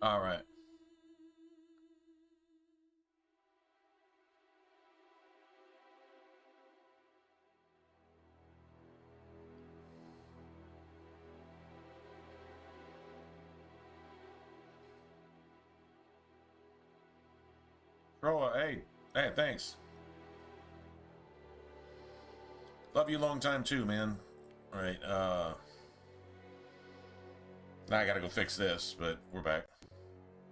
All right. Bro, hey, thanks. Love you long time too, man. All right, now I gotta go fix this, but we're back.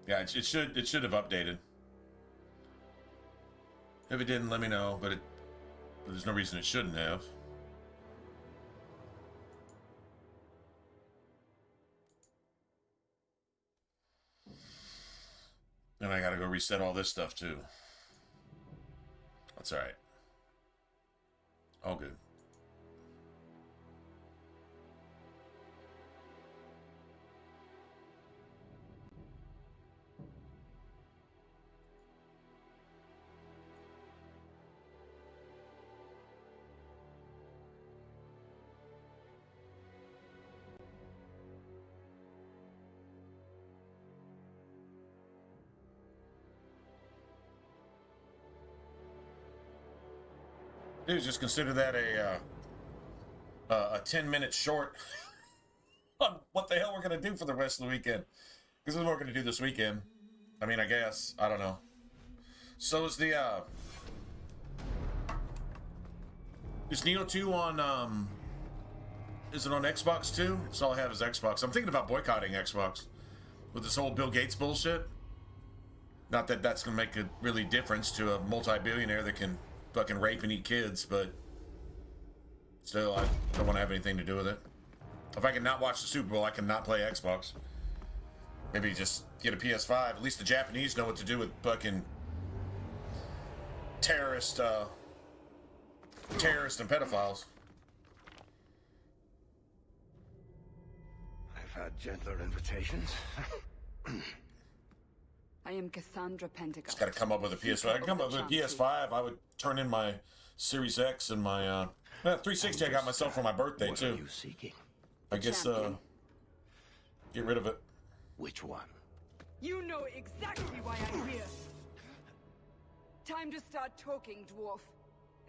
Yeah, it should have updated. If it didn't, let me know, but there's no reason it shouldn't have. Then I gotta go reset all this stuff too. That's alright. All good. Dude, just consider that a 10-minute short on what the hell we're gonna do for the rest of the weekend. Because this is what we're gonna do this weekend. I mean, I guess. I don't know. So is the is Neo 2 on is it on Xbox too? That's all I have is Xbox. I'm thinking about boycotting Xbox with this whole Bill Gates bullshit. Not that that's gonna make a really difference to a multi-billionaire that can fucking rape and eat kids, but still, I don't want to have anything to do with it. If I can not watch the Super Bowl, I can not play Xbox. Maybe just get a PS5. At least the Japanese know what to do with fucking terrorists and pedophiles. I've had gentler invitations. I am Cassandra Pentecost. Just gotta come up with a PS5. I can come up with a PS5. I would turn in my Series X and my 360 I got myself for my birthday What too. are you seeking? I guess get rid of it. Which one? You know exactly why I'm here. Time to start talking, dwarf.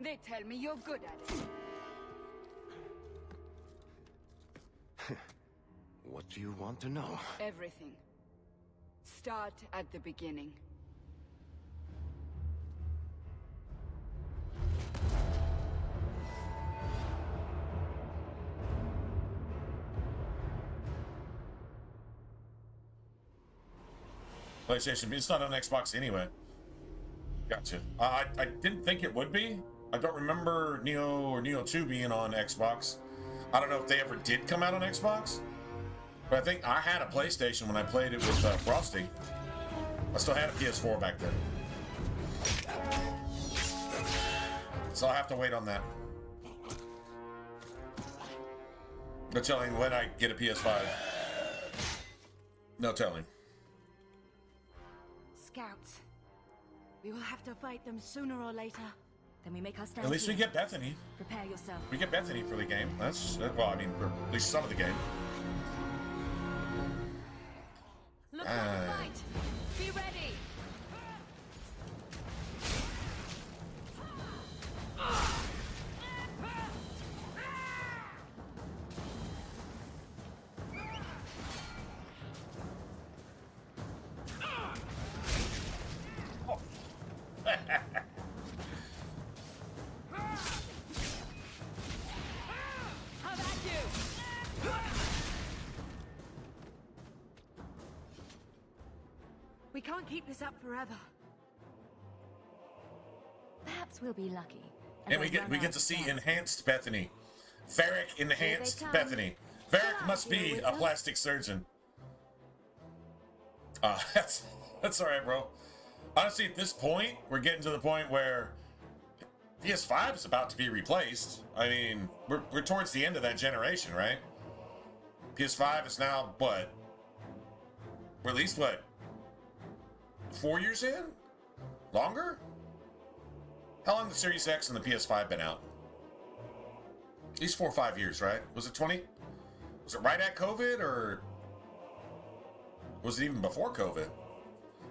They tell me you're good at it. What do you want to know? Everything. Start at the beginning. PlayStation, it's not on Xbox anyway. Gotcha. I didn't think it would be. I don't remember Neo or Neo 2 being on Xbox. I don't know if they ever did come out on Xbox. But I think I had a PlayStation when I played it with Frosty. I still had a PS4 back then. So I'll have to wait on that. No telling when I get a PS5. No telling. Scouts. We will have to fight them sooner or later. Then we make our stand. At least we here. get Bethany. Prepare yourself. We get Bethany for the game. That's, well, I mean, for at least some of the game. Look for the fight. Be ready. How about you? We can't keep this up forever. Perhaps we'll be lucky. And we get to see enhanced Bethany. Varric enhanced Bethany. Varric must be a plastic surgeon. That's all right, bro. Honestly, at this point, we're getting to the point where PS5 is about to be replaced. I mean, we're towards the end of that generation, right? PS5 is now what? We're at least what? 4 years in? Longer? How long the Series X and the PS5 been out? At least 4 or 5 years, right? Was it 20? Was it right at COVID or Was it even before COVID?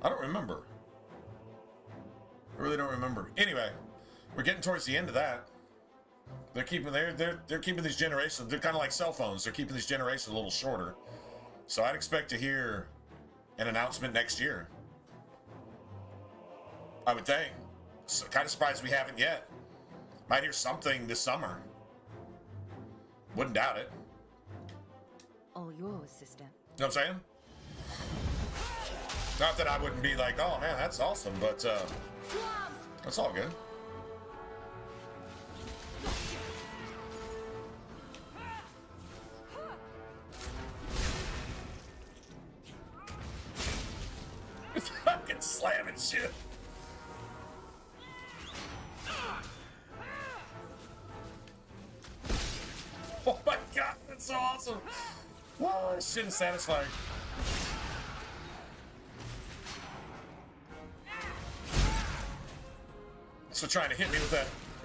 I don't remember. I really don't remember. Anyway, we're getting towards the end of that. They're keeping these generations. They're kind of like cell phones. They're keeping these generations a little shorter. So I'd expect to hear an announcement next year. I would think. So kind of surprised we haven't yet. Might hear something this summer. Wouldn't doubt it. All yours, sister. You know what I'm saying? Not that I wouldn't be like, oh man, that's awesome, but that's all good. It's fucking slamming shit. Oh my god, that's so awesome. Whoa, this shit is satisfying. So trying to hit me with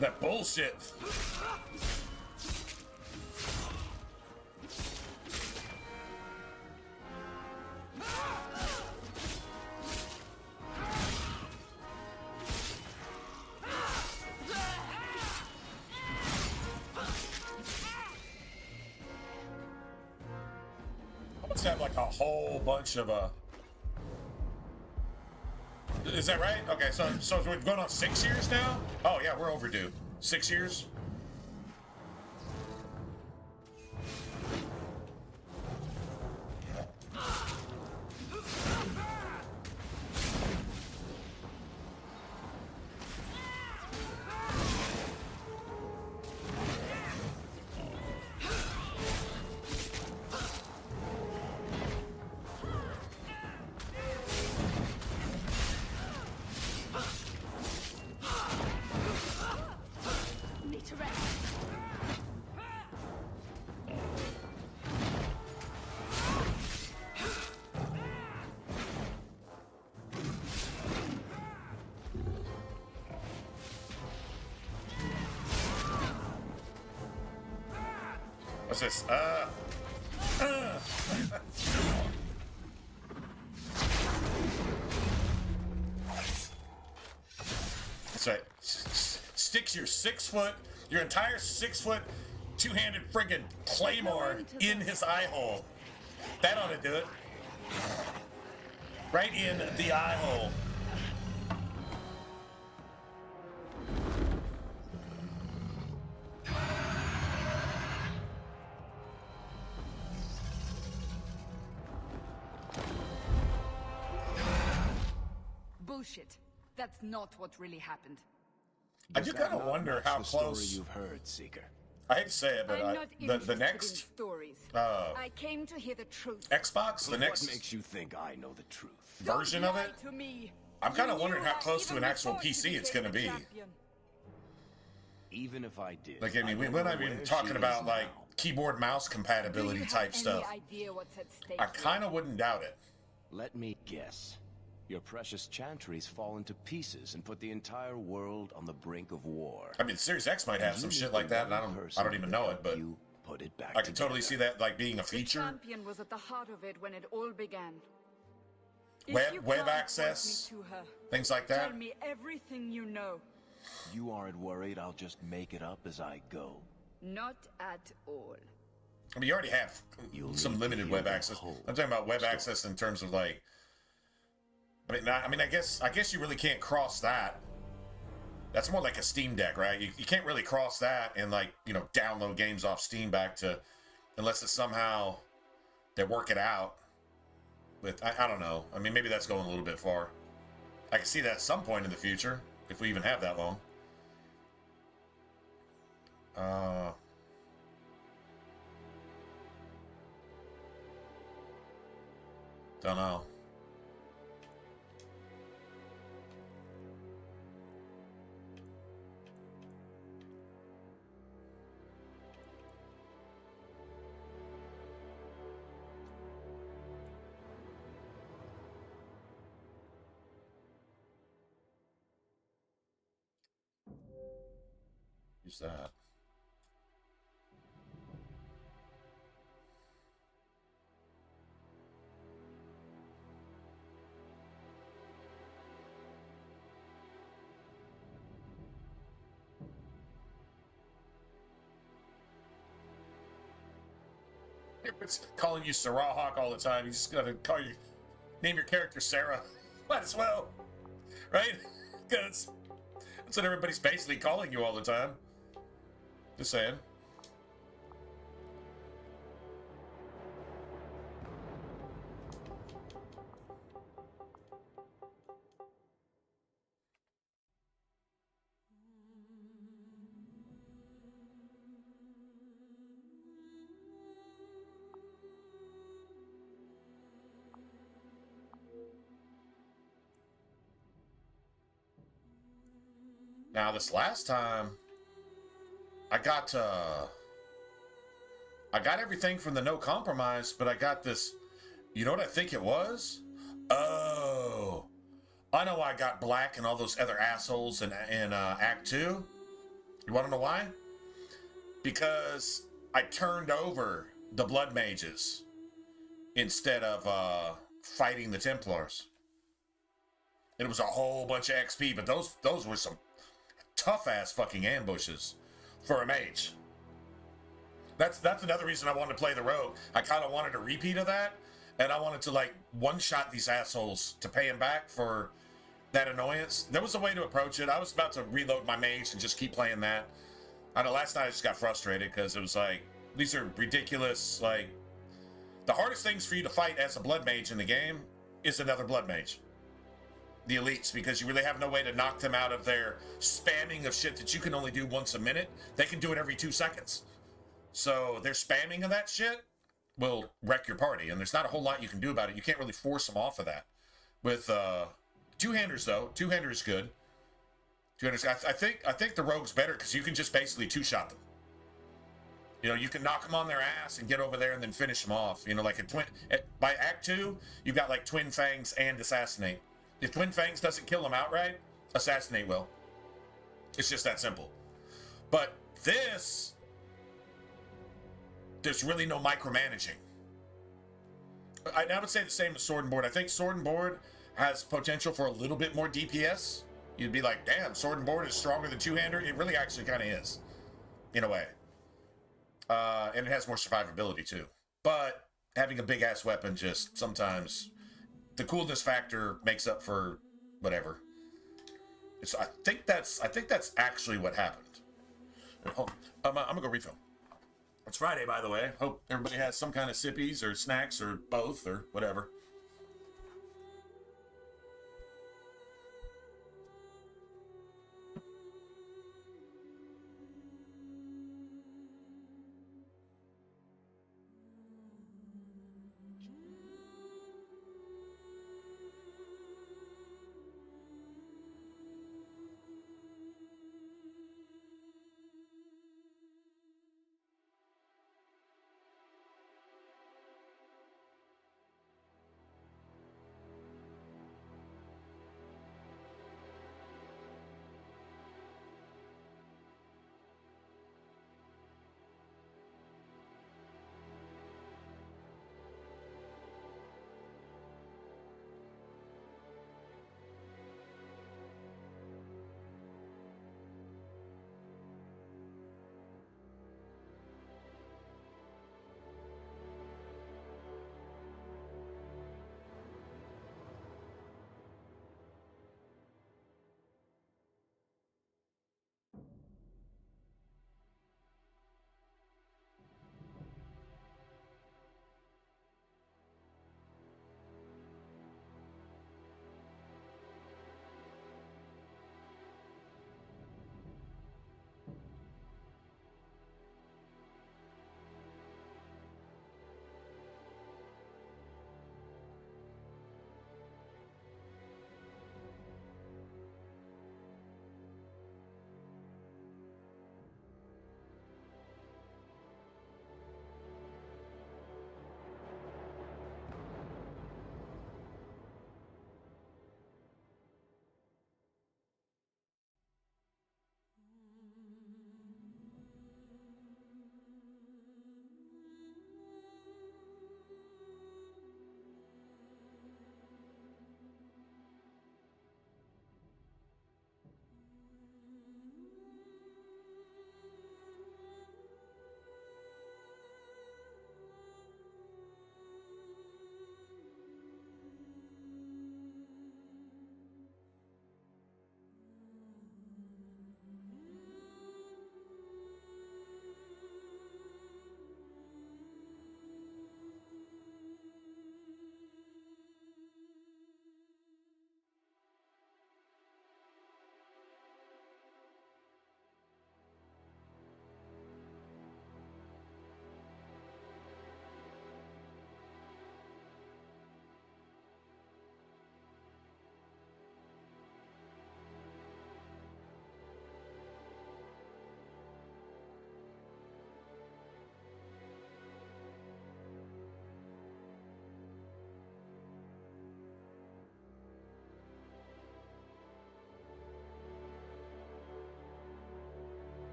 that bullshit. I must have like a whole bunch of Is that right? Okay, so we're going on 6 years now? Oh yeah, we're overdue. 6 years? What's this? That's right. Sticks your entire 6 foot, two-handed friggin' claymore in his eye hole. That ought to do it. Right in the eye hole. Bullshit. That's not what really happened. I do kind of wonder how close. You've heard, Seeker. I hate to say it, but I'm not the interested next in stories. I came to hear the truth. Xbox, the What next makes you think I know the truth? version Don't of lie it, to me. I'm kind of You wondering knew how that close to even an actual before you PC it's became going to the be. champion. Even if I did. Like, I mean, we're never not know even where talking she about is like now. keyboard mouse Do compatibility you type have stuff. any idea what's at stake I here? kind of wouldn't doubt it. Let me guess. Your precious chantries fall into pieces and put the entire world on the brink of war. I mean, Series X might have You some need shit the like that, and one I don't person even to know it, help but you put it back I could totally see together. that like being a The feature. champion was at the heart of it when it all began. If Web- you web can't point access, me to her, Things like that. tell me everything you know. You aren't worried I'll just make it up as I go? Not at all. I mean, you already have You'll some need to limited hear web the access. whole I'm talking about web story. access in terms of like. I guess you really can't cross that. That's more like a Steam Deck, right? You can't really cross that and like download games off Steam back to, unless it's somehow they work it out. With I don't know. I mean, maybe that's going a little bit far. I can see that at some point in the future, if we even have that long. Don't know. Use that. Everyone's calling you Sarah Hawk all the time. You just gotta name your character Sarah. Might as well, right? Because that's what everybody's basically calling you all the time. Just saying. Now, this last time, I got everything from the no compromise, but I got this. You know what I think it was? Oh, I know I got Black and all those other assholes in Act 2. You want to know why? Because I turned over the Blood Mages instead of fighting the Templars. It was a whole bunch of XP, but those were some tough ass fucking ambushes for a mage. That's another reason I wanted to play the rogue. I kind of wanted a repeat of that, and I wanted to like one-shot these assholes to pay them back for that annoyance. There was a way to approach it. I was about to reload my mage and just keep playing that. I know last night I just got frustrated because it was like, these are ridiculous. Like, the hardest things for you to fight as a blood mage in the game is another blood mage. The elites, because you really have no way to knock them out of their spamming of shit that you can only do once a minute. They can do it every 2 seconds. So their spamming of that shit will wreck your party, and there's not a whole lot you can do about it. You can't really force them off of that. With two-handers, though, two-hander is good. Two-handers, I think the rogue's better because you can just basically two-shot them. You know, you can knock them on their ass and get over there and then finish them off. You know, like by Act 2, you've got like Twin Fangs and Assassinate. If Twin Fangs doesn't kill them outright, Assassinate will. It's just that simple. But this, there's really no micromanaging. I would say the same as Sword and Board. I think Sword and Board has potential for a little bit more DPS. You'd be like, damn, Sword and Board is stronger than two-hander. It really actually kind of is, in a way. And it has more survivability, too. But having a big-ass weapon just sometimes... The coolness factor makes up for whatever. I think that's actually what happened. I'm gonna go refill. It's Friday, by the way. Hope everybody has some kind of sippies or snacks or both or whatever.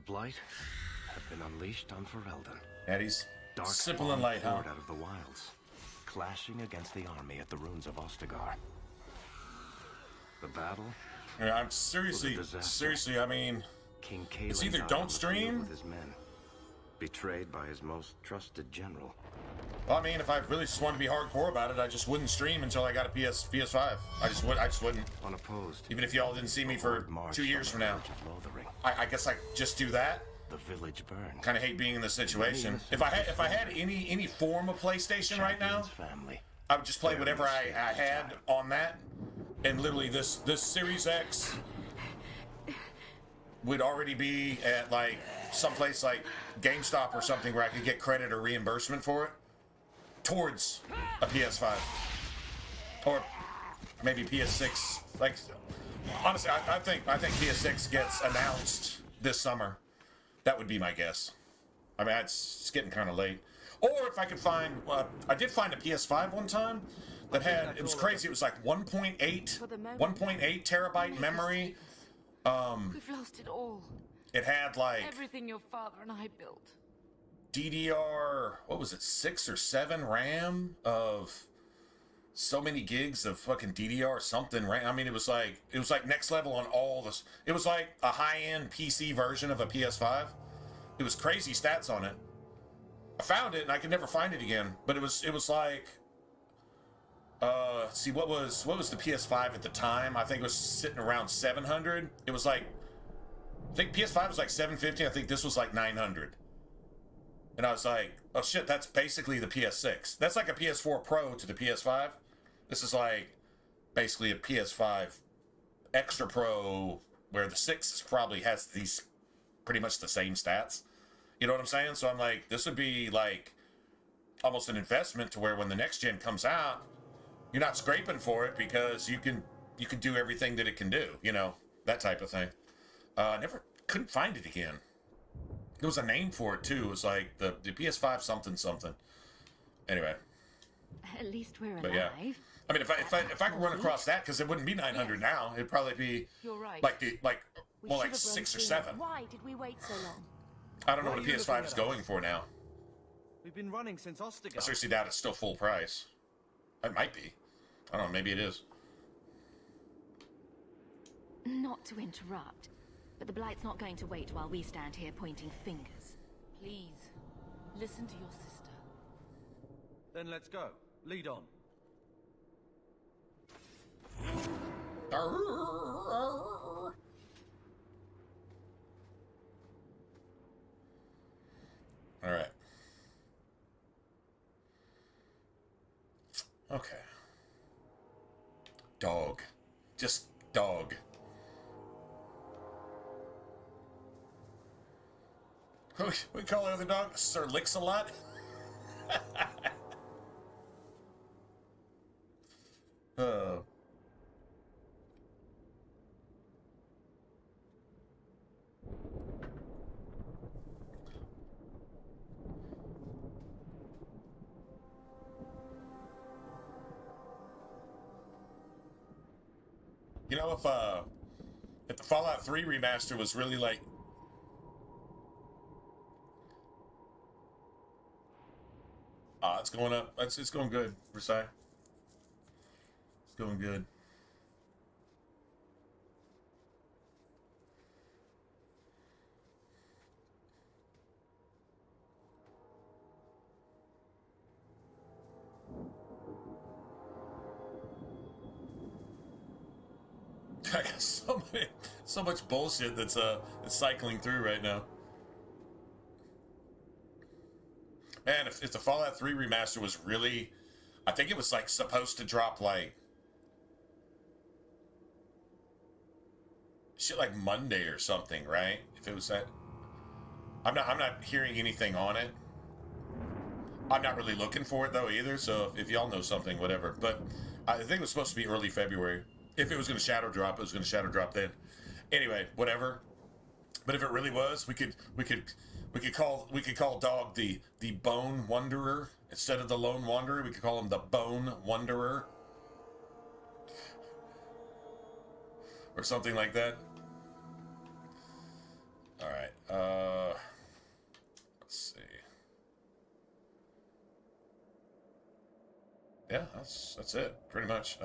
Blight had been unleashed on Ferelden. Eddie's Dark simple and light, huh? poured out of the wilds, clashing against the army at the ruins of Ostagar. The battle. Yeah, I'm seriously. I mean, King it's Kaelin's either out don't on the field stream. with his men, betrayed by his most trusted general. Well, I mean, if I really just wanted to be hardcore about it, I just wouldn't stream until I got a PS5. I just wouldn't. Unopposed. Even if y'all didn't see me for March 2 years from now. village of Lothering. I guess I just do that. The village burned. Kind of hate being in this situation. If I had any form of PlayStation right now, Family. I would just play whatever I had on that, and literally this Series X would already be at like someplace like GameStop or something where I could get credit or reimbursement for it towards a PS5 or maybe PS6. Like honestly, I think PS6 gets announced this summer. That would be my guess. I mean, it's getting kind of late. Or if I could find, I did find a PS5 one time that had, it was crazy. It was like 1.8 terabyte memory. We've lost it all. It had like Everything your father and I built. DDR, what was it, 6 or 7 RAM of so many gigs of fucking DDR something RAM. I mean, it was like next level on all this. It was like a high-end PC version of a PS5. It was crazy stats on it. I found it and I could never find it again. But it was like, see, what was the PS5 at the time? I think it was sitting around 700. It was like, I think PS5 was like 750. I think this was like 900. And I was like, oh shit, that's basically the PS6. That's like a PS4 Pro to the PS5. This is like basically a PS5 Extra Pro, where the 6 is probably has these pretty much the same stats. You know what I'm saying? So I'm like, this would be like almost an investment to where when the next gen comes out, you're not scraping for it because you can do everything that it can do. You know, that type of thing. Never couldn't find it again. There was a name for it too. It was like the PS5 something. Anyway. At least we're alive. But yeah. I mean, if I could run across that, because it wouldn't be 900 now, it'd probably be like more like 6 or 7. Why did we wait so long? I don't know what a PS5 is going for now. We've been running since I Ostagar. seriously doubt it's still full price. It might be. I don't know. Maybe it is. Not to interrupt, but the Blight's not going to wait while we stand here pointing fingers. Please, listen to your sister. Then let's go. Lead on. All right. Okay. Dog. Just dog. We call the other dog Sir Licks-a-Lot. Oh. You know, if the Fallout 3 remaster was really like it's going up. It's going good, Versailles. It's going good. I got so much bullshit that's cycling through right now. Man, if the Fallout 3 remaster was really, I think it was like supposed to drop like shit like Monday or something, right? If it was that, I'm not hearing anything on it. I'm not really looking for it though either. So if y'all know something, whatever. But I think it was supposed to be early February. If it was going to shadow drop, it was going to shadow drop then. Anyway, whatever. But if it really was, we could call Dog the Bone Wanderer instead of the Lone Wanderer. We could call him the Bone Wanderer or something like that. All right. Let's see. Yeah, that's it, pretty much.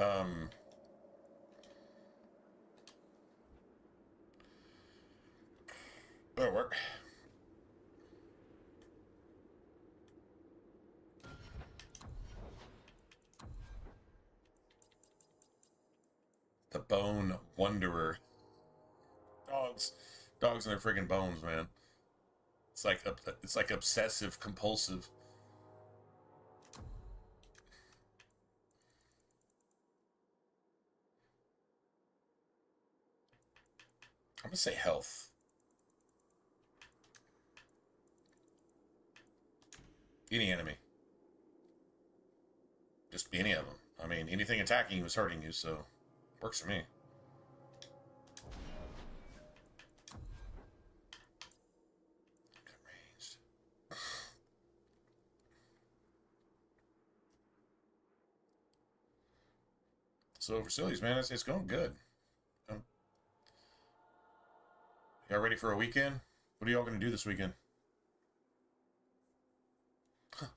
That'll work. The Bone Wanderer. Dogs and their friggin' bones, man. It's like obsessive compulsive. I'm gonna say health. Any enemy. Just any of them. I mean, anything attacking you is hurting you, so works for me. Good ranged. So facilities, man, it's going good. Y'all ready for a weekend? What are y'all gonna do this weekend?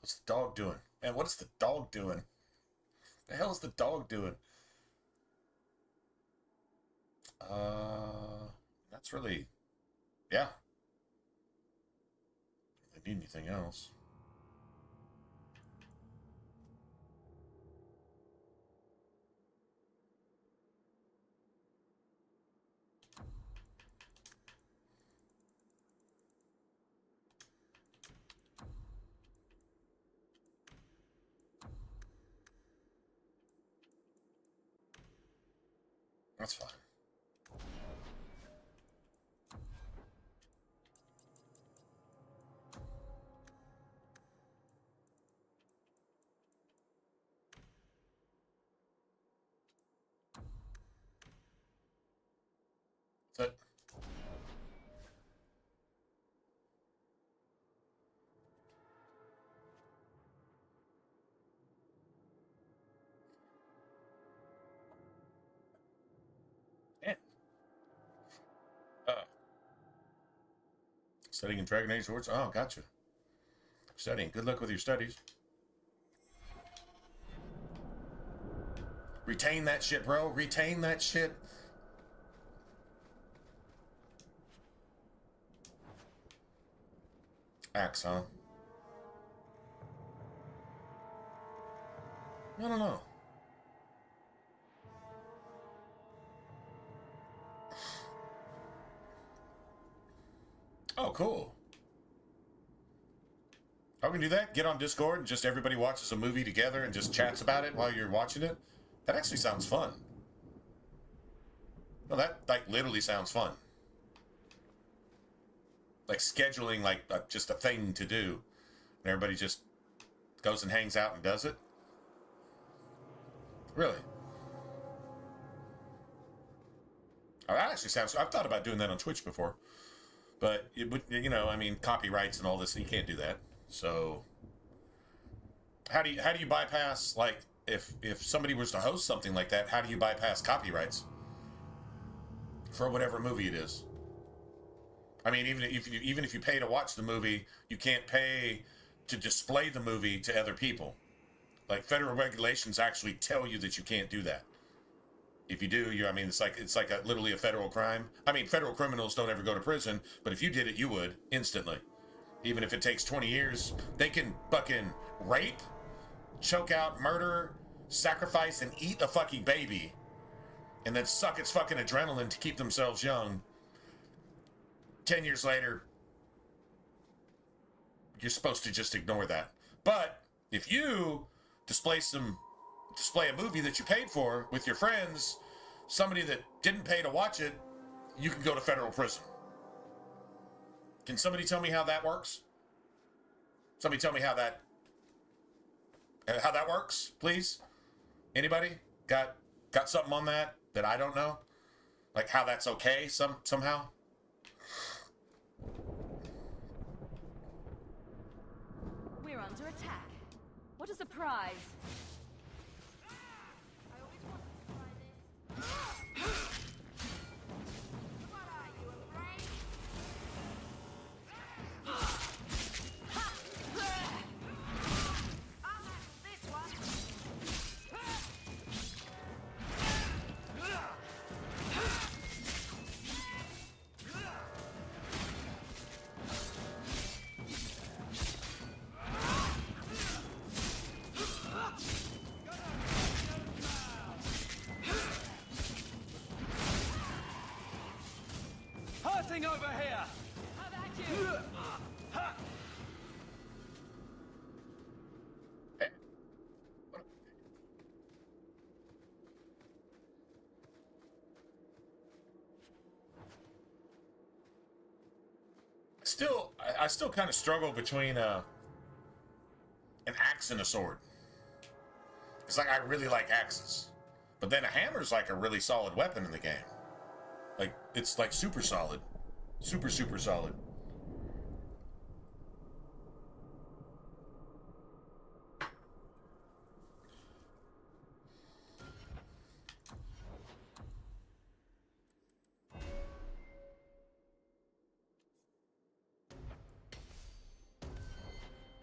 What's the dog doing? Man, what is the dog doing? The hell is the dog doing? That's really, yeah. If they need anything else. That's fine. That's it. Yeah. Studying in Dragon Age Swords? Oh, gotcha. Studying. Good luck with your studies. Retain that shit, bro. Retain that shit. Axe, huh? No. Oh, cool. How can we do that? Get on Discord and just everybody watches a movie together and just chats about it while you're watching it? That actually sounds fun. No, that like literally sounds fun. Like scheduling like just a thing to do. And everybody just goes and hangs out and does it. Really? Oh, that actually sounds... I've thought about doing that on Twitch before. But, it would, you know, I mean, copyrights and all this, you can't do that. So, how do you bypass, like, if somebody was to host something like that, how do you bypass copyrights? For whatever movie it is. I mean, even if you pay to watch the movie, you can't pay to display the movie to other people. Like, federal regulations actually tell you that you can't do that. If you do, I mean, it's like literally a federal crime. I mean, federal criminals don't ever go to prison, but if you did it, you would instantly. Even if it takes 20 years, they can fucking rape, choke out, murder, sacrifice, and eat a fucking baby, and then suck its fucking adrenaline to keep themselves young. 10 years later, you're supposed to just ignore that. But if you display a movie that you paid for with your friends, somebody that didn't pay to watch it, you can go to federal prison. Can somebody tell me how that works? Somebody tell me how that works, please? Anybody got something on that I don't know? Like how that's okay somehow? We're under attack. What a surprise! over here! How about you? I still kind of struggle between an axe and a sword. It's like I really like axes, but then a hammer's like a really solid weapon in the game. Like it's like super solid, super solid.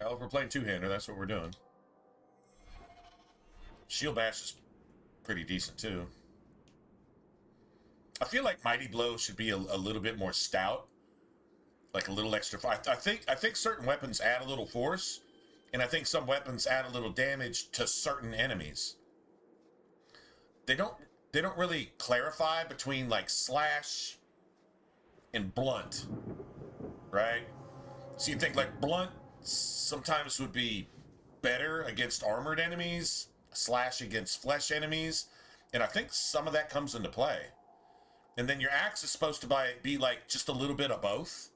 Well, if we're playing two-hander, that's what we're doing. Shield Bash is pretty decent, too. I feel like Mighty Blow should be a little bit more stout. Like a little extra... I think certain weapons add a little force, and I think some weapons add a little damage to certain enemies. They don't really clarify between, like, slash and blunt, right? So you think, like, blunt sometimes would be better against armored enemies, slash against flesh enemies, and I think some of that comes into play. And then your axe is supposed to be like just a little bit of both.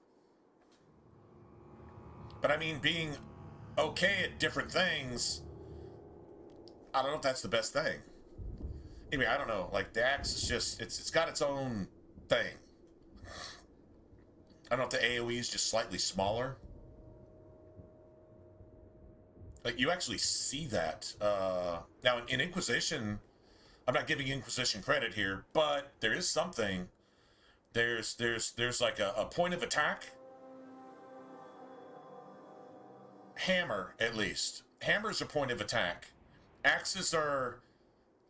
But I mean, being okay at different things, I don't know if that's the best thing. Anyway, I don't know. Like the axe is just it's got its own thing. I don't know if the AoE is just slightly smaller. Like, you actually see that. Now, in Inquisition, I'm not giving Inquisition credit here, but there is something. There's like a point of attack. Hammer, at least. Hammer's a point of attack. Axes are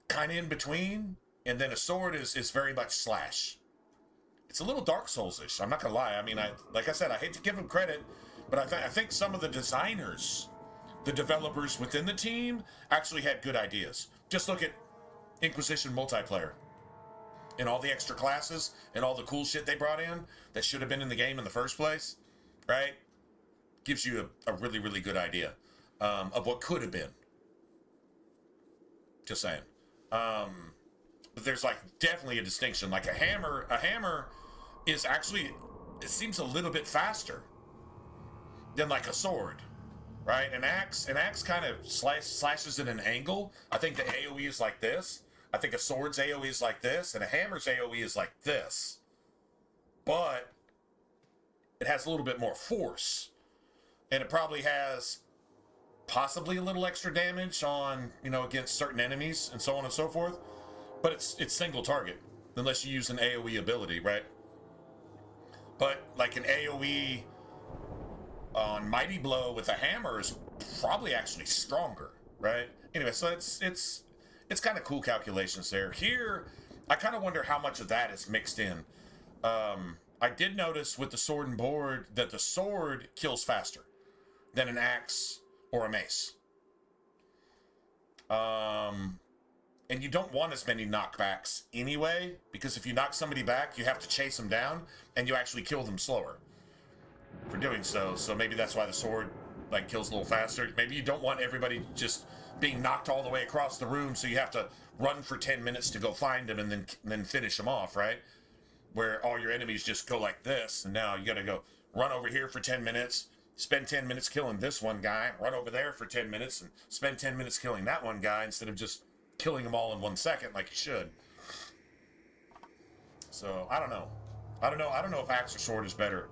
kind of in between, and then a sword is very much slash. It's a little Dark Souls-ish, I'm not going to lie. I mean, like I said, I hate to give them credit, but I think some of the designers... the developers within the team actually had good ideas. Just look at Inquisition multiplayer and all the extra classes and all the cool shit they brought in that should have been in the game in the first place, right? Gives you a really, really good idea of what could have been. Just saying. But there's like definitely a distinction. Like a hammer is actually, it seems a little bit faster than like a sword. Right, an axe kind of slashes at an angle. I think the AoE is like this. I think a sword's AoE is like this, and a hammer's AoE is like this. But it has a little bit more force, and it probably has possibly a little extra damage on against certain enemies and so on and so forth. But it's single target unless you use an AoE ability, right? But like an AoE on Mighty Blow with a hammer is probably actually stronger, right? Anyway, so it's kind of cool calculations there. Here, I kind of wonder how much of that is mixed in. I did notice with the sword and board that the sword kills faster than an axe or a mace. And you don't want as many knockbacks anyway, because if you knock somebody back, you have to chase them down, and you actually kill them slower for doing so. So maybe that's why the sword like kills a little faster. Maybe you don't want everybody just being knocked all the way across the room, so you have to run for 10 minutes to go find them and then finish them off, right? Where all your enemies just go like this, and now you gotta go run over here for 10 minutes, spend 10 minutes killing this one guy, run over there for 10 minutes, and spend 10 minutes killing that one guy instead of just killing them all in 1 second like you should. So I don't know if axe or sword is better.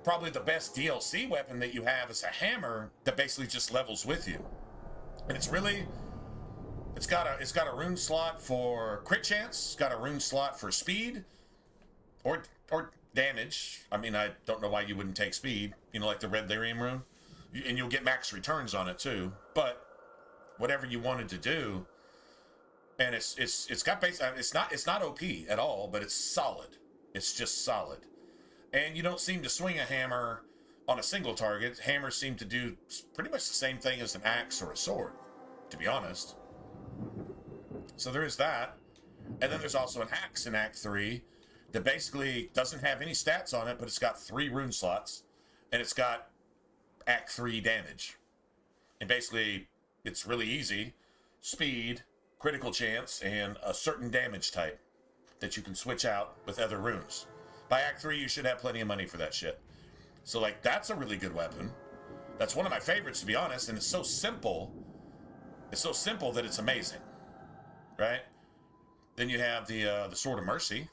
Probably the best DLC weapon that you have is a hammer that basically just levels with you, and it's got a rune slot for crit chance, it's got a rune slot for speed or damage. I mean, I don't know why you wouldn't take speed, like the red lyrium rune, and you'll get max returns on it too. But whatever you wanted to do, and it's got base. It's not OP at all, but it's solid. It's just solid. And you don't seem to swing a hammer on a single target. Hammers seem to do pretty much the same thing as an axe or a sword, to be honest. So there is that. And then there's also an axe in Act 3 that basically doesn't have any stats on it, but it's got 3 rune slots, and it's got Act 3 damage. And basically, it's really easy. Speed, critical chance, and a certain damage type that you can switch out with other runes. By Act 3, you should have plenty of money for that shit. So, like, that's a really good weapon. That's one of my favorites, to be honest, and it's so simple. It's so simple that it's amazing, right? Then you have the Sword of Mercy,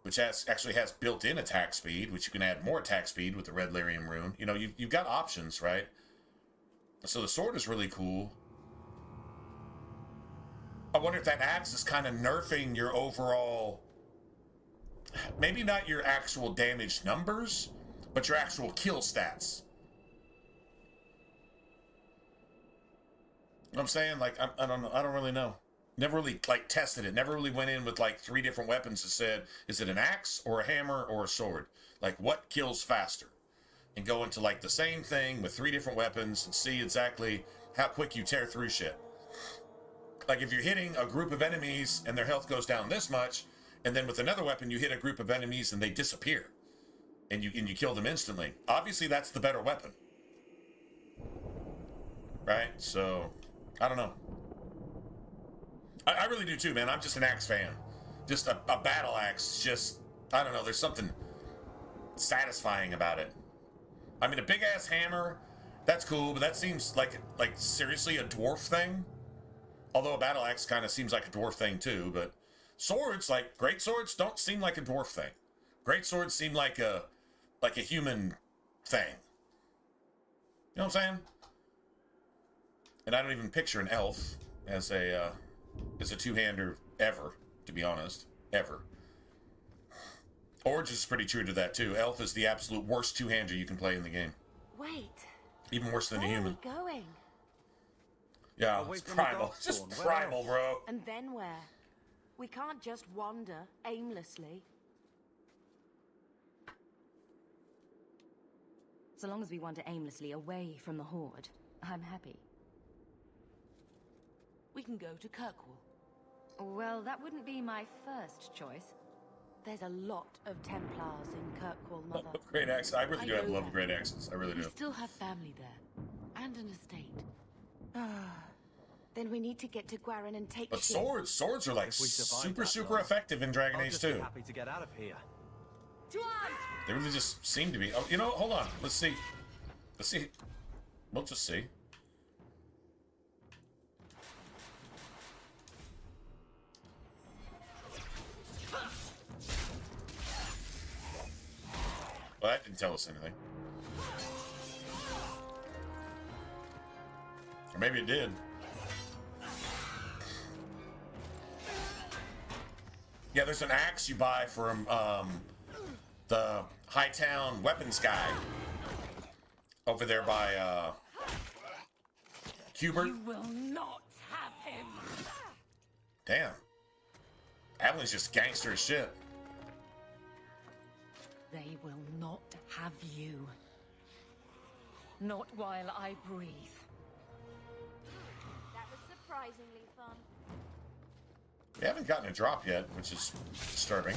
which actually has built-in attack speed, which you can add more attack speed with the Red Lyrium rune. You know, you've got options, right? So the sword is really cool. I wonder if that axe is kind of nerfing your overall, maybe not your actual damage numbers, but your actual kill stats. You know what I'm saying? Like, I don't really know. Never really, like, tested it. Never really went in with, like, 3 different weapons and said, is it an axe or a hammer or a sword? Like, what kills faster? And go into, like, the same thing with 3 different weapons and see exactly how quick you tear through shit. Like, if you're hitting a group of enemies and their health goes down this much, and then with another weapon you hit a group of enemies and they disappear. And you kill them instantly. Obviously, that's the better weapon. Right? So, I don't know. I really do too, man. I'm just an axe fan. Just a battle axe. Just, I don't know. There's something satisfying about it. I mean, a big ass hammer, that's cool, but that seems like seriously a dwarf thing. Although a battle axe kind of seems like a dwarf thing too. But swords, like great swords, don't seem like a dwarf thing. Great swords seem like a human thing. You know what I'm saying? And I don't even picture an elf as a two-hander ever, to be honest. Ever. Origins is pretty true to that, too. Elf is the absolute worst two-hander you can play in the game. Wait. Even worse than a human. Where are we going? Yeah, Away it's from the primal. dark Just spawn. primal, bro. And then where? We can't just wander aimlessly. So long as we wander aimlessly away from the Horde, I'm happy. We can go to Kirkwall. Well, that wouldn't be my first choice. There's a lot of Templars in Kirkwall, Mother. Love great axes. I really do have know love that. great axes. I really We do. still have family there. And an estate. Then we need to get to Gwarin and take But shit. swords are like If we survive that super long, effective in Dragon I'll Age just be 2. happy to get out of here. To arms! They really just seem to be. Oh, you know, hold on. Let's see. Let's see. We'll just see. Well, that didn't tell us anything. Or maybe it did. Yeah, there's an axe you buy from the Hightown weapons guy over there by Hubert. You will not have him! Damn. Evelyn's just gangster as shit. They will not have you. Not while I breathe. That was surprisingly fun. We haven't gotten a drop yet, which is disturbing.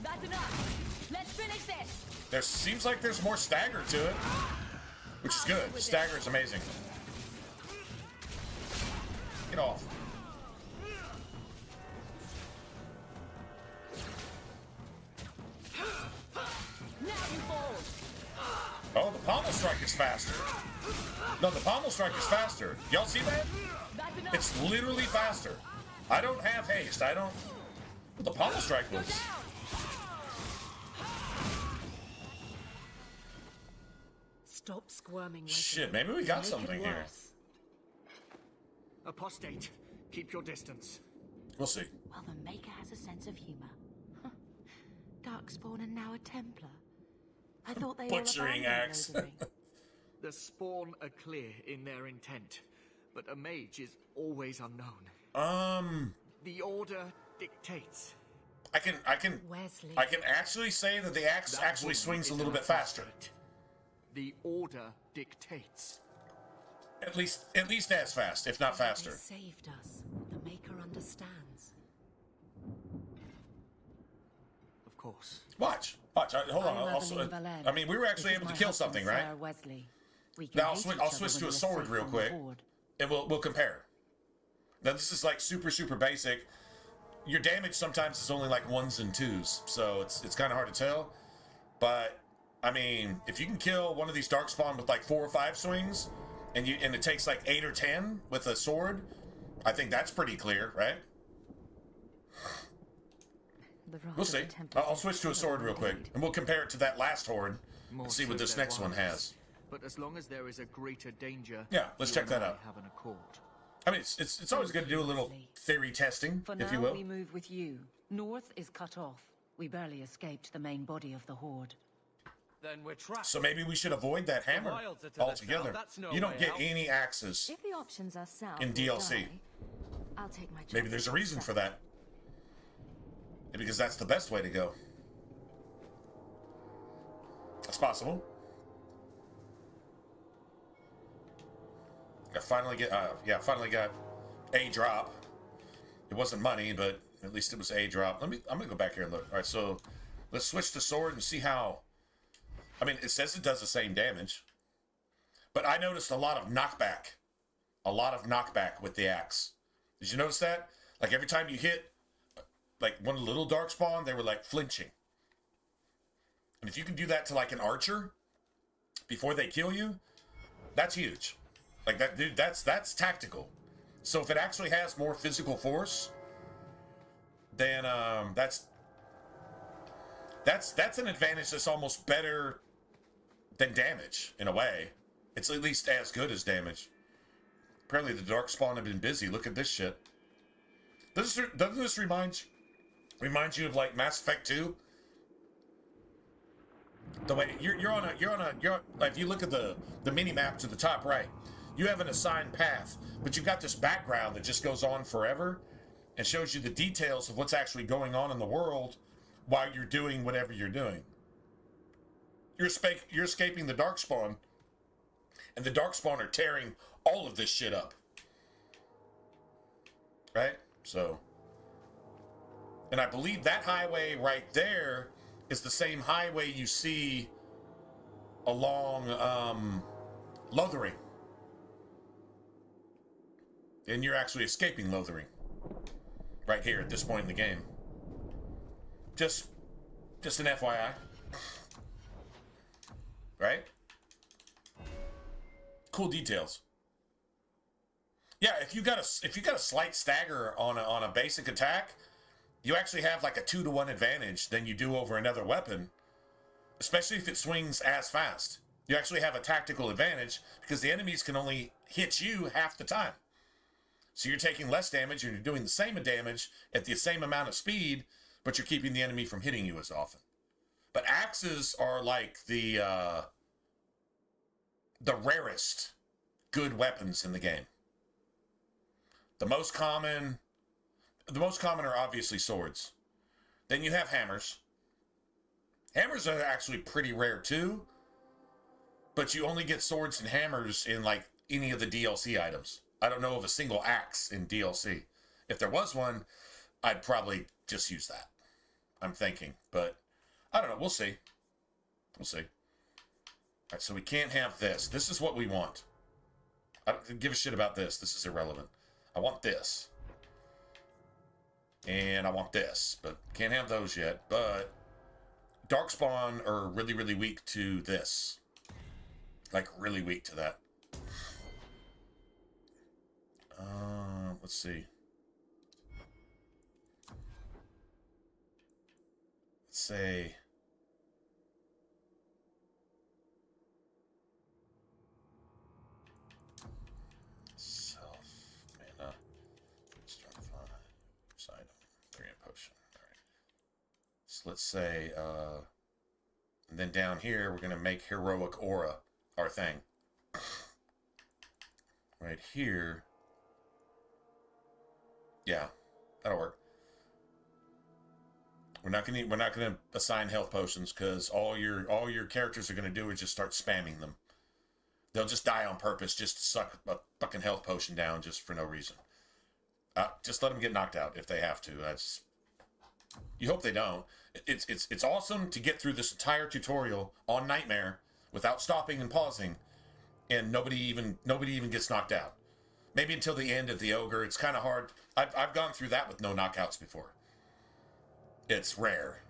That's enough. Let's finish this. There seems like there's more stagger to it, which is good. Stagger is amazing. Get off. Now you fall. Oh, the pommel strike is faster. No, the pommel strike is faster. Y'all see that? That's enough. It's literally faster. I don't have haste. I don't. The pommel strike was. Stop squirming. Shit, maybe we got something here. Apostate, keep your distance. We'll see. Well, the Maker has a sense of humor. Darkspawn and now a Templar. I thought they Butchering all axe. abandoned Rosary. The spawn are clear in their intent, but a mage is always unknown. The order dictates. I can Wesley. actually say that the axe That actually woman swings a is little an bit faster. apostate. The order dictates. At least as fast, if not faster. They saved us. The Maker understands. course. Watch. Hold on. I mean, we were actually able to kill something, right? Now I'll switch to a sword real quick, and we'll compare. Now this is like super basic. Your damage sometimes is only like 1s and 2s, so it's kind of hard to tell. But I mean, if you can kill one of these darkspawn with like 4 or 5 swings, and it takes like 8 or 10 with a sword, I think that's pretty clear, right? We'll see. I'll switch to a sword real quick, and we'll compare it to that last horde and see what this next one has. But as long as there is a greater danger, yeah, let's check that out. Have an accord. I mean, it's always good to do a little theory testing, if you will. For now, we move with you. North is cut off. We barely escaped the main body of the horde. Then we're trapped. So maybe we should avoid that hammer altogether. You don't get any axes If the options are south in or DLC. die, I'll take my Maybe there's a reason for that. Maybe because that's the best way to go. That's possible. I finally got a drop. It wasn't money, but at least it was a drop. I'm gonna go back here and look. All right, so let's switch to sword and see how. I mean, it says it does the same damage, but I noticed a lot of knockback. A lot of knockback with the axe. Did you notice that? Like every time you hit, like one little darkspawn, they were like flinching. And if you can do that to like an archer before they kill you, that's huge. Like that, dude. That's tactical. So if it actually has more physical force, then that's an advantage that's almost better than damage in a way. It's at least as good as damage. Apparently the darkspawn have been busy. Look at this shit. Doesn't this remind you of like Mass Effect 2? The way you're on like if you look at the mini map to the top right, you have an assigned path, but you've got this background that just goes on forever and shows you the details of what's actually going on in the world while you're doing whatever you're doing. You're escaping the darkspawn, and the darkspawn are tearing all of this shit up. Right? So, and I believe that highway right there is the same highway you see along Lothering. And you're actually escaping Lothering right here at this point in the game. Just an FYI. Right? Cool details. Yeah, if you got a slight stagger on a basic attack, you actually have like a 2-to-1 advantage than you do over another weapon, especially if it swings as fast. You actually have a tactical advantage because the enemies can only hit you half the time. So you're taking less damage and you're doing the same damage at the same amount of speed, but you're keeping the enemy from hitting you as often. But axes are like the rarest good weapons in the game. The most common are obviously swords. Then you have hammers. Hammers are actually pretty rare too, but you only get swords and hammers in like any of the DLC items. I don't know of a single axe in DLC. If there was one, I'd probably just use that. I'm thinking, but I don't know. We'll see. We'll see. All right, so we can't have this. This is what we want. I don't give a shit about this. This is irrelevant. I want this. And I want this, but can't have those yet. But Darkspawn are really, really weak to this. Like, really weak to that. Let's see. Let's say... Self-mana. Strength 5. Item. 3 and potion. Alright. So let's say, and then down here, we're going to make Heroic Aura our thing. Right here. Yeah, that'll work. We're not gonna assign health potions because all your characters are gonna do is just start spamming them. They'll just die on purpose just to suck a fucking health potion down just for no reason. Just let them get knocked out if they have to. You hope they don't. It's awesome to get through this entire tutorial on Nightmare without stopping and pausing, and nobody even gets knocked out. Maybe until the end of the ogre. It's kind of hard. I've gone through that with no knockouts before. It's rare.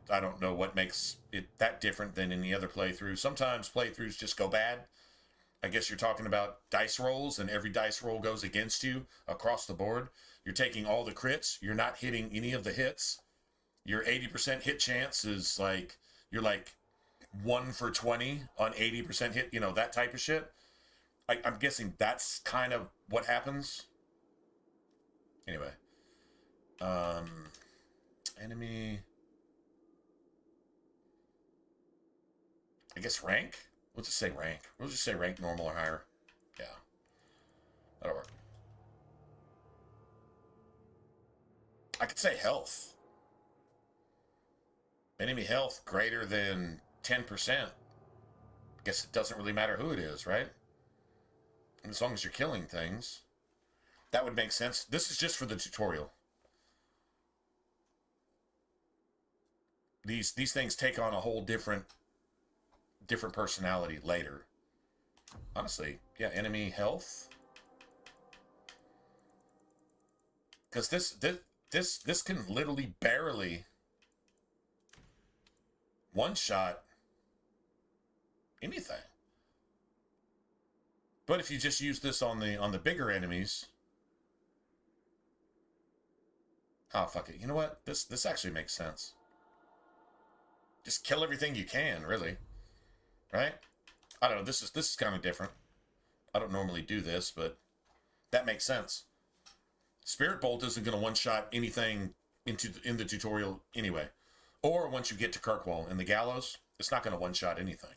I don't know what makes it that different than any other playthrough. Sometimes playthroughs just go bad. I guess you're talking about dice rolls, and every dice roll goes against you across the board. You're taking all the crits. You're not hitting any of the hits. Your 80% hit chance is like, you're like 1 for 20 on 80% hit, you know, that type of shit. I'm guessing that's kind of what happens. Anyway. Enemy. I guess rank? We'll just say rank. We'll just say rank normal or higher. Yeah. That'll work. I could say health. Enemy health greater than 10%. I guess it doesn't really matter who it is, right? As long as you're killing things. That would make sense. This is just for the tutorial. These things take on a whole different personality later. Honestly, yeah, enemy health. Because this can literally barely one-shot anything. But if you just use this on the bigger enemies, oh fuck it. You know what? This actually makes sense. Just kill everything you can, really. Right? I don't know. This is kind of different. I don't normally do this, but that makes sense. Spirit Bolt isn't going to one-shot anything in the tutorial anyway. Or once you get to Kirkwall and the Gallows, it's not going to one-shot anything.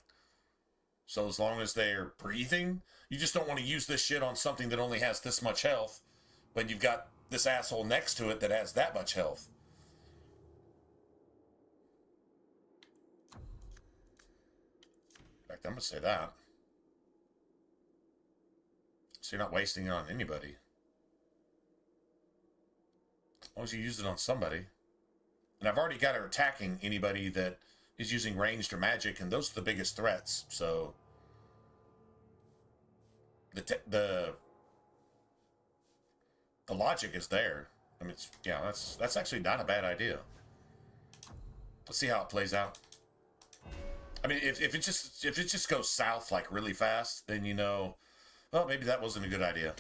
So as long as they're breathing, you just don't want to use this shit on something that only has this much health, but you've got this asshole next to it that has that much health. In fact, I'm going to say that. So you're not wasting it on anybody. As long as you use it on somebody. And I've already got her attacking anybody that is using ranged or magic, and those are the biggest threats. So the logic is there. I mean, yeah, that's actually not a bad idea. Let's see how it plays out. I mean, if it just goes south like really fast, then you know, well, maybe that wasn't a good idea.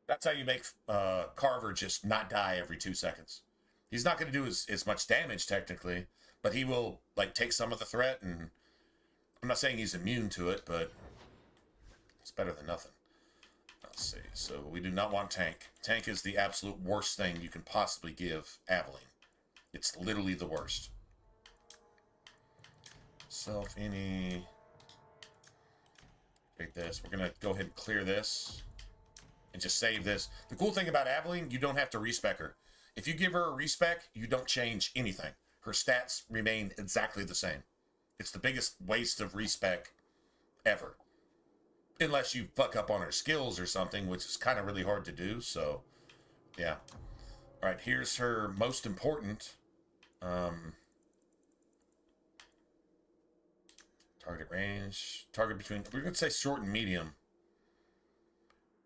That's how you make Carver just not die every 2 seconds. He's not going to do as much damage technically, but he will like take some of the threat, and I'm not saying he's immune to it, but it's better than nothing. Let's see. So we do not want tank. Tank is the absolute worst thing you can possibly give Aveline. It's literally the worst. Self any. Take this. We're going to go ahead and clear this. And just save this. The cool thing about Aveline, you don't have to respec her. If you give her a respec, you don't change anything. Her stats remain exactly the same. It's the biggest waste of respec ever. Unless you fuck up on her skills or something, which is kind of really hard to do, so yeah. Alright, here's her most important target range. Target between, we're going to say short and medium.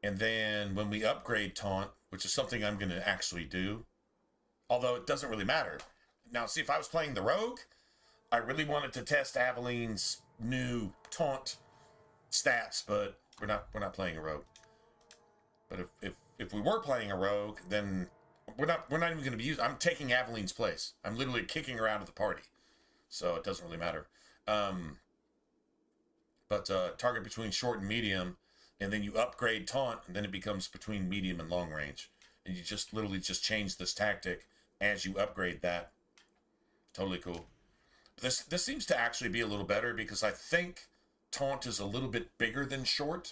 And then when we upgrade Taunt, which is something I'm going to actually do, although it doesn't really matter. Now, see, if I was playing the Rogue, I really wanted to test Aveline's new Taunt stats, but we're not playing a Rogue. But if we were playing a Rogue, then we're not even going to be using. I'm taking Aveline's place. I'm literally kicking her out of the party, so it doesn't really matter. But target between short and medium. And then you upgrade Taunt, and then it becomes between medium and long range. And you just literally just change this tactic as you upgrade that. Totally cool. This seems to actually be a little better because I think Taunt is a little bit bigger than short.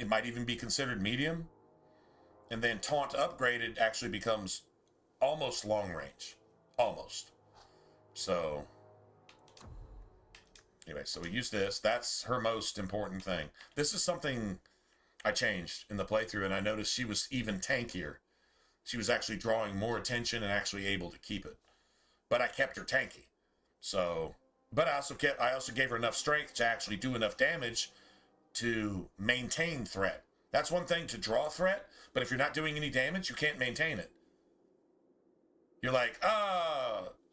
It might even be considered medium. And then Taunt upgraded actually becomes almost long range. Almost. So, anyway, so we use this. That's her most important thing. This is something I changed in the playthrough, and I noticed she was even tankier. She was actually drawing more attention and actually able to keep it. But I kept her tanky. So, but I also gave her enough strength to actually do enough damage to maintain threat. That's one thing to draw threat, but if you're not doing any damage, you can't maintain it. You're like,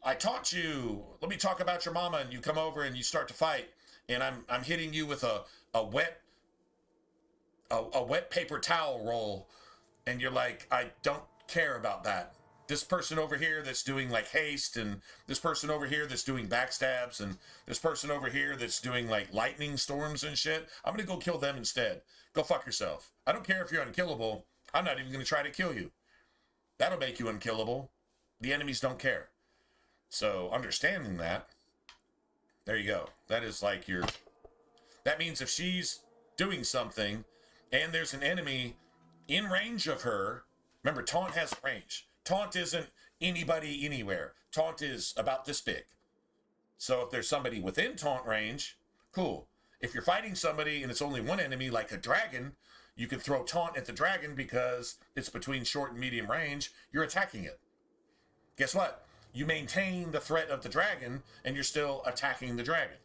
I taught you. Let me talk about your mama, and you come over and you start to fight, and I'm hitting you with a wet paper towel roll, and you're like, I don't care about that. This person over here that's doing like haste, and this person over here that's doing backstabs, and this person over here that's doing like lightning storms and shit. I'm gonna go kill them instead. Go fuck yourself. I don't care if you're unkillable. I'm not even gonna try to kill you. That'll make you unkillable. The enemies don't care. So understanding that, there you go. That is like that means if she's doing something and there's an enemy in range of her, remember, taunt has range. Taunt isn't anybody anywhere. Taunt is about this big. So if there's somebody within taunt range, cool. If you're fighting somebody and it's only one enemy, like a dragon, you can throw taunt at the dragon because it's between short and medium range. You're attacking it. Guess what? You maintain the threat of the dragon and you're still attacking the dragon.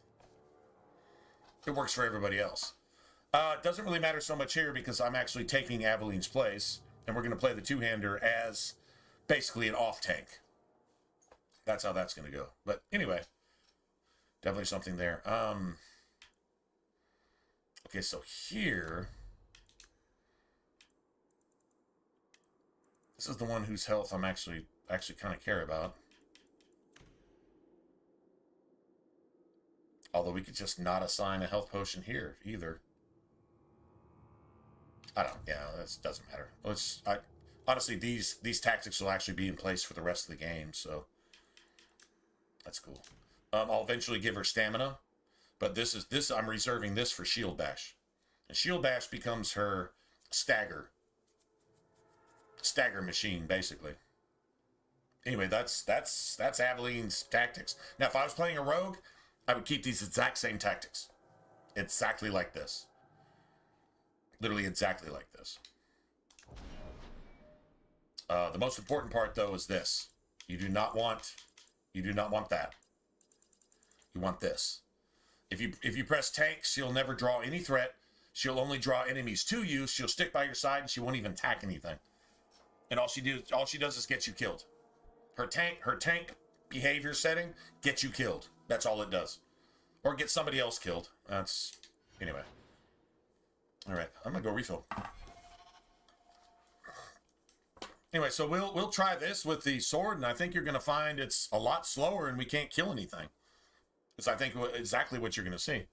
It works for everybody else. It doesn't really matter so much here because I'm actually taking Aveline's place, and we're going to play the two-hander as basically an off-tank. That's how that's going to go. But anyway, definitely something there. Okay, so here, this is the one whose health I'm actually kind of care about. Although we could just not assign a health potion here either. That doesn't matter. Honestly, these tactics will actually be in place for the rest of the game, so that's cool. I'll eventually give her stamina, but I'm reserving this for Shield Bash. And Shield Bash becomes her stagger machine, basically. Anyway, that's Aveline's tactics. Now, if I was playing a rogue, I would keep these exact same tactics. Exactly like this. Literally exactly like this. The most important part, though, is this. You do not want that. You want this. If you press tank, she'll never draw any threat. She'll only draw enemies to you. She'll stick by your side, and she won't even attack anything. And all she does is get you killed. Her tank behavior setting gets you killed. That's all it does. Or get somebody else killed. Anyway. All right, I'm gonna go refill. Anyway, so we'll try this with the sword, and I think you're gonna find it's a lot slower, and we can't kill anything. It's, I think, exactly what you're gonna see.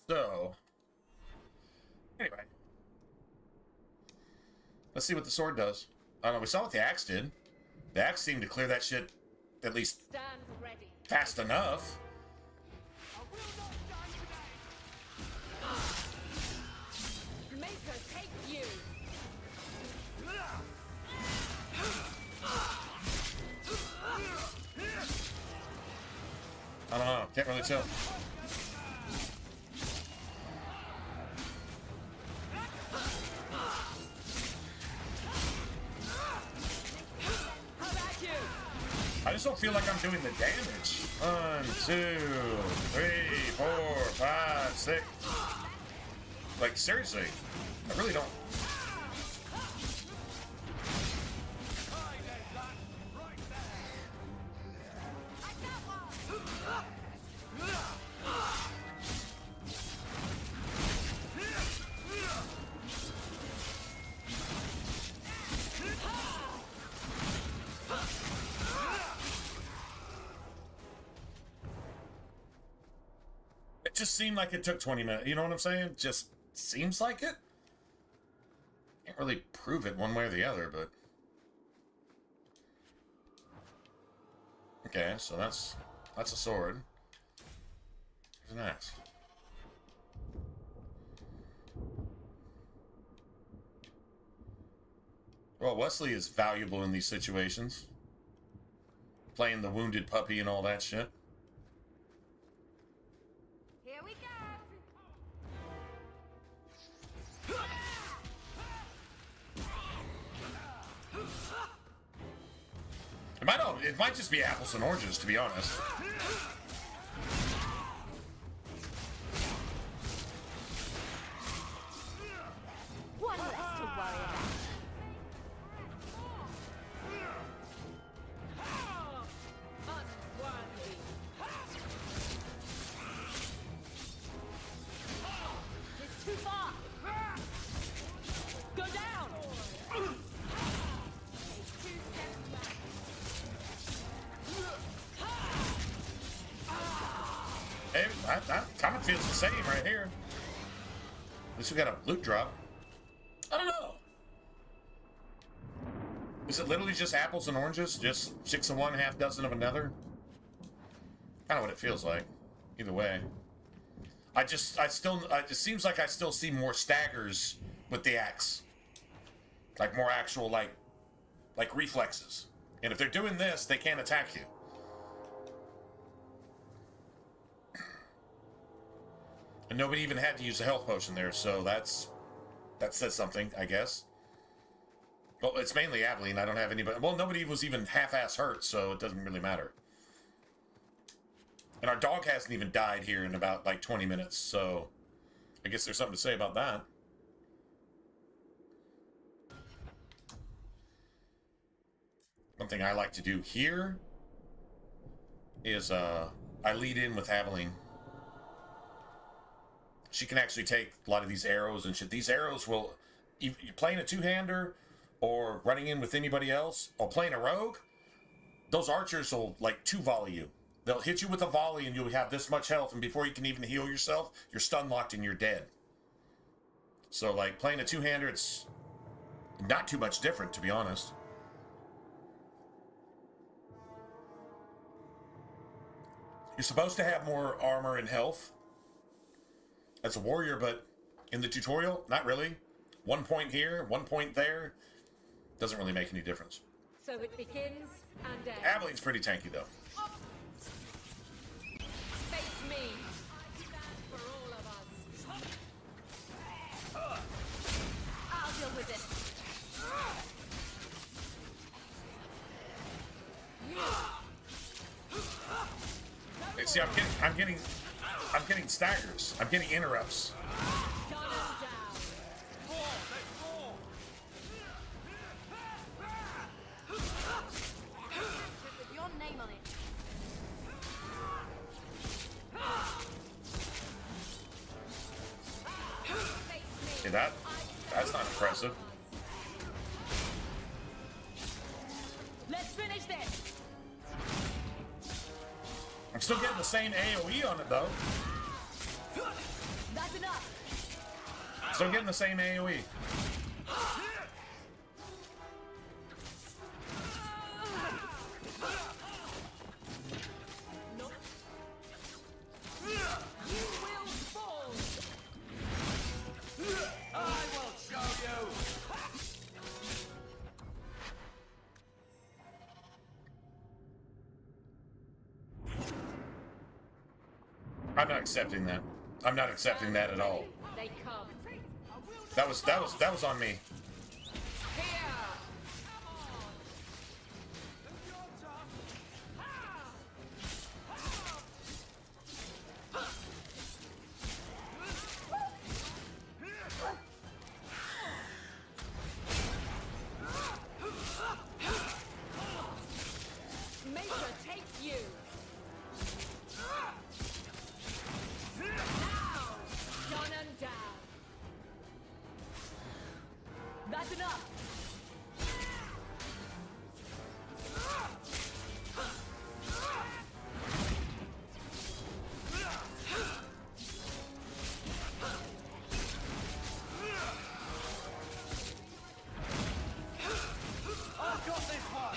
So, anyway. Let's see what the sword does. I don't know, we saw what the axe did. The axe seemed to clear that shit at least Stand ready. fast enough. Maker, take you. I don't know, can't really tell. I just don't feel like I'm doing the damage. 1, 2, 3, 4, 5, 6. Like, seriously, I really don't. It just seemed like it took 20 minutes. You know what I'm saying? Just seems like it. Can't really prove it one way or the other, but... Okay, so that's a sword. There's an axe. Well, Wesley is valuable in these situations. Playing the wounded puppy and all that shit. Here we go. It might just be apples and oranges, to be honest. One less to worry about. Unworthy. It's too far. Go down. Take 2 steps back. Hey, that kind of feels the same right here. At least we got a loot drop. I don't know. Is it literally just apples and oranges? Just 6 of one, half dozen of another? Kind of what it feels like. Either way. It seems like I still see more staggers with the axe. Like more actual, like reflexes. And if they're doing this, they can't attack you. And nobody even had to use a health potion there, so that says something, I guess. Well, it's mainly Aveline. I don't have anybody. Well, nobody was even half-ass hurt, so it doesn't really matter. And our dog hasn't even died here in about, like, 20 minutes, so I guess there's something to say about that. One thing I like to do here is I lead in with Aveline. She can actually take a lot of these arrows and shit. These arrows will, you're playing a two-hander or running in with anybody else or playing a rogue, those archers will like two-volley you. They'll hit you with a volley and you'll have this much health, and before you can even heal yourself, you're stun-locked and you're dead. So like playing a two-hander, it's not too much different, to be honest. You're supposed to have more armor and health as a warrior, but in the tutorial, not really. 1 point here, 1 point there. Doesn't really make any difference. So it begins and ends. Aveline's pretty tanky, though. Face me. I stand for all of us. I'll deal with it. Hey, see, I'm getting staggers. I'm getting interrupts. Gun him down. With your name on it. See that's not impressive. Let's finish this. I'm still getting the same AoE on it, though. That Still getting the same AoE. I'm not accepting that. I'm not accepting that at all. They come. That was on me. That's enough. I've got this one.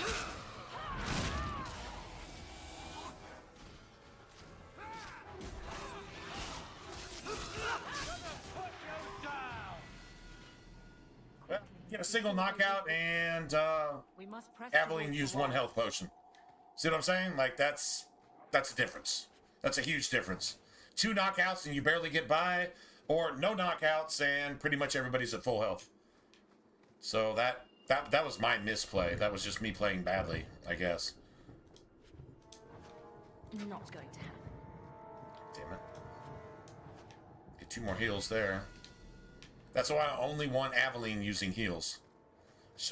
Well, get a single knockout, and We must press Aveline towards used the one wall. health potion. See what I'm saying? Like, that's a difference. That's a huge difference. 2 knockouts and you barely get by, or no knockouts and pretty much everybody's at full health. So that was my misplay. That was just me playing badly, I guess. Not going to happen. Damn it. Get 2 more heals there. That's why I only want Aveline using heals.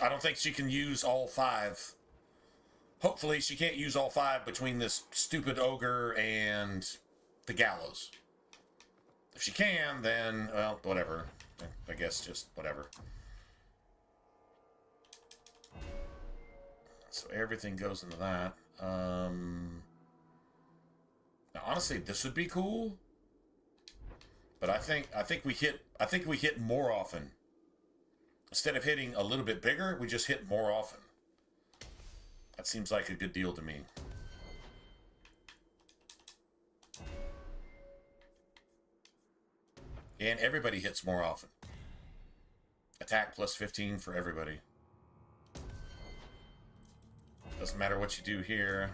I don't think she can use all 5. Hopefully she can't use all 5 between this stupid ogre and the gallows. If she can, then, well, whatever. I guess just whatever. So everything goes into that. Now, honestly, this would be cool. But I think we hit more often. Instead of hitting a little bit bigger, we just hit more often. That seems like a good deal to me. And everybody hits more often. Attack plus 15 for everybody. Doesn't matter what you do here.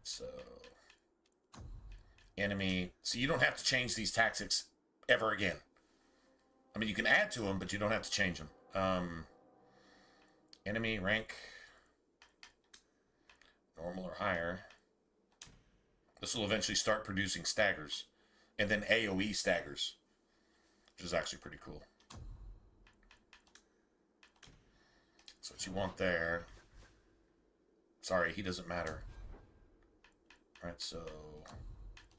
So, enemy. So you don't have to change these tactics ever again. I mean, you can add to them, but you don't have to change them. Enemy rank normal or higher. This will eventually start producing staggers, and then AoE staggers, which is actually pretty cool. So what you want there. Sorry, he doesn't matter. Alright, so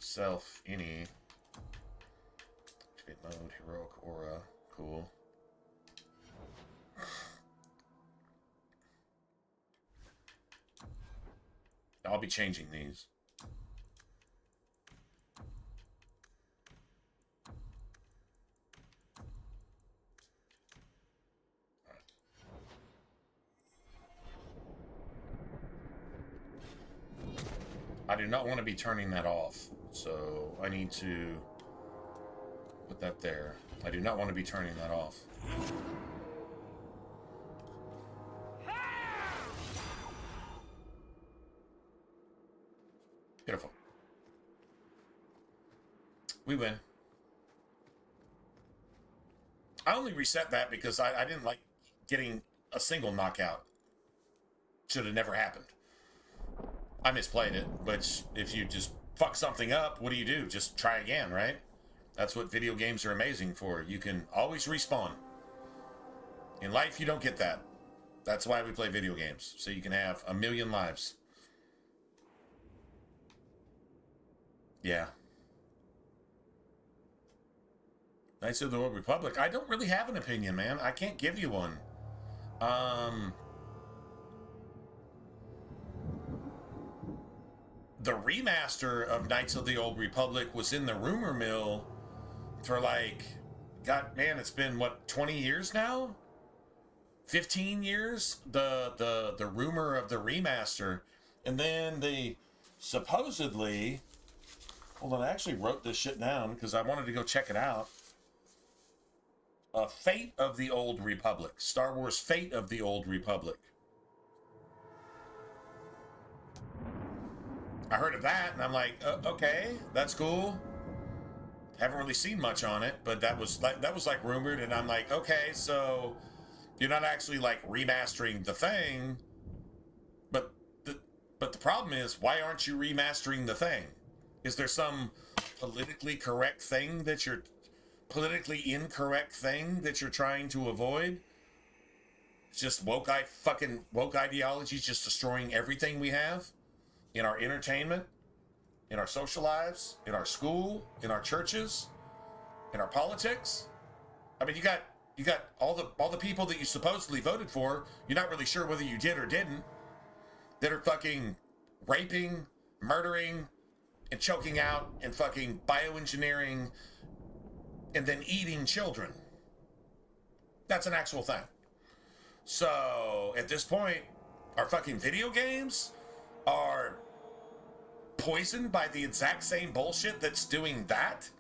self, any. Activate mode, heroic aura, cool. I'll be changing these. I do not want to be turning that off, so I need to put that there. I do not want to be turning that off. Beautiful. We win. I only reset that because I didn't like getting a single knockout. Should have never happened. I misplayed it, which if you just fuck something up, what do? Just try again, right? That's what video games are amazing for. You can always respawn. In life, you don't get that. That's why we play video games, so you can have a million lives. Yeah. Knights of the Old Republic. I don't really have an opinion, man. I can't give you one. the remaster of Knights of the Old Republic was in the rumor mill for like, God, man, it's been what, 20 years now? 15 years? The rumor of the remaster. And then they supposedly, hold on, I actually wrote this shit down because I wanted to go check it out. Fate of the Old Republic. Star Wars Fate of the Old Republic. I heard of that, and I'm like, okay, that's cool. Haven't really seen much on it, but that was like rumored, and I'm like, okay, so you're not actually like remastering the thing, but the problem is, why aren't you remastering the thing? Is there some politically incorrect thing that you're trying to avoid? It's just woke ideology just destroying everything we have in our entertainment, in our social lives, in our school, in our churches, in our politics. I mean, you got all the people that you supposedly voted for, you're not really sure whether you did or didn't, that are fucking raping, murdering, and choking out, and fucking bioengineering, and then eating children. That's an actual thing. So, at this point, our fucking video games are poisoned by the exact same bullshit that's doing that.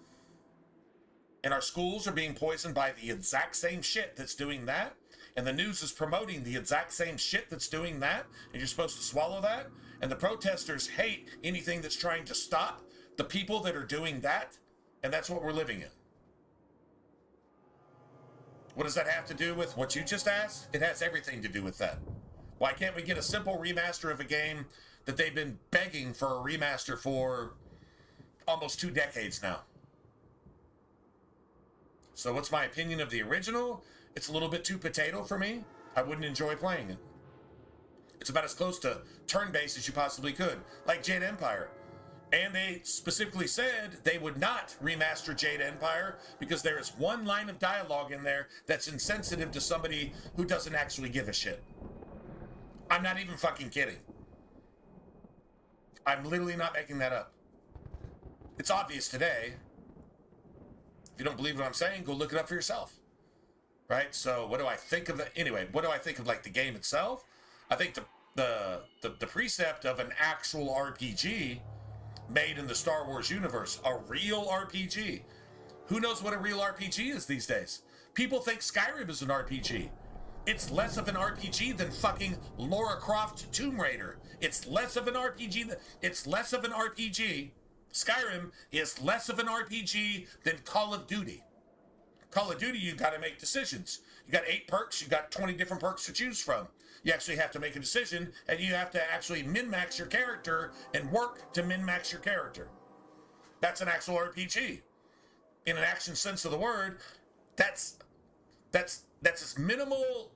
And our schools are being poisoned by the exact same shit that's doing that. And the news is promoting the exact same shit that's doing that. And you're supposed to swallow that. And the protesters hate anything that's trying to stop the people that are doing that. And that's what we're living in. What does that have to do with what you just asked? It has everything to do with that. Why can't we get a simple remaster of a game that they've been begging for a remaster for almost 2 decades now? So what's my opinion of the original? It's a little bit too potato for me. I wouldn't enjoy playing it. It's about as close to turn-based as you possibly could, like Jade Empire. And they specifically said they would not remaster Jade Empire because there is one line of dialogue in there that's insensitive to somebody who doesn't actually give a shit. I'm not even fucking kidding. I'm literally not making that up. It's obvious today. If you don't believe what I'm saying, go look it up for yourself. Right? So what do I think of the, anyway, what do I think of like the game itself? I think the precept of an actual RPG made in the Star Wars universe, a real RPG. Who knows what a real RPG is these days? People think Skyrim is an RPG. It's less of an RPG than fucking Lara Croft Tomb Raider. It's less of an RPG. Skyrim is less of an RPG than Call of Duty. Call of Duty, you got to make decisions. You got 8 perks. You got 20 different perks to choose from. You actually have to make a decision, and you have to actually min-max your character and work to min-max your character. That's an actual RPG. In an action sense of the word, that's as minimal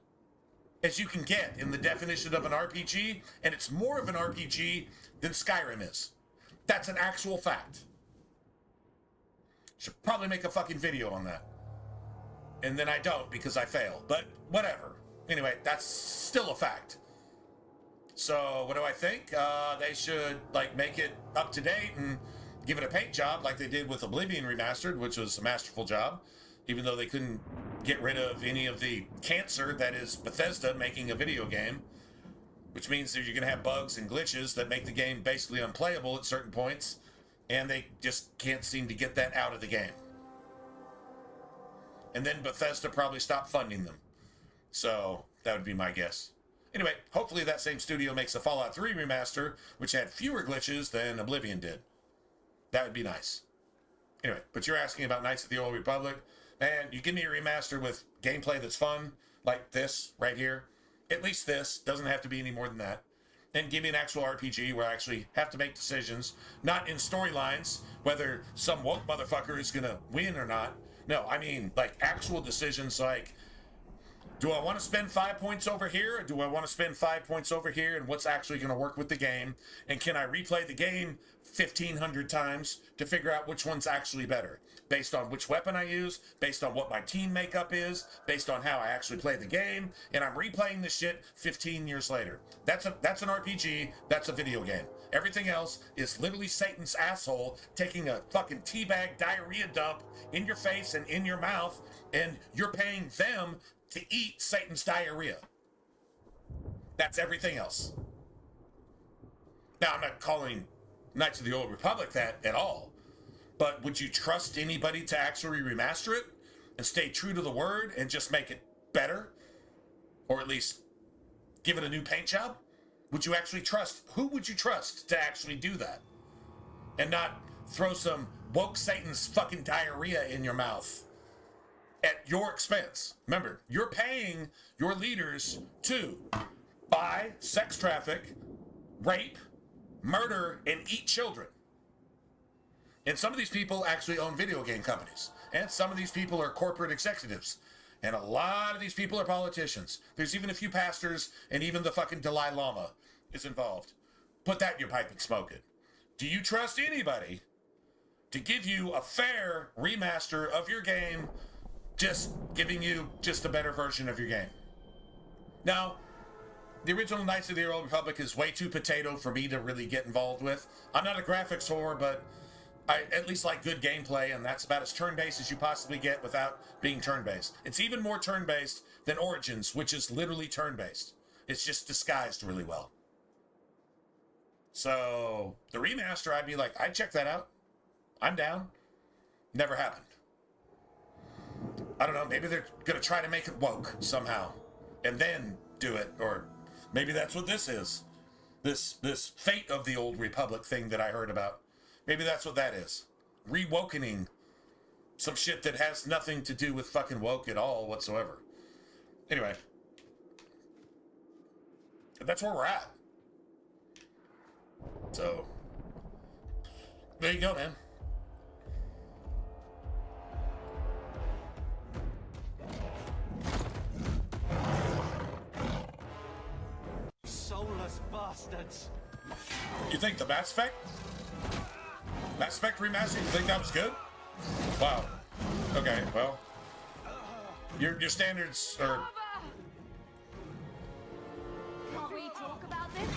as you can get in the definition of an RPG, and it's more of an RPG than Skyrim is. That's an actual fact. Should probably make a fucking video on that. And then I don't because I fail, but whatever. Anyway, that's still a fact. So what do I think? They should like make it up to date and give it a paint job like they did with Oblivion Remastered, which was a masterful job, even though they couldn't get rid of any of the cancer that is Bethesda making a video game, which means that you're going to have bugs and glitches that make the game basically unplayable at certain points, and they just can't seem to get that out of the game. And then Bethesda probably stopped funding them. So that would be my guess. Anyway, hopefully that same studio makes a Fallout 3 remaster, which had fewer glitches than Oblivion did. That would be nice. Anyway, but you're asking about Knights of the Old Republic, and you give me a remaster with gameplay that's fun, like this right here. At least this. Doesn't have to be any more than that. And give me an actual RPG where I actually have to make decisions, not in storylines, whether some woke motherfucker is going to win or not. No, I mean like actual decisions like, Do I want to spend 5 points over here, or do I want to spend 5 points over here, and what's actually going to work with the game? And can I replay the game 1,500 times to figure out which one's actually better? Based on which weapon I use, based on what my team makeup is, based on how I actually play the game, and I'm replaying this shit 15 years later. That's an RPG, that's a video game. Everything else is literally Satan's asshole taking a fucking teabag diarrhea dump in your face and in your mouth, and you're paying them to eat Satan's diarrhea. That's everything else. Now, I'm not calling Knights of the Old Republic that at all, but would you trust anybody to actually remaster it and stay true to the word and just make it better? Or at least give it a new paint job? Would you actually trust? Who would you trust to actually do that? And not throw some woke Satan's fucking diarrhea in your mouth at your expense. Remember, you're paying your leaders to buy, sex traffic, rape, murder, and eat children. And some of these people actually own video game companies. And some of these people are corporate executives. And a lot of these people are politicians. There's even a few pastors, and even the fucking Dalai Lama is involved. Put that in your pipe and smoke it. Do you trust anybody to give you a fair remaster of your game, just giving you just a better version of your game? Now, the original Knights of the Old Republic is way too potato for me to really get involved with. I'm not a graphics whore, but I at least like good gameplay, and that's about as turn-based as you possibly get without being turn-based. It's even more turn-based than Origins, which is literally turn-based. It's just disguised really well. So, the remaster, I'd be like, I'd check that out. I'm down. Never happened. I don't know, maybe they're going to try to make it woke somehow, and then do it, or maybe that's what this is. This Fate of the Old Republic thing that I heard about. Maybe that's what that is. Rewokening some shit that has nothing to do with fucking woke at all whatsoever. Anyway. That's where we're at. So, there you go, man. Soulless bastards. You think the Mass Effect remaster, you think that was good? Wow. Okay, well, your standards are Can't we talk about this?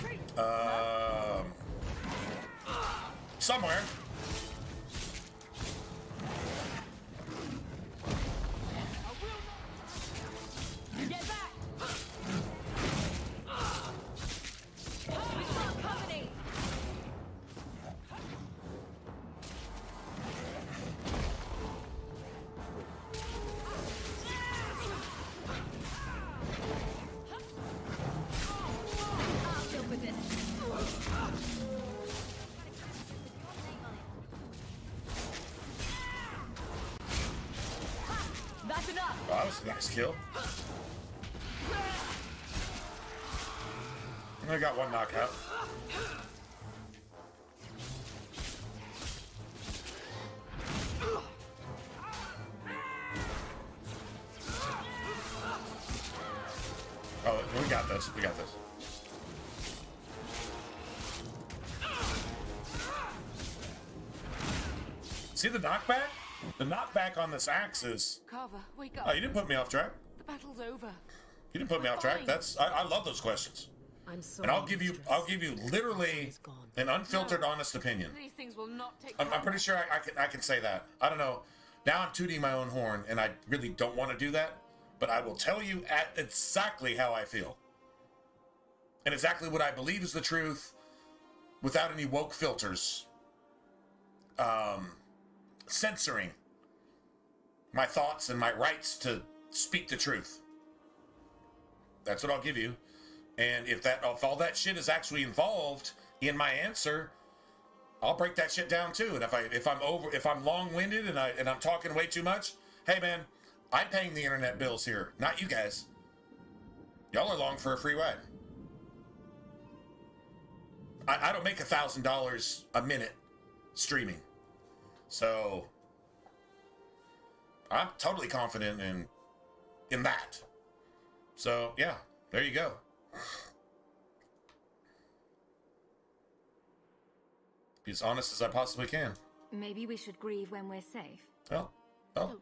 somewhere. Get back! We've got company! I'll deal with this. That's enough! Oh, that was a nice kill. I got one knockout. Oh, we got this. We got this. See the knockback? The knockback on this axe is... Carver, wake up. Oh, you didn't put me off track. The battle's over. You didn't put me off track. I love those questions. I'm sorry. And I'll give you literally an unfiltered, honest opinion. These things will not take I'm pretty sure I can say that. I don't know. Now I'm tooting my own horn, and I really don't want to do that. But I will tell you exactly how I feel. And exactly what I believe is the truth, without any woke filters. Censoring my thoughts and my rights to speak the truth. That's what I'll give you. And if all that shit is actually involved in my answer, I'll break that shit down too. And if I'm long-winded and I'm talking way too much, hey man, I'm paying the internet bills here, not you guys. Y'all are along for a free ride. I don't make $1,000 a minute streaming, so I'm totally confident in that. So, yeah, there you go. Be as honest as I possibly can. Maybe we should grieve when we're safe. Well,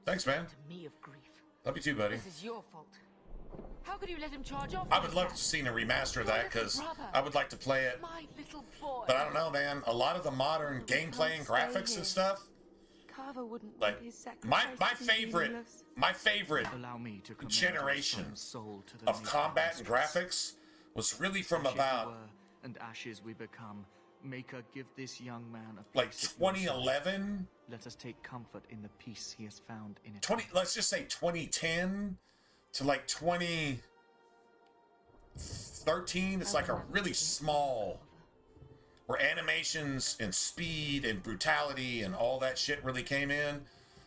thanks, man. To me of grief. Love you too, buddy. This is your fault. How could you let him charge off? I would love to see a remaster of that, because I would like to play it. My little boy. But I don't know, man. A lot of the modern gameplay and graphics and stuff, Carver wouldn't like, his my sacrifices favorite Allow me to commend generation our soul to the of combat and graphics was really from Ashes we about, were, and ashes we become. Maker, give this young man a like, place at your side. 2011, Let us take comfort in the peace he has found in it. let's just say 2010 to like 2013. It's like a really small, where animations and speed and brutality and all that shit really came in.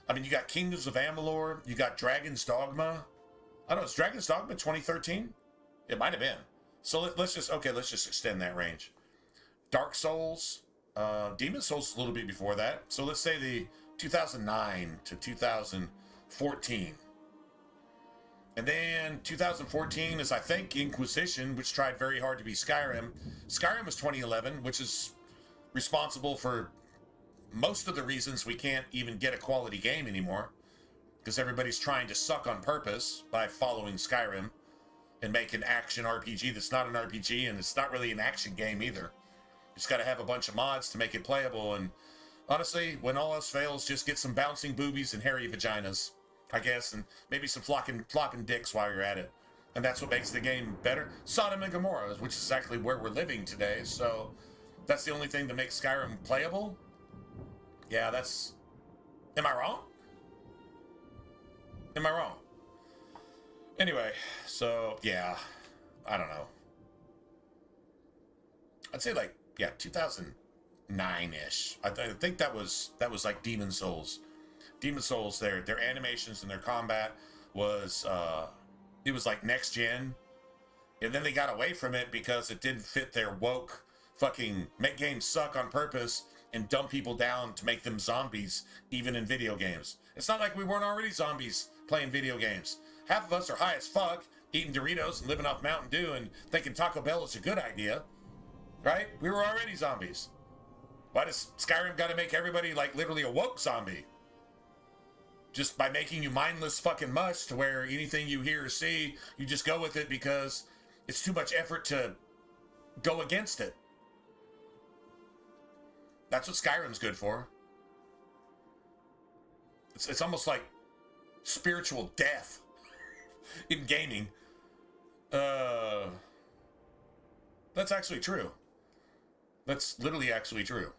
I mean, you got Kingdoms of Amalur, you got Dragon's Dogma. I don't know, is Dragon's Dogma 2013? It might have been. So let's just extend that range. Dark Souls, Demon Souls is a little bit before that. So let's say the 2009 to 2014. And then 2014 is, I think, Inquisition, which tried very hard to be Skyrim. Skyrim was 2011, which is responsible for most of the reasons we can't even get a quality game anymore, because everybody's trying to suck on purpose by following Skyrim and make an action RPG that's not an RPG, and it's not really an action game either. You just got to have a bunch of mods to make it playable, and honestly, when all else fails, just get some bouncing boobies and hairy vaginas, I guess, and maybe some flopping dicks while you're at it. And that's what makes the game better. Sodom and Gomorrah, which is exactly where we're living today, so that's the only thing that makes Skyrim playable. Yeah, that's... Am I wrong? Am I wrong? Anyway, so, yeah, I don't know. I'd say, like, yeah, 2009-ish. I think that was like Demon Souls. Demon Souls, their animations and their combat was, it was like next gen. And then they got away from it because it didn't fit their woke fucking make games suck on purpose and dumb people down to make them zombies, even in video games. It's not like we weren't already zombies playing video games. Half of us are high as fuck, eating Doritos and living off Mountain Dew and thinking Taco Bell is a good idea. Right? We were already zombies. Why does Skyrim gotta make everybody like literally a woke zombie? Just by making you mindless fucking mush to where anything you hear or see, you just go with it because it's too much effort to go against it. That's what Skyrim's good for. It's almost like spiritual death in gaming. That's actually true. That's literally actually true.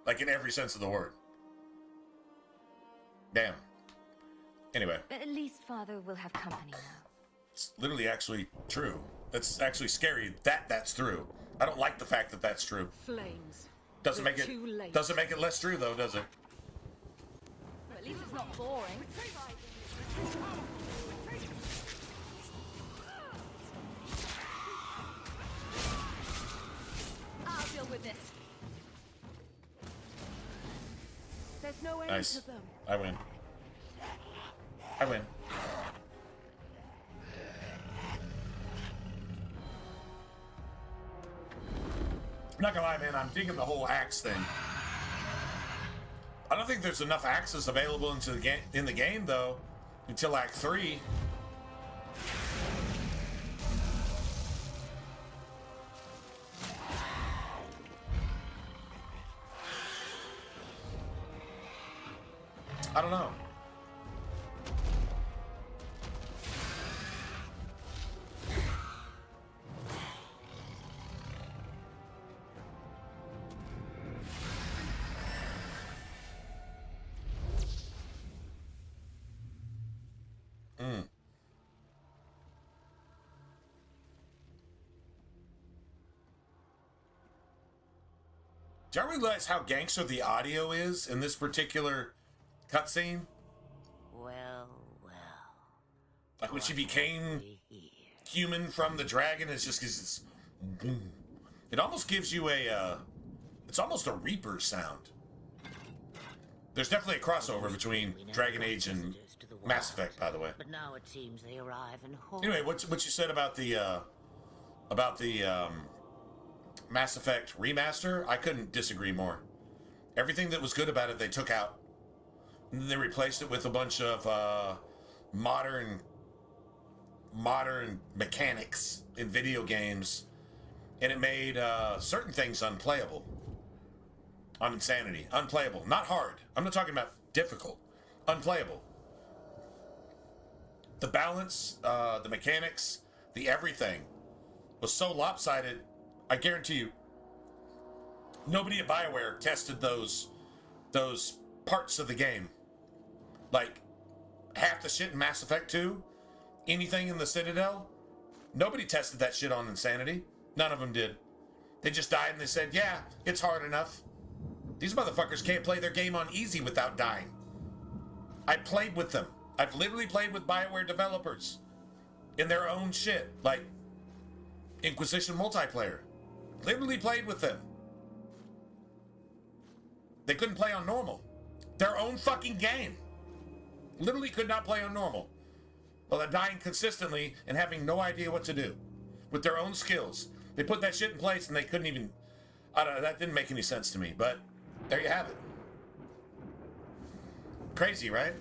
Like in every sense of the word. Damn. Anyway. But at least Father will have company now. It's literally actually true. That's actually scary that that's true. I don't like the fact that that's true. Flames. Doesn't We're make it too late. doesn't make it less true though, does it? At least it's not boring. I'll deal with this. There's no end Nice. to them. I win. I win. I'm not gonna lie, man, I'm digging the whole axe thing. I don't think there's enough axes available in the game though until Act 3. I don't know. Do y'all realize how gangster the audio is in this particular cutscene? Well. Like when she became human from the dragon, it's just because it's boom. It almost gives you a, it's almost a Reaper sound. There's definitely a crossover between Dragon Age and Mass Effect, by the way. But now it seems they arrive in whole. Anyway, what you said about the Mass Effect remaster, I couldn't disagree more. Everything that was good about it, they took out. And then they replaced it with a bunch of modern mechanics in video games, and it made certain things unplayable. On Insanity, unplayable, not hard. I'm not talking about difficult. Unplayable. The balance, the mechanics, the everything was so lopsided. I guarantee you, nobody at BioWare tested those parts of the game. Like, half the shit in Mass Effect 2, anything in the Citadel, nobody tested that shit on Insanity. None of them did. They just died and they said, yeah, it's hard enough. These motherfuckers can't play their game on easy without dying. I played with them. I've literally played with BioWare developers in their own shit, like Inquisition multiplayer. Literally played with them. They couldn't play on normal. Their own fucking game. Literally could not play on normal. Well, they're dying consistently and having no idea what to do with their own skills. They put that shit in place and they couldn't even... I don't know, that didn't make any sense to me, but there you have it. Crazy, right?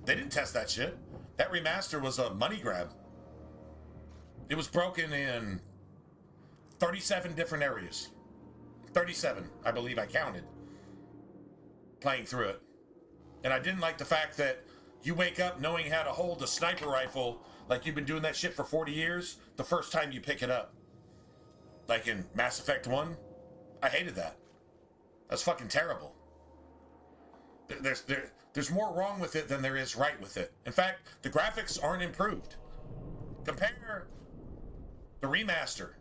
They didn't test that shit. That remaster was a money grab. It was broken in 37 different areas. 37, I believe I counted. Playing through it. And I didn't like the fact that you wake up knowing how to hold a sniper rifle like you've been doing that shit for 40 years the first time you pick it up. Like in Mass Effect 1. I hated that. That's fucking terrible. There's more wrong with it than there is right with it. In fact, the graphics aren't improved. Compare the remaster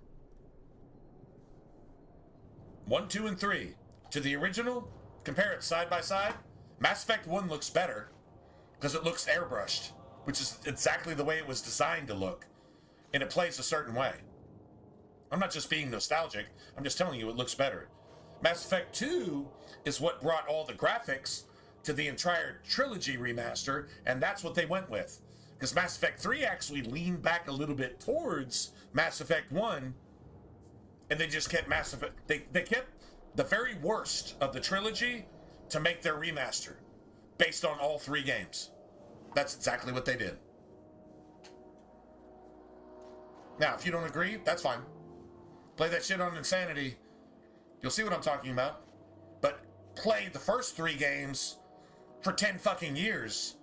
1, 2, and 3 to the original. Compare it side by side. Mass Effect 1 looks better because it looks airbrushed, which is exactly the way it was designed to look. And it plays a certain way. I'm not just being nostalgic. I'm just telling you it looks better. Mass Effect 2 is what brought all the graphics to the entire trilogy remaster, and that's what they went with. Because Mass Effect 3 actually leaned back a little bit towards Mass Effect 1, and they just kept Mass Effect... They kept the very worst of the trilogy to make their remaster, based on all 3 games. That's exactly what they did. Now, if you don't agree, that's fine. Play that shit on Insanity. You'll see what I'm talking about. But play the first 3 games for 10 fucking years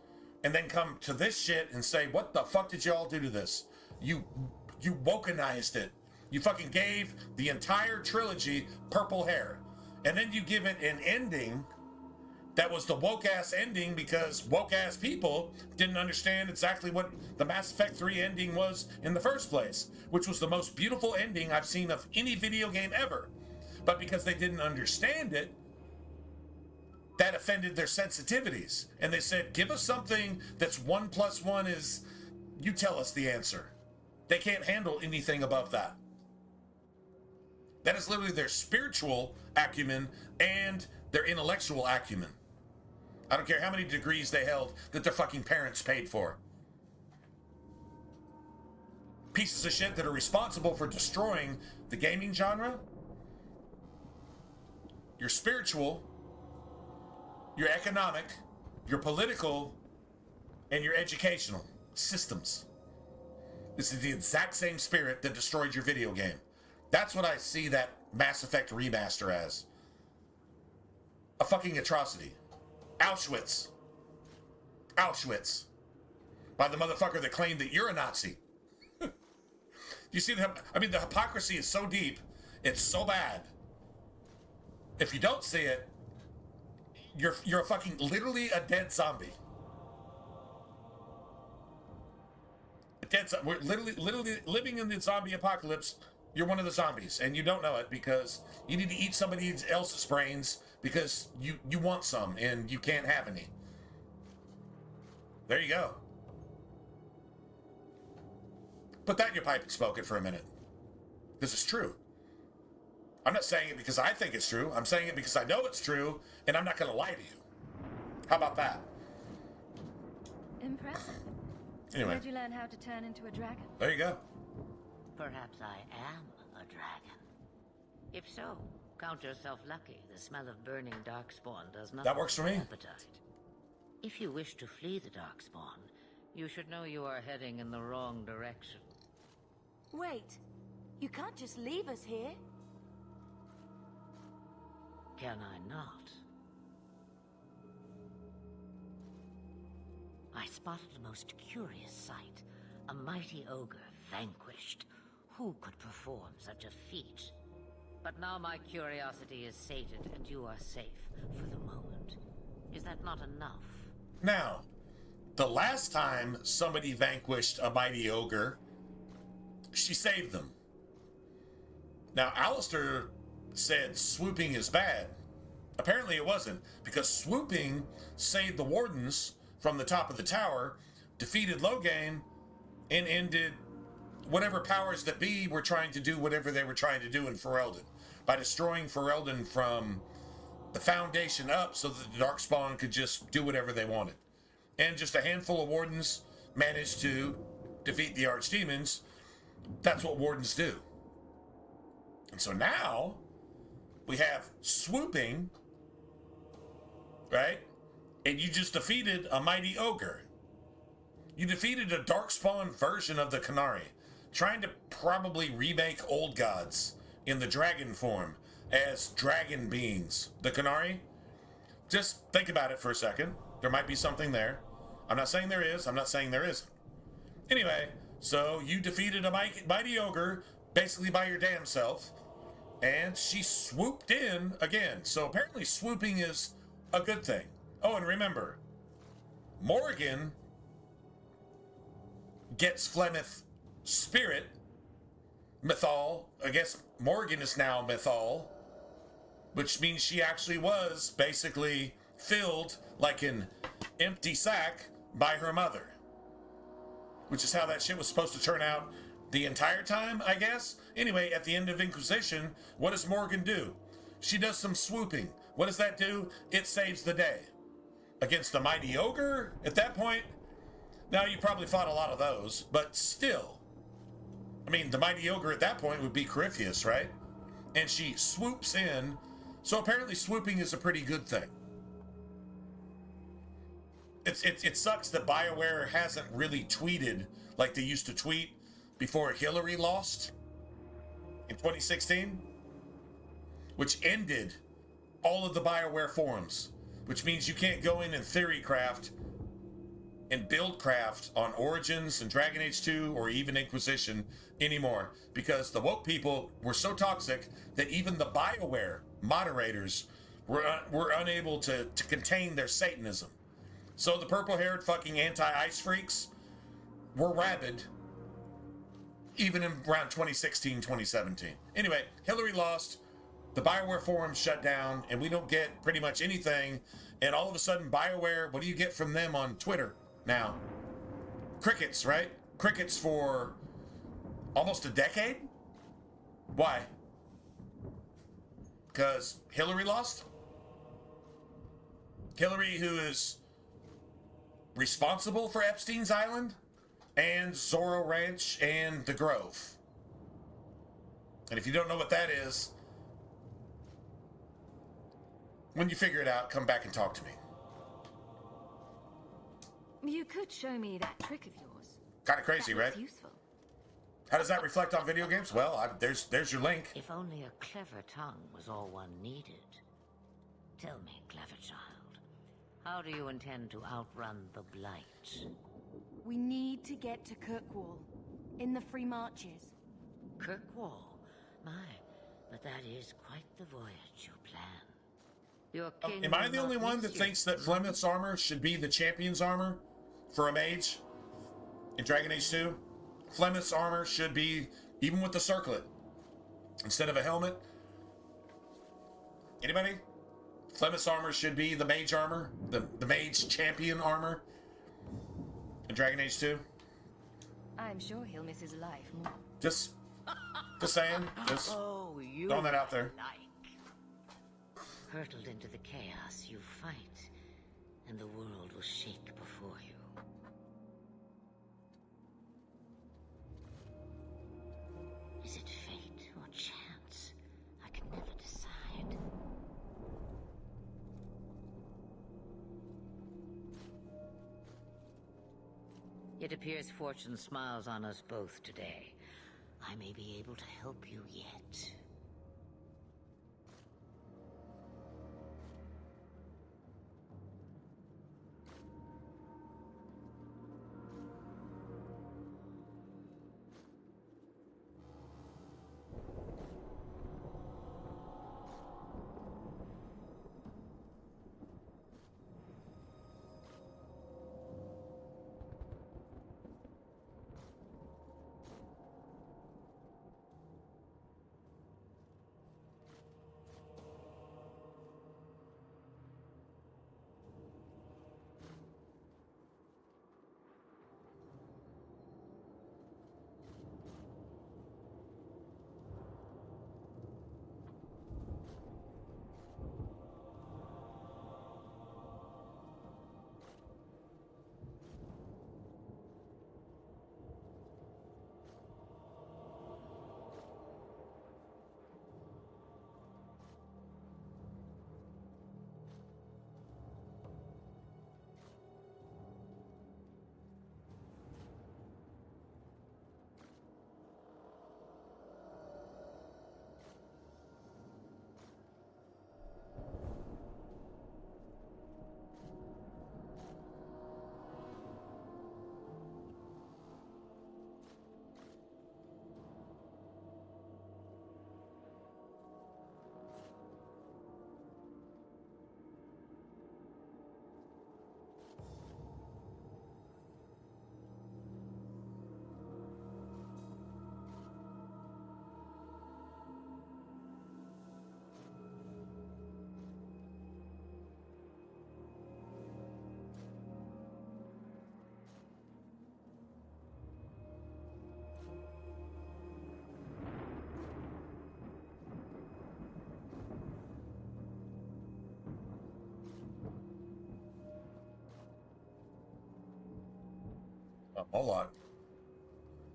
and then come to this shit and say, what the fuck did y'all do to this? You wokenized it. You fucking gave the entire trilogy purple hair. And then you give it an ending that was the woke-ass ending because woke-ass people didn't understand exactly what the Mass Effect 3 ending was in the first place, which was the most beautiful ending I've seen of any video game ever. But because they didn't understand it, that offended their sensitivities. And they said, give us something that's 1 + 1 is, you tell us the answer. They can't handle anything above that. That is literally their spiritual acumen and their intellectual acumen. I don't care how many degrees they held that their fucking parents paid for. Pieces of shit that are responsible for destroying the gaming genre, your spiritual, your economic, your political, and your educational systems. This is the exact same spirit that destroyed your video game. That's what I see that Mass Effect remaster as. A fucking atrocity. Auschwitz. Auschwitz. By the motherfucker that claimed that you're a Nazi. You see the hypocrisy is so deep, it's so bad. If you don't see it, you're a fucking literally a dead zombie. We're literally living in the zombie apocalypse. You're one of the zombies, and you don't know it because you need to eat somebody else's brains because you want some and you can't have any. There you go. Put that in your pipe and smoke it for a minute. This is true. I'm not saying it because I think it's true. I'm saying it because I know it's true, and I'm not going to lie to you. How about that? Impressive. Anyway, Where'd you learn how to turn into a dragon? there you go. Perhaps I am a dragon. If so, count yourself lucky. The smell of burning darkspawn does not That works for me. appetite. If you wish to flee the darkspawn, you should know you are heading in the wrong direction. Wait. You can't just leave us here. Can I not? I spotted a most curious sight. A mighty ogre vanquished. Who could perform such a feat? But now my curiosity is sated, and you are safe for the moment. Is that not enough? Now, the last time somebody vanquished a mighty ogre, she saved them. Now, Alistair said swooping is bad. Apparently it wasn't, because swooping saved the wardens from the top of the tower, defeated Loghain, and ended whatever powers that be were trying to do whatever they were trying to do in Ferelden, by destroying Ferelden from the foundation up so that the Darkspawn could just do whatever they wanted. And just a handful of wardens managed to defeat the archdemons. That's what wardens do. And so now we have swooping, right? And you just defeated a mighty ogre. You defeated a darkspawn version of the Qunari, trying to probably remake old gods in the dragon form as dragon beings. The Qunari, just think about it for a second. There might be something there. I'm not saying there is. I'm not saying there isn't. Anyway, so you defeated a mighty ogre basically by your damn self, and she swooped in again. So apparently swooping is a good thing. Oh, and remember, Morgan gets Flemeth spirit. Mythal, I guess Morgan is now Mythal, which means she actually was basically filled like an empty sack by her mother. Which is how that shit was supposed to turn out the entire time, I guess. Anyway, at the end of Inquisition, what does Morgan do? She does some swooping. What does that do? It saves the day. Against the mighty ogre at that point. Now, you probably fought a lot of those, but still. I mean, the mighty ogre at that point would be Corypheus, right? And she swoops in. So apparently swooping is a pretty good thing. It sucks that BioWare hasn't really tweeted like they used to tweet before Hillary lost in 2016, which ended all of the BioWare forums, which means you can't go in and theory craft and build craft on Origins and Dragon Age 2 or even Inquisition anymore, because the woke people were so toxic that even the BioWare moderators were unable to contain their Satanism. So the purple-haired fucking anti-ice freaks were rabid even in around 2016, 2017. Anyway, Hillary lost, the BioWare forum shut down, and we don't get pretty much anything. And all of a sudden, BioWare, what do you get from them on Twitter now? Crickets, right? Crickets for almost a decade? Why? Because Hillary lost? Hillary, who is responsible for Epstein's Island and Zorro Ranch and the Grove. And if you don't know what that is, when you figure it out, come back and talk to me. You could show me that trick of yours. Kind of crazy, That looks right? useful. How does that reflect on video games? Well, there's your link. If only a clever tongue was all one needed. Tell me, clever child, how do you intend to outrun the Blight? We need to get to Kirkwall, in the Free Marches. Kirkwall? My, but that is quite the voyage you plan. Your king Am I will the not only one miss that you. thinks that Flemeth's armor should be the champion's armor for a mage in Dragon Age 2? Flemeth's armor should be, even with the circlet, instead of a helmet. Anybody? Flemeth's armor should be the mage armor, the mage champion armor in Dragon Age 2. I'm sure he'll miss his life more. Just saying. Just you throwing that out there. like. Hurtled into the chaos you fight, and the world will shake before you. Is it fate or chance? I can never decide. It appears fortune smiles on us both today. I may be able to help you yet.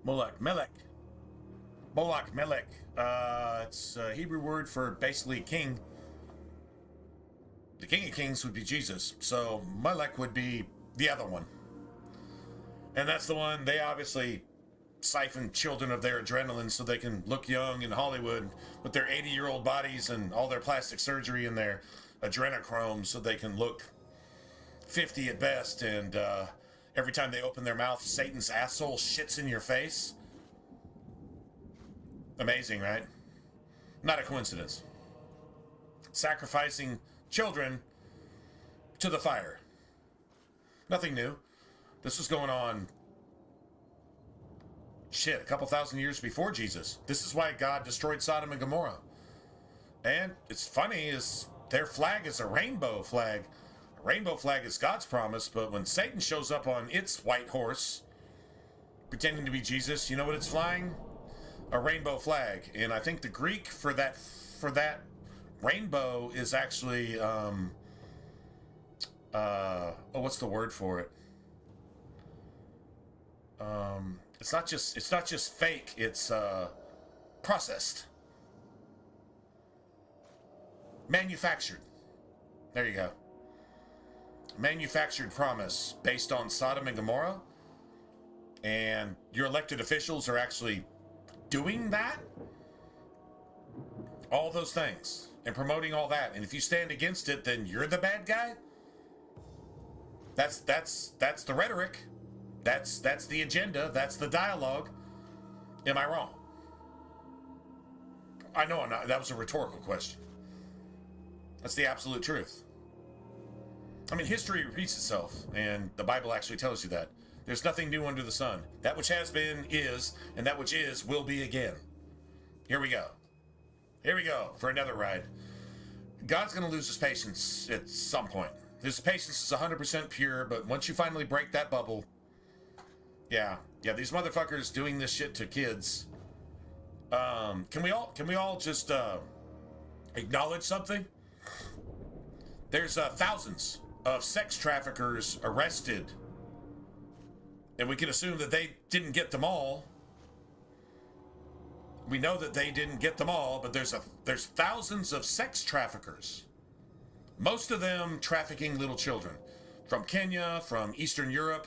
Moloch. Melech. Moloch, Melech. It's a Hebrew word for basically king. The King of Kings would be Jesus. So Melech would be the other one. And that's the one they obviously siphon children of their adrenaline so they can look young in Hollywood with their 80-year-old bodies and all their plastic surgery and their adrenochrome so they can look 50 at best. And every time they open their mouth, Satan's asshole shits in your face. Amazing, right? Not a coincidence. Sacrificing children to the fire. Nothing new. This was going on, shit, a couple thousand years before Jesus. This is why God destroyed Sodom and Gomorrah. And it's funny is their flag is a rainbow flag. A rainbow flag is God's promise, but when Satan shows up on its white horse, pretending to be Jesus, you know what it's flying? A rainbow flag. And I think the Greek for that rainbow is actually what's the word for it? It's not just fake, it's processed. Manufactured. There you go. Manufactured promise based on Sodom and Gomorrah. And your elected officials are actually doing that. All those things. And promoting all that. And if you stand against it, then you're the bad guy. That's the rhetoric. That's the agenda. That's the dialogue. Am I wrong? I know I'm not. That was a rhetorical question. That's the absolute truth. I mean, history repeats itself, and the Bible actually tells you that. There's nothing new under the sun. That which has been is, and that which is will be again. Here we go. Here we go for another ride. God's going to lose his patience at some point. His patience is 100% pure, but once you finally break that bubble, yeah, these motherfuckers doing this shit to kids. Can we all just acknowledge something? There's thousands of sex traffickers arrested, and we can assume that they didn't get them all. We know that they didn't get them all, but there's thousands of sex traffickers. Most of them trafficking little children from Kenya, from Eastern Europe,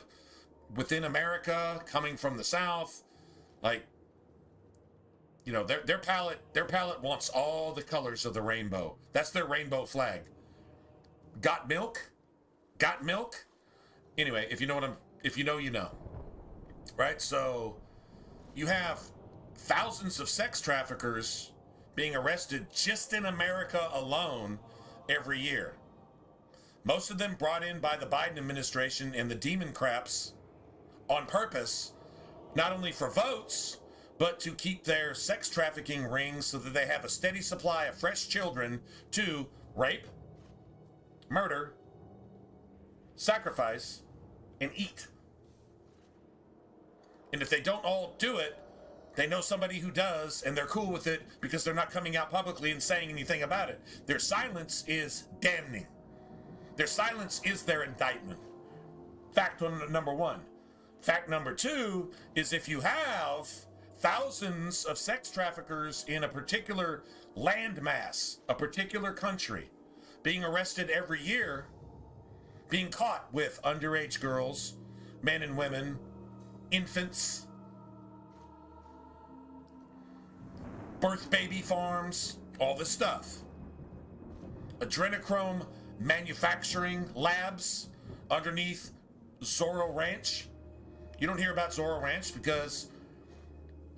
within America, coming from the South. Like, you know, their palette wants all the colors of the rainbow. That's their rainbow flag. Got milk? Got milk? Anyway, if you know, you know. Right? So you have thousands of sex traffickers being arrested just in America alone every year. Most of them brought in by the Biden administration and the demon craps on purpose, not only for votes, but to keep their sex trafficking rings so that they have a steady supply of fresh children to rape, murder, sacrifice, and eat. And if they don't all do it, they know somebody who does, and they're cool with it because they're not coming out publicly and saying anything about it. Their silence is damning. Their silence is their indictment. Fact number one. Fact number two is if you have thousands of sex traffickers in a particular landmass, a particular country, being arrested every year, being caught with underage girls, men and women, infants, birth baby farms, all this stuff. Adrenochrome manufacturing labs underneath Zorro Ranch. You don't hear about Zorro Ranch because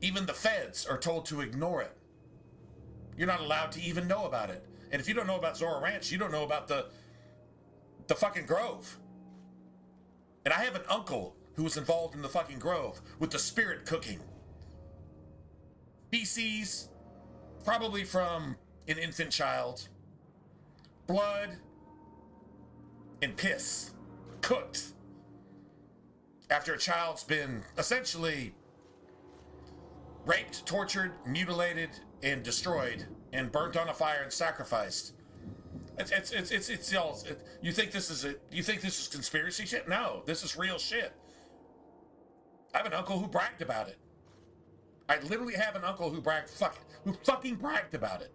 even the feds are told to ignore it. You're not allowed to even know about it. And if you don't know about Zorro Ranch, you don't know about the fucking Grove. And I have an uncle who was involved in the fucking Grove with the spirit cooking. Feces, probably from an infant child, blood, and piss cooked after a child's been essentially raped, tortured, mutilated, and destroyed, and burnt on a fire and sacrificed. It's y'all. You think this is conspiracy shit? No, this is real shit. I have an uncle who bragged about it. I literally have an uncle who fucking bragged about it.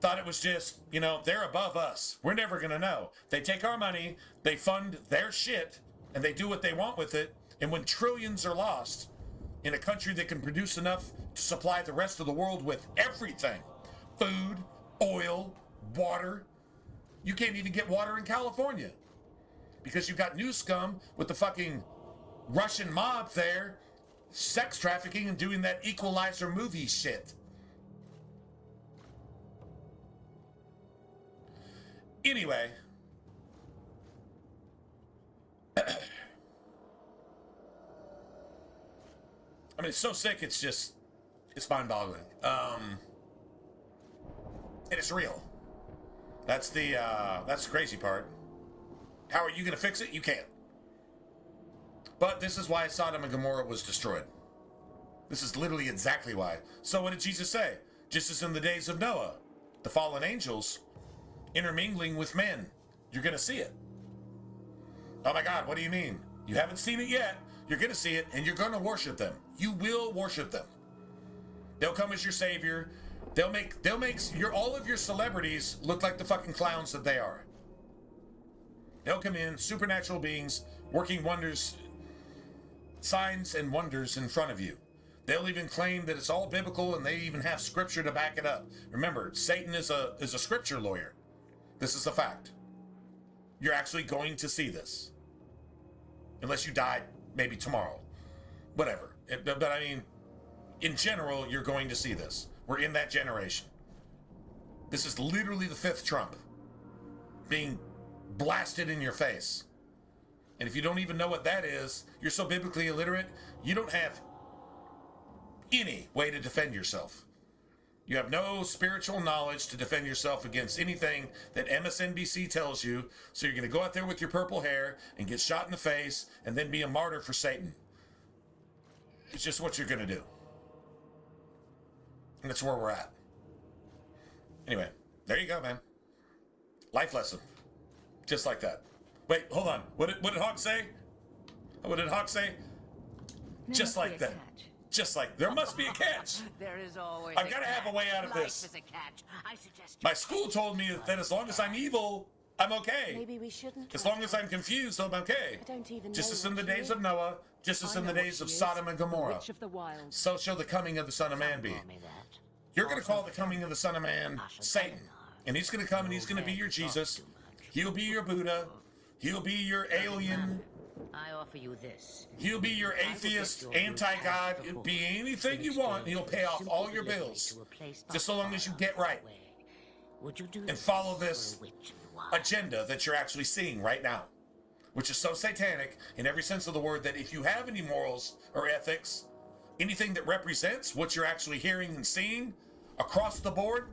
Thought it was just, you know, they're above us. We're never gonna know. They take our money, they fund their shit, and they do what they want with it. And when trillions are lost in a country that can produce enough to supply the rest of the world with everything, food, oil, water, you can't even get water in California because you've got new scum with the fucking Russian mob there, sex trafficking and doing that Equalizer movie shit. Anyway, I mean, it's so sick, it's mind-boggling. And it's real. That's the crazy part. How are you going to fix it? You can't. But this is why Sodom and Gomorrah was destroyed. This is literally exactly why. So what did Jesus say? Just as in the days of Noah, the fallen angels intermingling with men. You're going to see it. Oh my God, what do you mean? You haven't seen it yet. You're going to see it, and you're going to worship them. You will worship them. They'll come as your savior. They'll make all of your celebrities look like the fucking clowns that they are. They'll come in, supernatural beings, working wonders, signs and wonders in front of you. They'll even claim that it's all biblical, and they even have scripture to back it up. Remember, Satan is a scripture lawyer. This is a fact. You're actually going to see this. Unless you die maybe tomorrow. Whatever. But I mean, in general, you're going to see this. We're in that generation. This is literally the fifth Trump being blasted in your face. And if you don't even know what that is, you're so biblically illiterate, you don't have any way to defend yourself. You have no spiritual knowledge to defend yourself against anything that MSNBC tells you, so you're going to go out there with your purple hair and get shot in the face and then be a martyr for Satan. It's just what you're going to do. And that's where we're at. Anyway, there you go, man. Life lesson. Just like that. Wait, hold on. What did Hawk say? What did Hawk say? Just like that. Just like, there must be a catch. There is always I've got to have a way out of Life this. is a catch. I suggest My school told me that as long as I'm evil, I'm okay. Maybe we shouldn't. As long as I'm confused, I'm okay. I don't even Just know as in the what she days is. of Noah, just as I in the know what days of she is. Sodom and Gomorrah, Witch of the Wild. so shall the coming of the Son of Man be. call me that. You're going to call the coming of the Son of Man Satan. And he's going to come and he's going to be your Jesus. He'll be your Buddha. He'll be your alien. I offer you this. He'll be your atheist, anti-God. It'll be anything you want. He'll pay off all your bills. Just so long as you get right Would you do and follow for this a witch of the wild? agenda that you're actually seeing right now, which is so satanic in every sense of the word that if you have any morals or ethics, anything that represents what you're actually hearing and seeing across the board,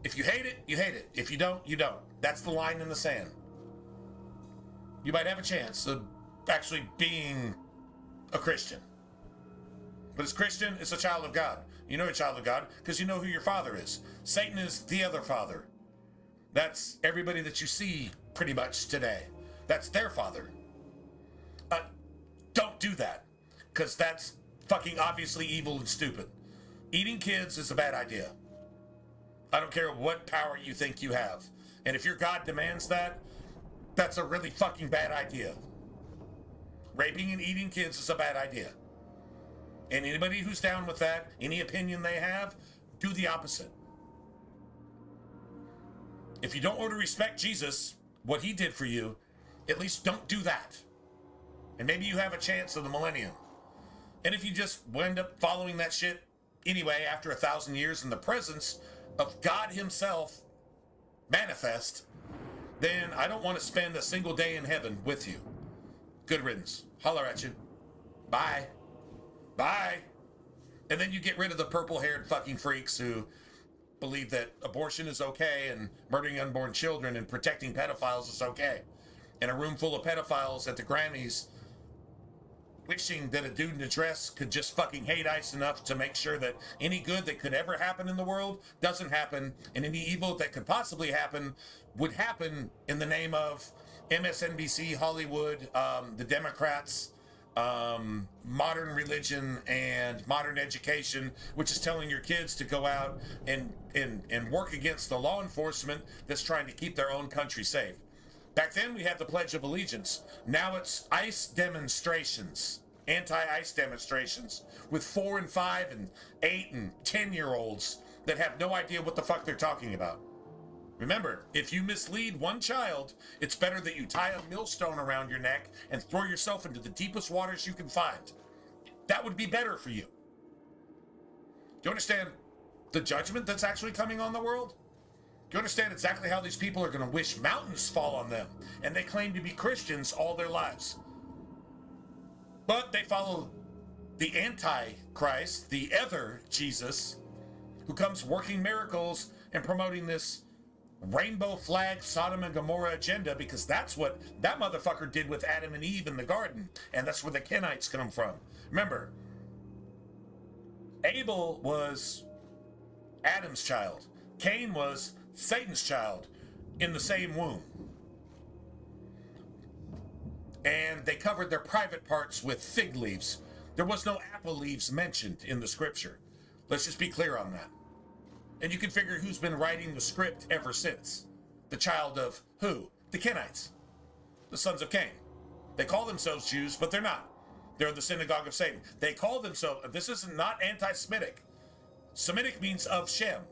if you hate it, you hate it. If you don't, you don't. That's the line in the sand. You might have a chance of actually being a Christian. But as Christian, it's a child of God. You know you're a child of God because you know who your father is. Satan is the other father. That's everybody that you see pretty much today. That's their father. Don't do that because that's fucking obviously evil and stupid. Eating kids is a bad idea. I don't care what power you think you have. And if your God demands that, that's a really fucking bad idea. Raping and eating kids is a bad idea. And anybody who's down with that, any opinion they have, do the opposite. If you don't want to respect Jesus, what he did for you, at least don't do that. And maybe you have a chance of the millennium. And if you just end up following that shit anyway after 1,000 years in the presence of God himself manifest, then I don't want to spend a single day in heaven with you. Good riddance. Holler at you. Bye. Bye. And then you get rid of the purple-haired fucking freaks who believe that abortion is okay and murdering unborn children and protecting pedophiles is okay. And a room full of pedophiles at the Grammys wishing that a dude in a dress could just fucking hate ICE enough to make sure that any good that could ever happen in the world doesn't happen, and any evil that could possibly happen would happen in the name of MSNBC, Hollywood, the Democrats, modern religion, and modern education, which is telling your kids to go out and work against the law enforcement that's trying to keep their own country safe. Back then, we had the Pledge of Allegiance. Now it's ICE demonstrations, anti-ICE demonstrations, with 4 and 5 and 8 and 10-year-olds that have no idea what the fuck they're talking about. Remember, if you mislead one child, it's better that you tie a millstone around your neck and throw yourself into the deepest waters you can find. That would be better for you. Do you understand the judgment that's actually coming on the world? Do you understand exactly how these people are going to wish mountains fall on them? And they claim to be Christians all their lives. But they follow the Antichrist, the other Jesus, who comes working miracles and promoting this rainbow flag Sodom and Gomorrah agenda, because that's what that motherfucker did with Adam and Eve in the garden. And that's where the Kenites come from. Remember, Abel was Adam's child. Cain was Satan's child in the same womb. And they covered their private parts with fig leaves. There was no apple leaves mentioned in the scripture. Let's just be clear on that. And you can figure who's been writing the script ever since. The child of who? The Kenites. The sons of Cain. They call themselves Jews, but they're not. They're the synagogue of Satan. They call themselves, this is not anti-Semitic. Semitic means of Shem.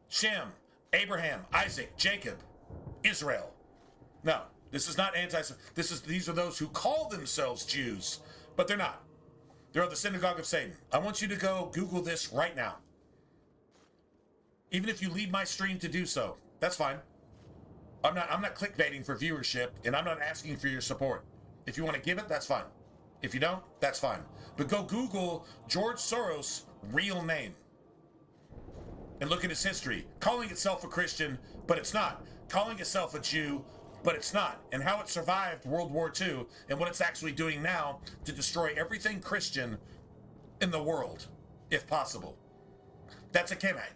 Shem, Abraham, Isaac, Jacob, Israel. No, this is not anti-Semitic. These are those who call themselves Jews, but they're not. They're the synagogue of Satan. I want you to go Google this right now. Even if you leave my stream to do so, that's fine. I'm not clickbaiting for viewership, and I'm not asking for your support. If you want to give it, that's fine. If you don't, that's fine. But go Google George Soros' real name and look at his history. Calling itself a Christian, but it's not. Calling itself a Jew, but it's not. And how it survived World War II and what it's actually doing now to destroy everything Christian in the world, if possible. That's a Kenite.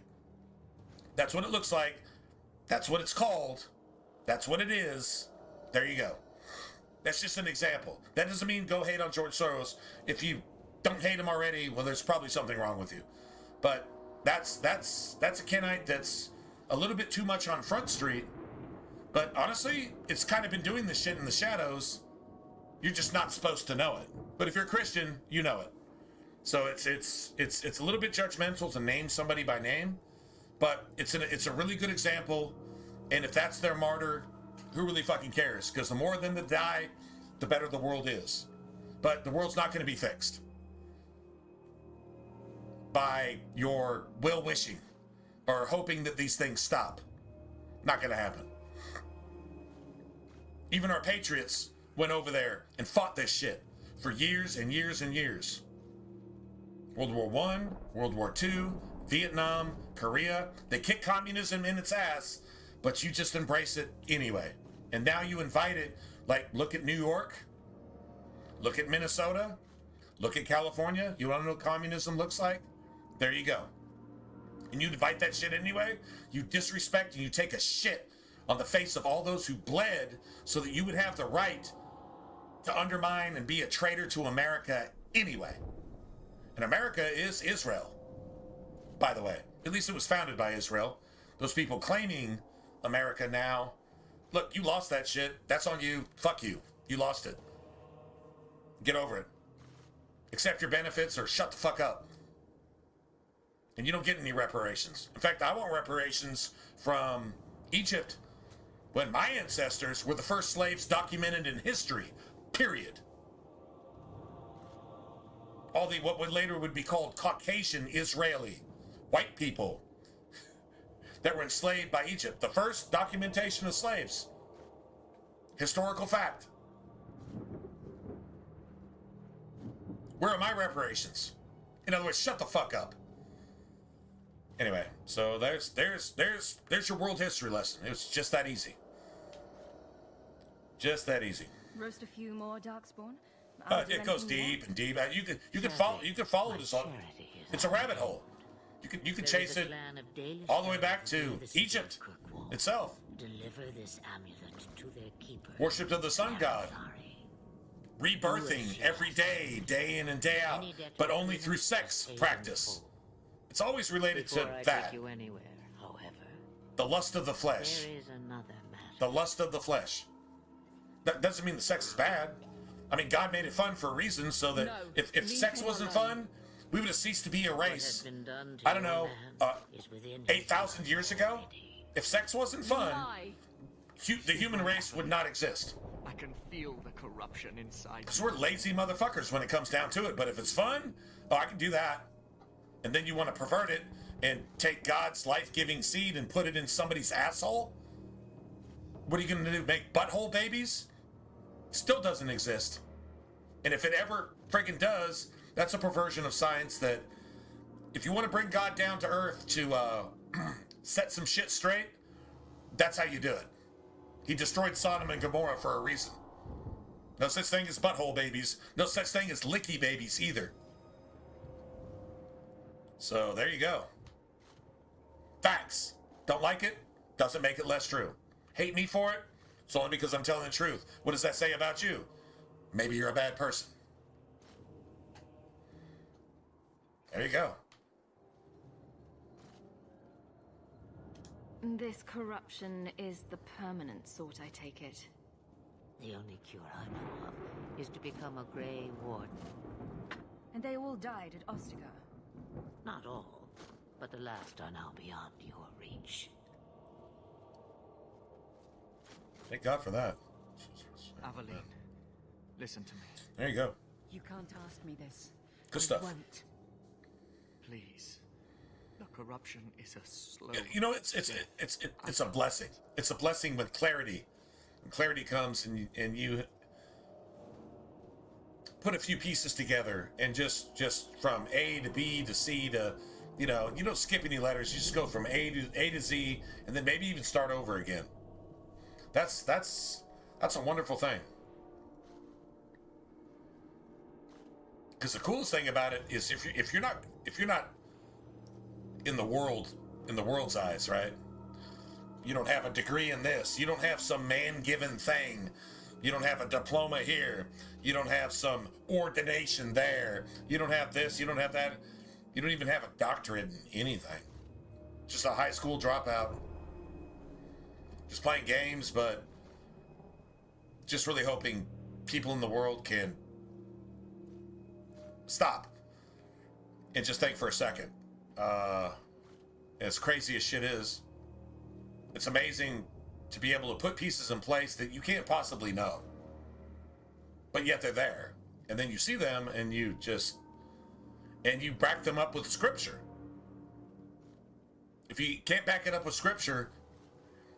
That's what it looks like. That's what it's called. That's what it is. There you go. That's just an example. That doesn't mean go hate on George Soros. If you don't hate him already, well, there's probably something wrong with you. But that's a Kenite that's a little bit too much on Front Street. But honestly, it's kind of been doing this shit in the shadows. You're just not supposed to know it. But if you're a Christian, you know it. So it's a little bit judgmental to name somebody by name, but it's a really good example. And if that's their martyr, who really fucking cares? Because the more of them that die, the better the world is. But the world's not going to be fixed by your will-wishing or hoping that these things stop. Not going to happen. Even our patriots went over there and fought this shit for years and years and years. World War I, World War II, Vietnam, Korea. They kick communism in its ass, but you just embrace it anyway. And now you invite it, like, look at New York, look at Minnesota, look at California. You want to know what communism looks like? There you go. And you invite that shit anyway? You disrespect and you take a shit on the face of all those who bled so that you would have the right to undermine and be a traitor to America anyway. And America is Israel, by the way. At least it was founded by Israel. Those people claiming America now, look, you lost that shit. That's on you. Fuck you. You lost it. Get over it. Accept your benefits or shut the fuck up. And you don't get any reparations. In fact, I want reparations from Egypt, when my ancestors were the first slaves documented in history, period. All the what would later would be called Caucasian Israeli white people that were enslaved by Egypt. The first documentation of slaves. Historical fact. Where are my reparations? In other words, shut the fuck up. Anyway, so there's your world history lesson. It's just that easy. Just that easy. Roast a few more Darkspawn? It goes deep and deep. You can follow this on. It's a rabbit hole. You can chase it all the way back to Egypt itself. Deliver this amulet to their keeper. Worship of the sun god. Rebirthing every day, day in and day out, but only through sex practice. It's always related to that. The lust of the flesh. The lust of the flesh. That doesn't mean the sex is bad. I mean, God made it fun for a reason, so that if sex wasn't fun, we would have ceased to be a race. I don't know, 8,000 years ago? If sex wasn't fun, the human race would not exist. I can feel the corruption inside. Because we're lazy motherfuckers when it comes down to it. But if it's fun, oh, I can do that. And then you want to pervert it and take God's life-giving seed and put it in somebody's asshole? What are you going to do, make butthole babies? Still doesn't exist. And if it ever friggin' does, that's a perversion of science that if you want to bring God down to earth to set some shit straight, that's how you do it. He destroyed Sodom and Gomorrah for a reason. No such thing as butthole babies. No such thing as licky babies either. So there you go. Facts. Don't like it? Doesn't make it less true. Hate me for it? It's only because I'm telling the truth. What does that say about you? Maybe you're a bad person. There you go. This corruption is the permanent sort, I take it. The only cure I know of is to become a Grey Warden. And they all died at Ostica. Not all, but the last are now beyond your reach. Thank God for that. Aveline, listen to me. There you go. You can't ask me this. Good stuff. I won't. Please. The corruption is a slow... You know, it's a blessing. It's a blessing with clarity. When clarity comes and you put a few pieces together and just from A to B to C to, you don't skip any letters. You just go from A to Z and then maybe even start over again. That's a wonderful thing. Because the coolest thing about it is if you're not in the world's eyes, right? You don't have a degree in this. You don't have some man-given thing. You don't have a diploma here. You don't have some ordination there. You don't have this. You don't have that. You don't even have a doctorate in anything. Just a high school dropout. Just playing games, but just really hoping people in the world can stop and just think for a second. As crazy as shit is, it's amazing to be able to put pieces in place that you can't possibly know, but yet they're there, and then you see them and you back them up with scripture. If you can't back it up with scripture,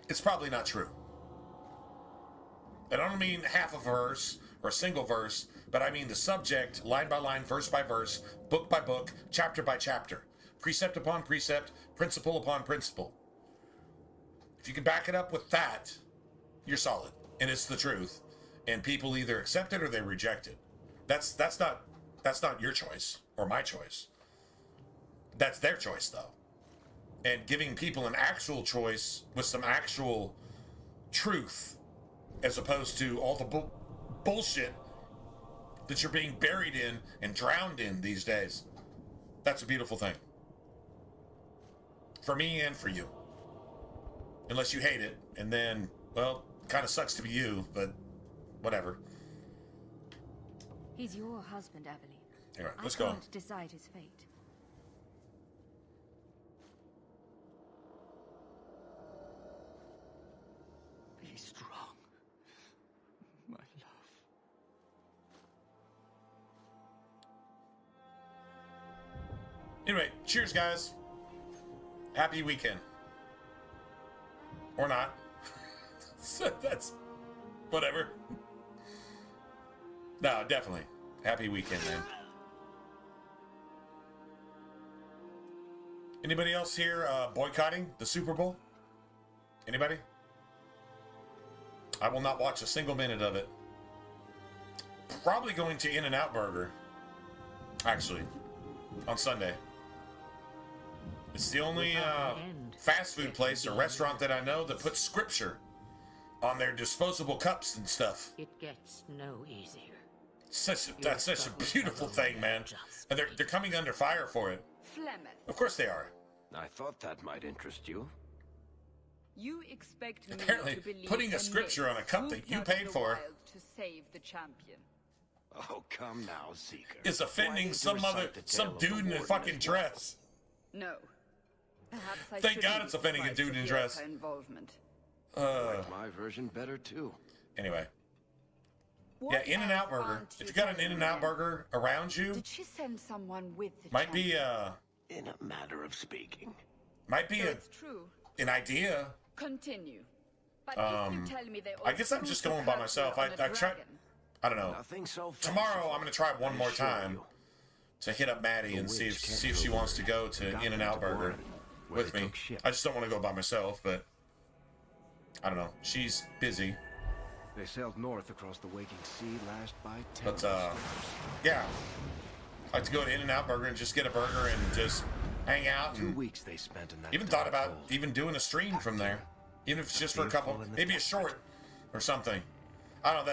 it's probably not true. And I don't mean half a verse or a single verse, but I mean the subject, line by line, verse by verse, book by book, chapter by chapter, precept upon precept, principle upon principle. If you can back it up with that, you're solid, and it's the truth. And people either accept it or they reject it. That's not your choice or my choice. That's their choice, though. And giving people an actual choice with some actual truth, as opposed to all the bullshit that you're being buried in and drowned in these days. That's a beautiful thing. For me and for you. Unless you hate it, and then, well, kind of sucks to be you, but whatever. He's your husband, Evelyn. All right, let's go. I can't decide his fate. Be strong, my love. Anyway, cheers, guys. Happy weekend. Or not. So that's whatever. No, definitely. Happy weekend, man. Anybody else here boycotting the Super Bowl? Anybody? I will not watch a single minute of it. Probably going to In-N-Out Burger. Actually, on Sunday. It's the only fast food place or restaurant that I know that puts scripture on their disposable cups and stuff. It gets no easier. That's such a beautiful thing, man. And they're coming under fire for it. Flemeth, Of course they are. I thought that might interest you. you expect me Apparently, to believe putting a scripture on a cup that you paid for to save the champion. Oh, come now, Seeker. is offending Why some did you recite the tale of the dude in a warden fucking as well? dress. No. Perhaps I Thank God shouldn't it's offending a be dude in surprised dress. at her involvement. Like my version better too. Anyway. What Yeah, In-N-Out else Burger. aren't If you got an telling In-N-Out me? Burger around you, Did she send someone with the might be champion? In a matter of speaking. might be So a, it's true. an idea. Continue. But if you tell me they I guess I'm just going by myself. I try. I don't know. Nothing so Tomorrow I'm gonna try one I more assure time you. to hit up Maddie and see if she wants to go to In-N-Out Burger with me. I just don't want to go by myself, but I don't know. She's busy. They sailed north across the waking sea, lashed by 10. But yeah, I like to go to In-N-Out Burger and just get a burger and just hang out. 2 And weeks they spent in that. even thought about even doing a stream from there, even if it's just for a couple, maybe a short or something. I don't know.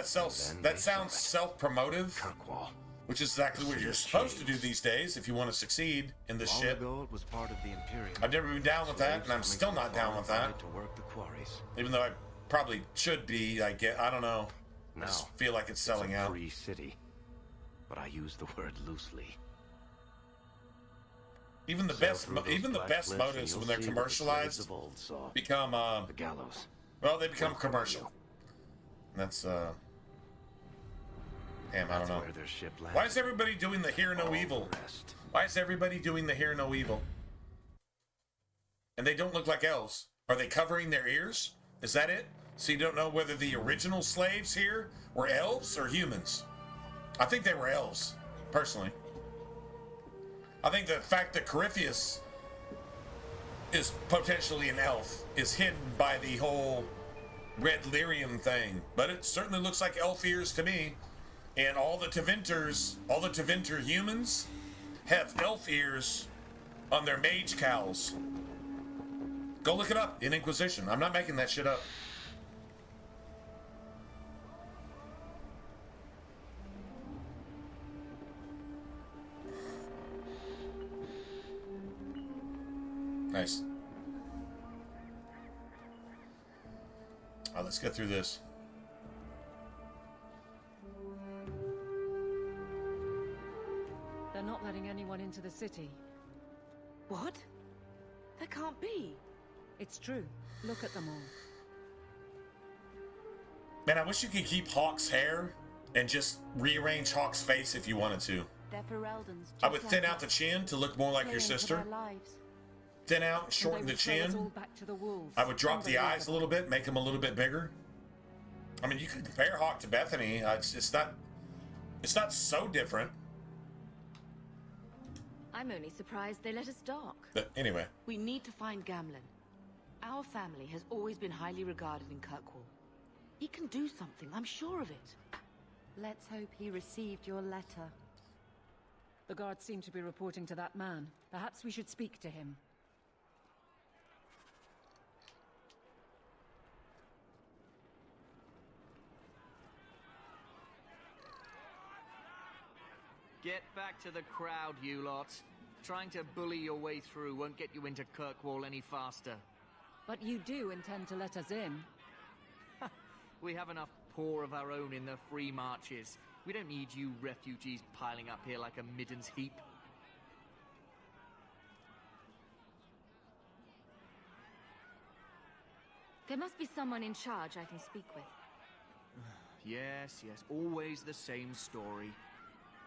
That sounds self-promotive, Kirkwall. which is exactly what you're supposed to do these days if you want to succeed in this Long shit. ago, it was part of the Imperium. I've never been down with that, and I'm Slaves still coming not from down with far and that. wide to work the quarries. Even though I probably should be. I don't know. I Now, just feel like it's selling it's a out. free city, but I use the word loosely. Even the Sail best, through those even the black best cliffs and motives you'll when they're see what the slaves commercialized of old saw. become The gallows. well, they become commercial. That's damn, I don't That's know. where their ship landed. Why is everybody doing the hear no All evil? the rest. Why is everybody doing the hear no evil? And they don't look like elves. Are they covering their ears? Is that it? So you don't know whether the original slaves here were elves or humans? I think they were elves, personally. I think the fact that Corypheus is potentially an elf is hidden by the whole red lyrium thing. But it certainly looks like elf ears to me. And all the Tevinter humans have elf ears on their mage cowls. Go look it up in Inquisition. I'm not making that shit up. Nice. Let's get through this. They're not letting anyone into the city. What? That can't be. It's true. Look at them all. Man, I wish you could keep Hawk's hair and just rearrange Hawk's face if you wanted to. They're Fereldans. I would thin out the chin to look more like your sister. Thin out and shorten the chin. I would drop the eyes a little bit, make them a little bit bigger. I mean, you could compare Hawk to Bethany. It's not so different. I'm only surprised they let us dock. But anyway. We need to find Gamlen. Our family has always been highly regarded in Kirkwall. He can do something, I'm sure of it. Let's hope he received your letter. The guards seem to be reporting to that man. Perhaps we should speak to him. Get back to the crowd, you lot. Trying to bully your way through won't get you into Kirkwall any faster. But you do intend to let us in. We have enough poor of our own in the free marches. We don't need you refugees piling up here like a middens heap. There must be someone in charge I can speak with. Yes, always the same story.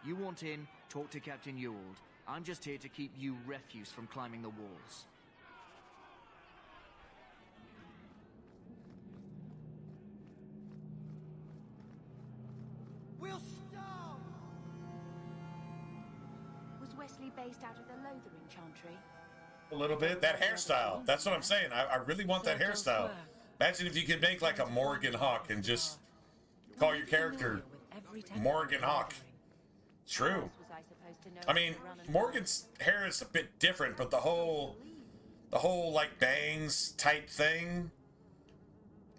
You want in, talk to Captain Ewald. I'm just here to keep you refuse from climbing the walls. We'll starve! Was Wesley based out of the Lothering Chantry? A little bit. That hairstyle. That's what I'm saying. I really want that hairstyle. Imagine if you could make like a Morgan Hawk and just call your character Morgan Hawk. True. I mean, Morgan's hair is a bit different, but the whole like bangs type thing.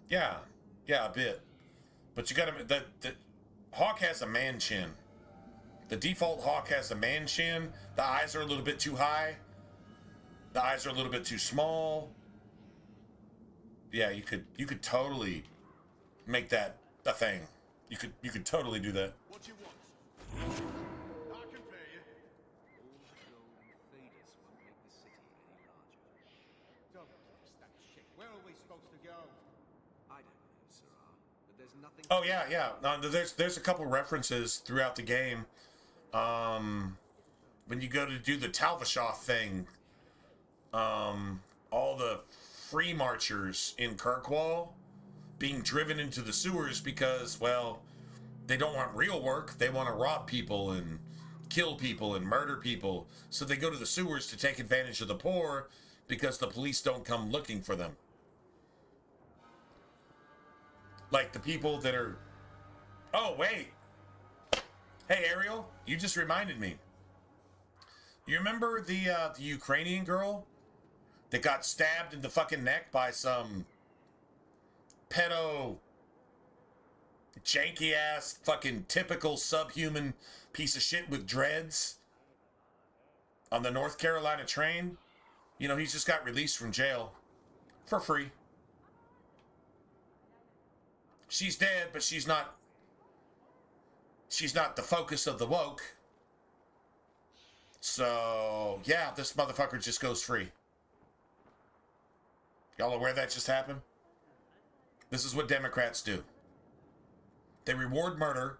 Yeah, a bit. But you gotta, the Hawk has a man chin. The default Hawk has a man chin. The eyes are a little bit too high. The eyes are a little bit too small. Yeah, you could totally make that a thing. You could totally do that. What you want? I can pay you. Don't fix that shit. Where are we supposed to go? I don't know, Sirrah, but there's nothing. Oh yeah. No, there's a couple references throughout the game. When you go to do the Talvashoth thing, all the free marchers in Kirkwall being driven into the sewers because, well, they don't want real work. They want to rob people and kill people and murder people. So they go to the sewers to take advantage of the poor because the police don't come looking for them. Like the people that are... Oh, wait. Hey, Ariel, you just reminded me. You remember the Ukrainian girl that got stabbed in the fucking neck by some pedo, janky ass, fucking typical subhuman piece of shit with dreads on the North Carolina train? You know, he's just got released from jail for free. She's dead, but she's not the focus of the woke. So, yeah, this motherfucker just goes free. Y'all aware that just happened? This is what Democrats do. They reward murder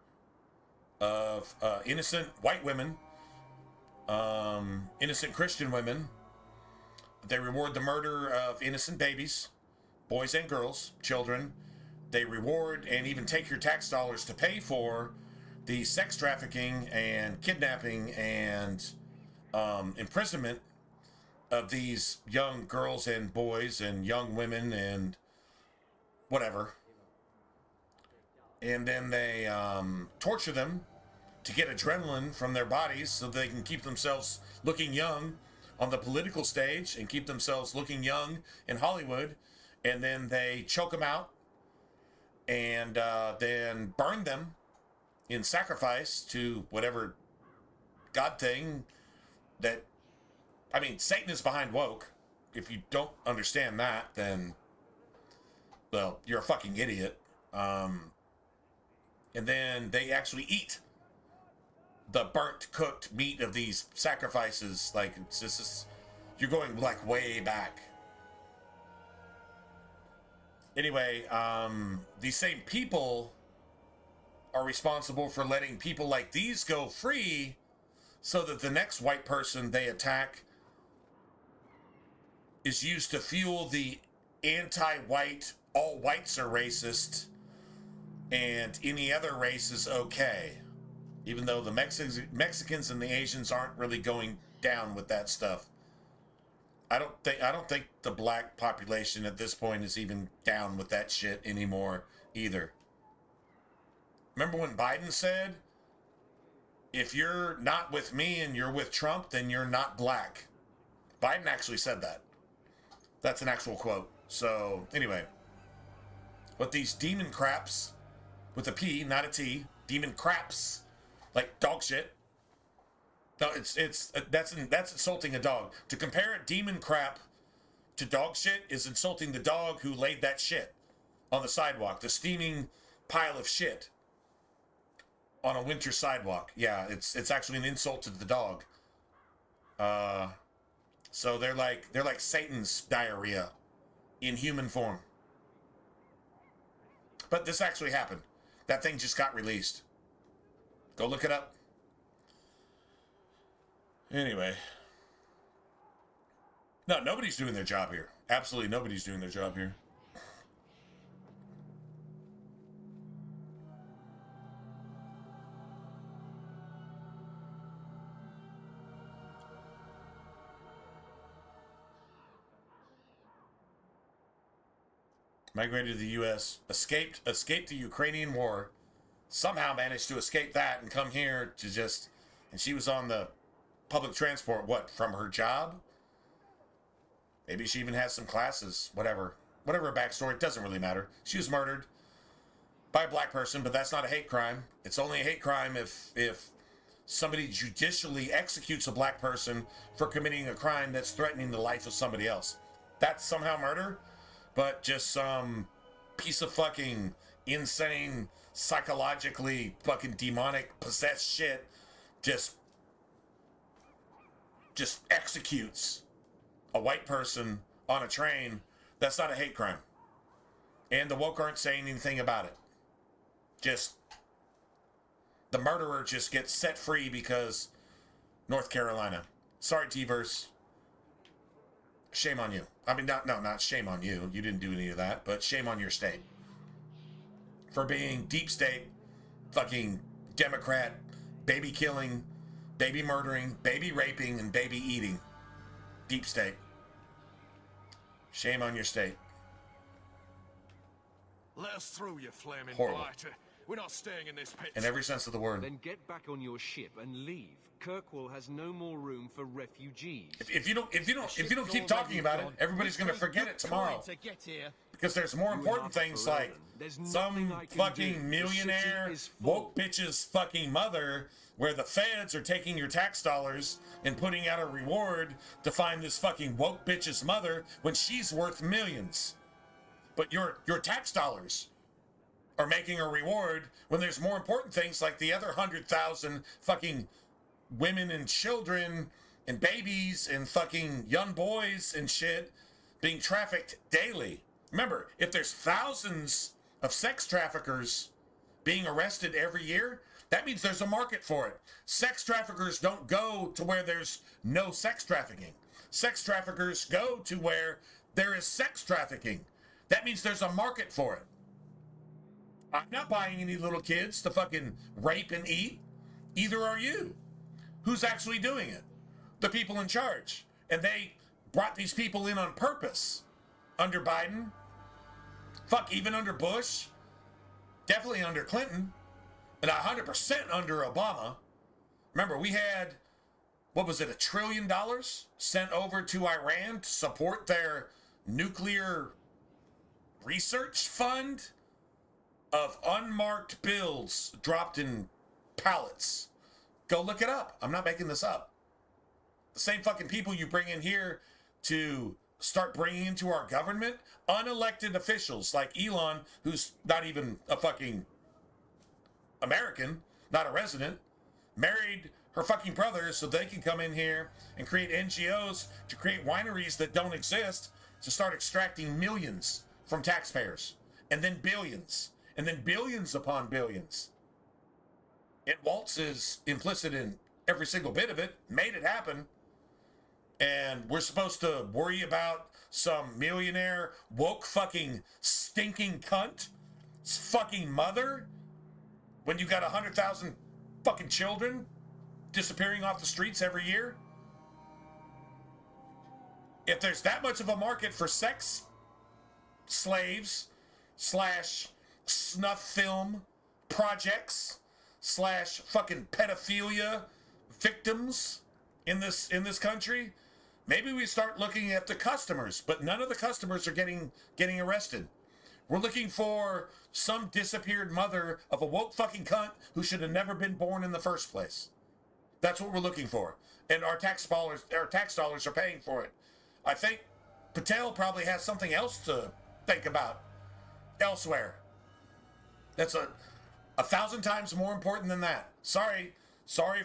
of innocent white women, innocent Christian women. They reward the murder of innocent babies, boys and girls, children. They reward and even take your tax dollars to pay for the sex trafficking and kidnapping and imprisonment of these young girls and boys and young women and whatever. And then they torture them to get adrenaline from their bodies so they can keep themselves looking young on the political stage and keep themselves looking young in Hollywood. And then they choke them out and then burn them in sacrifice to whatever God thing that... I mean, Satan is behind woke. if you don't understand that, then, well, you're a fucking idiot. And then they actually eat the burnt, cooked meat of these sacrifices. Like, it's just, you're going, like, way back. Anyway, these same people are responsible for letting people like these go free so that the next white person they attack is used to fuel the anti-white, all whites are racist, and any other race is okay. Even though the Mexicans and the Asians aren't really going down with that stuff. I don't think the black population at this point is even down with that shit anymore either. Remember when Biden said, if you're not with me and you're with Trump, then you're not black. Biden actually said that. That's an actual quote. So, anyway. What these demon craps, with a P, not a T, demon craps, like dog shit. No, that's insulting a dog. To compare a demon crap to dog shit is insulting the dog who laid that shit on the sidewalk, the steaming pile of shit on a winter sidewalk. Yeah, it's actually an insult to the dog. So they're like Satan's diarrhea in human form. But this actually happened. That thing just got released. Go look it up. Anyway. No, nobody's doing their job here. Absolutely nobody's doing their job here. Migrated to the U.S., escaped the Ukrainian war, somehow managed to escape that and come here to just, and she was on the public transport, what, from her job? Maybe she even has some classes, whatever her backstory, it doesn't really matter. She was murdered by a black person, but that's not a hate crime. It's only a hate crime if somebody judicially executes a black person for committing a crime that's threatening the life of somebody else. That's somehow murder. But just some piece of fucking insane, psychologically fucking demonic, possessed shit just executes a white person on a train. That's not a hate crime. And the woke aren't saying anything about it. Just, the murderer just gets set free because North Carolina. Sorry, T-Verse. Shame on you. I mean, not shame on you. You didn't do any of that, but shame on your state. For being deep state, fucking Democrat, baby killing, baby murdering, baby raping, and baby eating. Deep state. Shame on your state. Let us through, you flaming Horrible. blighter. We're not staying in this pit. In every sense of the word. Then get back on your ship and leave. Kirkwall has no more room for refugees. If you don't keep talking about it, everybody's gonna forget it tomorrow. Because there's more important things like some fucking millionaire woke bitch's fucking mother, where the feds are taking your tax dollars and putting out a reward to find this fucking woke bitch's mother when she's worth millions. But your tax dollars are making a reward when there's more important things like the other 100,000 fucking women and children and babies and fucking young boys and shit being trafficked daily. Remember, if there's thousands of sex traffickers being arrested every year, that means there's a market for it. Sex traffickers don't go to where there's no sex trafficking. Sex traffickers go to where there is sex trafficking. That means there's a market for it. I'm not buying any little kids to fucking rape and eat. Either are you. Who's actually doing it? The people in charge. And they brought these people in on purpose. Under Biden. Fuck, even under Bush. Definitely under Clinton. And 100% under Obama. Remember, we had, what was it, $1 trillion sent over to Iran to support their nuclear research fund of unmarked bills dropped in pallets. Go look it up. I'm not making this up. The same fucking people you bring in here to start bringing into our government unelected officials like Elon, who's not even a fucking American, not a resident, married her fucking brother so they can come in here and create NGOs to create wineries that don't exist, to start extracting millions from taxpayers, and then billions upon billions. And Waltz is implicit in every single bit of it, made it happen. And we're supposed to worry about some millionaire, woke fucking stinking cunt, fucking mother, when you got 100,000 fucking children disappearing off the streets every year? If there's that much of a market for sex slaves / snuff film projects / fucking pedophilia victims in this country, maybe we start looking at the customers, but none of the customers are getting arrested. We're looking for some disappeared mother of a woke fucking cunt who should have never been born in the first place. That's what we're looking for. And our tax dollars are paying for it. I think Patel probably has something else to think about elsewhere. That's a 1,000 times more important than that. Sorry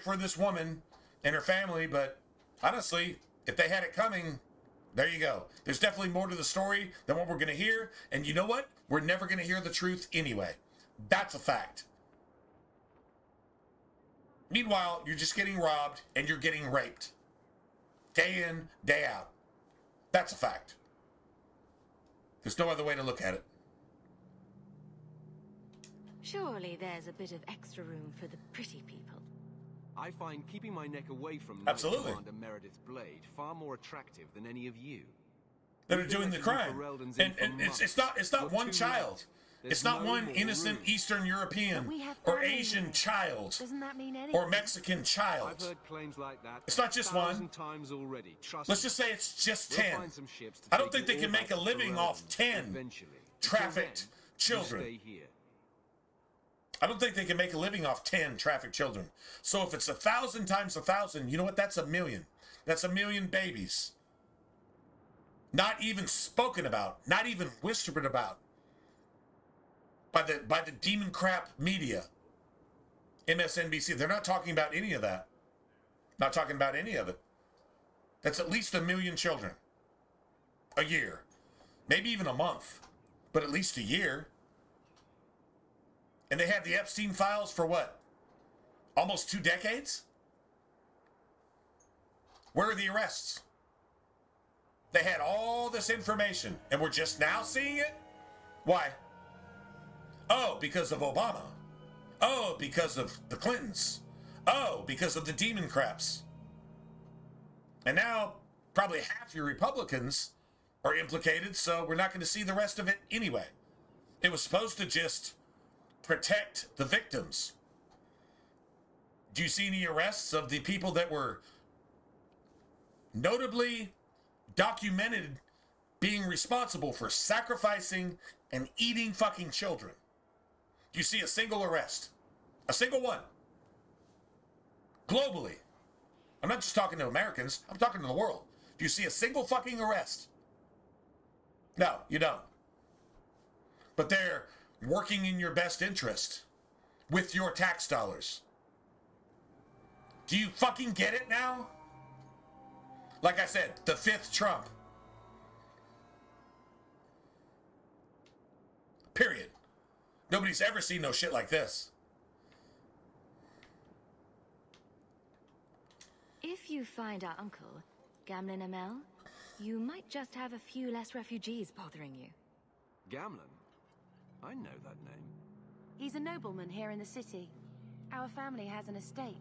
for this woman and her family, but honestly, if they had it coming, there you go. There's definitely more to the story than what we're going to hear. And you know what? We're never going to hear the truth anyway. That's a fact. Meanwhile, you're just getting robbed and you're getting raped. Day in, day out. That's a fact. There's no other way to look at it. Surely there's a bit of extra room for the pretty people. I find keeping my neck away from Absolutely. Commander Meredith Blade far more attractive than any of you. That are doing the crime. And it's not one child. It's not one innocent Eastern European or Asian child or Mexican child. I've heard claims like that. It's not just one. Times already. Let's just say it's just 10. I don't think they can make a living off 10 trafficked children. I don't think they can make a living off 10 trafficked children. So if it's 1,000 times 1,000, you know what? That's 1,000,000. That's 1,000,000 babies. Not even spoken about, not even whispered about by the demon crap media. MSNBC, they're not talking about any of that. Not talking about any of it. That's at least 1,000,000 children a year. Maybe even a month, but at least a year. And they had the Epstein files for what? Almost 2 decades? Where are the arrests? They had all this information, and we're just now seeing it? Why? Oh, because of Obama. Oh, because of the Clintons. Oh, because of the demon craps. And now, probably half your Republicans are implicated, so we're not going to see the rest of it anyway. It was supposed to just protect the victims. Do you see any arrests of the people that were notably documented being responsible for sacrificing and eating fucking children? Do you see a single arrest? A single one? Globally. I'm not just talking to Americans, I'm talking to the world. Do you see a single fucking arrest? No, you don't. But they're working in your best interest with your tax dollars. Do you fucking get it now? Like I said, the 5th Trump. Period. Nobody's ever seen no shit like this. If you find our uncle, Gamlin ML, you might just have a few less refugees bothering you. Gamlin? I know that name. He's a nobleman here in the city. Our family has an estate.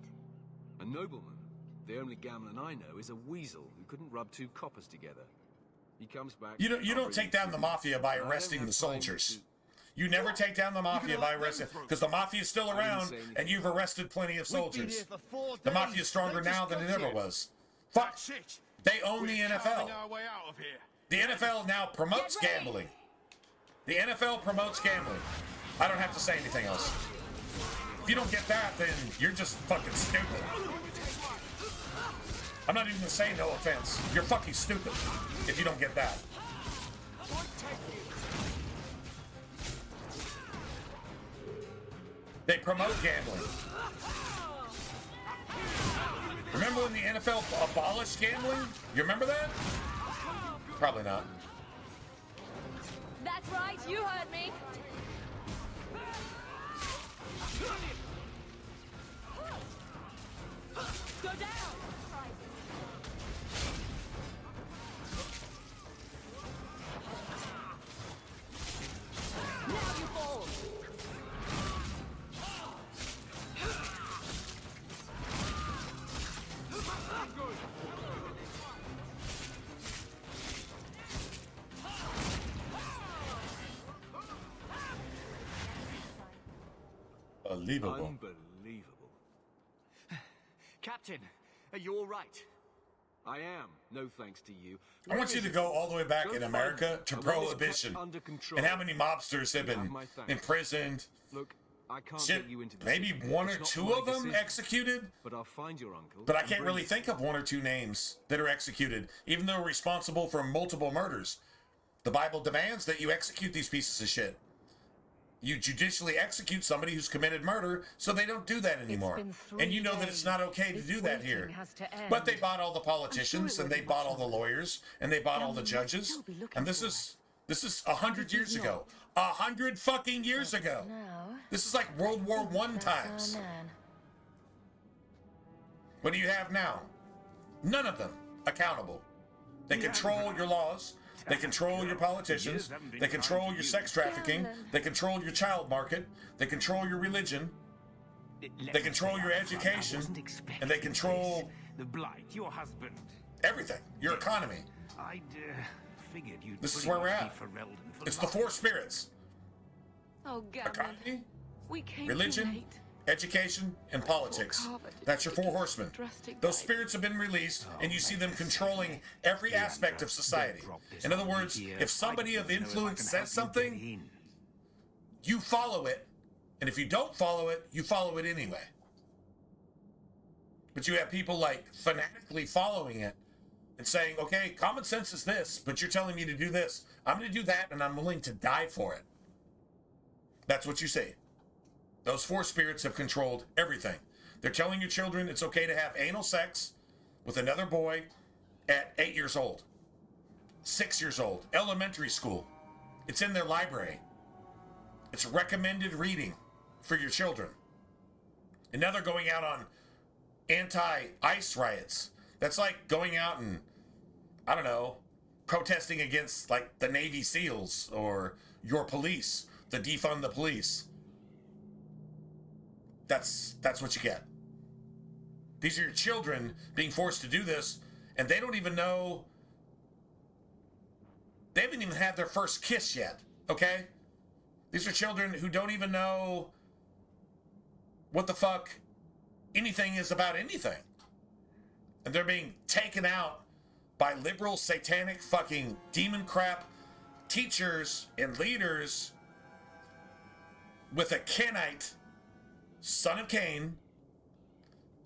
A nobleman? The only Gamlin I know is a weasel who couldn't rub 2 coppers together. He comes back... You don't take down the mafia by arresting the soldiers. You never take down the mafia by arresting... Because the mafia's still around, and you've arrested plenty of soldiers. The mafia's stronger now than it ever was. Fuck! They own the NFL. The NFL now promotes gambling. The NFL promotes gambling. I don't have to say anything else. If you don't get that, then you're just fucking stupid. I'm not even gonna say no offense. You're fucking stupid if you don't get that. They promote gambling. Remember when the NFL abolished gambling? You remember that? Probably not. That's right, you heard me. Go down. Now you fall. Unbelievable. Unbelievable. Captain, are you all right? I am. No thanks to you. I want you to go all the way back in America to And let this Prohibition kept under control. and how many mobsters have You have been my thanks. imprisoned. Look, I can't Shit, get you into this. maybe again. one or It's not two my of them decision. executed, But I'll find your uncle. but I and can't bring really him. think of one or two names that are executed, even though responsible for multiple murders. The Bible demands that you execute these pieces of shit. You judicially execute somebody who's committed murder, so they don't do that anymore. been 3 And you know that it's not okay to This do that waiting here. has to end. But they bought all the politicians, it and they won't be bought much all the lawyers, and they bought all the Gambling might judges. still be looking And this for is 100 years ago. 100 fucking years ago. Now, This is like World War I times. What do you have now? None of them accountable. They control your laws. They control your politicians. They control your sex trafficking. They control your child market. They control your religion. They control your education. And they control the blight, your husband. everything. Your economy. I'd figured you'd. This is where we're at. It's the four spirits. Oh, Gammon. Economy, We came religion, too late. education, and politics. That's your four horsemen. Those spirits have been released, and you see them controlling every aspect of society. In other words, if somebody of influence says something, you follow it, and if you don't follow it, you follow it anyway. But you have people like fanatically following it and saying, okay, common sense is this, but you're telling me to do this. I'm going to do that, and I'm willing to die for it. That's what you say. Those four spirits have controlled everything. They're telling your children it's okay to have anal sex with another boy at 8 years old, 6 years old, elementary school. It's in their library. It's recommended reading for your children. And now they're going out on anti-ICE riots. That's like going out and, I don't know, protesting against like the Navy SEALs or your police, the defund the police. That's what you get. These are your children being forced to do this, and they don't even know. They haven't even had their first kiss yet, okay? These are children who don't even know what the fuck anything is about anything. And they're being taken out by liberal, satanic, fucking demon crap teachers and leaders with a Kenite, son of Cain,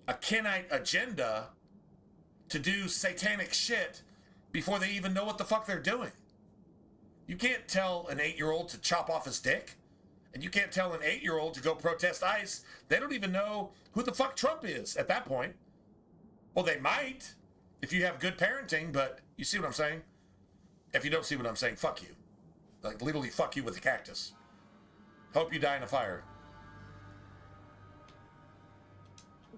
a Kenite agenda to do satanic shit before they even know what the fuck they're doing. You can't tell an 8-year-old to chop off his dick, and you can't tell an 8-year-old to go protest ICE. They don't even know who the fuck Trump is at that point. Well, they might if you have good parenting, but you see what I'm saying? If you don't see what I'm saying, fuck you. Like, literally fuck you with a cactus. Hope you die in a fire.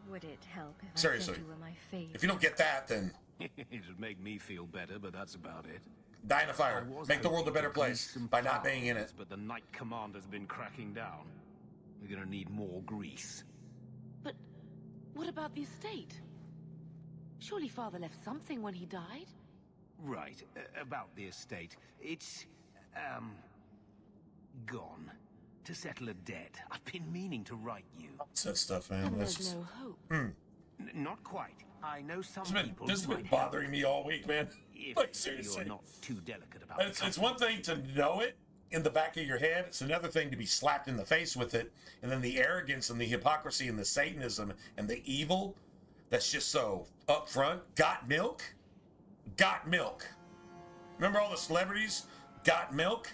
Would it help if Seriously. I sent you my fate? If you don't get that, then It'd make me feel better, but that's about it. die in a fire. Make the world a better place by not being in it. But the Knight Commander's been cracking down. We're gonna need more grease. But what about the estate? Surely Father left something when he died? Right, about the estate. It's, gone. To settle a debt. I've been meaning to write you. Said stuff, man. And That's there's just, no hope. Not quite. I know some people this has who been might bothering me all week, man. If Like, seriously. you're not too delicate about It's one thing to know it in the back of your head. It's another thing to be slapped in the face with it. And then the arrogance and the hypocrisy and the Satanism and the evil that's just so upfront. Got milk? Got milk. Remember all the celebrities got milk?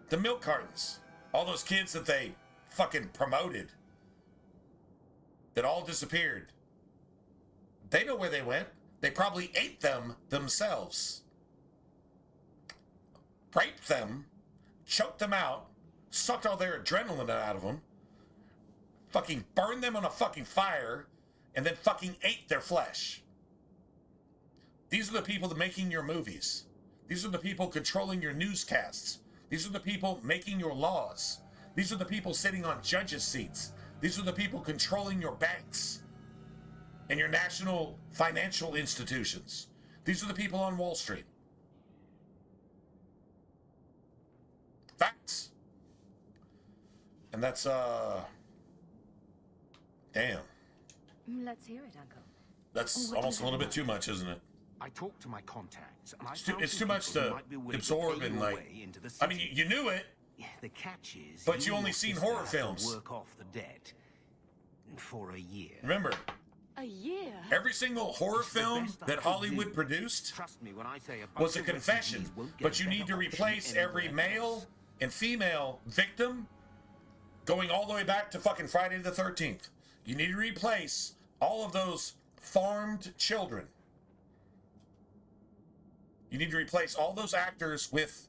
The milk cartons. All those kids that they fucking promoted that all disappeared. They know where they went. They probably ate them themselves. Raped them, choked them out, sucked all their adrenaline out of them, fucking burned them on a fucking fire, and then fucking ate their flesh. These are the people that making your movies. These are the people controlling your newscasts. These are the people making your laws. These are the people sitting on judges' seats. These are the people controlling your banks and your national financial institutions. These are the people on Wall Street. Facts. And that's, damn. Let's hear it, Uncle. That's almost a little bit too much, isn't it? I talked to my contacts, and It's too much to absorb and, like, I mean, you knew it. The catch is, but you only seen horror films. Work off the debt for a year. Remember, a year? Every single horror film that Hollywood produced was a confession, but you need to replace every male and female victim going all the way back to fucking Friday the 13th. You need to replace all of those farmed children. You need to replace all those actors with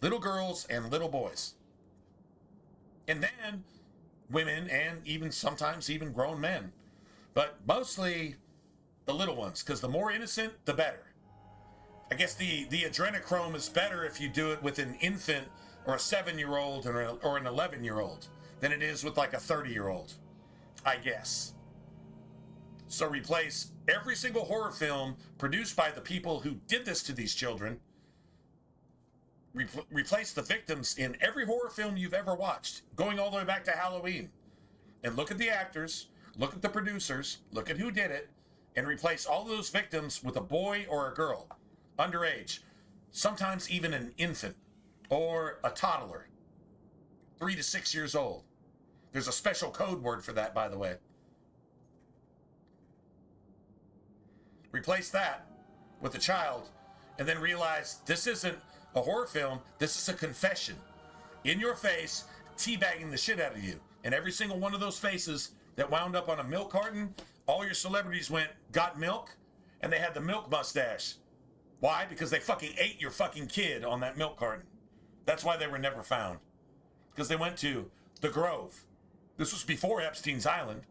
little girls and little boys. And then women and even sometimes even grown men. But mostly the little ones, because the more innocent, the better. I guess the adrenochrome is better if you do it with an infant or a 7-year-old or an 11-year-old than it is with like a 30-year-old, I guess. So replace every single horror film produced by the people who did this to these children. Replace the victims in every horror film you've ever watched, going all the way back to Halloween. And look at the actors, look at the producers, look at who did it, and replace all those victims with a boy or a girl, underage, sometimes even an infant or a toddler, 3 to 6 years old. There's a special code word for that, by the way. Replace that with a child, and then realize this isn't a horror film, this is a confession. In your face, teabagging the shit out of you. And every single one of those faces that wound up on a milk carton, all your celebrities went, got milk, and they had the milk mustache. Why? Because they fucking ate your fucking kid on that milk carton. That's why they were never found. Because they went to the Grove. This was before Epstein's Island.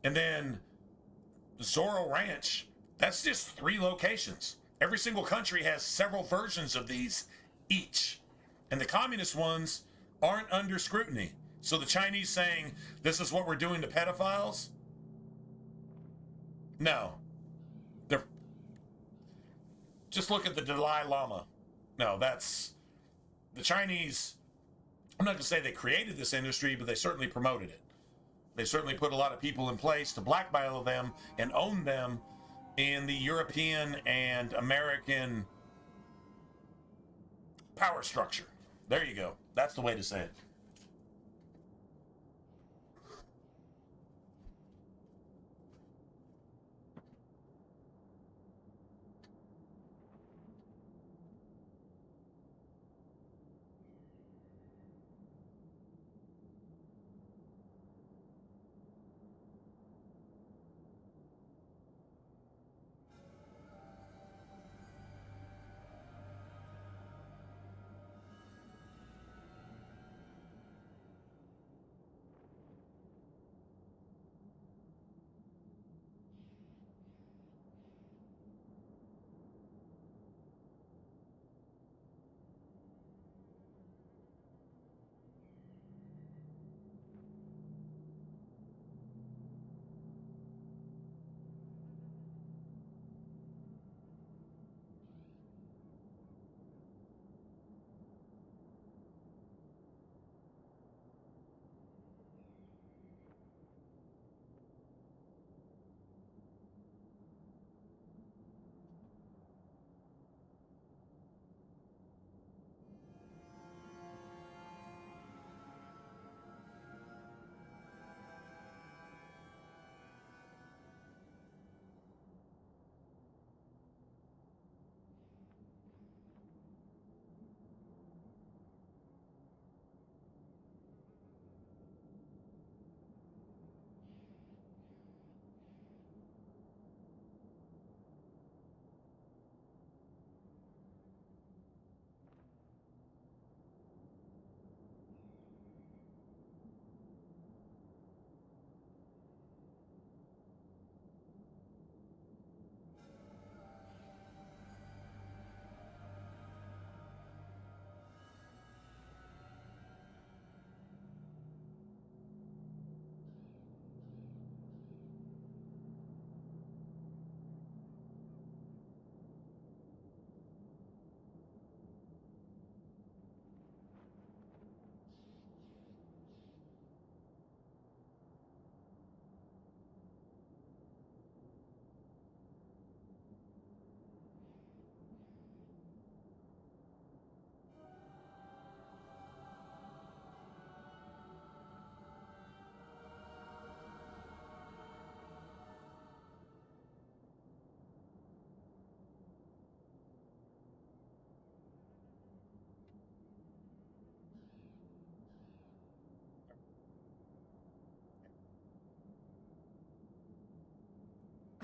And then Zorro Ranch. That's just 3 locations. Every single country has several versions of these each. And the communist ones aren't under scrutiny. So the Chinese saying, this is what we're doing to pedophiles? No. They're... Just look at the Dalai Lama. No, that's... The Chinese, I'm not going to say they created this industry, but they certainly promoted it. They certainly put a lot of people in place to blackmail them and own them in the European and American power structure. There you go. That's the way to say it.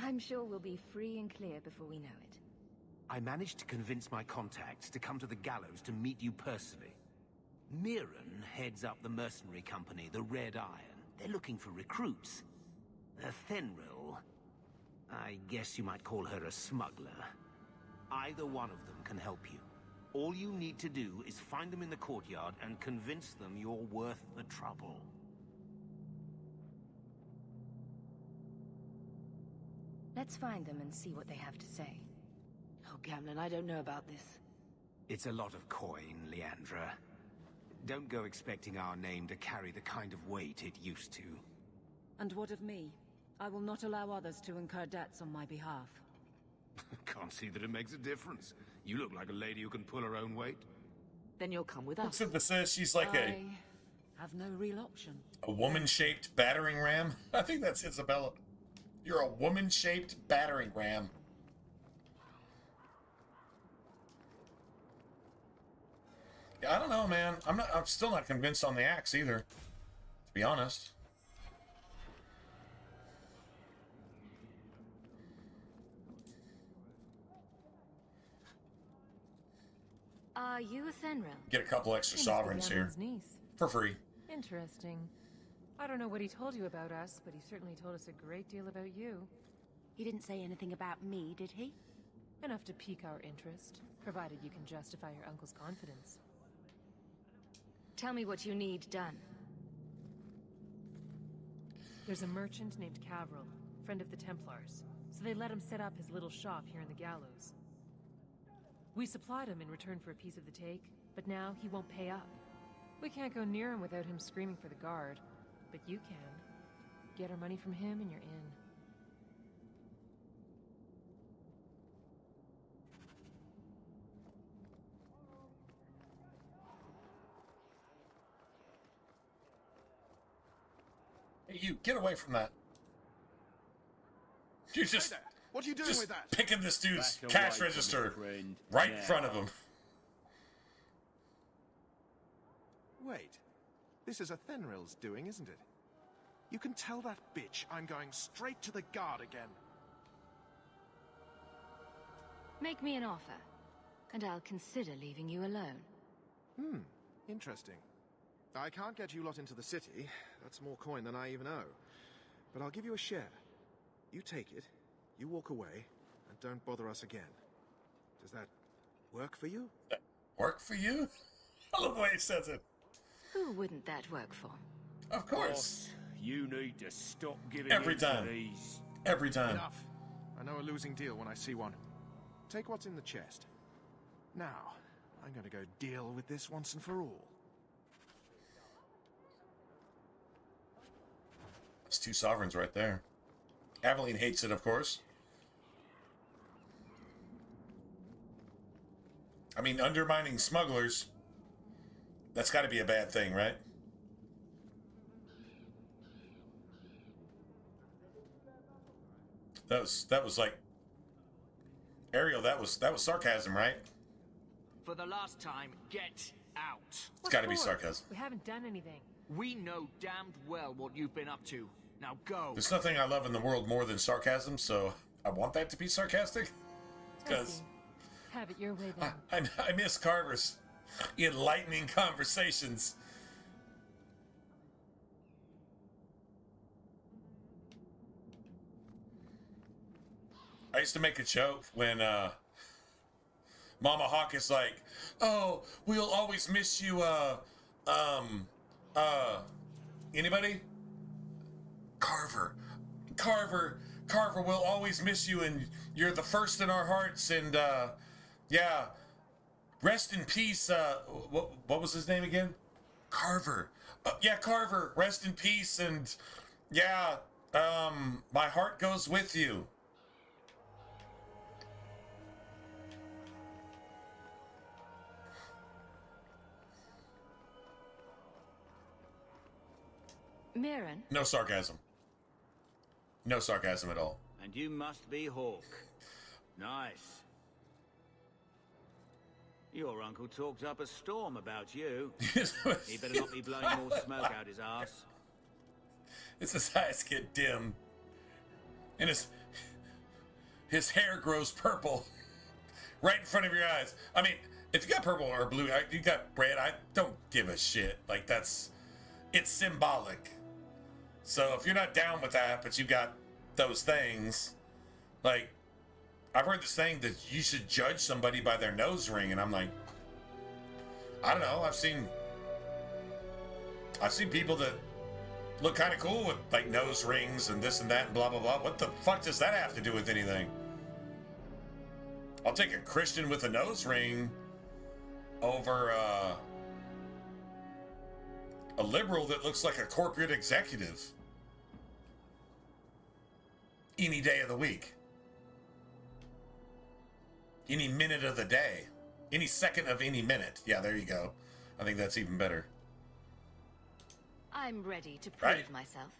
I'm sure we'll be free and clear before we know it. I managed to convince my contacts to come to the gallows to meet you personally. Mirren heads up the mercenary company, the Red Iron. They're looking for recruits. Fenrir, I guess you might call her a smuggler. Either one of them can help you. All you need to do is find them in the courtyard and convince them you're worth the trouble. Let's find them and see what they have to say. Oh, Gamlen, I don't know about this. It's a lot of coin, Leandra. Don't go expecting our name to carry the kind of weight it used to. And what of me? I will not allow others to incur debts on my behalf. Can't see that it makes a difference. You look like a lady who can pull her own weight. Then you'll come with us. What's it says she's like I have no real option. a woman-shaped battering ram? I think that's Isabella. You're a woman-shaped battering ram. Yeah, I don't know, man. I'm still not convinced on the axe either, to be honest. Are you a Fenrir? Get a couple extra sovereigns here Niece. for free. Interesting. I don't know what he told you about us, but he certainly told us a great deal about you. He didn't say anything about me, did he? Enough to pique our interest, provided you can justify your uncle's confidence. Tell me what you need done. There's a merchant named Cavril, friend of the Templars, so they let him set up his little shop here in the gallows. We supplied him in return for a piece of the take, but now he won't pay up. We can't go near him without him screaming for the guard, but you can. Get our money from him and you're in. Hey, you, get away from that. You're just, what are you doing with that? picking this dude's Back cash away register from me, friend. right in Now. front of him. Wait. This is a Thenril's doing, isn't it? You can tell that bitch I'm going straight to the guard again. Make me an offer, and I'll consider leaving you alone. Interesting. I can't get you lot into the city. That's more coin than I even owe. But I'll give you a share. You take it, you walk away, and don't bother us again. Does that work for you? Work for you? I love the way he says it. Who wouldn't that work for? Of course. Boss, you need to stop giving Every in to time. these. Every time. Enough. I know a losing deal when I see one. Take what's in the chest. Now, I'm going to go deal with this once and for all. It's two sovereigns right there. Aveline hates it, of course. I mean, undermining smugglers, that's got to be a bad thing, right? That was like Ariel, that was sarcasm, right? For the last time, get out. It's got to be sarcasm. We haven't done anything. We know damned well what you've been up to. Now go. There's nothing I love in the world more than sarcasm, so I want that to be sarcastic. Because Have it your way then. I miss Carver's enlightening conversations. I used to make a joke when Mama Hawk is like, "Oh, we'll always miss you, anybody? Carver, we'll always miss you, and you're the first in our hearts, and yeah, rest in peace." What was his name again? Carver. Yeah, Carver, rest in peace, and yeah, my heart goes with you. Mirren? No sarcasm. No sarcasm at all. And you must be Hawk. Nice. Your uncle talked up a storm about you. He better not be blowing more smoke out his arse. It's his eyes get dim. And his hair grows purple right in front of your eyes. I mean, if you got purple or blue, you got red, I don't give a shit. Like, it's symbolic. So if you're not down with that, but you got those things, like, I've heard this thing that you should judge somebody by their nose ring, and I'm like, I don't know. I've seen people that look kind of cool with like nose rings and this and that and blah blah blah. What the fuck does that have to do with anything? I'll take a Christian with a nose ring over a liberal that looks like a corporate executive any day of the week, any minute of the day, any second of any minute. Yeah, there you go. I think that's even better. I'm ready to prove myself.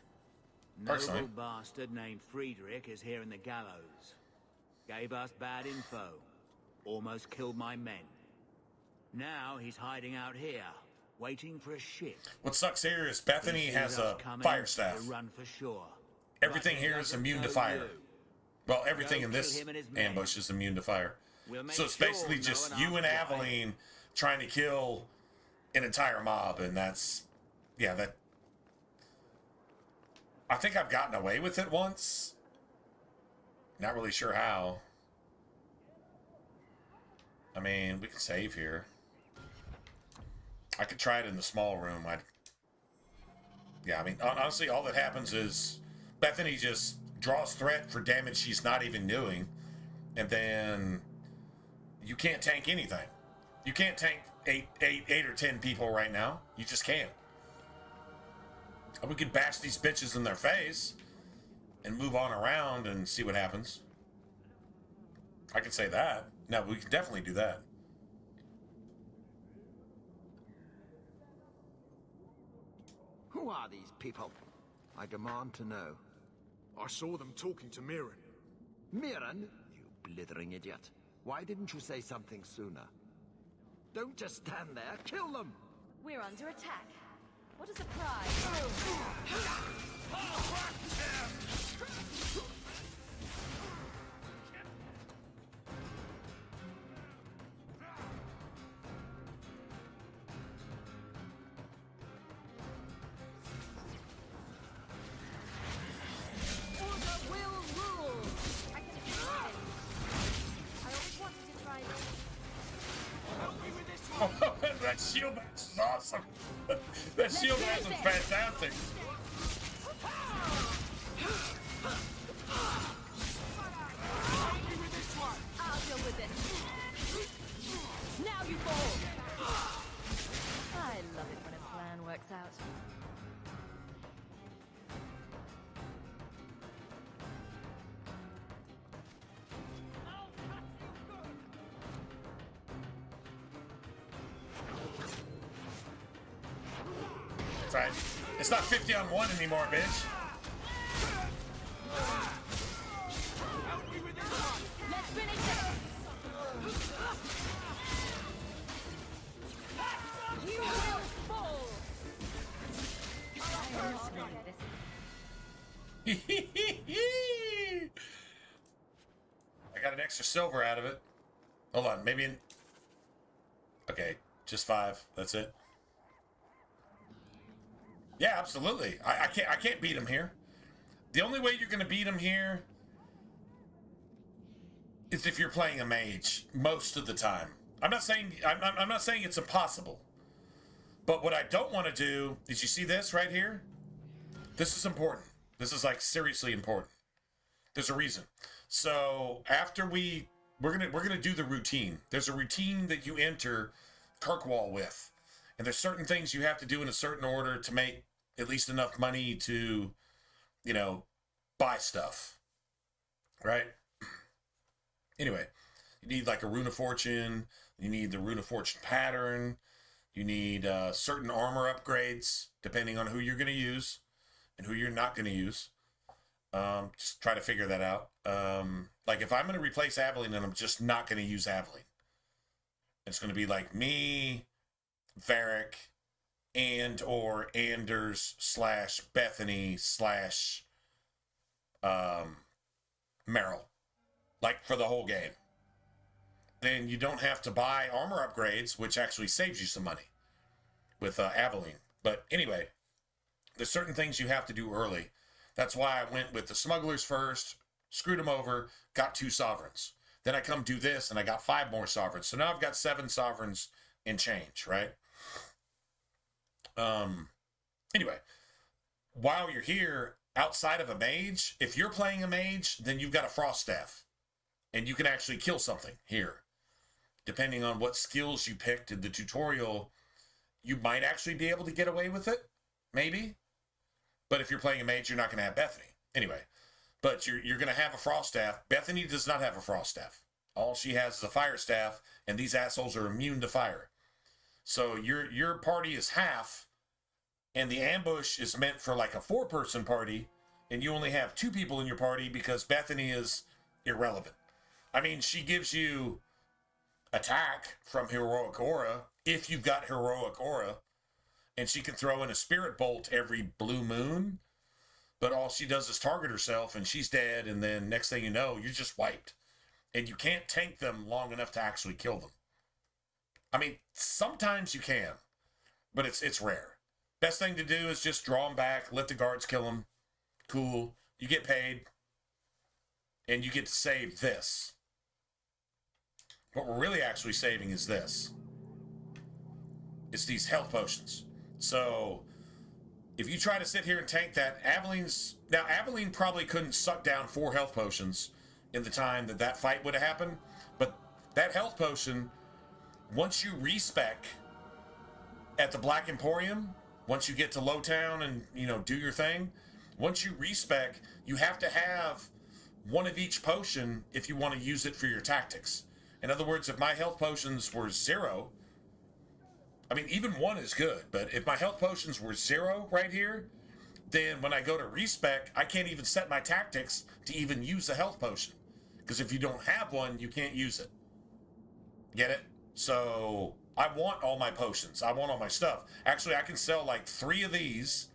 Personally. Noble bastard named Friedrich is here in the gallows. Gave us bad info. Almost killed my men. Now he's hiding out here, waiting for a ship. What sucks here is Bethany has a fire staff. Run for sure. Everything here is immune to fire. Well, everything in this ambush is immune to fire. So it's basically just you and Aveline trying to kill an entire mob, and that's, yeah, that. I think I've gotten away with it once. Not really sure how. I mean, we can save here. I could try it in the small room. Yeah, I mean, honestly, all that happens is Bethany just draws threat for damage she's not even doing, and then you can't tank anything. You can't tank eight or 10 people right now. You just can't. We could bash these bitches in their face and move on around and see what happens. I can say that. No, we can definitely do that. Who are these people? I demand to know. I saw them talking to Mirren. Mirren? You blithering idiot. Why didn't you say something sooner? Don't just stand there. Kill them! We're under attack. What a surprise! That shield match is awesome. That shield match is fantastic. I'll deal with this. Now you fall. I love it when a plan works out. Right. It's not 50 on 1 anymore, bitch. Let's finish this. You will fall. I am not ready this. I got an extra silver out of it. Hold on, maybe in... Okay, just 5. That's it. Yeah, absolutely. I can't beat him here. The only way you're going to beat him here is if you're playing a mage most of the time. I'm not saying it's impossible. But what I don't want to do is, you see this right here? This is important. This is like seriously important. There's a reason. So after we're gonna do the routine. There's a routine that you enter Kirkwall with. And there's certain things you have to do in a certain order to make at least enough money to, you know, buy stuff. Right? Anyway, you need like a Rune of Fortune. You need the Rune of Fortune pattern. You need certain armor upgrades, depending on who you're going to use and who you're not going to use. Just try to figure that out. Like if I'm going to replace Aveline, then I'm just not going to use Aveline. It's going to be like me, Varric, and or Anders / Bethany / Meryl. like for the whole game. Then you don't have to buy armor upgrades, which actually saves you some money with Aveline. But anyway, there's certain things you have to do early. That's why I went with the smugglers first, screwed them over, got 2 sovereigns. Then I come do this, and I got 5 more sovereigns. So now I've got 7 sovereigns and change, right? Anyway, while you're here, outside of a mage, if you're playing a mage, then you've got a frost staff. And you can actually kill something here. Depending on what skills you picked in the tutorial, you might actually be able to get away with it. Maybe. But if you're playing a mage, you're not going to have Bethany. Anyway, but you're going to have a frost staff. Bethany does not have a frost staff. All she has is a fire staff, and these assholes are immune to fire. So your party is half, and the ambush is meant for like a 4-person party, and you only have 2 people in your party because Bethany is irrelevant. I mean, she gives you attack from Heroic Aura if you've got Heroic Aura, and she can throw in a Spirit Bolt every blue moon, but all she does is target herself, and she's dead, and then next thing you know, you're just wiped. And you can't tank them long enough to actually kill them. I mean, sometimes you can, but it's rare. Best thing to do is just draw them back, let the guards kill them. Cool. You get paid, and you get to save this. What we're really actually saving is this. It's these health potions. So, if you try to sit here and tank that, Aveline probably couldn't suck down 4 health potions in the time that fight would have happened, but that health potion, once you respec at the Black Emporium, once you get to Lowtown and, do your thing, once you respec, you have to have 1 of each potion if you want to use it for your tactics. In other words, if my health potions were 0, I mean, even 1 is good, but if my health potions were 0 right here, then when I go to respec, I can't even set my tactics to even use the health potion. Because if you don't have 1, you can't use it. Get it? So I want all my potions. I want all my stuff. Actually, I can sell like 3 of these.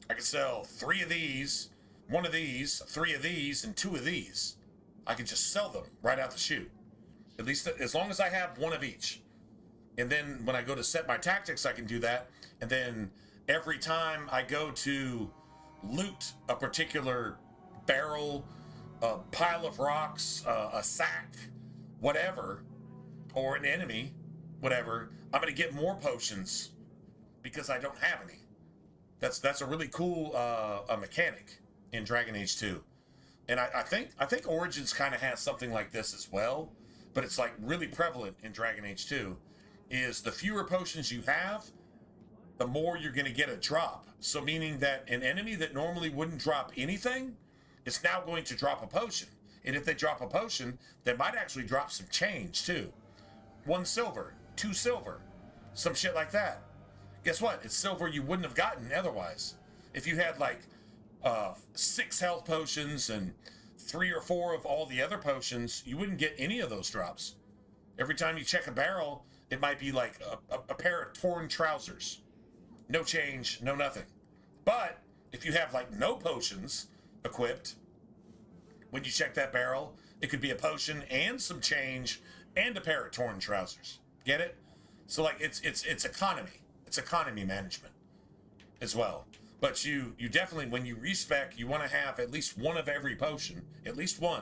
I can sell 3 of these, 1 of these, 3 of these, and 2 of these. I can just sell them right out the chute. At least as long as I have 1 of each. And then when I go to set my tactics, I can do that. And then every time I go to loot a particular barrel, a pile of rocks, a sack, whatever, or an enemy, whatever, I'm going to get more potions because I don't have any. That's a really cool mechanic in Dragon Age 2. And I think Origins kind of has something like this as well, but it's like really prevalent in Dragon Age 2, is the fewer potions you have, the more you're going to get a drop. So meaning that an enemy that normally wouldn't drop anything is now going to drop a potion. And if they drop a potion, they might actually drop some change too. 1 silver, 2 silver, some shit like that. Guess what? It's silver you wouldn't have gotten otherwise. If you had like 6 health potions and 3 or 4 of all the other potions, you wouldn't get any of those drops. Every time you check a barrel, it might be like a pair of torn trousers. No change, no nothing. But if you have like no potions equipped, when you check that barrel, it could be a potion and some change and a pair of torn trousers. Get it? So like it's economy. It's economy management as well. But you definitely, when you respec, you want to have at least 1 of every potion, at least 1.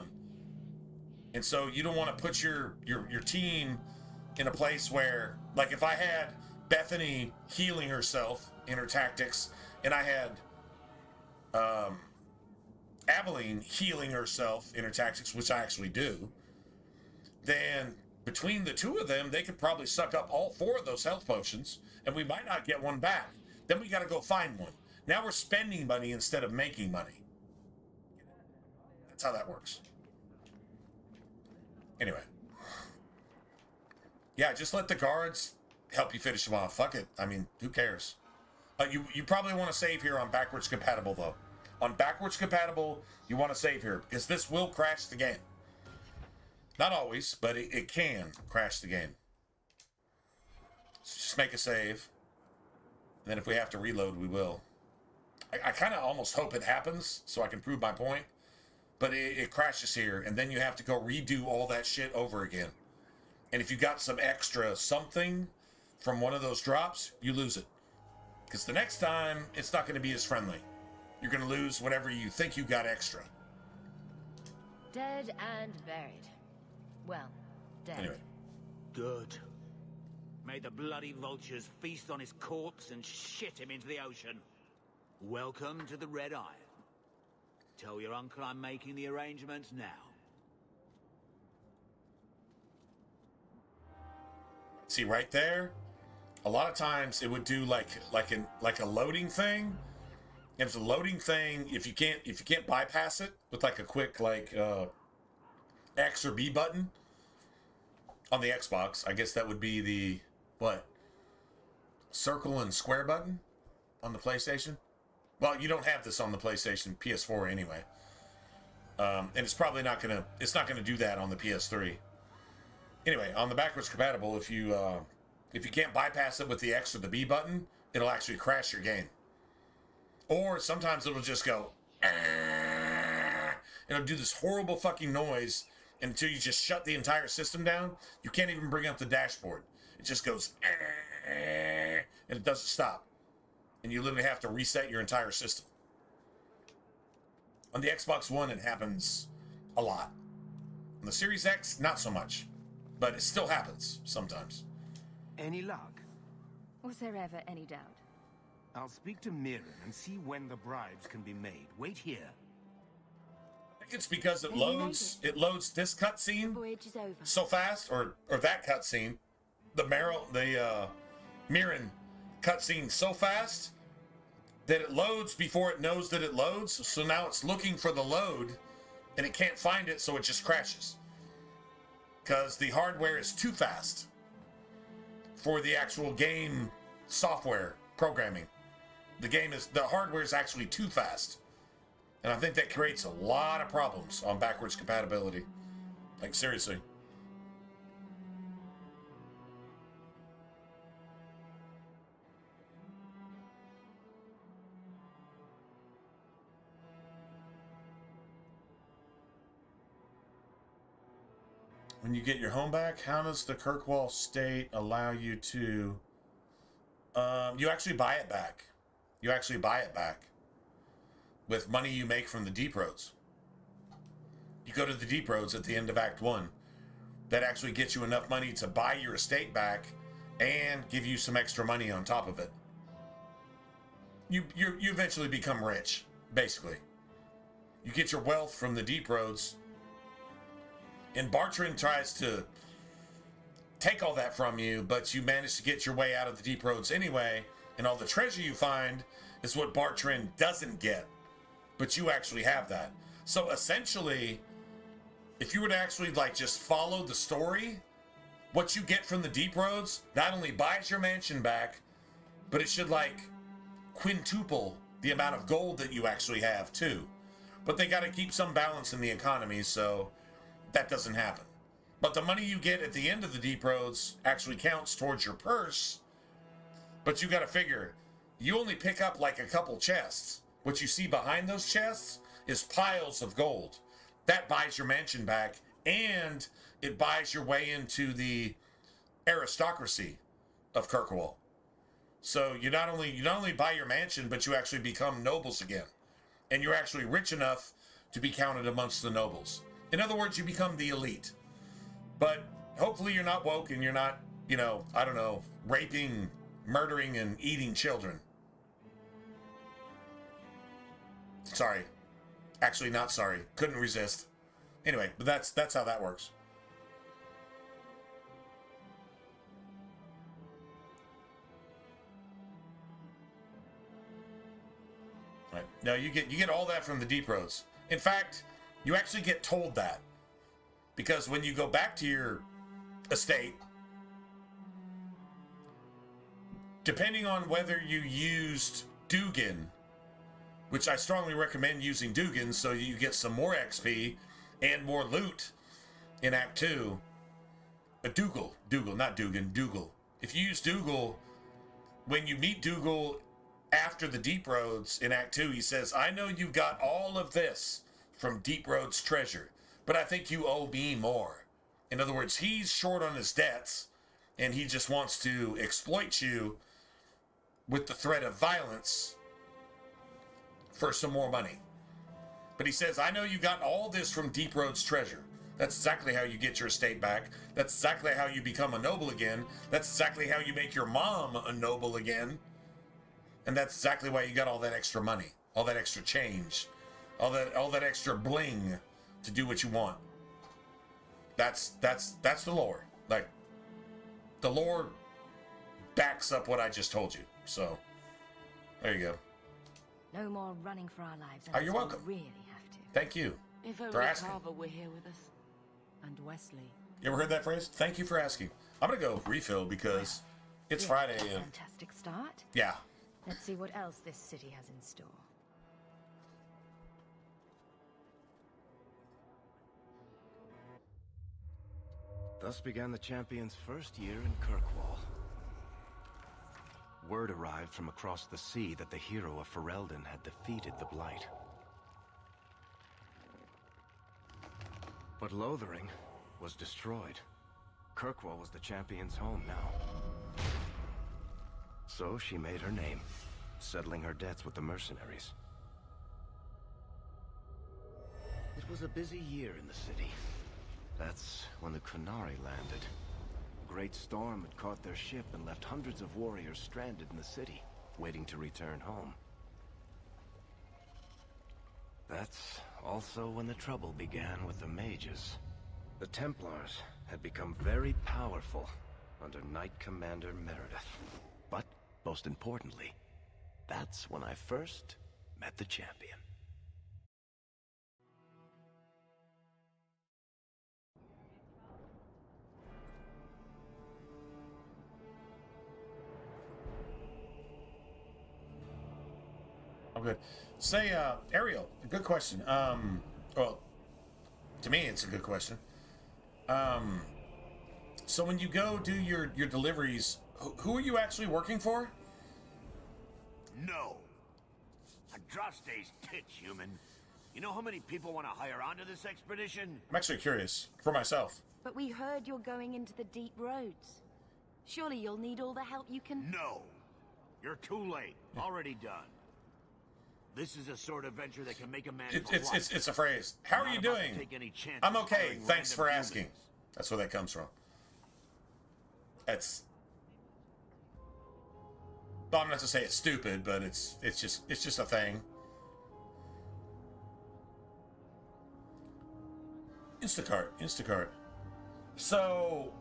And so you don't want to put your team in a place where, like if I had Bethany healing herself in her tactics, and I had Aveline healing herself in her tactics, which I actually do, then between the 2 of them, they could probably suck up all 4 of those health potions, and we might not get 1 back. Then we got to go find 1. Now we're spending money instead of making money. That's how that works. Anyway. Yeah, just let the guards help you finish them off. Fuck it. I mean, who cares? You probably want to save here on backwards compatible, though. On backwards compatible, you want to save here, because this will crash the game. Not always, but it can crash the game. So just make a save. And then if we have to reload, we will. I kind of almost hope it happens so I can prove my point. but it crashes here, and then you have to go redo all that shit over again. And if you got some extra something from one of those drops, you lose it. Because the next time, it's not going to be as friendly. You're going to lose whatever you think you got extra. Dead and buried. Well, dead. Anyway. Good. May the bloody vultures feast on his corpse and shit him into the ocean. Welcome to the Red Iron. Tell your uncle I'm making the arrangements now. See right there, a lot of times it would do like a loading thing. And if the loading thing, if you can't bypass it with like a quick X or B button on the Xbox, I guess that would be the circle and square button on the PlayStation. Well, you don't have this on the PlayStation PS4 anyway, and it's probably not gonna do that on the PS3. Anyway, on the backwards compatible, if you can't bypass it with the X or the B button, it'll actually crash your game. Or sometimes it'll just go, it'll do this horrible fucking noise until you just shut the entire system down. You can't even bring up the dashboard. It just goes, and it doesn't stop. And you literally have to reset your entire system. On the Xbox One, it happens a lot. On the Series X, not so much. But it still happens sometimes. Any luck? Was there ever any doubt? I'll speak to Mirren and see when the bribes can be made. Wait here. I think it's because it loads this cutscene so fast, or that cutscene, the Mirren cutscene so fast that it loads before it knows that it loads. So now it's looking for the load, and it can't find it, so it just crashes. Because the hardware is too fast for the actual game software programming. The hardware is actually too fast. And I think that creates a lot of problems on backwards compatibility. Like, seriously. When you get your home back, how does the Kirkwall state allow you to... you actually buy it back. You actually buy it back with money you make from the Deep Roads. You go to the Deep Roads at the end of Act 1. That actually gets you enough money to buy your estate back and give you some extra money on top of it. You eventually become rich, basically. You get your wealth from the Deep Roads, and Bartran tries to take all that from you, but you manage to get your way out of the Deep Roads anyway, and all the treasure you find is what Bartran doesn't get, but you actually have that. So essentially, if you were to actually just follow the story, what you get from the Deep Roads not only buys your mansion back, but it should quintuple the amount of gold that you actually have too. But they got to keep some balance in the economy, so that doesn't happen. But the money you get at the end of the Deep Roads actually counts towards your purse. But you got to figure, you only pick up a couple chests. What you see behind those chests is piles of gold. That buys your mansion back, and it buys your way into the aristocracy of Kirkwall. So you not only buy your mansion, but you actually become nobles again. And you're actually rich enough to be counted amongst the nobles. In other words, you become the elite. But hopefully you're not woke and you're not, I don't know, raping, murdering, and eating children. Sorry. Actually, not sorry. Couldn't resist. Anyway, but that's how that works. Right. Now you get all that from the Deep Roads. In fact, you actually get told that. Because when you go back to your estate, depending on whether you used Dugan, which I strongly recommend using Dugan so you get some more XP and more loot in Act 2. Dougal, not Dugan, Dougal. If you use Dougal, when you meet Dougal after the Deep Roads in Act 2, he says, I know you've got all of this from Deep Road's treasure, but I think you owe me more. In other words, he's short on his debts, and he just wants to exploit you with the threat of violence for some more money. But he says, I know you got all this from Deep Road's treasure. That's exactly how you get your estate back. That's exactly how you become a noble again. That's exactly how you make your mom a noble again. And that's exactly why you got all that extra money, all that extra change, all that extra bling to do what you want. That's the lore. Like, the lore backs up what I just told you. So, there you go. No more running for our lives. Oh, you're welcome. We really have to. Thank you If for only asking. Carver were here with us. And Wesley. You ever heard that phrase? Thank you for asking. I'm gonna go refill because it's Friday and Fantastic start. yeah. Let's see what else this city has in store. Thus began the champion's first year in Kirkwall. Word arrived from across the sea that the hero of Ferelden had defeated the Blight. But Lothering was destroyed. Kirkwall was the champion's home now. So she made her name, settling her debts with the mercenaries. It was a busy year in the city. That's when the Kunari landed. A great storm had caught their ship and left hundreds of warriors stranded in the city, waiting to return home. That's also when the trouble began with the mages. The Templars had become very powerful under Knight Commander Meredith. But, most importantly, that's when I first met the champion. I'm good. Say, Ariel, a good question. Well, to me, it's a good question. So when you go do your deliveries, who are you actually working for? No. Andraste's tits, human. You know how many people want to hire onto this expedition? I'm actually curious, for myself. But we heard you're going into the deep roads. Surely you'll need all the help you can... No. You're too late. Already done. This is a sort of venture that can make a man... It's a phrase. How are you doing? I'm okay. Thanks for asking. That's where that comes from. It's... Well, I'm not to say it's stupid, but it's just a thing. Instacart. So,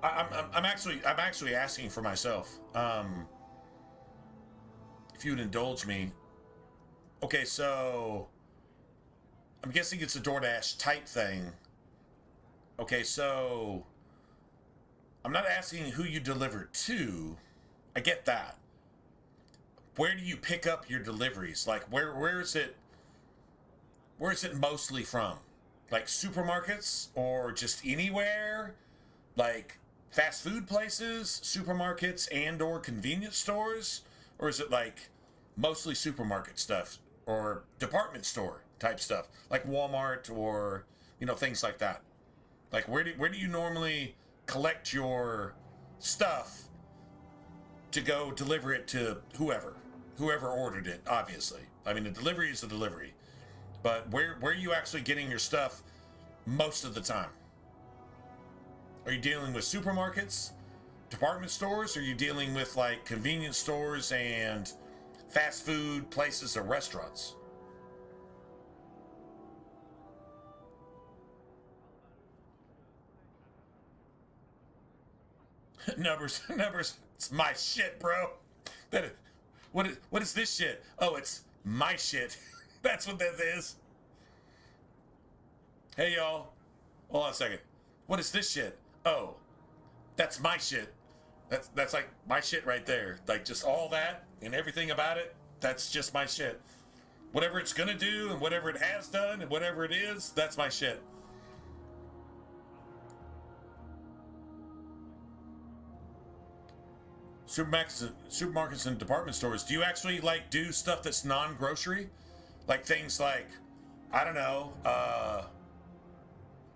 I'm actually asking for myself. If you would indulge me. Okay, so I'm guessing it's a DoorDash type thing. Okay, so I'm not asking who you deliver to. I get that. Where do you pick up your deliveries? Like, where is it mostly from? Like supermarkets or just anywhere? Like fast food places, supermarkets, and or convenience stores? Or is it like mostly supermarket stuff or department store type stuff? Like Walmart or, you know, things like that. Like where do you normally collect your stuff to go deliver it to whoever ordered it, obviously. I mean, the delivery is the delivery. But where are you actually getting your stuff most of the time? Are you dealing with supermarkets, department stores? Or are you dealing with like convenience stores and fast food places or restaurants? Numbers, it's my shit, bro. What is this shit? Oh, it's my shit. That's what this is. Hey, y'all. Hold on a second. What is this shit? Oh, that's my shit. That's like my shit right there. Like just all that and everything about it. That's just my shit. Whatever it's gonna do and whatever it has done and whatever it is, that's my shit. Supermarkets and department stores, do you actually like do stuff that's non-grocery? Like things like I don't know,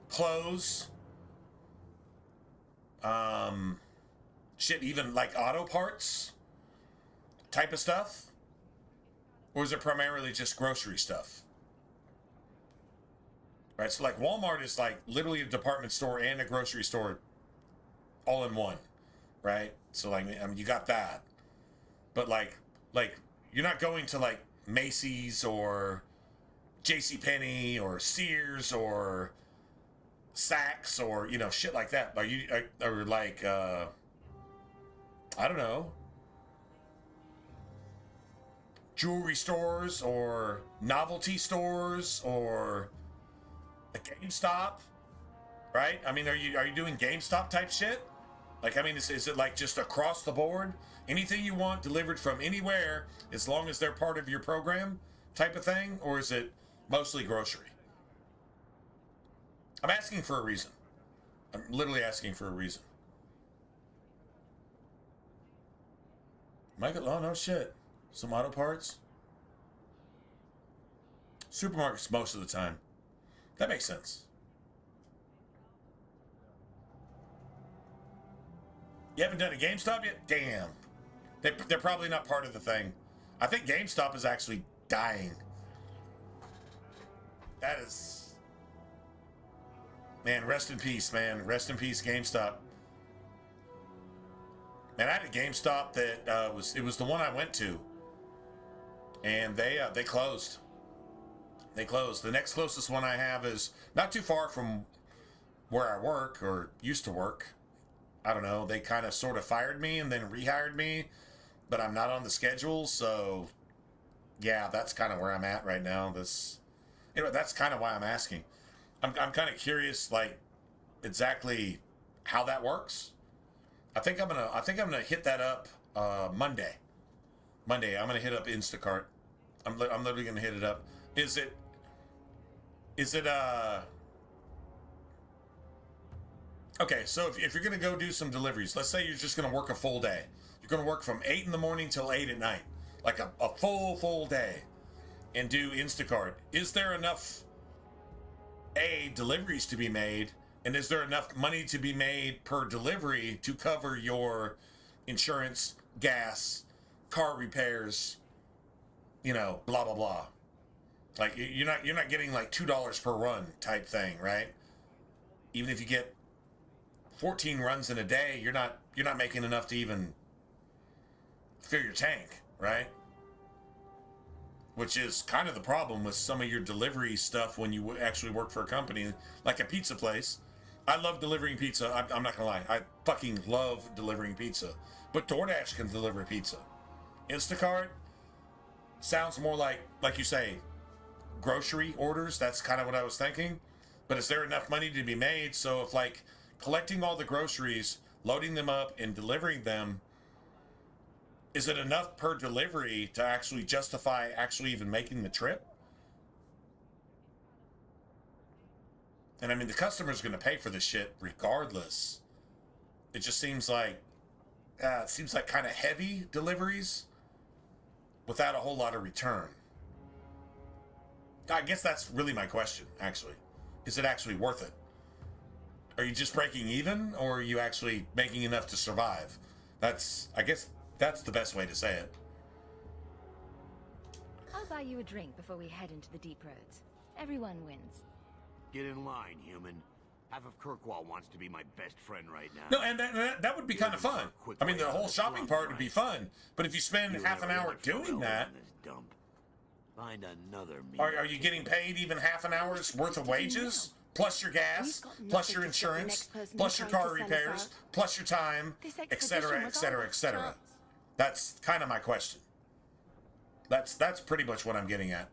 clothes, shit, even like auto parts type of stuff? Or is it primarily just grocery stuff? Right, so like Walmart is like literally a department store and a grocery store all in one, right? So like, I mean, you got that. But like you're not going to like Macy's or JCPenney or Sears or Saks or, you know, shit like that. Are you, or like, I don't know, jewelry stores or novelty stores or a GameStop, right? I mean, are you doing GameStop type shit? Like, I mean, is it like just across the board? Anything you want delivered from anywhere, as long as they're part of your program type of thing? Or is it mostly grocery? I'm asking for a reason. I'm literally asking for a reason. Michael, oh no shit. Some auto parts? Supermarkets most of the time. That makes sense. You haven't done a GameStop yet? Damn. They're probably not part of the thing. I think GameStop is actually dying. That is... Man, rest in peace, man. Rest in peace, GameStop. Man, I had a GameStop that it was the one I went to. And they closed. They closed. The next closest one I have is not too far from where I work or used to work. I don't know. They kind of sort of fired me and then rehired me, but I'm not on the schedule. So yeah, that's kind of where I'm at right now. Anyway, that's kind of why I'm asking. I'm kind of curious, like, exactly how that works. I think I'm gonna hit that up Monday. I'm gonna hit up Instacart. I'm literally gonna hit it up. Is it okay, so if you're gonna go do some deliveries, let's say you're just gonna work a full day. You're gonna work from 8 in the morning till 8 at night, like a full day, and do Instacart. Is there enough deliveries to be made, and is there enough money to be made per delivery to cover your insurance, gas, car repairs, you know, blah blah blah? Like, you're not getting like $2 per run type thing, right? Even if you get 14 runs in a day, you're not making enough to even fill your tank, right? Which is kind of the problem with some of your delivery stuff when you actually work for a company like a pizza place. I love delivering pizza. I'm not gonna lie. I fucking love delivering pizza. But DoorDash can deliver pizza. Instacart sounds more like you say, grocery orders. That's kind of what I was thinking. But is there enough money to be made? So if like collecting all the groceries, loading them up and delivering them, is it enough per delivery to actually justify actually even making the trip? And I mean, the customer's going to pay for this shit regardless. It just seems like kind of heavy deliveries without a whole lot of return. I guess that's really my question, actually. Is it actually worth it? Are you just breaking even, or are you actually making enough to survive? I guess that's the best way to say it. I'll buy you a drink before we head into the deep roads. Everyone wins. Get in line, human. Half of Kirkwall wants to be my best friend right now. No, and that would be kind of fun. I mean, the whole shopping part would be fun. But if you spend half an hour doing that, find another meal. Are you getting paid even half an hour's worth of wages? Plus your gas, plus your insurance, plus your car repairs, plus your time, etc., etc., etc. That's kind of my question. That's pretty much what I'm getting at.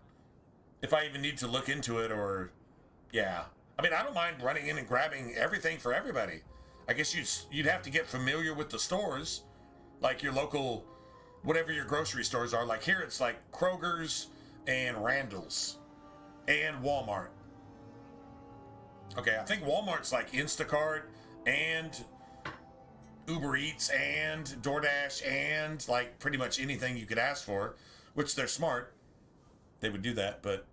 If I even need to look into it, or yeah. I mean, I don't mind running in and grabbing everything for everybody. I guess you'd have to get familiar with the stores, like your local, whatever your grocery stores are. Like here, it's like Kroger's and Randall's and Walmart. Okay, I think Walmart's like Instacart and Uber Eats and DoorDash and like pretty much anything you could ask for, which they're smart. They would do that, but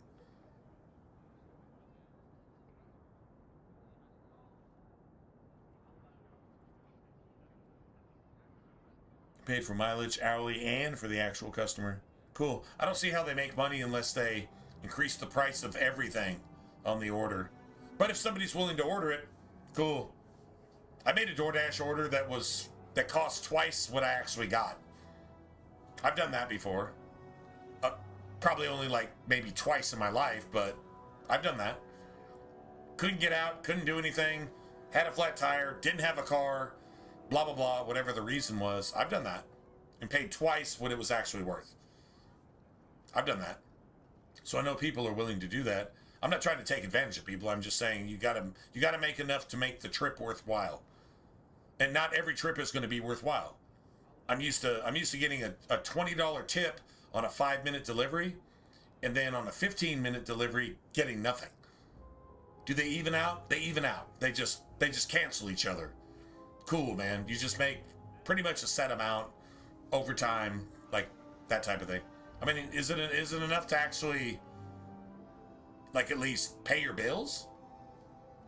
Paid for mileage, hourly, and for the actual customer. Cool. I don't see how they make money unless they increase the price of everything on the order. But if somebody's willing to order it, cool. I made a DoorDash order that cost twice what I actually got. I've done that before. Probably only like maybe twice in my life, but I've done that. Couldn't get out, couldn't do anything, had a flat tire, didn't have a car, blah, blah, blah, whatever the reason was. I've done that and paid twice what it was actually worth. I've done that. So I know people are willing to do that. I'm not trying to take advantage of people. I'm just saying you gotta make enough to make the trip worthwhile. And not every trip is going to be worthwhile. I'm used to getting a $20 tip on a 5-minute delivery, and then on a 15-minute delivery, getting nothing. Do they even out? They even out. They just cancel each other. Cool, man. You just make pretty much a set amount over time, like that type of thing. I mean, is it enough to actually, like, at least pay your bills?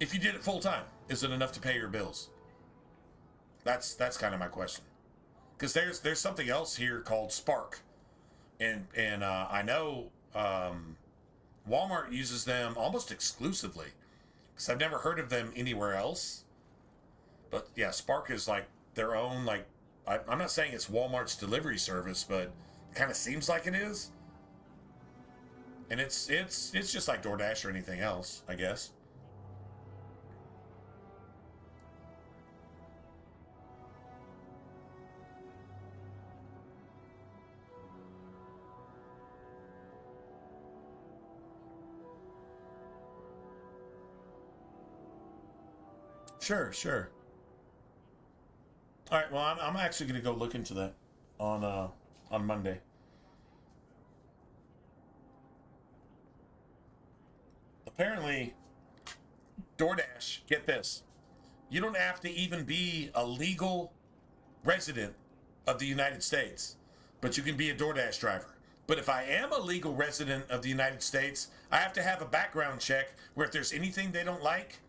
If you did it full time, is it enough to pay your bills? That's kind of my question. Because there's something else here called Spark. And I know Walmart uses them almost exclusively, because I've never heard of them anywhere else. But yeah, Spark is like their own, like, I'm not saying it's Walmart's delivery service, but it kind of seems like it is. And it's just like DoorDash or anything else, I guess. Sure. All right. Well, I'm actually going to go look into that on Monday. Apparently, DoorDash, get this, you don't have to even be a legal resident of the United States, but you can be a DoorDash driver. But if I am a legal resident of the United States, I have to have a background check where if there's anything they don't like,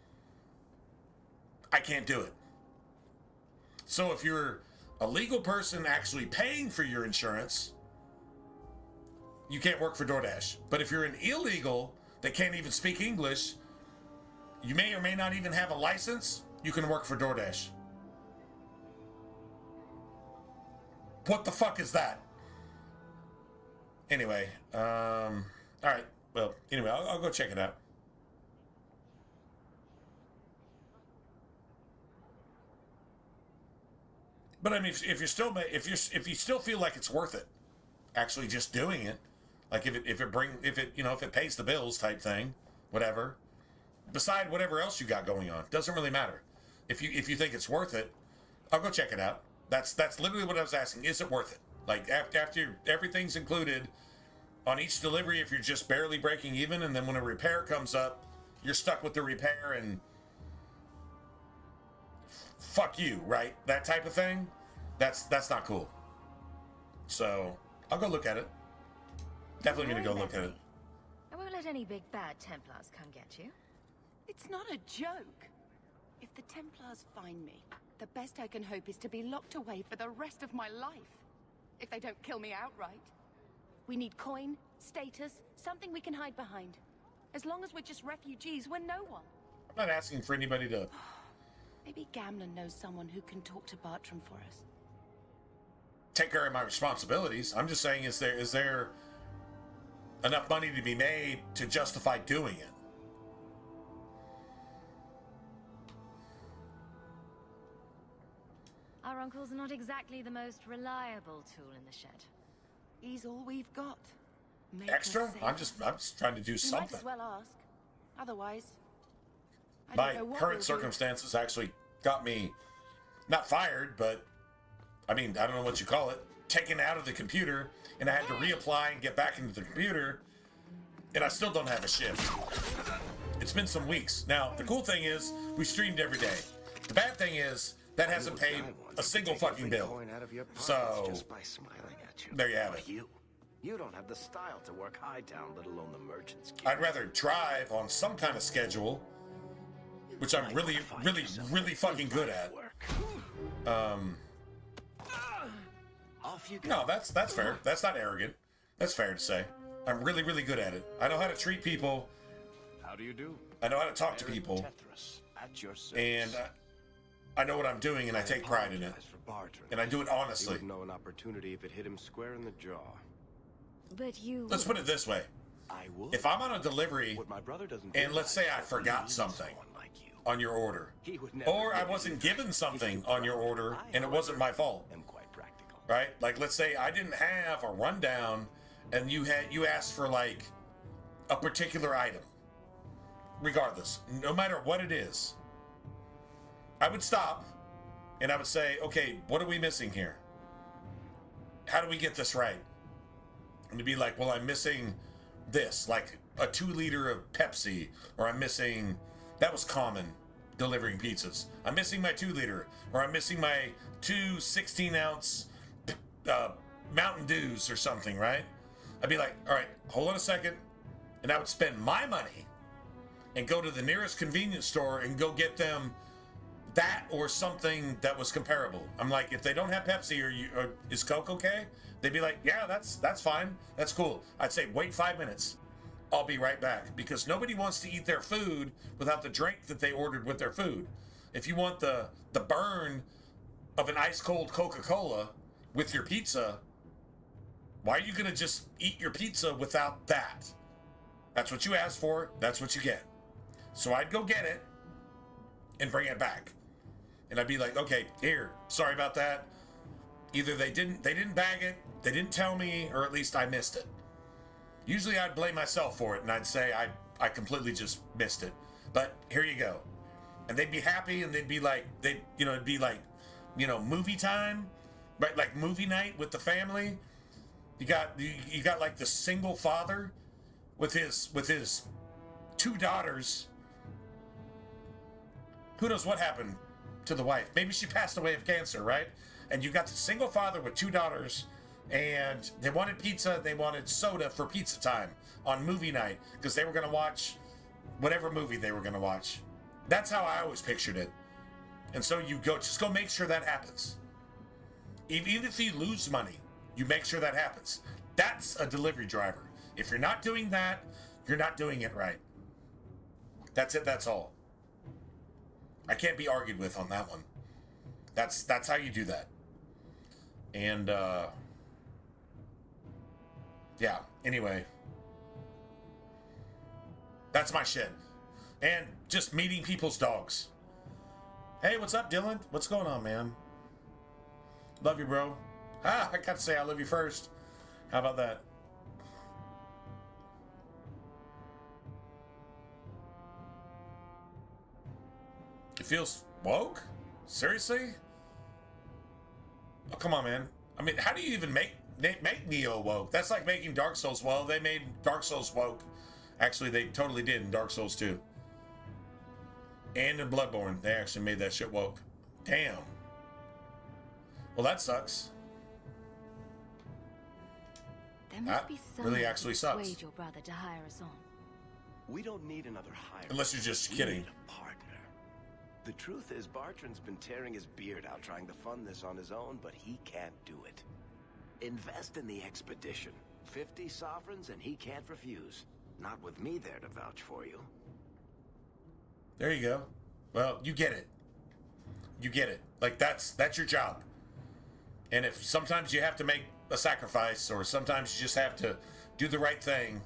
I can't do it. So if you're a legal person actually paying for your insurance, you can't work for DoorDash. But if you're an illegal that can't even speak English, you may or may not even have a license, you can work for DoorDash. What the fuck is that? Anyway, all right. Well, anyway, I'll go check it out. But I mean, if you still feel like it's worth it, actually just doing it, like if it pays the bills type thing, whatever. Beside whatever else you got going on, doesn't really matter. If you think it's worth it, I'll go check it out. That's literally what I was asking. Is it worth it? Like after everything's included on each delivery, if you're just barely breaking even, and then when a repair comes up, you're stuck with the repair and fuck you, right? That type of thing. That's not cool. So I'll go look at it. Definitely gonna go look at it. I won't let any big bad Templars come get you. It's not a joke. If the Templars find me, the best I can hope is to be locked away for the rest of my life. If they don't kill me outright. We need coin, status, something we can hide behind. As long as we're just refugees, we're no one. I'm not asking for anybody to... Maybe Gamlen knows someone who can talk to Bartram for us. Take care of my responsibilities. I'm just saying, is there enough money to be made to justify doing it? Our uncle's not exactly the most reliable tool in the shed. He's all we've got. Extra? I'm just trying to do something. Might as well ask. Otherwise, my current circumstances actually got me not fired, but I mean, I don't know what you call it, taken out of the computer, and I had to reapply and get back into the computer, and I still don't have a shift. It's been some weeks. Now, the cool thing is, we streamed every day. The bad thing is, that hasn't paid a single fucking bill. So, just by smiling at you. There you have it. You don't have the style to work Hightown, let alone the merchants. I'd rather drive on some kind of schedule, which I'm really fucking good at. off you go. No, that's fair. That's not arrogant. That's fair to say. I'm really, really good at it. I know how to treat people. How do you do? I know how to talk to people. Tetris, at your service. And I know what I'm doing, and I take pride in it. And I do it honestly. He would know an opportunity if it hit him square in the jaw. But you... Let's put it this way. I would. If I'm on a delivery, What my brother doesn't and let's say I forgot something on your order, or I wasn't given something on your order, and it wasn't my fault, right? Like, let's say I didn't have a rundown, and you asked for like a particular item. Regardless, no matter what it is, I would stop, and I would say, okay, what are we missing here? How do we get this right? And to be like, well, I'm missing this, like a 2-liter of Pepsi, or I'm missing, that was common delivering pizzas. I'm missing my 2-liter, or I'm missing my 2 16-ounce Mountain Dews or something, right? I'd be like, all right, hold on a second. And I would spend my money and go to the nearest convenience store and go get them that or something that was comparable. I'm like, if they don't have Pepsi or is Coke okay? They'd be like, yeah, that's fine. That's cool. I'd say, wait 5 minutes. I'll be right back. Because nobody wants to eat their food without the drink that they ordered with their food. If you want the burn of an ice cold Coca-Cola with your pizza, why are you gonna just eat your pizza without that? That's what you asked for, that's what you get. So I'd go get it and bring it back. And I'd be like, okay, here, sorry about that. Either they didn't bag it, they didn't tell me, or at least I missed it. Usually I'd blame myself for it, and I'd say I completely just missed it. But here you go. And they'd be happy, and they'd be like, it'd be like, movie time, right? Like movie night with the family. You got like the single father with his 2 daughters. Who knows what happened to the wife? Maybe she passed away of cancer, right? And you got the single father with 2 daughters, and they wanted pizza, they wanted soda for pizza time on movie night because they were going to watch whatever movie they were going to watch. That's how I always pictured it. And so you just go make sure that happens. Even if you lose money, you make sure that happens. That's a delivery driver. If you're not doing that, you're not doing it right. That's it, that's all. I can't be argued with on that one. That's how you do that. And yeah, anyway. That's my shit. And just meeting people's dogs. Hey, what's up, Dylan? What's going on, man? Love you, bro. I got to say I love you first. How about that? It feels woke? Seriously? Oh, come on, man. I mean, how do you even make Neo woke? That's like making Dark Souls. Well, they made Dark Souls woke. Actually, they totally did in Dark Souls 2. And in Bloodborne, they actually made that shit woke. Damn. Well, that sucks. There must be someone really actually to sucks. persuade your brother to hire us on. We don't need another hire. Unless you're just We kidding. need a partner. The truth is, Bartran's been tearing his beard out trying to fund this on his own, but he can't do it. Invest in the expedition. 50 sovereigns and he can't refuse. Not with me there to vouch for you. There you go. Well, you get it. You get it. Like, that's your job. And if sometimes you have to make a sacrifice, or sometimes you just have to do the right thing,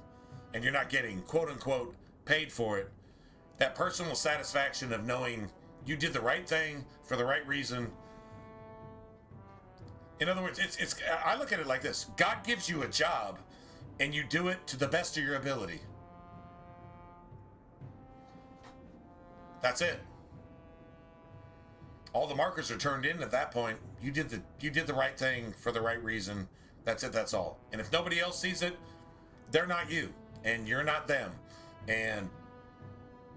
and you're not getting, quote unquote, paid for it, that personal satisfaction of knowing you did the right thing for the right reason. In other words, it's I look at it like this. God gives you a job, and you do it to the best of your ability. That's it. All the markers are turned in at that point. You did the right thing for the right reason. That's it, that's all. And if nobody else sees it, they're not you, and you're not them. And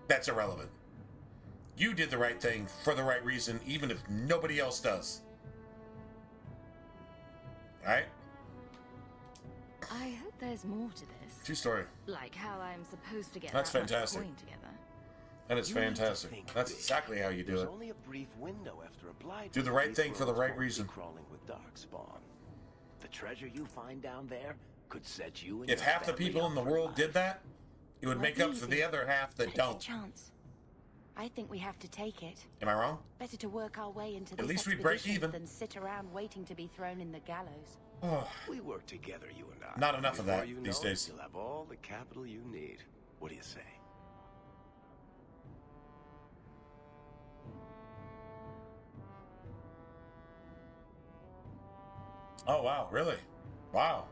that's irrelevant. You did the right thing for the right reason, even if nobody else does. Right? I hope there's more to this. True story. Like how I'm supposed to get That's that much fantastic. coin together. And it's fantastic. That's exactly how you do There's it. only a brief window after a blight. Do the right thing for the right reason. Crawling with darkspawn. The treasure you find down there could set you and If your half the family people up in the for world life. did that, it would Not make up for easy, the other half that but don't. It's a chance. I think we have to take it. Am I wrong? Better to work our way into At this least we break expedition even. than sit around waiting to be thrown in the gallows. We work together, you and I. Not enough of Before that you these know it, days. You'll have all the capital you need. What do you say? Oh, wow, really? Wow.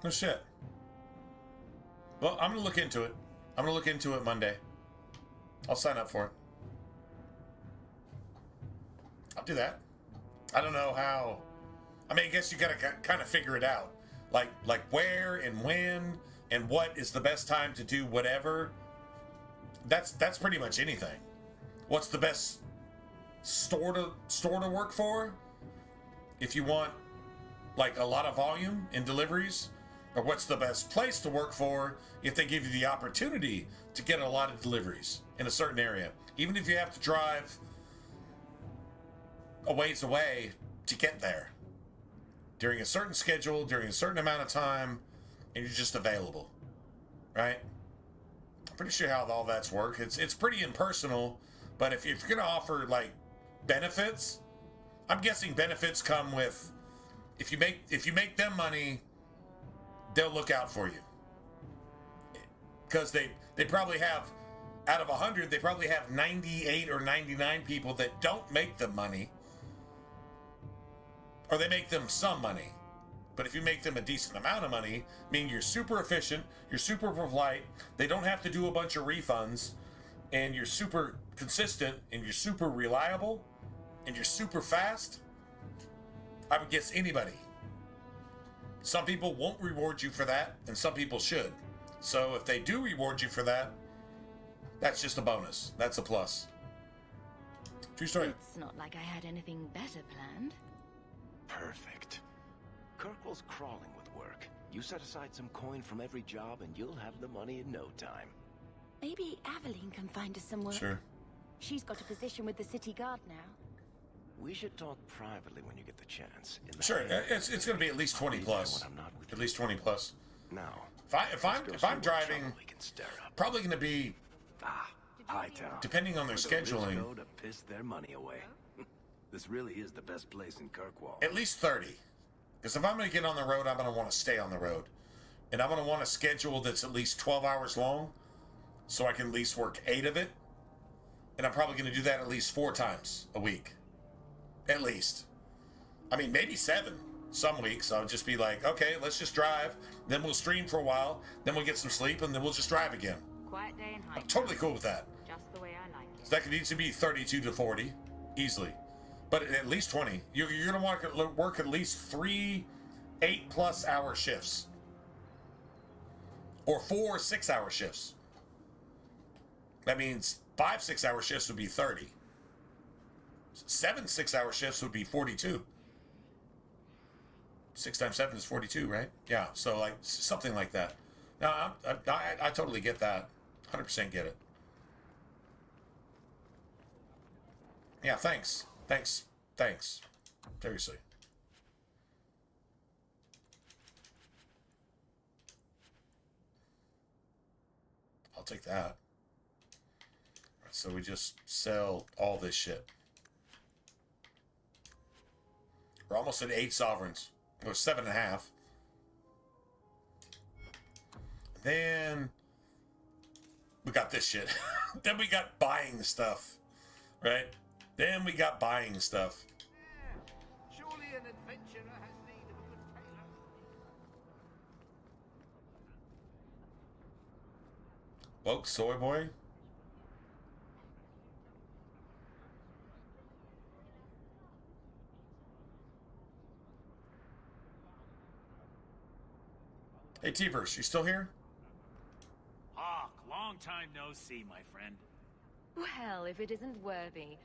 No shit. Well, I'm going to look into it. I'm going to look into it Monday. I'll sign up for it. I'll do that. I don't know how. I mean, I guess you got to kind of figure it out. Like where and when and what is the best time to do whatever. That's pretty much anything. What's the best store to work for? If you want like a lot of volume in deliveries, or what's the best place to work for if they give you the opportunity to get a lot of deliveries in a certain area, even if you have to drive a ways away to get there during a certain schedule, during a certain amount of time, and you're just available, right? I'm pretty sure how all that's work. It's pretty impersonal, but if you're going to offer like benefits, I'm guessing benefits come with if you make them money, they'll look out for you. Because they probably have, out of 100, they probably have 98 or 99 people that don't make them money. Or they make them some money. But if you make them a decent amount of money, meaning you're super efficient, you're super polite, they don't have to do a bunch of refunds, and you're super consistent, and you're super reliable, and you're super fast, I would guess anybody. Some people won't reward you for that, and some people should. So if they do reward you for that, that's just a bonus. That's a plus. True story. It's not like I had anything better planned. Perfect. Kirkwall's crawling with work. You set aside some coin from every job and you'll have the money in no time. Maybe Aveline can find us some work. Sure. She's got a position with the city guard now. We should talk privately when you get the chance. Sure, it's going to be at least 20 plus. At least 20 plus. Now, if I'm driving, probably going to be Hightown. depending on their scheduling. Go to piss their money away. This really is the best place in Kirkwall. At least 30. Because if I'm going to get on the road, I'm going to want to stay on the road. And I'm going to want a schedule that's at least 12 hours long, so I can at least work 8 of it. And I'm probably going to do that at least 4 times a week. At least. I mean, maybe 7 some weeks. I'll just be like, okay, let's just drive. Then we'll stream for a while. Then we'll get some sleep, and then we'll just drive again. Quiet day in high. I'm totally cool with that. Just the way I like it. So that could easily be 32 to 40, easily. But at least 20. You're going to want to work at least 3 8+ hour shifts. Or 4 6-hour shifts. That means 5 6-hour shifts would be 30. 7 6-hour shifts would be 42. 6 times 7 is 42, right? Yeah, so like something like that. Now, I totally get that. 100% get it. Yeah, thanks. Thanks. Seriously. I'll take that. So we just sell all this shit. We're almost at 8 sovereigns. We're 7.5. Then we got this shit. Then we got buying stuff. Right? Then we got buying stuff. Surely an adventurer has need of a good payload. Woke soy boy. Hey T-Verse, you still here? Hawk, long time no see, my friend. Well, if it isn't Worthy,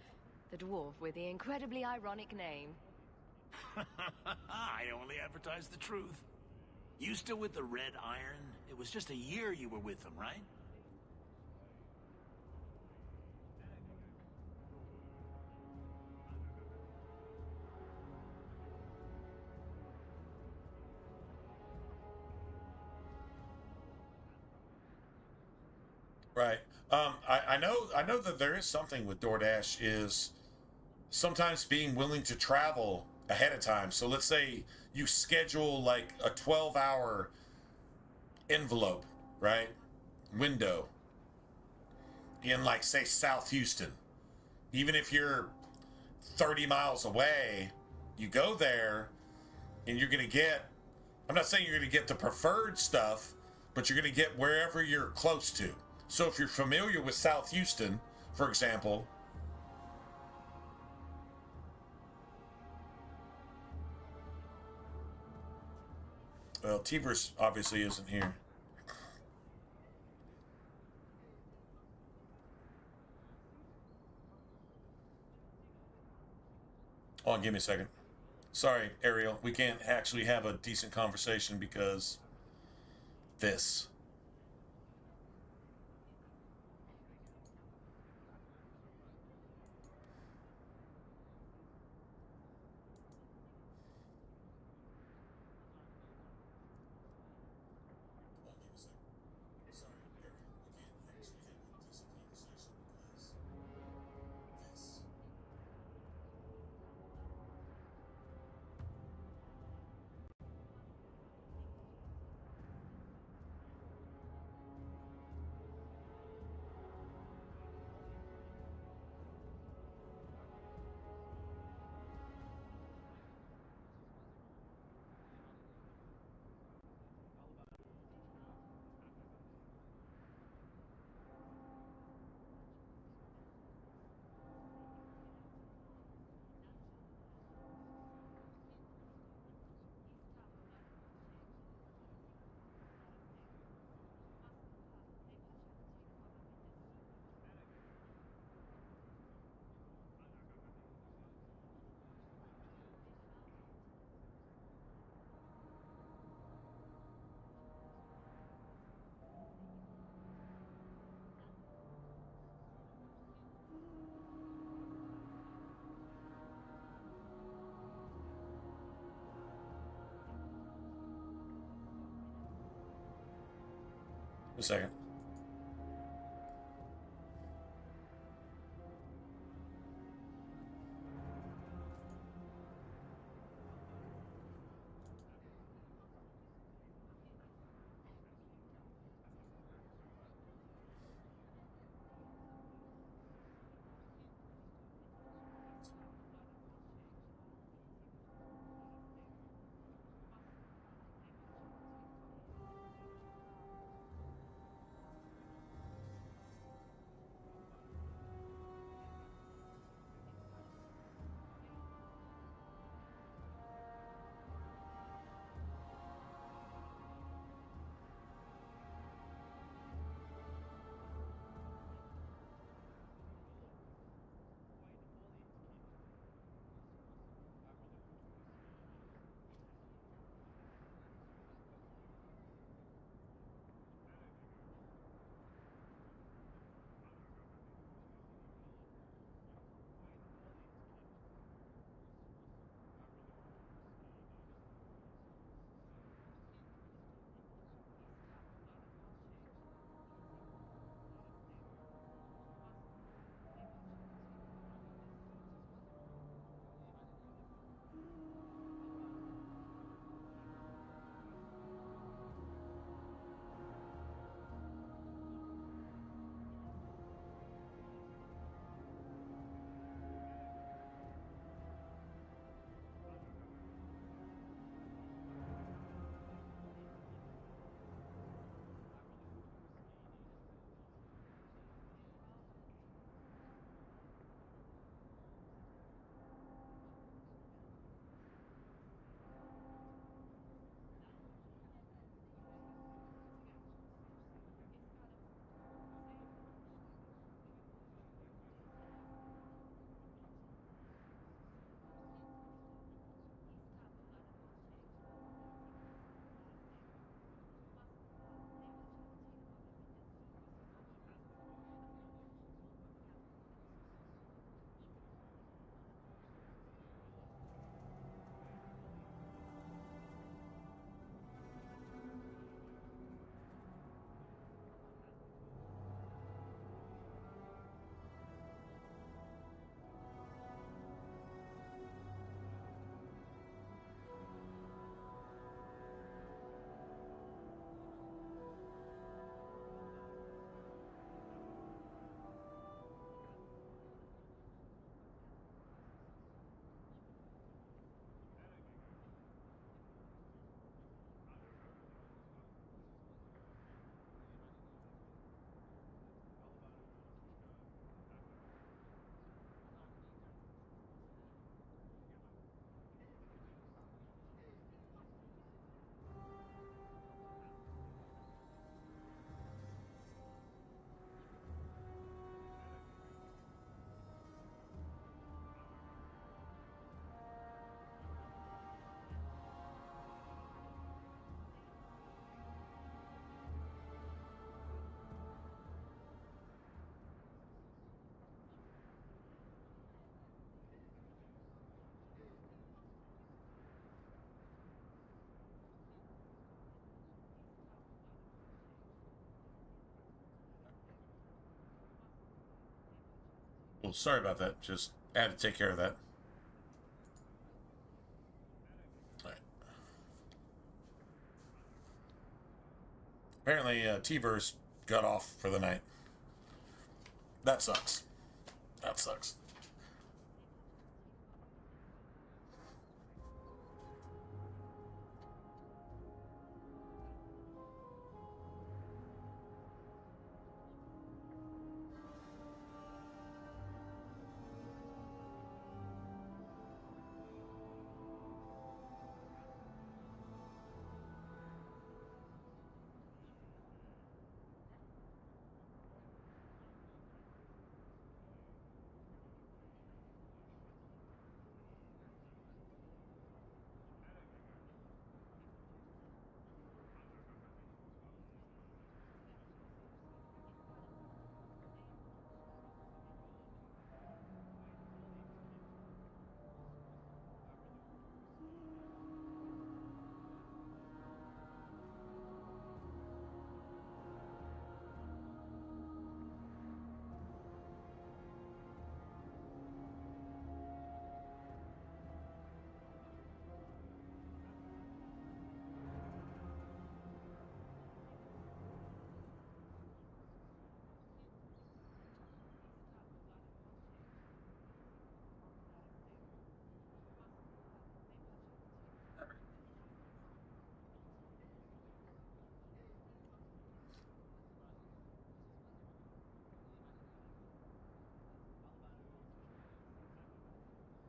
the dwarf with the incredibly ironic name. I only advertise the truth. You still with the Red Iron? It was just a year you were with them, right? Right. I know that there is something with DoorDash is sometimes being willing to travel ahead of time. So let's say you schedule like a 12-hour envelope, right? Window in like say South Houston. Even if you're 30 miles away, you go there and you're going to get, I'm not saying you're going to get the preferred stuff, but you're going to get wherever you're close to. So if you're familiar with South Houston, for example, well, T-Verse obviously isn't here. Oh, give me a second. Sorry, Ariel. We can't actually have a decent conversation because this. A second. Well, sorry about that. Just had to take care of that. All right. Apparently, T-Verse got off for the night. That sucks. That sucks.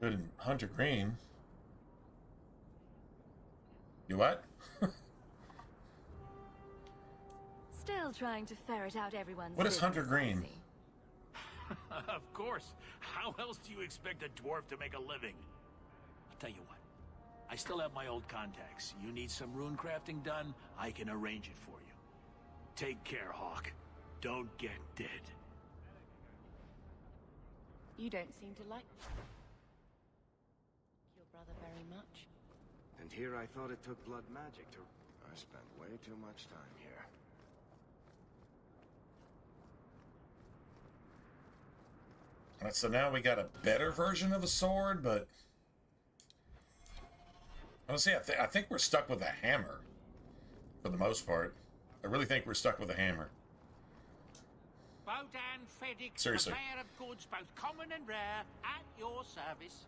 Good Hunter Green. You what? Still trying to ferret out everyone's What is Hunter business, I Green? see. Of course. How else do you expect a dwarf to make a living? I'll tell you what. I still have my old contacts. You need some rune crafting done, I can arrange it for you. Take care, Hawk. Don't get dead. You don't seem to like your brother very much. And here I thought it took blood magic to... I spent way too much time here. Alright, so now we got a better version of a sword, but... Honestly, I think we're stuck with a hammer. For the most part. I really think we're stuck with a hammer. Bodan Fedix, Seriously. purveyor of goods both common and rare, at your service.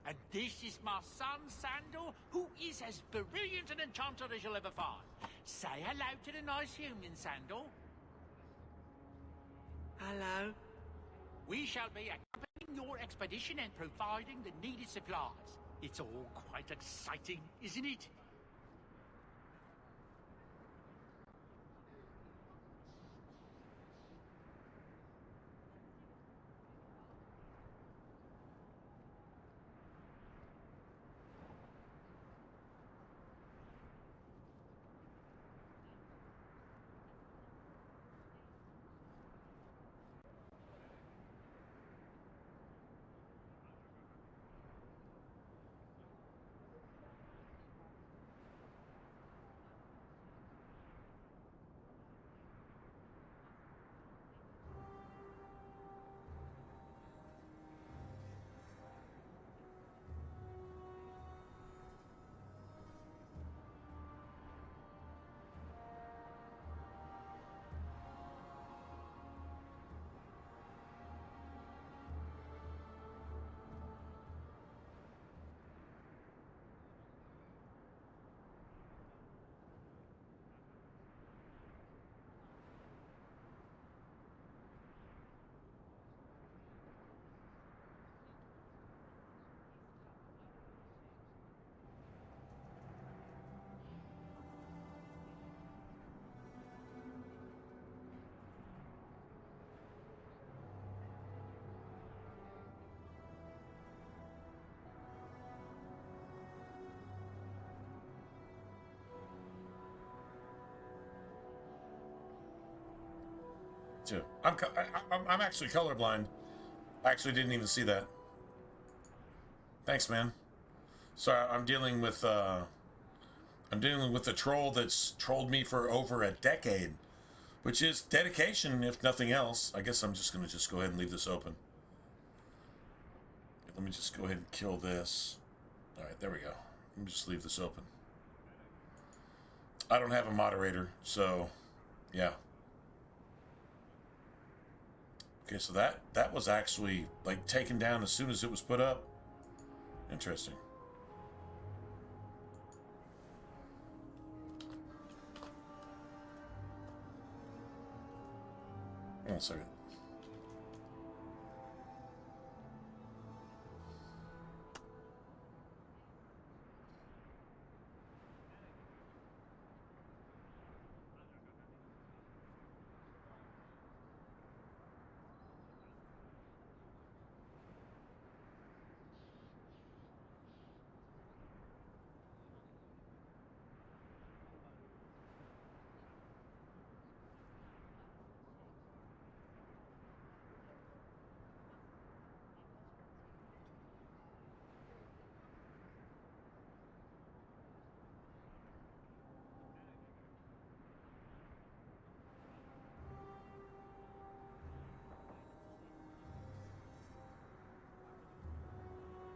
And this is my son, Sandor, who is as brilliant an enchanter as you'll ever find. Say hello to the nice human, Sandor. Hello. We shall be accompanying your expedition and providing the needed supplies. It's all quite exciting, isn't it? Too. I'm actually colorblind. I actually didn't even see that. Thanks, man. Sorry, I'm dealing with the troll that's trolled me for over a decade, which is dedication, if nothing else. I guess I'm just gonna go ahead and leave this open. Let me just go ahead and kill this. All right, there we go. Let me just leave this open. I don't have a moderator, so yeah. Okay, so that was actually like taken down as soon as it was put up. Interesting. One second.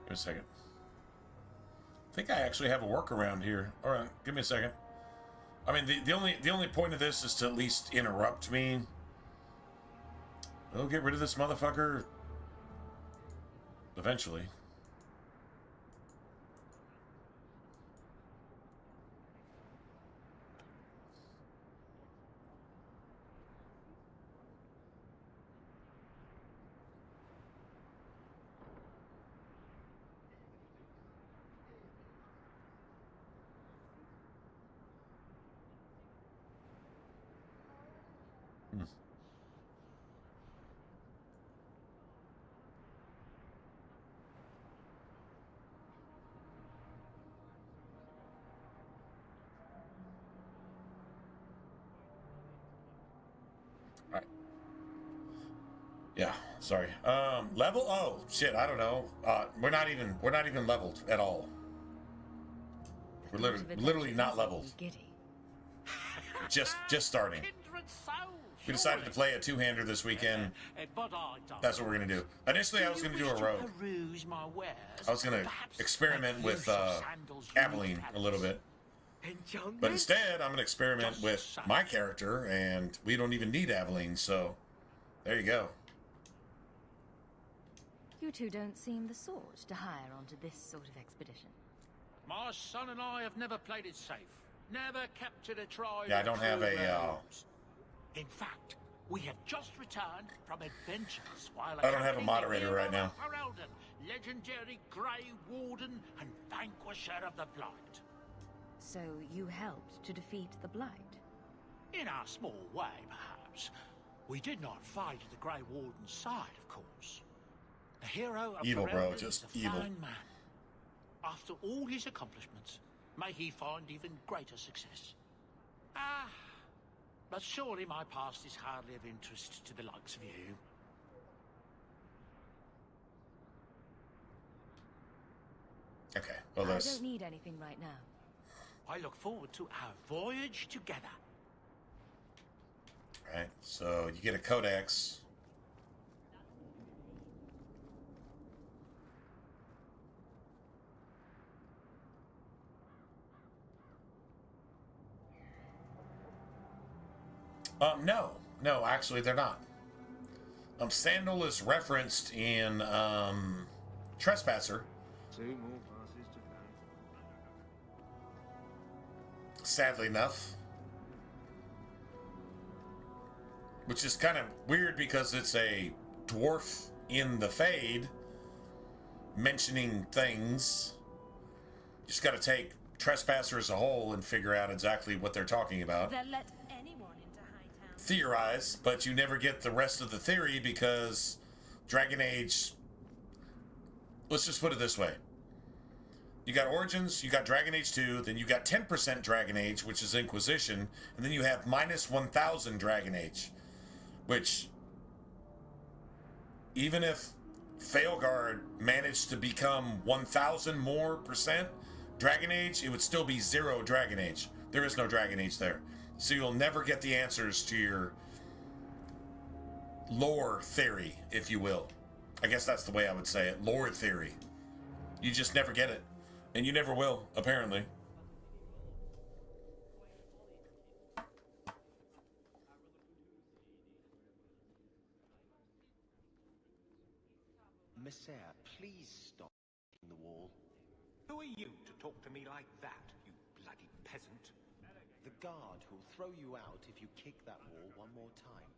Give me a second. I think I actually have a workaround here. All right, give me a second. I mean, the only point of this is to at least interrupt me. We'll get rid of this motherfucker eventually. Yeah, sorry. Level? Oh shit, I don't know. We're not even leveled at all. We're literally not leveled. Just starting. We decided to play a two-hander this weekend. That's what we're gonna do. Initially, I was gonna do a rogue. I was gonna experiment with Aveline a little bit. But instead, I'm gonna experiment with my character, and we don't even need Aveline, so there you go. You two don't seem the sort to hire onto this sort of expedition. My son and I have never played it safe. Never captured a tribe. Yeah, I don't have a. In fact, we have just returned from adventures while I don't have a moderator right now. Heraldon, legendary Grey Warden and Vanquisher of the Blight. So you helped to defeat the Blight? In our small way, perhaps. We did not fight at the Grey Warden's side, of course. The hero of evil, bro, Heraldon just is a evil. fine man. After all his accomplishments, may he find even greater success. But surely my past is hardly of interest to the likes of you. Okay, well, I don't need anything right now. I look forward to our voyage together. Right, so you get a codex. No, actually they're not. Sandal is referenced in Trespasser. 2 more passes to go. Sadly enough. Which is kind of weird because it's a dwarf in the Fade mentioning things. You just got to take Trespasser as a whole and figure out exactly what they're talking about. They'll let anyone into Hightown. Theorize, but you never get the rest of the theory because Dragon Age... Let's just put it this way. You got Origins, you got Dragon Age 2, then you got 10% Dragon Age, which is Inquisition, and then you have minus 1,000 Dragon Age, which, even if Failguard managed to become 1,000 more percent Dragon Age, it would still be 0 Dragon Age. There is no Dragon Age there. So you'll never get the answers to your lore theory, if you will. I guess that's the way I would say it. Lore theory. You just never get it. And you never will, apparently. Messiah, please stop hitting the wall. Who are you to talk to me like that, you bloody peasant? The guard who'll throw you out if you kick that wall one more time.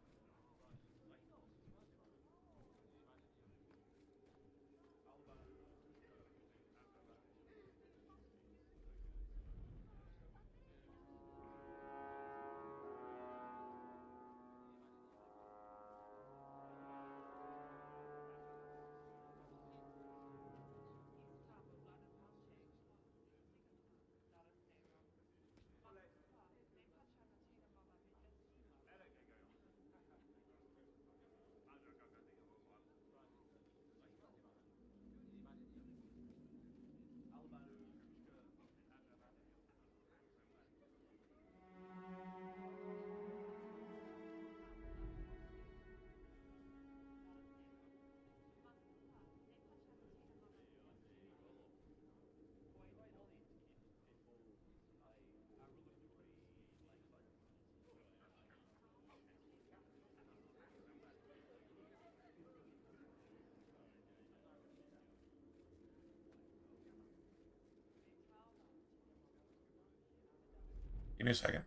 Give me a second.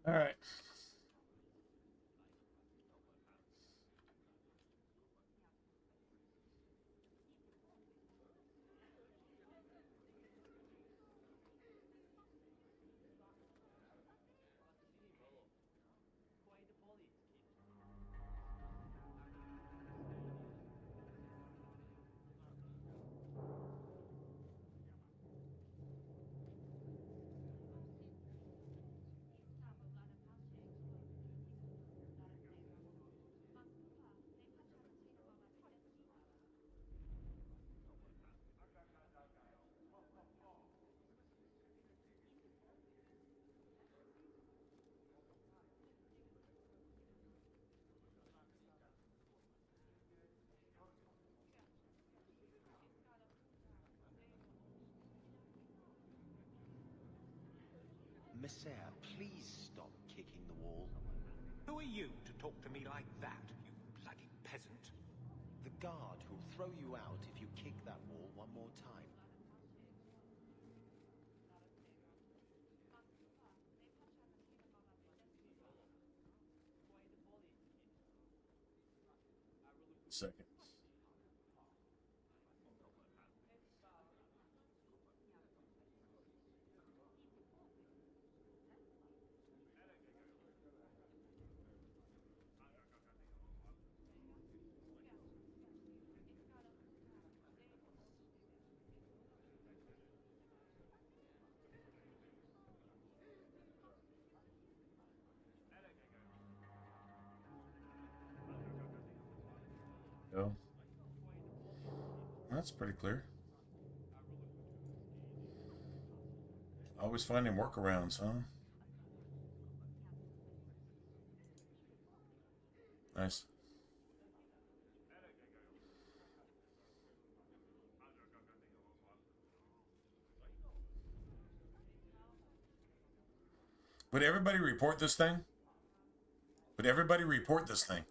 All right. Messiah, please stop kicking the wall. Who are you to talk to me like that, you bloody peasant? The guard who'll throw you out if you kick that wall one more time. Second. Go. That's pretty clear. Always finding workarounds, huh? Nice. Would everybody report this thing? Would everybody report this thing?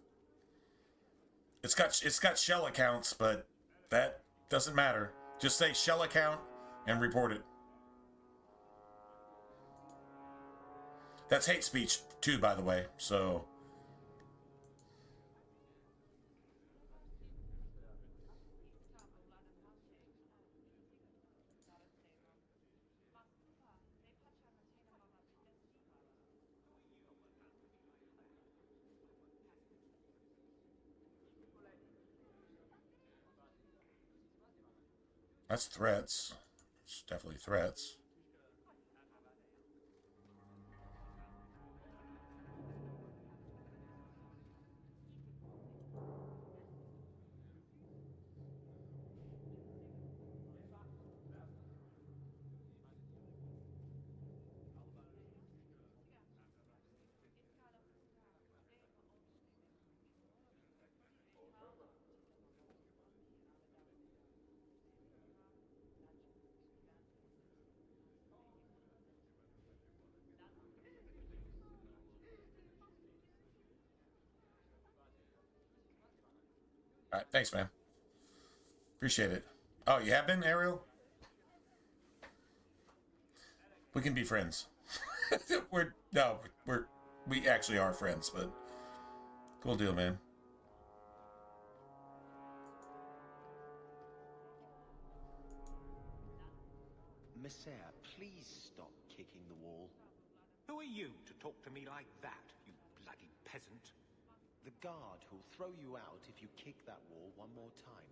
It's got shell accounts, but that doesn't matter. Just say shell account and report it. That's hate speech too, by the way. So That's threats. It's definitely threats. All right, thanks, man. Appreciate it. Oh, you have been, Ariel? We can be friends. We actually are friends, but cool deal, man. Messiah, please stop kicking the wall. Who are you to talk to me like that, you bloody peasant? The guard who'll throw you out if you kick that wall one more time.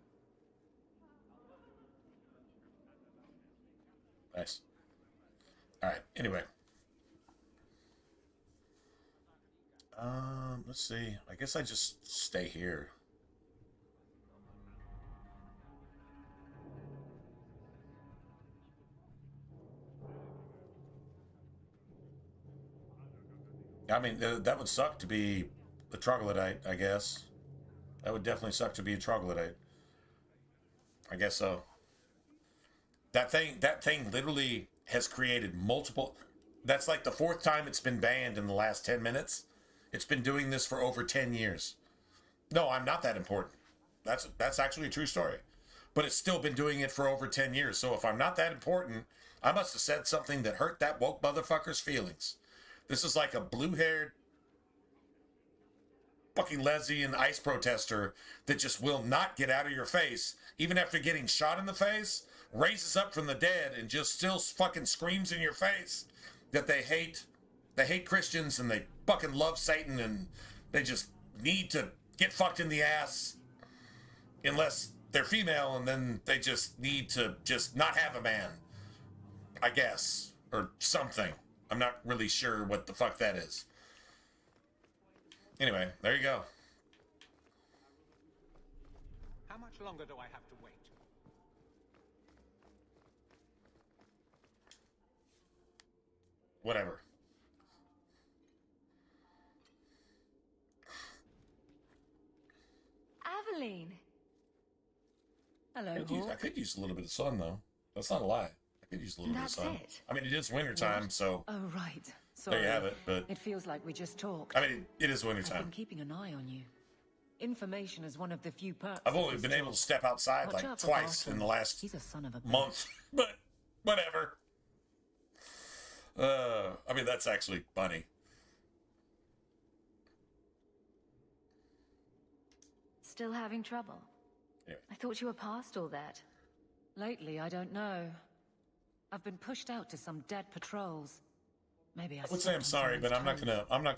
Nice. All right. Anyway. Let's see. I guess I just stay here. I mean, that would suck to be a troglodyte, I guess. That would definitely suck to be a troglodyte. I guess so. That thing literally has created multiple... That's like the 4th time it's been banned in the last 10 minutes. It's been doing this for over 10 years. No, I'm not that important. That's actually a true story. But it's still been doing it for over 10 years. So if I'm not that important, I must have said something that hurt that woke motherfucker's feelings. This is like a blue-haired fucking lesbian ICE protester that just will not get out of your face, even after getting shot in the face, raises up from the dead and just still fucking screams in your face that they hate Christians and they fucking love Satan and they just need to get fucked in the ass unless they're female, and then they just need to just not have a man, I guess, or something. I'm not really sure what the fuck that is. Anyway, there you go. How much longer do I have to wait? Whatever. Aveline. Hello, I could use a little bit of sun, though. That's not a lie. I could use a little bit of sun. That's it? I mean, it is wintertime, so... Oh, right. Sorry. There you have it, but... It feels like we just talked. I mean, it is wintertime. I've been keeping an eye on you. Information is one of the few perks. I've only been able to step outside like twice in the last month, but whatever. I mean, that's actually funny. Still having trouble? Yeah. I thought you were past all that. Lately, I don't know. I've been pushed out to some dead patrols. Maybe I would say I'm sorry, but I'm not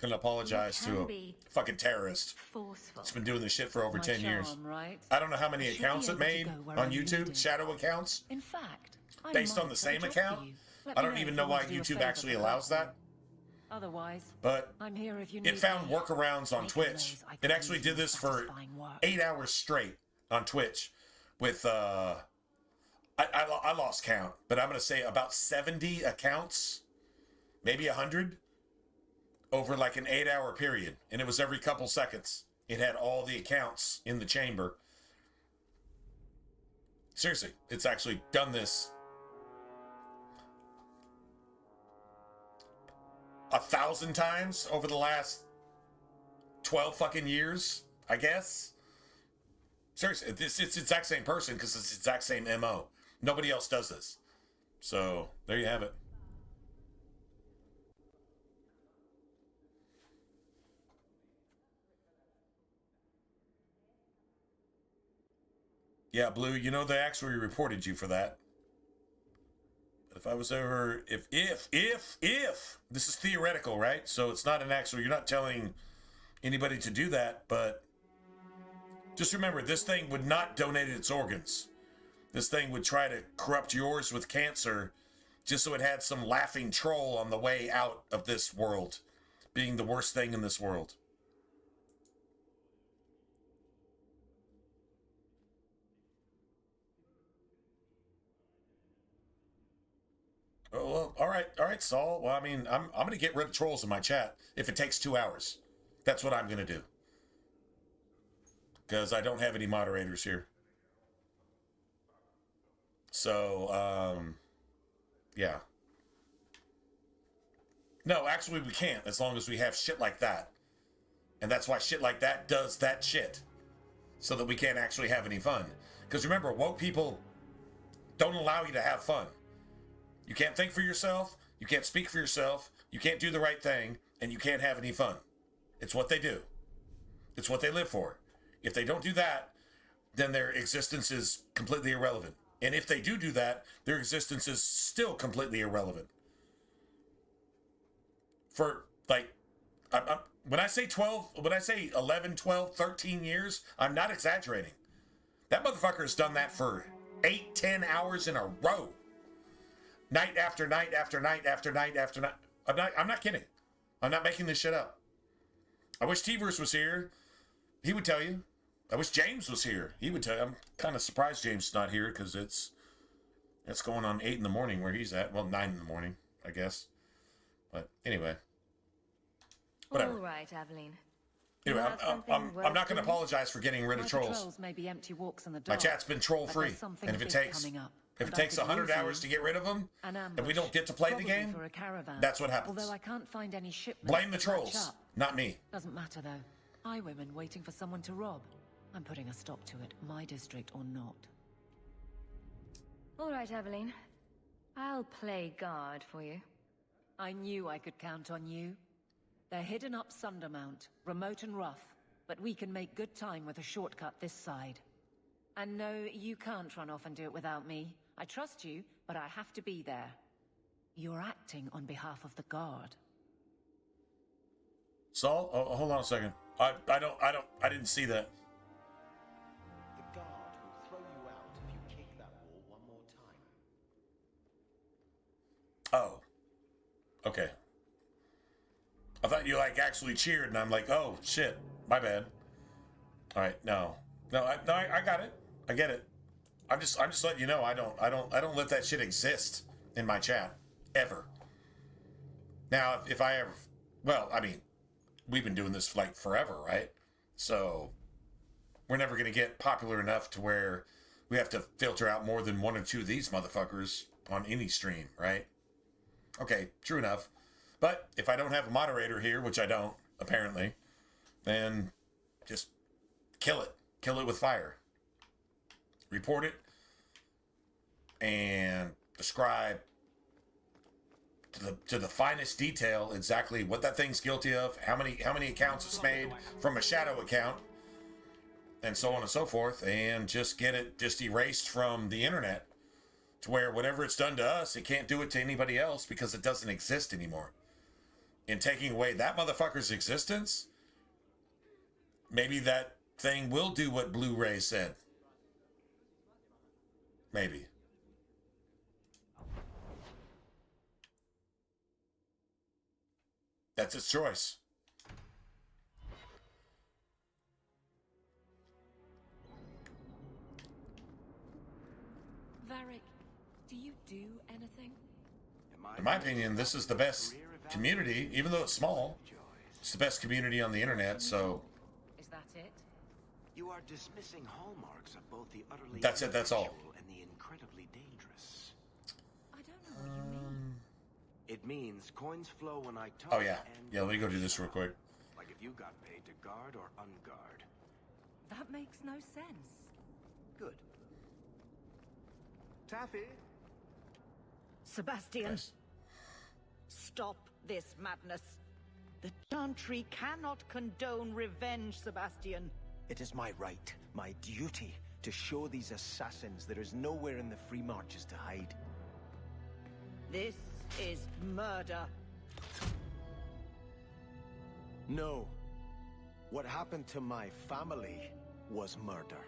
gonna apologize to a fucking terrorist. Forceful. It's been doing this shit for over 10 years. Right? I don't know how many accounts it made on YouTube, shadow accounts. In fact, based on the same account. I don't even know why YouTube actually allows that. Otherwise, but I'm here if you need it found workarounds on Twitch. It actually did this for 8 hours straight on Twitch with I lost count, but I'm gonna say about 70 accounts, maybe 100 over like an 8-hour period, and it was every couple seconds. It had all the accounts in the chamber. Seriously, it's actually done this 1,000 times over the last 12 fucking years, I guess. Seriously, it's the exact same person because it's the exact same MO. Nobody else does this. So, there you have it. Yeah, Blue, you know they actually reported you for that. If I was ever, if, this is theoretical, right? So it's not an actual, you're not telling anybody to do that, but just remember, this thing would not donate its organs. this thing would try to corrupt yours with cancer just so it had some laughing troll on the way out of this world, being the worst thing in this world. Well, all right, Saul. Well, I mean, I'm going to get rid of trolls in my chat if it takes 2 hours. That's what I'm going to do. Because I don't have any moderators here. So, yeah. No, actually we can't as long as we have shit like that. And that's why shit like that does that shit. So that we can't actually have any fun. Because remember, woke people don't allow you to have fun. You can't think for yourself, you can't speak for yourself, you can't do the right thing, and you can't have any fun. It's what they do. It's what they live for. If they don't do that, then their existence is completely irrelevant. And if they do that, their existence is still completely irrelevant. For, like, when I say 11, 12, 13 years, I'm not exaggerating. That motherfucker has done that for 8, 10 hours in a row. Night after night after night after night after night. I'm not kidding. I'm not making this shit up. I wish T-Verse was here. He would tell you. I wish James was here. He would tell you. I'm kind of surprised James is not here because it's going on 8 in the morning where he's at. Well, 9 in the morning, I guess. But anyway. Whatever. All right, Aveline. Anyway, I'm not going to apologize for getting rid of trolls. May be empty walks in the My dark, chat's been troll-free. And if it takes 100 hours to get rid of them, and we don't get to play the game, that's what happens. Although I can't find any shipments. Blame the trolls, not me. Doesn't matter though. Highwaymen waiting for someone to rob. I'm putting a stop to it, my district or not. All right, Aveline. I'll play guard for you. I knew I could count on you. They're hidden up Sundermount, remote and rough, but we can make good time with a shortcut this side. And no, you can't run off and do it without me. I trust you, but I have to be there. You're acting on behalf of the Guard. Saul, hold on a second. I didn't see that. The Guard will throw you out if you kick that wall one more time. Oh. Okay. I thought you actually cheered, and I'm like, oh shit, my bad. All right, no, I got it. I get it. I'm just letting you know I don't let that shit exist in my chat ever. Now, if I ever, well, I mean, we've been doing this like forever, right? So we're never gonna get popular enough to where we have to filter out more than 1 or 2 of these motherfuckers on any stream, right? Okay, true enough. But if I don't have a moderator here, which I don't, apparently, then just kill it. Kill it with fire. Report it and describe to the finest detail exactly what that thing's guilty of, how many accounts it's made from a shadow account, and so on and so forth, and just get it just erased from the internet to where whatever it's done to us, it can't do it to anybody else because it doesn't exist anymore. In taking away that motherfucker's existence, maybe that thing will do what Blu-ray said. Maybe. That's its choice. Varric, do you do anything? In my opinion, this is the best community, even though it's small. It's the best community on the internet, so... Is that it? You are dismissing hallmarks of both the utterly that's it, that's all. ineffectual and the incredibly dangerous. I don't know what you mean. It means coins flow when I talk. Oh yeah. Yeah, let me go do this real quick. Like if you got paid to guard or unguard. That makes no sense. Good. Taffy? Sebastian, Yes. stop this madness. The Chantry cannot condone revenge, Sebastian. It is my right, my duty, to show these assassins there is nowhere in the Free Marches to hide. This is murder. No. What happened to my family was murder.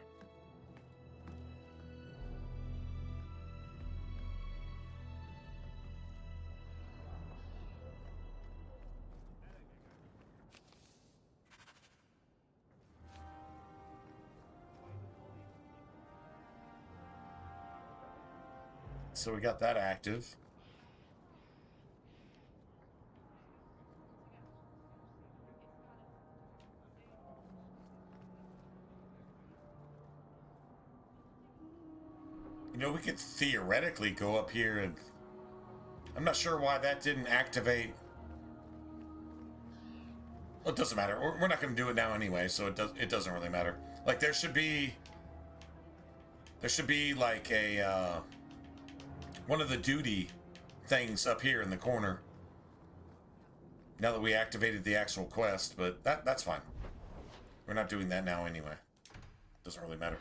So we got that active. You know, we could theoretically go up here and... I'm not sure why that didn't activate. Well, it doesn't matter. We're not going to do it now anyway, so it doesn't really matter. Like, there should be like a one of the duty things up here in the corner. Now that we activated the actual quest, but that's fine. We're not doing that now anyway. Doesn't really matter.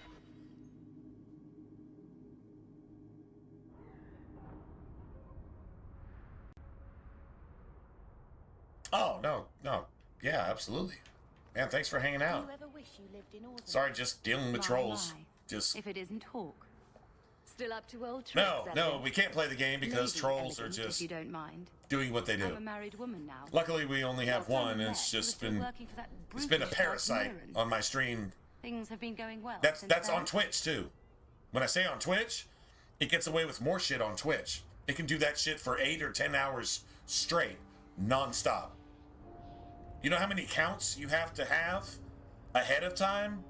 Oh, no. Yeah, absolutely. Man, thanks for hanging out. Do you ever wish you lived in Orson? Sorry, just dealing with trolls. Just... If it isn't Hawk. Still up to old tricks, No, we can't play the game because trolls are just if you don't mind. doing what they do. I'm a married woman now. Luckily, we only have one, and it's just been a parasite on my stream. Things have been going well. That's on Twitch too. When I say on Twitch, it gets away with more shit on Twitch. It can do that shit for 8 or 10 hours straight, non-stop. You know how many counts you have to have ahead of time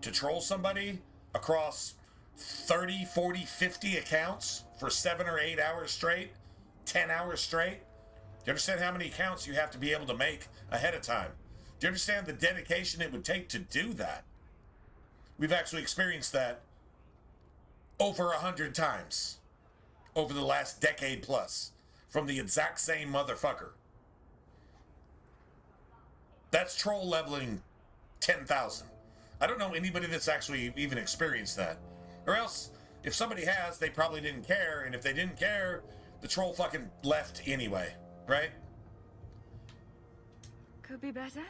to troll somebody across 30, 40, 50 accounts for 7 or 8 hours straight, 10 hours straight? Do you understand how many accounts you have to be able to make ahead of time? Do you understand the dedication it would take to do that? We've actually experienced that over 100 times over the last decade plus from the exact same motherfucker. That's troll leveling 10,000. I don't know anybody that's actually even experienced that. Or else, if somebody has, they probably didn't care, and if they didn't care, the troll fucking left anyway, right? Could be better.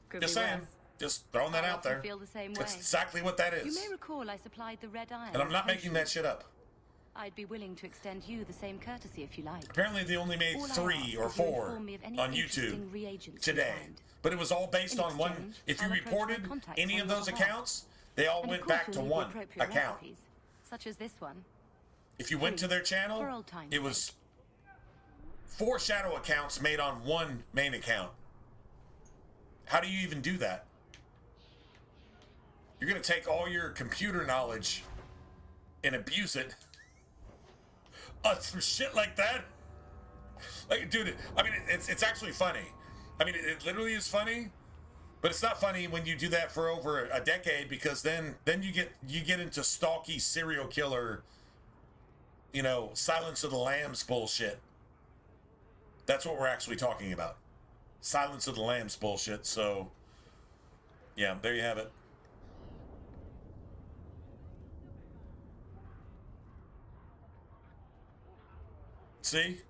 Could Just be saying. worse. Just throwing that I out there. often feel the same That's way. exactly what that You is. may recall I supplied the red iron. And I'm not making that shit up. I'd be willing to extend you the same courtesy if you like. Apparently they only made All I 3 ask or is you 4 inform me of any on interesting YouTube reagents you today. find. But it was all based In on one. exchange, If you I'll approach my reported contacts any on of your those behalf. accounts, they all And of went course back to you'll need the one appropriate account. recipes, such as this one. If you went to their channel, For old time's it was 4 shadow accounts made on one main account. How do you even do that? You're going to take all your computer knowledge and abuse it on some shit like that? Like, dude, I mean, it's actually funny. I mean, it literally is funny, but it's not funny when you do that for over a decade, because then you get into stalky serial killer, you know, Silence of the Lambs bullshit. That's what we're actually talking about. Silence of the Lambs bullshit. So, yeah, there you have it. See?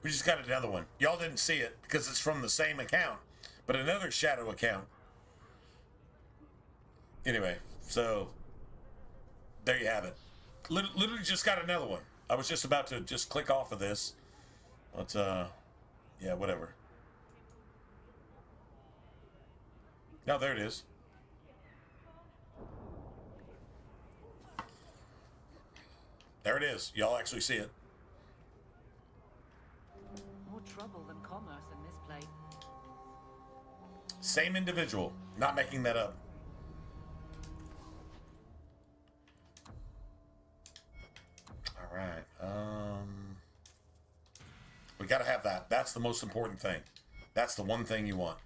We just got another one. Y'all didn't see it because it's from the same account, but another shadow account. Anyway, so there you have it. Literally just got another one. I was just about to just click off of this. But, yeah, whatever. No, there it is. There it is. Y'all actually see it. More trouble than commerce in this place. Same individual. Not making that up. All right. We gotta have that. That's the most important thing. That's the one thing you want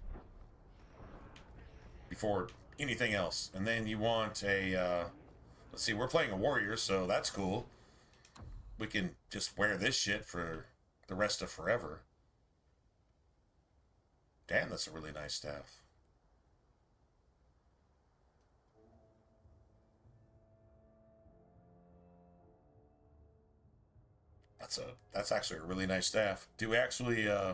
before anything else. And then you want a, let's see, we're playing a warrior, so that's cool. We can just wear this shit for the rest of forever. Damn, that's a really nice staff. That's actually a really nice staff. Do we actually do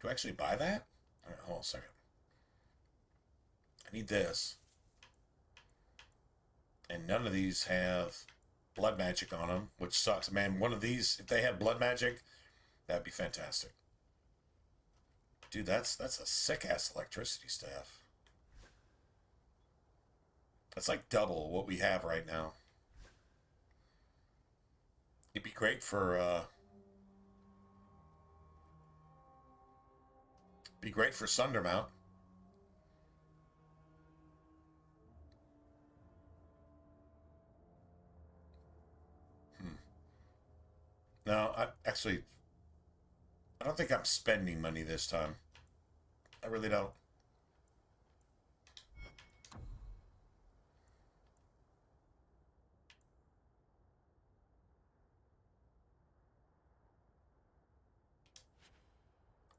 I actually buy that? All right, hold on a second. I need this. And none of these have blood magic on them, which sucks. Man, one of these, if they had blood magic, that'd be fantastic. Dude, that's a sick-ass electricity staff. That's like double what we have right now. It'd be great for, Sundermount. No, I don't think I'm spending money this time. I really don't.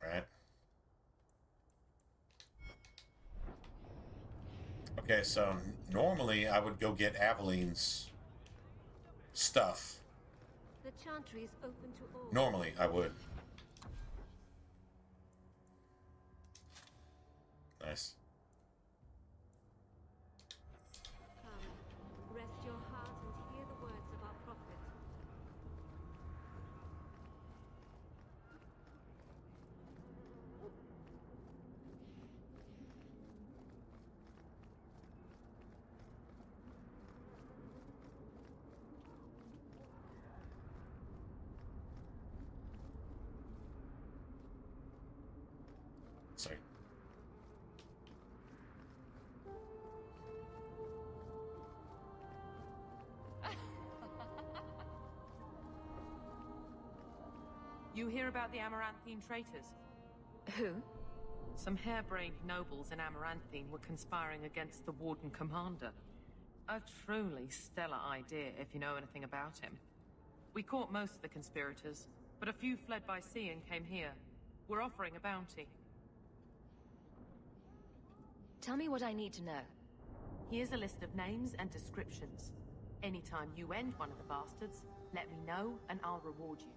Right. Okay, so normally I would go get Aveline's stuff. The chantry is open to all. Normally I would. Nice. Come, rest your heart and hear the words of our prophet. Sorry. You hear about the Amaranthine traitors? Who? Some harebrained nobles in Amaranthine were conspiring against the Warden Commander. A truly stellar idea, if you know anything about him. We caught most of the conspirators, but a few fled by sea and came here. We're offering a bounty. Tell me what I need to know. Here's a list of names and descriptions. Anytime you end one of the bastards, let me know and I'll reward you.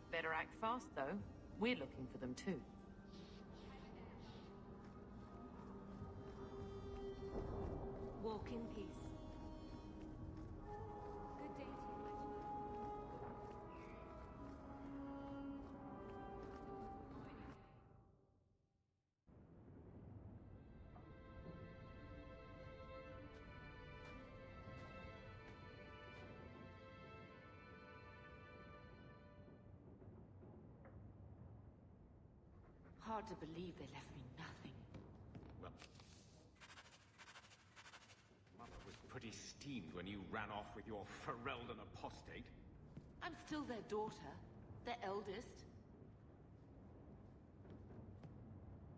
Better act fast, though. We're looking for them, too. Walk in peace. Good day to you, Hard to believe they left me nothing. Well, Mother was pretty steamed when you ran off with your Ferelden apostate. I'm still their daughter, their eldest.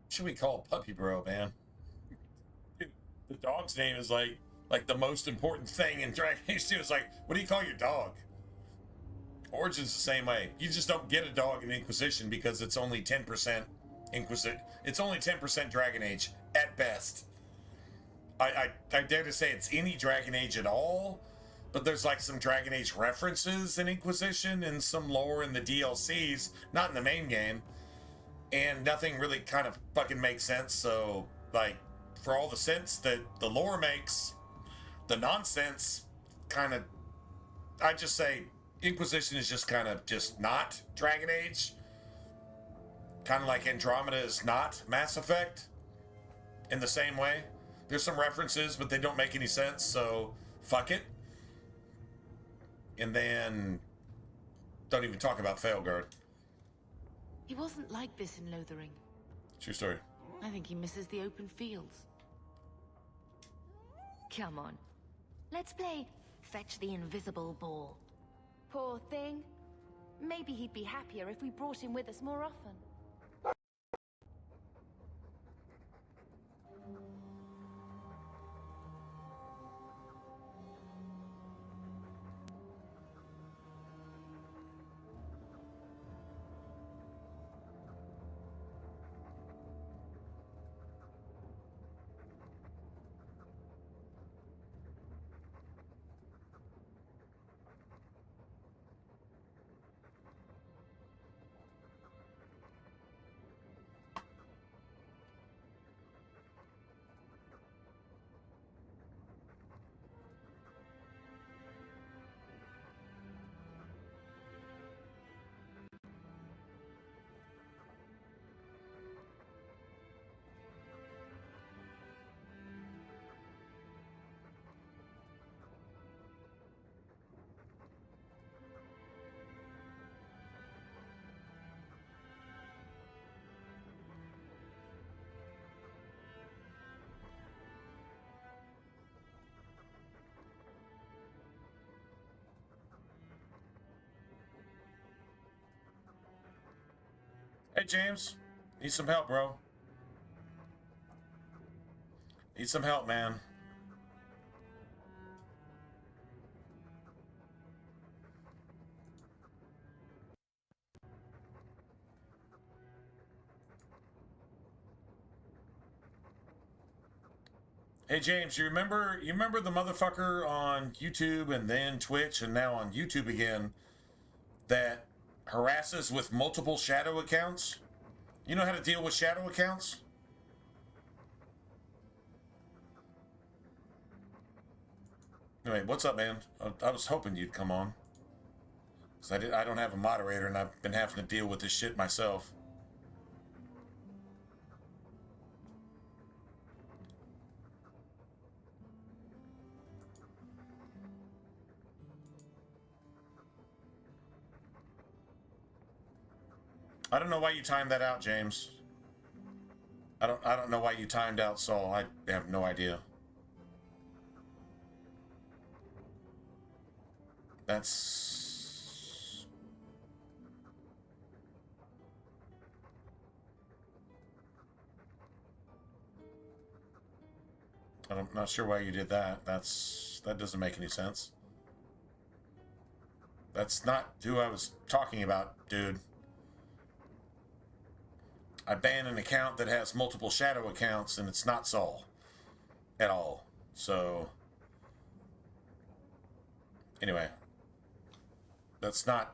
Should we call Puppy Bro, man? Dude, the dog's name is like the most important thing in Dragon Age 2. It's like, what do you call your dog? Origin's the same way. You just don't get a dog in Inquisition because it's only 10% Inquisition. It's only 10% Dragon Age at best. I dare to say it's any Dragon Age at all, but there's like some Dragon Age references in Inquisition and some lore in the DLCs, not in the main game, and nothing really kind of fucking makes sense. So, like, for all the sense that the lore makes, the nonsense kind of, I just say Inquisition is just kind of just not Dragon Age. Kind of like Andromeda is not Mass Effect in the same way. There's some references, but they don't make any sense, so fuck it. And then don't even talk about Failguard. He wasn't like this in Lothering. True story. I think he misses the open fields. Come on. Let's play Fetch the Invisible Ball. Poor thing. Maybe he'd be happier if we brought him with us more often. James? Need some help, bro. Need some help, man. Hey James, you remember the motherfucker on YouTube and then Twitch and now on YouTube again that harasses with multiple shadow accounts? You know how to deal with shadow accounts? Anyway, what's up, man? I was hoping you'd come on. 'Cause I don't have a moderator and I've been having to deal with this shit myself. I don't know why you timed that out, James. I don't know why you timed out Saul. I have no idea. That's... I'm not sure why you did that. That doesn't make any sense. That's not who I was talking about, dude. I ban an account that has multiple shadow accounts, and it's not Saul at all. So, anyway, that's not.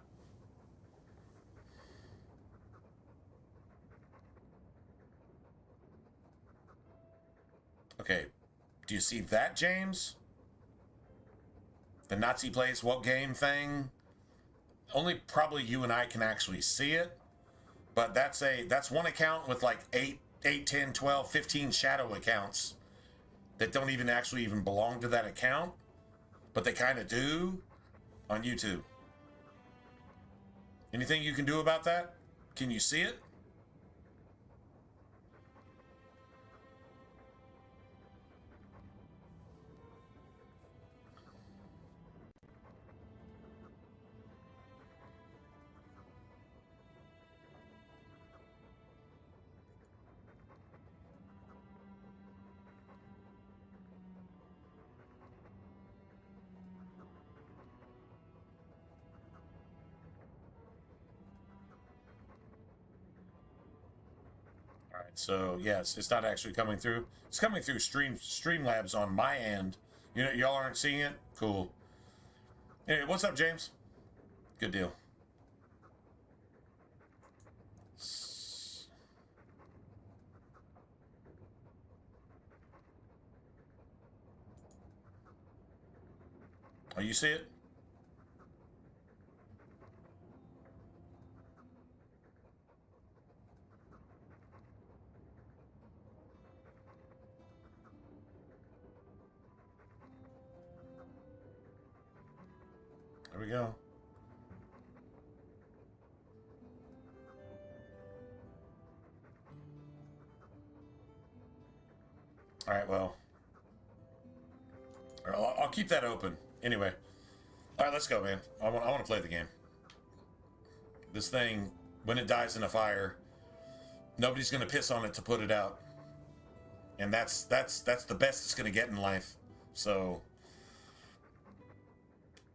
Okay, do you see that, James? The Nazi plays what game thing? Only probably you and I can actually see it. But that's one account with like 8, 10, 12, 15 shadow accounts that don't even belong to that account, but they kind of do on YouTube. Anything you can do about that? Can you see it? So yes, it's not actually coming through. It's coming through Streamlabs on my end. You know, y'all aren't seeing it? Cool. Anyway, what's up, James? Good deal. Oh, you see it? There we go. All right, well, I'll keep that open. Anyway, all right, let's go, man. I want to play the game. This thing, when it dies in a fire, nobody's gonna piss on it to put it out, and that's the best it's gonna get in life. So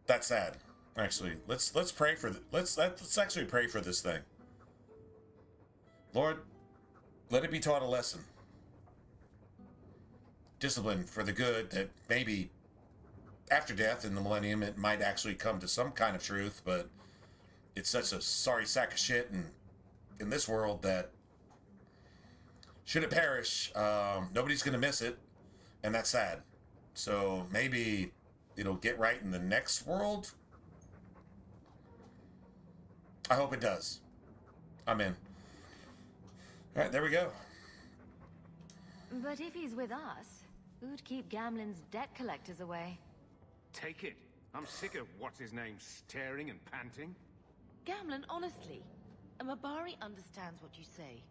that's sad. Actually, let's pray for let's actually pray for this thing. Lord, let it be taught a lesson. Discipline for the good, that maybe after death in the millennium it might actually come to some kind of truth, but it's such a sorry sack of shit in this world that should it perish, nobody's gonna miss it, and that's sad. So maybe it'll get right in the next world. I hope it does. I'm in. All right, there we go. But if he's with us, who'd keep Gamlen's debt collectors away? Take it. I'm sick of what's-his-name staring and panting. Gamlen, honestly, a Mabari understands what you say.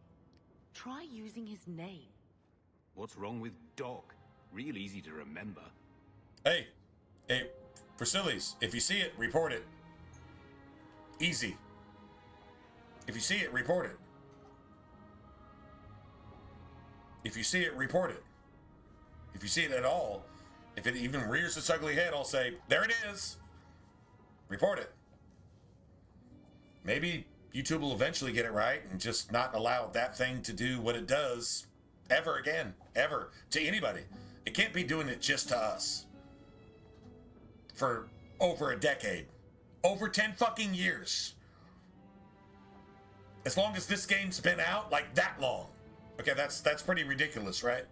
Try using his name. What's wrong with Doc? Real easy to remember. Hey, Priscilles, if you see it, report it. Easy. If you see it, report it. If you see it, report it. If you see it at all, if it even rears its ugly head, I'll say, there it is. Report it. Maybe YouTube will eventually get it right and just not allow that thing to do what it does ever again. Ever. To anybody. It can't be doing it just to us. For over a decade. Over 10 fucking years. As long as this game's been out, like that long. Okay, that's pretty ridiculous, right?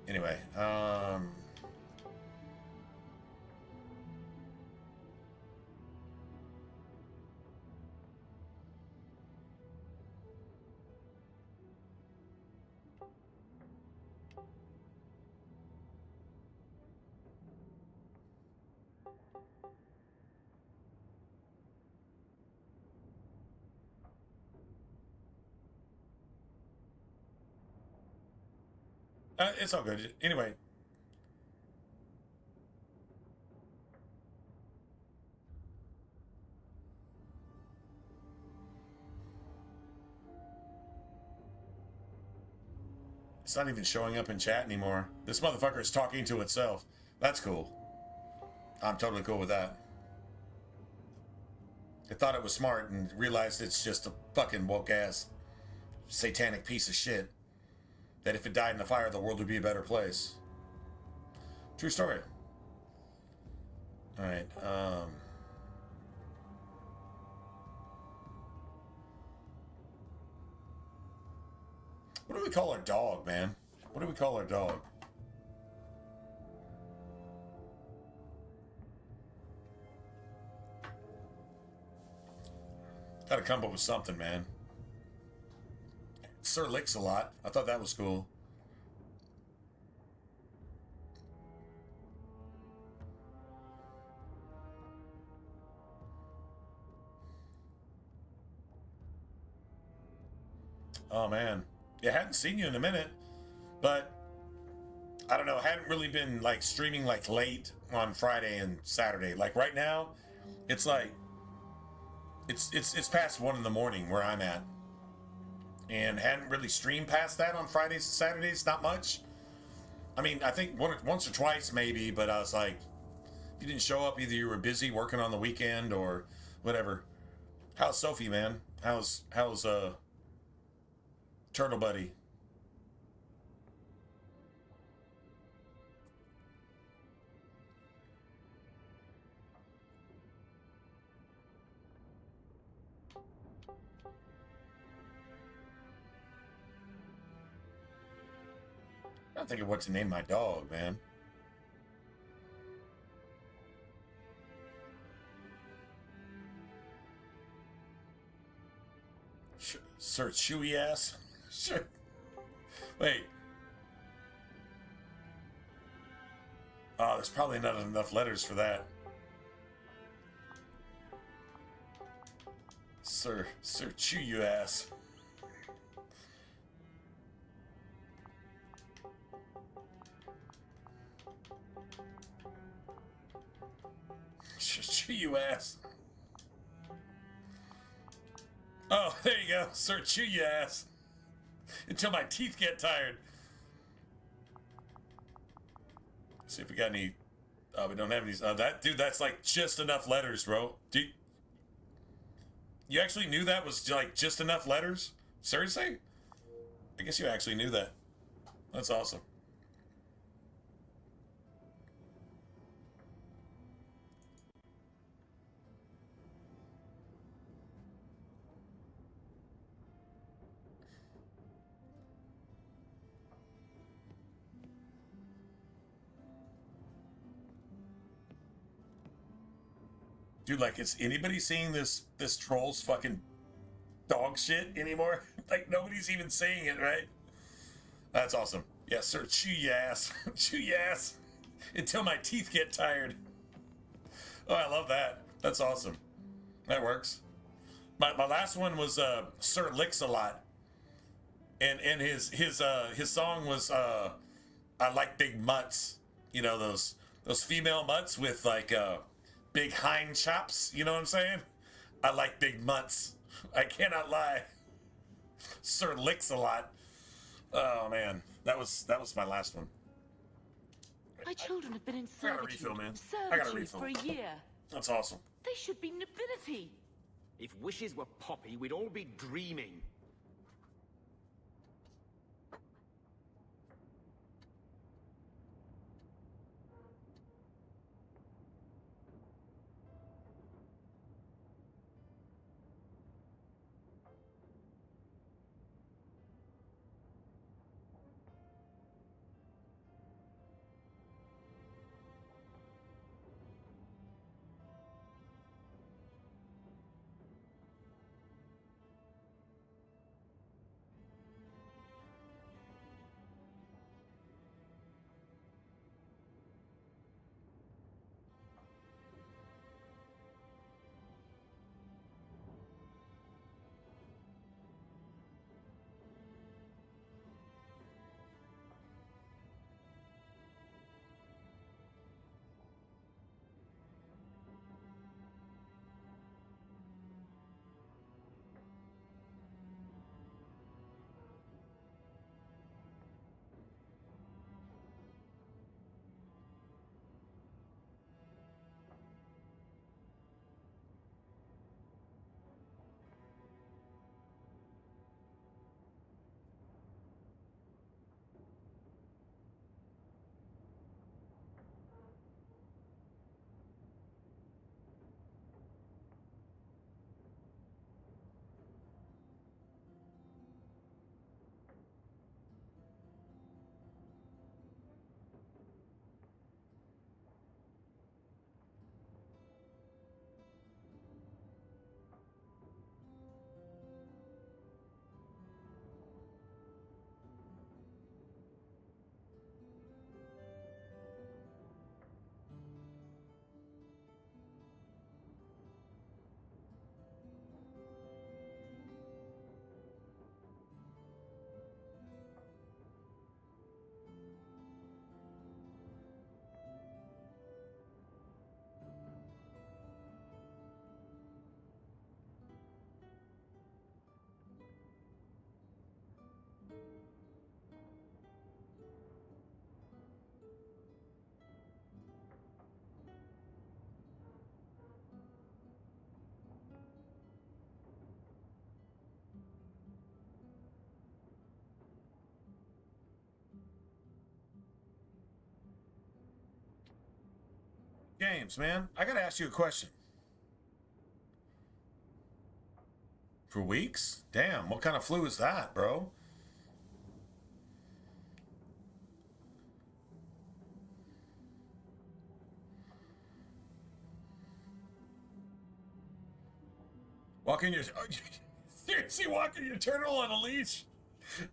Anyway, it's all good. Anyway. It's not even showing up in chat anymore. This motherfucker is talking to itself. That's cool. I'm totally cool with that. I thought it was smart and realized it's just a fucking woke-ass satanic piece of shit. That if it died in the fire, the world would be a better place. True story. Alright, what do we call our dog, man? What do we call our dog? Gotta come up with something, man. Sir licks a lot. I thought that was cool. Oh, man. Yeah, hadn't seen you in a minute, but I don't know. Hadn't really been like streaming like late on Friday and Saturday. Like right now, it's like it's past 1 in the morning where I'm at, and hadn't really streamed past that on Fridays and Saturdays. Not much. I mean, I think once or twice maybe, but I was like, if you didn't show up, either you were busy working on the weekend or whatever. How's Sophie, man? How's Turtle Buddy? I'm thinking what to name my dog, man. Sir Chewy ass. Sure. Wait. Oh, there's probably not enough letters for that. Sir Chew you ass. Chew you ass. Oh, there you go. Sir Chew you ass. Until my teeth get tired. Let's see if we got any. Oh, we don't have any. That's like just enough letters, bro. Dude, you actually knew that was like just enough letters? Seriously? I guess you actually knew that. That's awesome. Dude, like, is anybody seeing this troll's fucking dog shit anymore? Like, nobody's even saying it, right? That's awesome. Yes, sir. Chew your ass. Chew your ass. Until my teeth get tired. Oh, I love that. That's awesome. That works. My last one was Sir Licks a Lot. And his song was I like big mutts. You know, those female mutts with like big hind chops, you know what I'm saying? I like big mutts. I cannot lie. Sir licks a lot. Oh man, that was my last one. My children have been in I got a servitude, refill, man. I got a refill. for a year. That's awesome. They should be nobility. If wishes were poppy, we'd all be dreaming. James, man, I gotta ask you a question. For weeks? Damn, what kind of flu is that, bro? Walking your... Seriously, walking your turtle on a leash?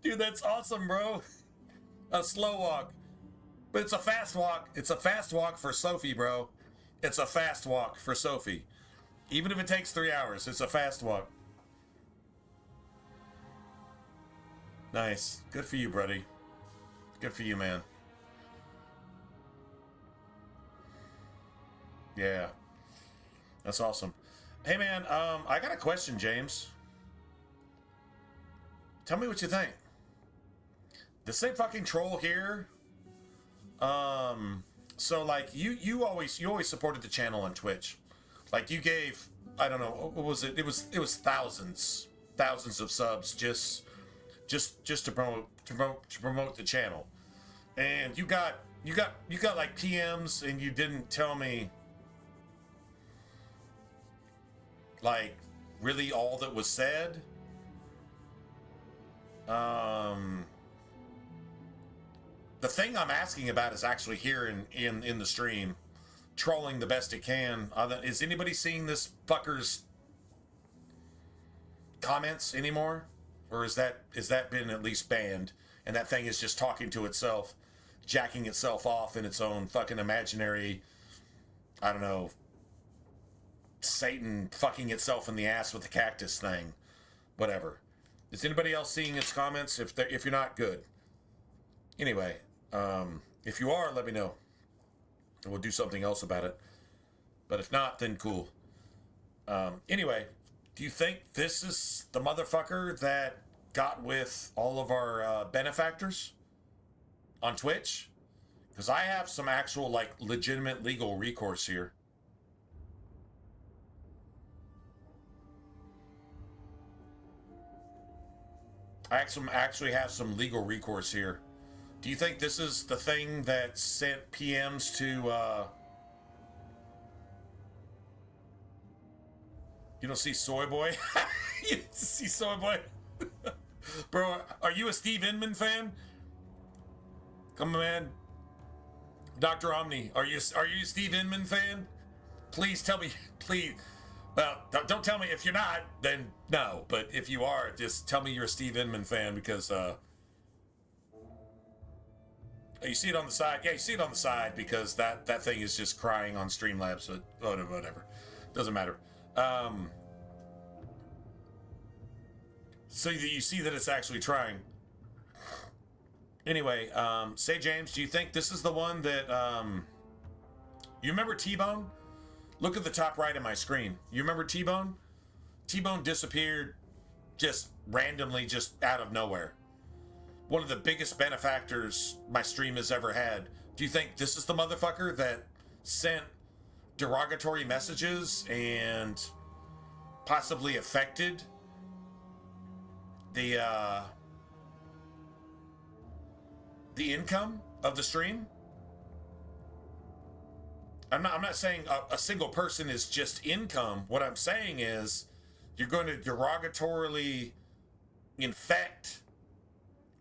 Dude, that's awesome, bro. A slow walk. But it's a fast walk. It's a fast walk for Sophie, bro. It's a fast walk for Sophie. Even if it takes 3 hours, it's a fast walk. Nice. Good for you, buddy. Good for you, man. Yeah. That's awesome. Hey, man, I got a question, James. Tell me what you think. The same fucking troll here. So like you always supported the channel on Twitch. Like you gave, I don't know, what was it? It was thousands of subs just to promote the channel. And you got like PMs and you didn't tell me like really all that was said. The thing I'm asking about is actually here in the stream, trolling the best it can. Is anybody seeing this fucker's comments anymore? Or is that been at least banned? And that thing is just talking to itself, jacking itself off in its own fucking imaginary, I don't know, Satan fucking itself in the ass with the cactus thing. Whatever. Is anybody else seeing its comments? If you're not, good. Anyway, if you are, let me know. And we'll do something else about it. But if not, then cool. Anyway, do you think this is the motherfucker that got with all of our benefactors on Twitch, because I have some actual, like, legitimate legal recourse here. I actually have some legal recourse here. Do you think this is the thing that sent PMs to, you don't see Soy Boy? You see Soy Boy? Bro, are you a Steve Inman fan? Come on, man. Dr. Omni, are you a Steve Inman fan? Please tell me, please. Well, don't tell me. If you're not, then no. But if you are, just tell me you're a Steve Inman fan, because you see it on the side. Yeah, you see it on the side because that thing is just crying on Streamlabs. But whatever. Doesn't matter. So you see that it's actually trying. Anyway, say, James, do you think this is the one that, you remember T-Bone? Look at the top right of my screen. You remember T-Bone? T-Bone disappeared just randomly, just out of nowhere. One of the biggest benefactors my stream has ever had. Do you think this is the motherfucker that sent derogatory messages and possibly affected the income of the stream? I'm not saying a single person is just income. What I'm saying is you're going to derogatorily infect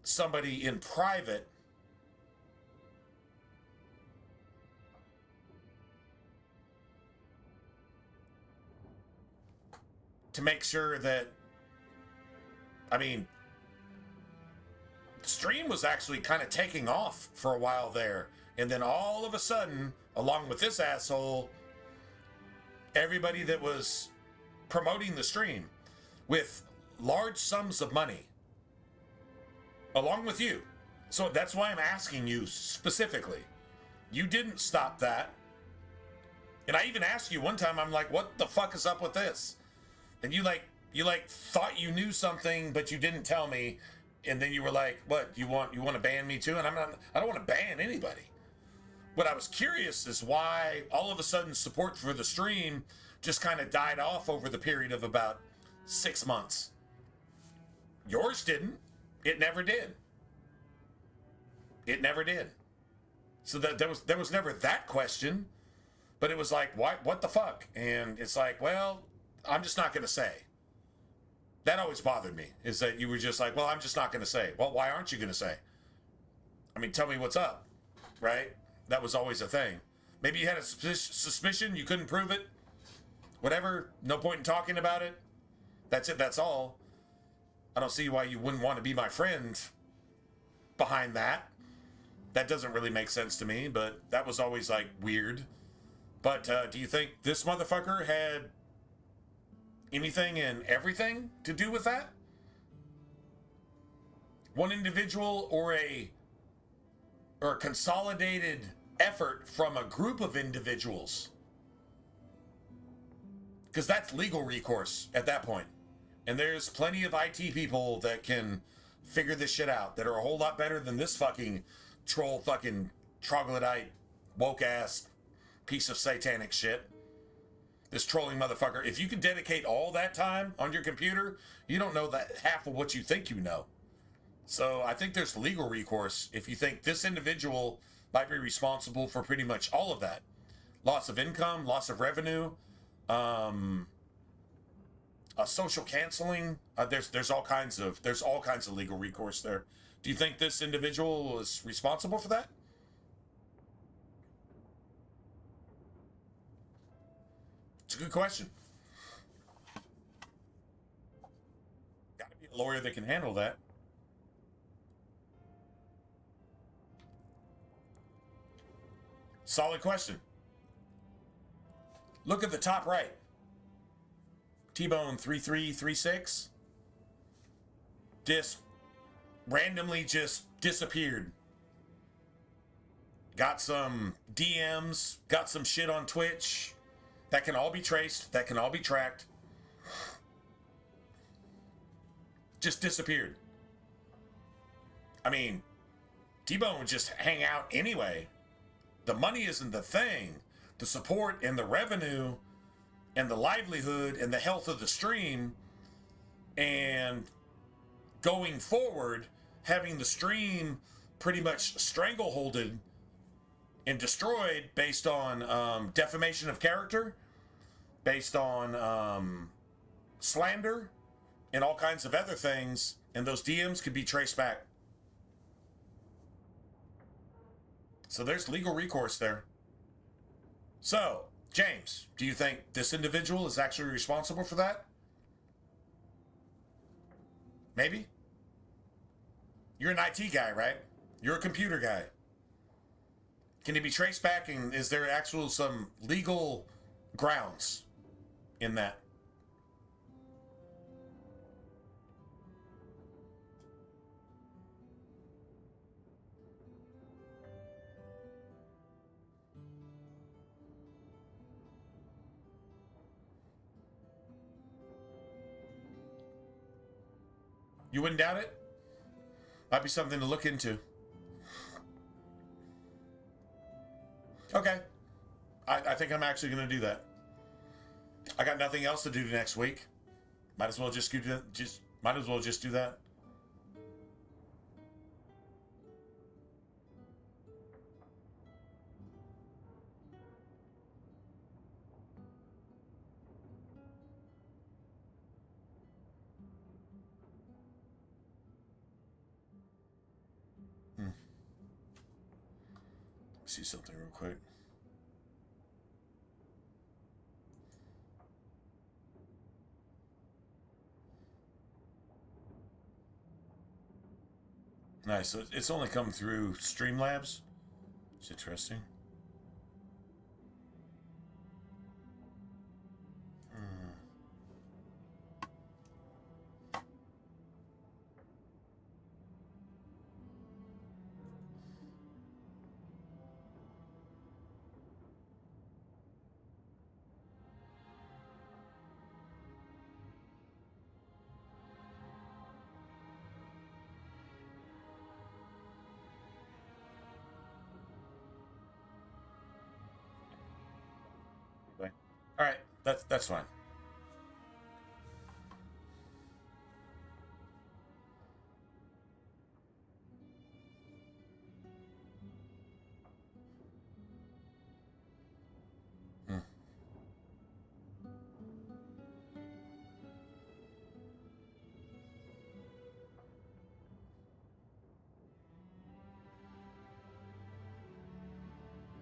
somebody in private to make sure that, I mean, the stream was actually kind of taking off for a while there. And then all of a sudden, along with this asshole, everybody that was promoting the stream with large sums of money, along with you. So that's why I'm asking you specifically. You didn't stop that. And I even asked you one time, I'm like, what the fuck is up with this? And you thought you knew something, but you didn't tell me. And then you were like, what, you want to ban me too? And I don't want to ban anybody. What I was curious is why all of a sudden support for the stream just kind of died off over the period of about 6 months. Yours didn't. It never did. It never did. So that there was never that question, but it was like, what the fuck? And it's like, well, I'm just not going to say. That always bothered me, is that you were just like, well, I'm just not going to say. Well, why aren't you going to say? I mean, tell me what's up, right? That was always a thing. Maybe you had a suspicion, you couldn't prove it. Whatever, no point in talking about it. That's it, that's all. I don't see why you wouldn't want to be my friend behind that. That doesn't really make sense to me, but that was always, like, weird. But do you think this motherfucker had anything and everything to do with that? One individual or a consolidated effort from a group of individuals? Because that's legal recourse at that point. And there's plenty of IT people that can figure this shit out, that are a whole lot better than this fucking troll fucking troglodyte woke ass piece of satanic shit. This trolling motherfucker. If you can dedicate all that time on your computer, you don't know that half of what you think you know. So I think there's legal recourse if you think this individual might be responsible for pretty much all of that. Loss of income, loss of revenue, social canceling. There's all kinds of legal recourse there. Do you think this individual was responsible for that? It's a good question. Gotta be a lawyer that can handle that. Solid question. Look at the top right. T-Bone 3336 randomly just disappeared. Got some DMs, got some shit on Twitch. That can all be traced, that can all be tracked. Just disappeared I mean, T-Bone would just hang out anyway. The money isn't the thing. The support and the revenue and the livelihood and the health of the stream, and going forward, having the stream pretty much strangleholded and destroyed based on defamation of character, based on slander, and all kinds of other things, and those DMs could be traced back. So there's legal recourse there. So, James, do you think this individual is actually responsible for that? Maybe? You're an IT guy, right? You're a computer guy. Can it be traced back, and is there actual some legal grounds in that? You wouldn't doubt it? Might be something to look into. Okay. I think I'm actually going to do that. I got nothing else to do next week. Might as well just do that. See something real quick. Nice. So it's only come through Streamlabs. It's interesting. All right, that's fine.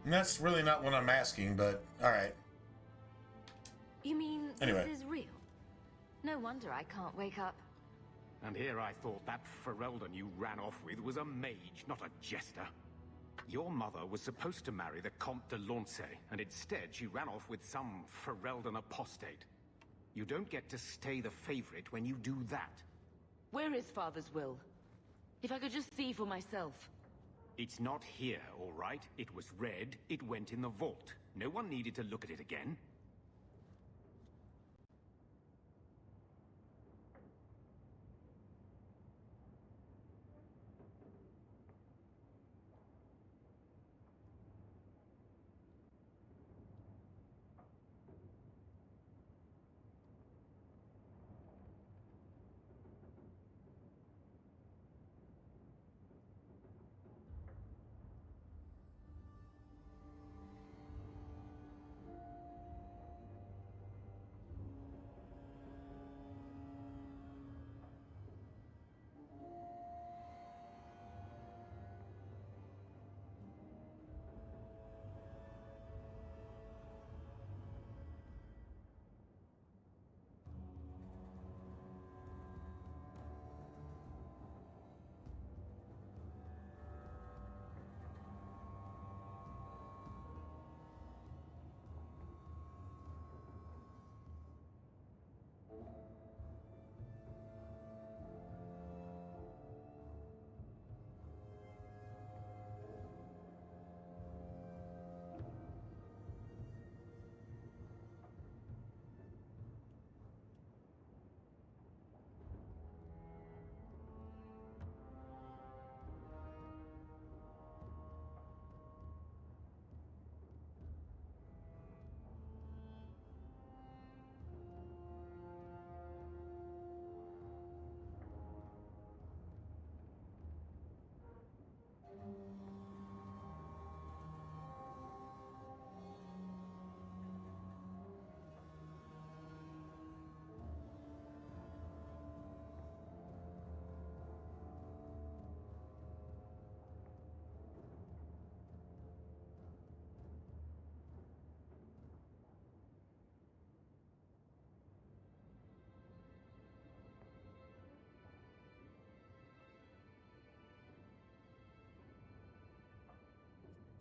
And that's really not what I'm asking, but all right. You mean Anyway. this is real? No wonder I can't wake up. And here I thought that Ferelden you ran off with was a mage, not a jester. Your mother was supposed to marry the Comte de Launcey, and instead she ran off with some Ferelden apostate. You don't get to stay the favorite when you do that. Where is Father's will? If I could just see for myself. It's not here, all right? It was read, it went in the vault. No one needed to look at it again.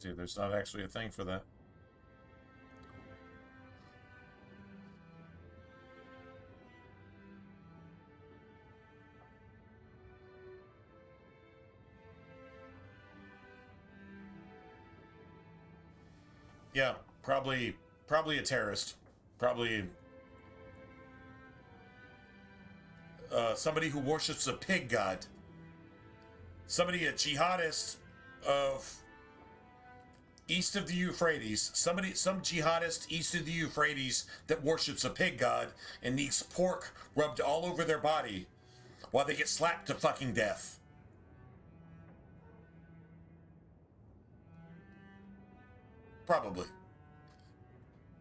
See, there's not actually a thing for that. Yeah, probably a terrorist. Probably somebody who worships a pig god. Somebody, a jihadist of east of the Euphrates. Some jihadist east of the Euphrates that worships a pig god and needs pork rubbed all over their body while they get slapped to fucking death. Probably.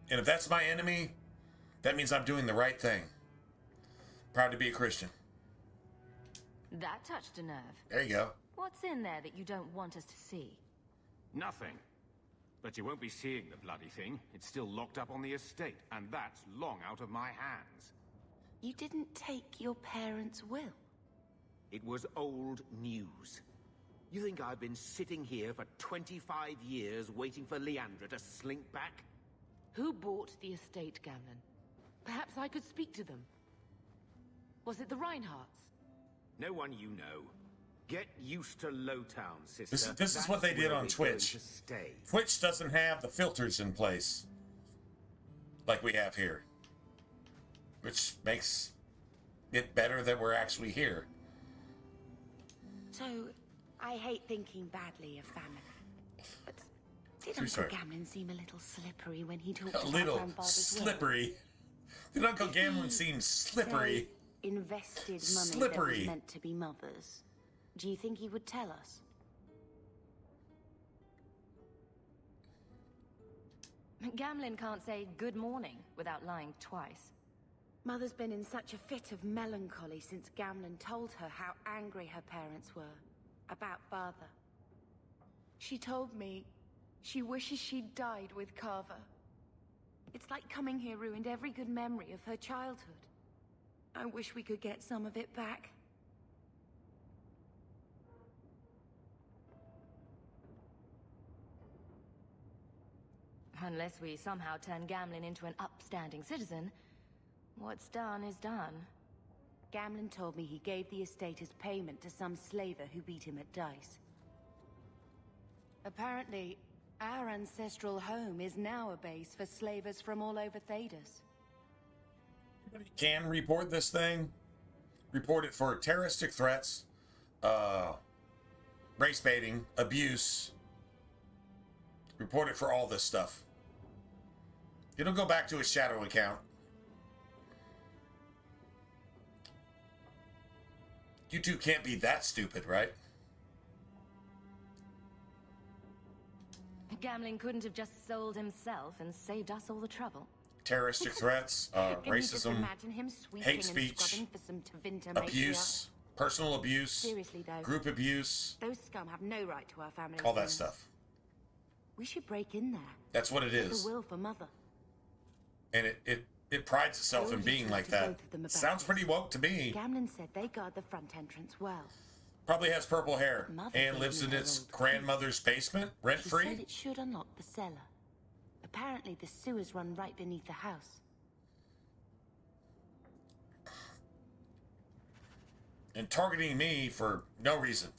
And if that's my enemy, that means I'm doing the right thing. Proud to be a Christian. That touched a nerve. There you go. What's in there that you don't want us to see? Nothing. But you won't be seeing the bloody thing. It's still locked up on the estate, and that's long out of my hands. You didn't take your parents' will. It was old news. You think I've been sitting here for 25 years waiting for Leandra to slink back? Who bought the estate, Gamlen? Perhaps I could speak to them. Was it the Reinhardts? No one you know. Get used to Lowtown, sister. This is what they did on Twitch. Twitch doesn't have the filters in place like we have here, which makes it better that we're actually here. So, I hate thinking badly of family. But did True Uncle story. Gamlen seem a little slippery when he talked A about little grandfather's slippery. Did Uncle Gamlen seem slippery? Say, invested money that Slippery. was meant to be mother's. Do you think he would tell us? Gamlen can't say good morning without lying twice. Mother's been in such a fit of melancholy since Gamlen told her how angry her parents were about father. She told me she wishes she'd died with Carver. It's like coming here ruined every good memory of her childhood. I wish we could get some of it back. Unless we somehow turn Gamlen into an upstanding citizen, what's done is done. Gamlen told me he gave the estate as payment to some slaver who beat him at dice. Apparently, our ancestral home is now a base for slavers from all over Thedas. Can report this thing. Report it for terroristic threats, race baiting, abuse. Report it for all this stuff. It'll go back to his shadow account. You two can't be that stupid, right? Gamlen couldn't have just sold himself and saved us all the trouble. Terroristic threats, Can you just racism, imagine him sweeping hate and speech, scrubbing for some Tevinter abuse, personal abuse, Seriously, though, group abuse, those scum have no right to our family. all that things. stuff. We should break in there. That's what it Get is. the will for mother. And it prides itself in being like that. Sounds pretty woke to me. Gamlen said they guard the front entrance well. Probably has purple hair Mother and gave lives me in her its old grandmother's basement, She rent-free. said it should unlock the cellar. Apparently the sewers run right beneath the house. And targeting me for no reason.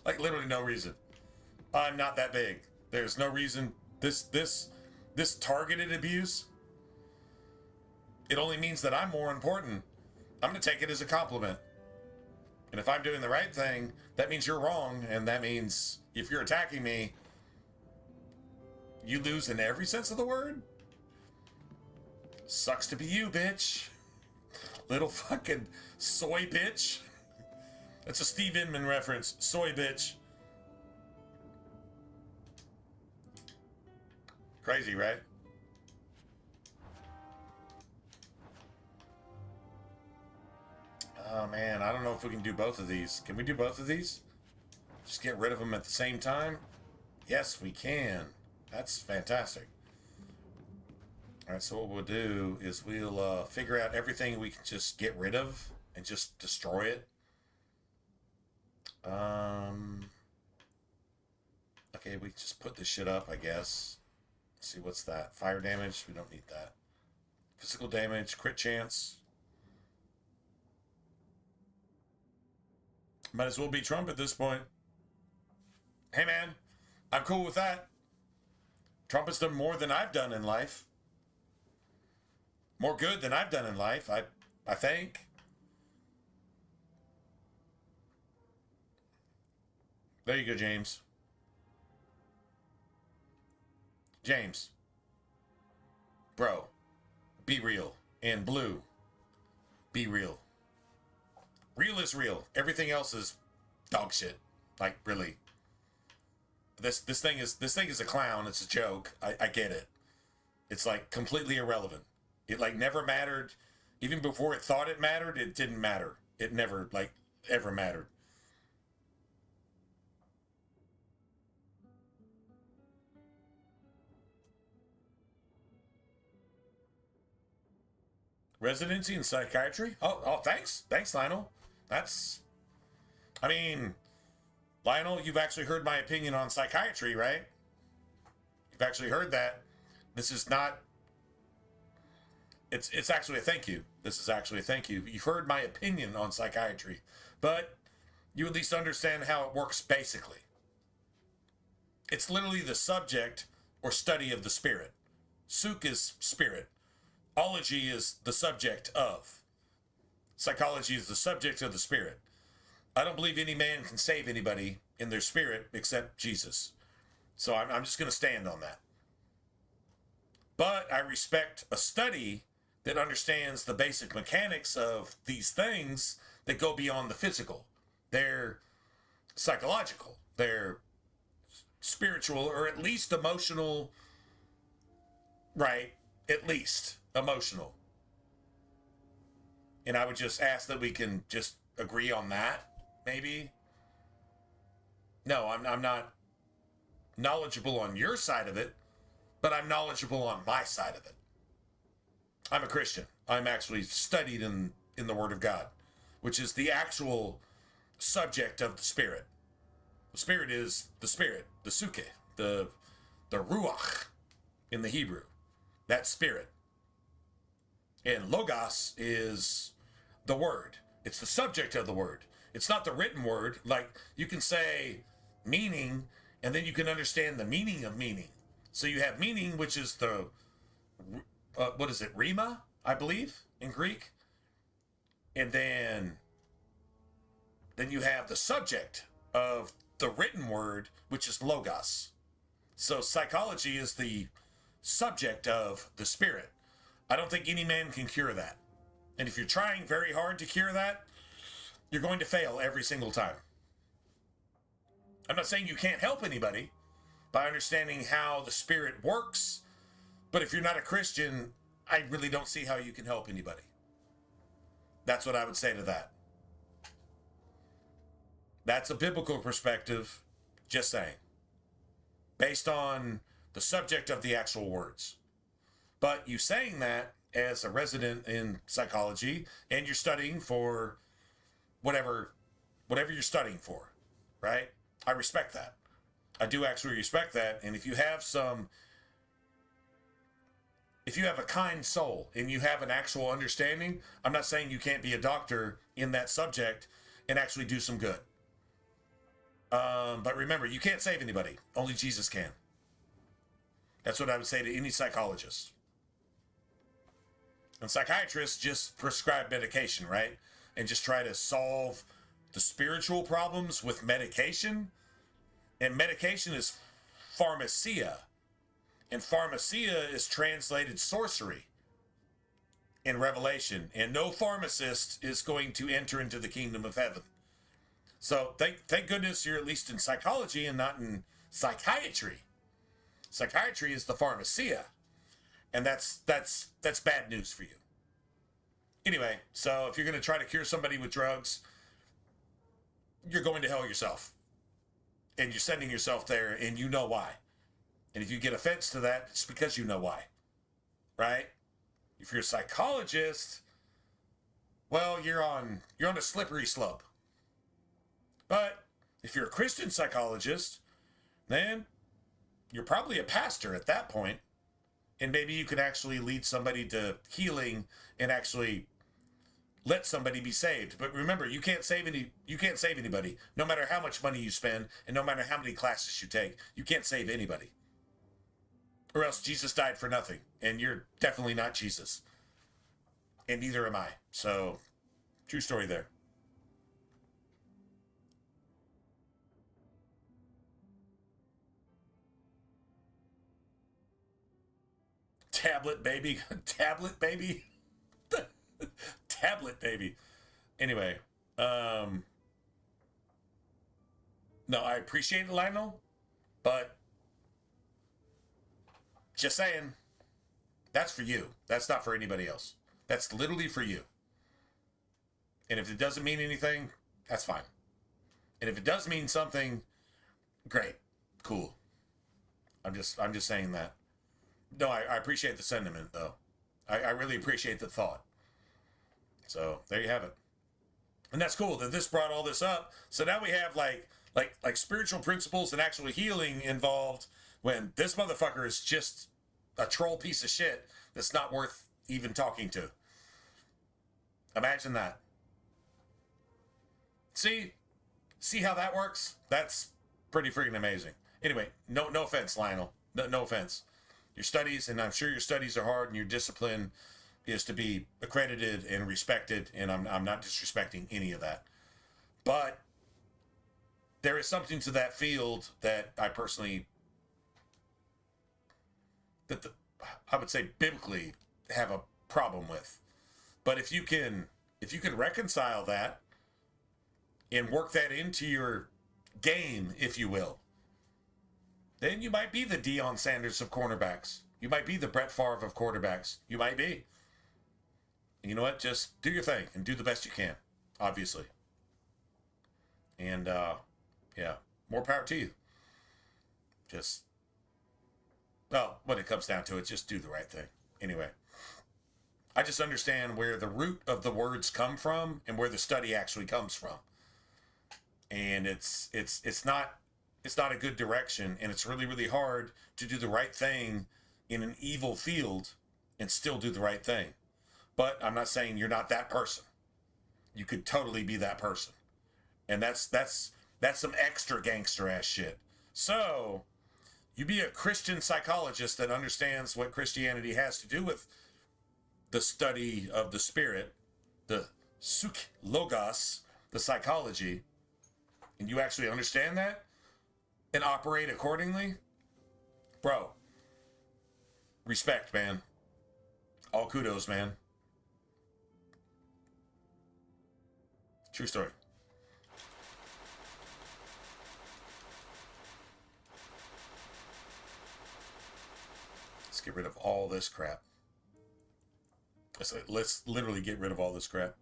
Like literally no reason. I'm not that big. There's no reason. This targeted abuse, it only means that I'm more important. I'm going to take it as a compliment. And if I'm doing the right thing, that means you're wrong. And that means if you're attacking me, you lose in every sense of the word. Sucks to be you, bitch. Little fucking soy bitch. That's a Steve Inman reference. Soy bitch. Crazy, right? Oh man, I don't know if we can do both of these. Can we do both of these? Just get rid of them at the same time? Yes, we can. That's fantastic. Alright, so what we'll do is we'll figure out everything we can just get rid of and just destroy it. Okay, Okay, we just put this shit up, I guess. Let's see, what's that? Fire damage? We don't need that. Physical damage, crit chance. Might as well be Trump at this point. Hey, man, I'm cool with that. Trump has done more than I've done in life. More good than I've done in life, I think. There you go, James. James. Bro, be real. And Blue, be real. Real is real. Everything else is dog shit. Like, really. This thing is a clown. It's a joke. I get it. It's like completely irrelevant. It like never mattered. Even before it thought it mattered, it didn't matter. It never like ever mattered. Residency in psychiatry? Oh, thanks. Thanks, Lionel. I mean, Lionel, you've actually heard my opinion on psychiatry, right? You've actually heard that. This is not... It's actually a thank you. This is actually a thank you. You've heard my opinion on psychiatry, but you at least understand how it works basically. It's literally the subject or study of the spirit. Suk is spirit. Ology is the subject of. Psychology is the subject of the spirit. I don't believe any man can save anybody in their spirit except Jesus. So I'm just going to stand on that. But I respect a study that understands the basic mechanics of these things that go beyond the physical. They're psychological. They're spiritual, or at least emotional. Right? At least emotional. And I would just ask that we can just agree on that, maybe. No, I'm not knowledgeable on your side of it, but I'm knowledgeable on my side of it. I'm a Christian. I'm actually studied in the Word of God, which is the actual subject of the Spirit. The Spirit is the Spirit, the Suke, the Ruach in the Hebrew. That Spirit. And Logos is the Word. It's the subject of the Word. It's not the written word. Like, you can say meaning, and then you can understand the meaning of meaning. So you have meaning, which is the, what is it, Rima, I believe, in Greek. And then you have the subject of the written word, which is Logos. So psychology is the subject of the spirit. I don't think any man can cure that. And if you're trying very hard to cure that, you're going to fail every single time. I'm not saying you can't help anybody by understanding how the spirit works, but if you're not a Christian, I really don't see how you can help anybody. That's what I would say to that. That's a biblical perspective, just saying. Based on the subject of the actual words. But you saying that as a resident in psychology, and you're studying for whatever you're studying for, right? I respect that. I do actually respect that. And if you have a kind soul and you have an actual understanding, I'm not saying you can't be a doctor in that subject and actually do some good. But remember, you can't save anybody. Only Jesus can. That's what I would say to any psychologist. And psychiatrists just prescribe medication, right? And just try to solve the spiritual problems with medication. And medication is pharmacia. And pharmacia is translated sorcery in Revelation. And no pharmacist is going to enter into the kingdom of heaven. So thank goodness you're at least in psychology and not in psychiatry. Psychiatry is the pharmacia. And that's bad news for you. Anyway, so if you're going to try to cure somebody with drugs, you're going to hell yourself. And you're sending yourself there, and you know why. And if you get offense to that, it's because you know why. Right? If you're a psychologist, well, you're on a slippery slope. But if you're a Christian psychologist, then you're probably a pastor at that point, and maybe you can actually lead somebody to healing and actually let somebody be saved. But remember, you can't save anybody, no matter how much money you spend and no matter how many classes you take. You can't save anybody. Or else Jesus died for nothing, and you're definitely not Jesus. And neither am I. So, true story there. Tablet baby. Tablet baby. Tablet baby. Anyway, no, I appreciate it, Lionel, but just saying, that's for you. That's not for anybody else. That's literally for you. And if it doesn't mean anything, that's fine. And if it does mean something, great, cool. I'm just saying that. No, I appreciate the sentiment, though. I really appreciate the thought. So there you have it. And that's cool that this brought all this up. So now we have like spiritual principles and actual healing involved when this motherfucker is just a troll piece of shit that's not worth even talking to. Imagine that. See how that works? That's pretty freaking amazing. Anyway, no offense, Lionel. No offense. Your studies, and I'm sure your studies are hard, and your discipline is to be accredited and respected, and I'm not disrespecting any of that. But there is something to that field that I personally, I would say biblically have a problem with. But if you can reconcile that and work that into your game, if you will, then you might be the Deion Sanders of cornerbacks. You might be the Brett Favre of quarterbacks. You might be. And you know what? Just do your thing and do the best you can, obviously. And, yeah, more power to you. Just, well, when it comes down to it, just do the right thing. Anyway, I just understand where the root of the words come from and where the study actually comes from. And it's not a good direction, and it's really, really hard to do the right thing in an evil field and still do the right thing. But I'm not saying you're not that person. You could totally be that person. And that's some extra gangster ass shit. So, you be a Christian psychologist that understands what Christianity has to do with the study of the spirit, the psych logos, the psychology, and you actually understand that and operate accordingly, bro, respect, man. All kudos, man. True story. Let's get rid of all this crap. Let's literally get rid of all this crap.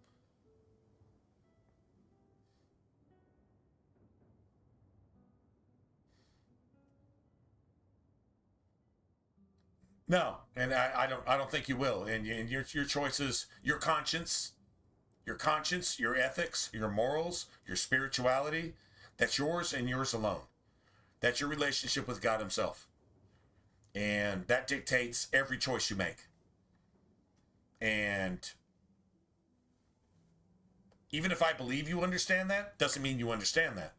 No, and I don't think you will. And your choices, your conscience, your ethics, your morals, your spirituality, that's yours and yours alone. That's your relationship with God himself. And that dictates every choice you make. And even if I believe you understand that, doesn't mean you understand that.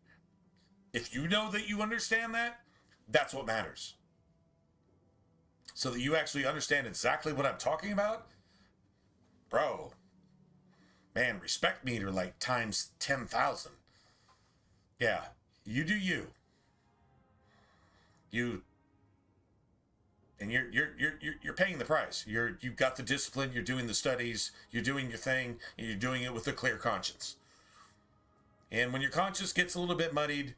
If you know that you understand that, that's what matters. So that you actually understand exactly what I'm talking about, bro, man, respect meter like times 10,000. Yeah, you do you. And you're paying the price. You've got the discipline. You're doing the studies. You're doing your thing, and you're doing it with a clear conscience. And when your conscience gets a little bit muddied,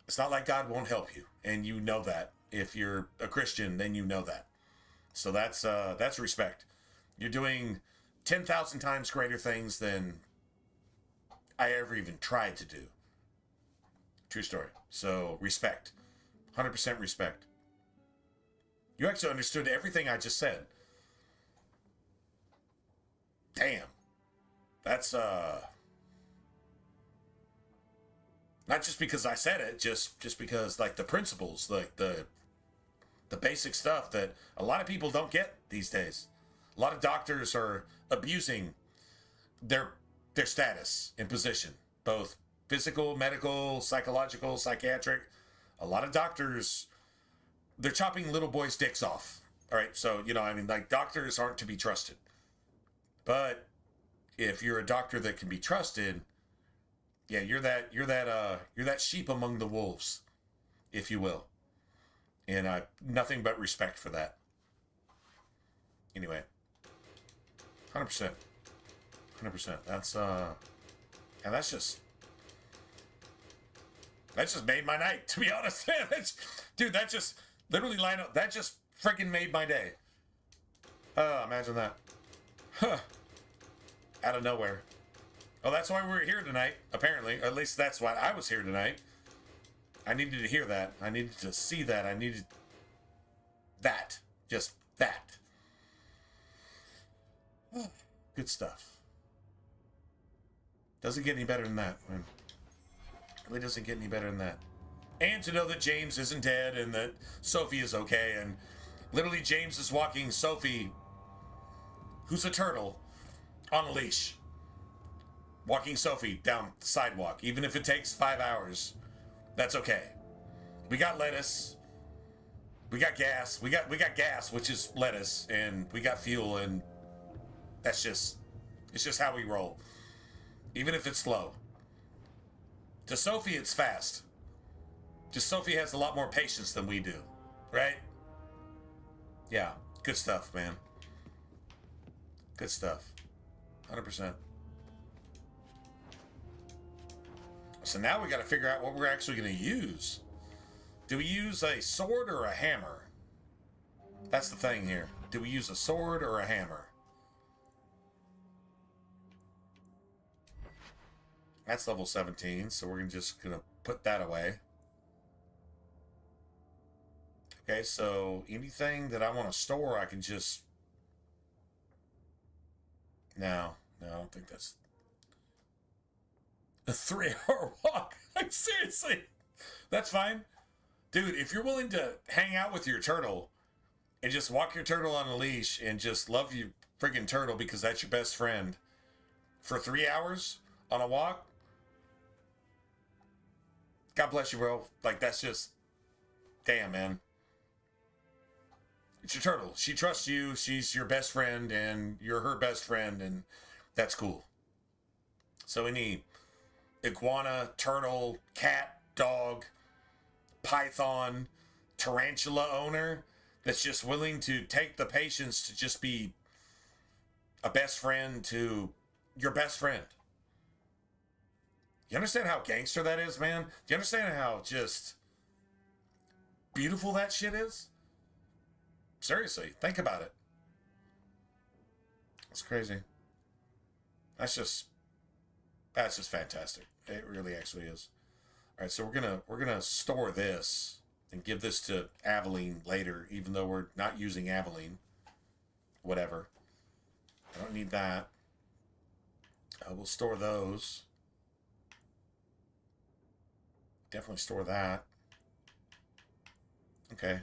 it's not like God won't help you, and you know that. If you're a Christian, then you know that. So that's respect. You're doing 10,000 times greater things than I ever even tried to do. True story. So respect. 100% respect. You actually understood everything I just said. Damn. That's, not just because I said it, just because, like, the principles, like, the The basic stuff that a lot of people don't get these days. A lot of doctors are abusing their status and position, both physical, medical, psychological, psychiatric. A lot of doctors, they're chopping little boys' dicks off. All right, so, you know, I mean, like, doctors aren't to be trusted. But if you're a doctor that can be trusted, yeah, you're that sheep among the wolves, if you will. And nothing but respect for that. Anyway, 100%. 100%. That's and that just made my night, to be honest. Dude, that just literally lined up. That just freaking made my day. Imagine that. Huh. Out of nowhere. Oh, that's why we're here tonight, apparently. Or at least that's why I was here tonight. I needed to hear that. I needed to see that. I needed that. Just that. Good stuff. Doesn't get any better than that, man. Really doesn't get any better than that. And to know that James isn't dead and that Sophie is okay. And literally James is walking Sophie, who's a turtle, on a leash. Walking Sophie down the sidewalk. Even if it takes 5 hours, that's okay. We got lettuce. We got gas. We got gas, which is lettuce. And we got fuel. And that's just, it's just how we roll. Even if it's slow. To Sophie, it's fast. Just Sophie has a lot more patience than we do. Right? Yeah. Good stuff, man. Good stuff. 100%. So now we got to figure out what we're actually going to use. Do we use a sword or a hammer? That's the thing here. Do we use a sword or a hammer? That's level 17, so we're just going to put that away. Okay, so anything that I want to store, I can just... No, I don't think that's... A 3-hour walk? Like, seriously? That's fine. Dude, if you're willing to hang out with your turtle and just walk your turtle on a leash and just love your friggin' turtle because that's your best friend for 3 hours on a walk, God bless you, bro. Like, that's just... Damn, man. It's your turtle. She trusts you. She's your best friend, and you're her best friend, and that's cool. So any iguana, turtle, cat, dog, python, tarantula owner that's just willing to take the patience to just be a best friend to your best friend. You understand how gangster that is, man? Do you understand how just beautiful that shit is? Seriously, think about it. It's crazy. That's just fantastic. It really actually is. All right, so we're gonna store this and give this to Aveline later, even though we're not using Aveline. Whatever. I don't need that. We'll store those. Definitely store that. Okay.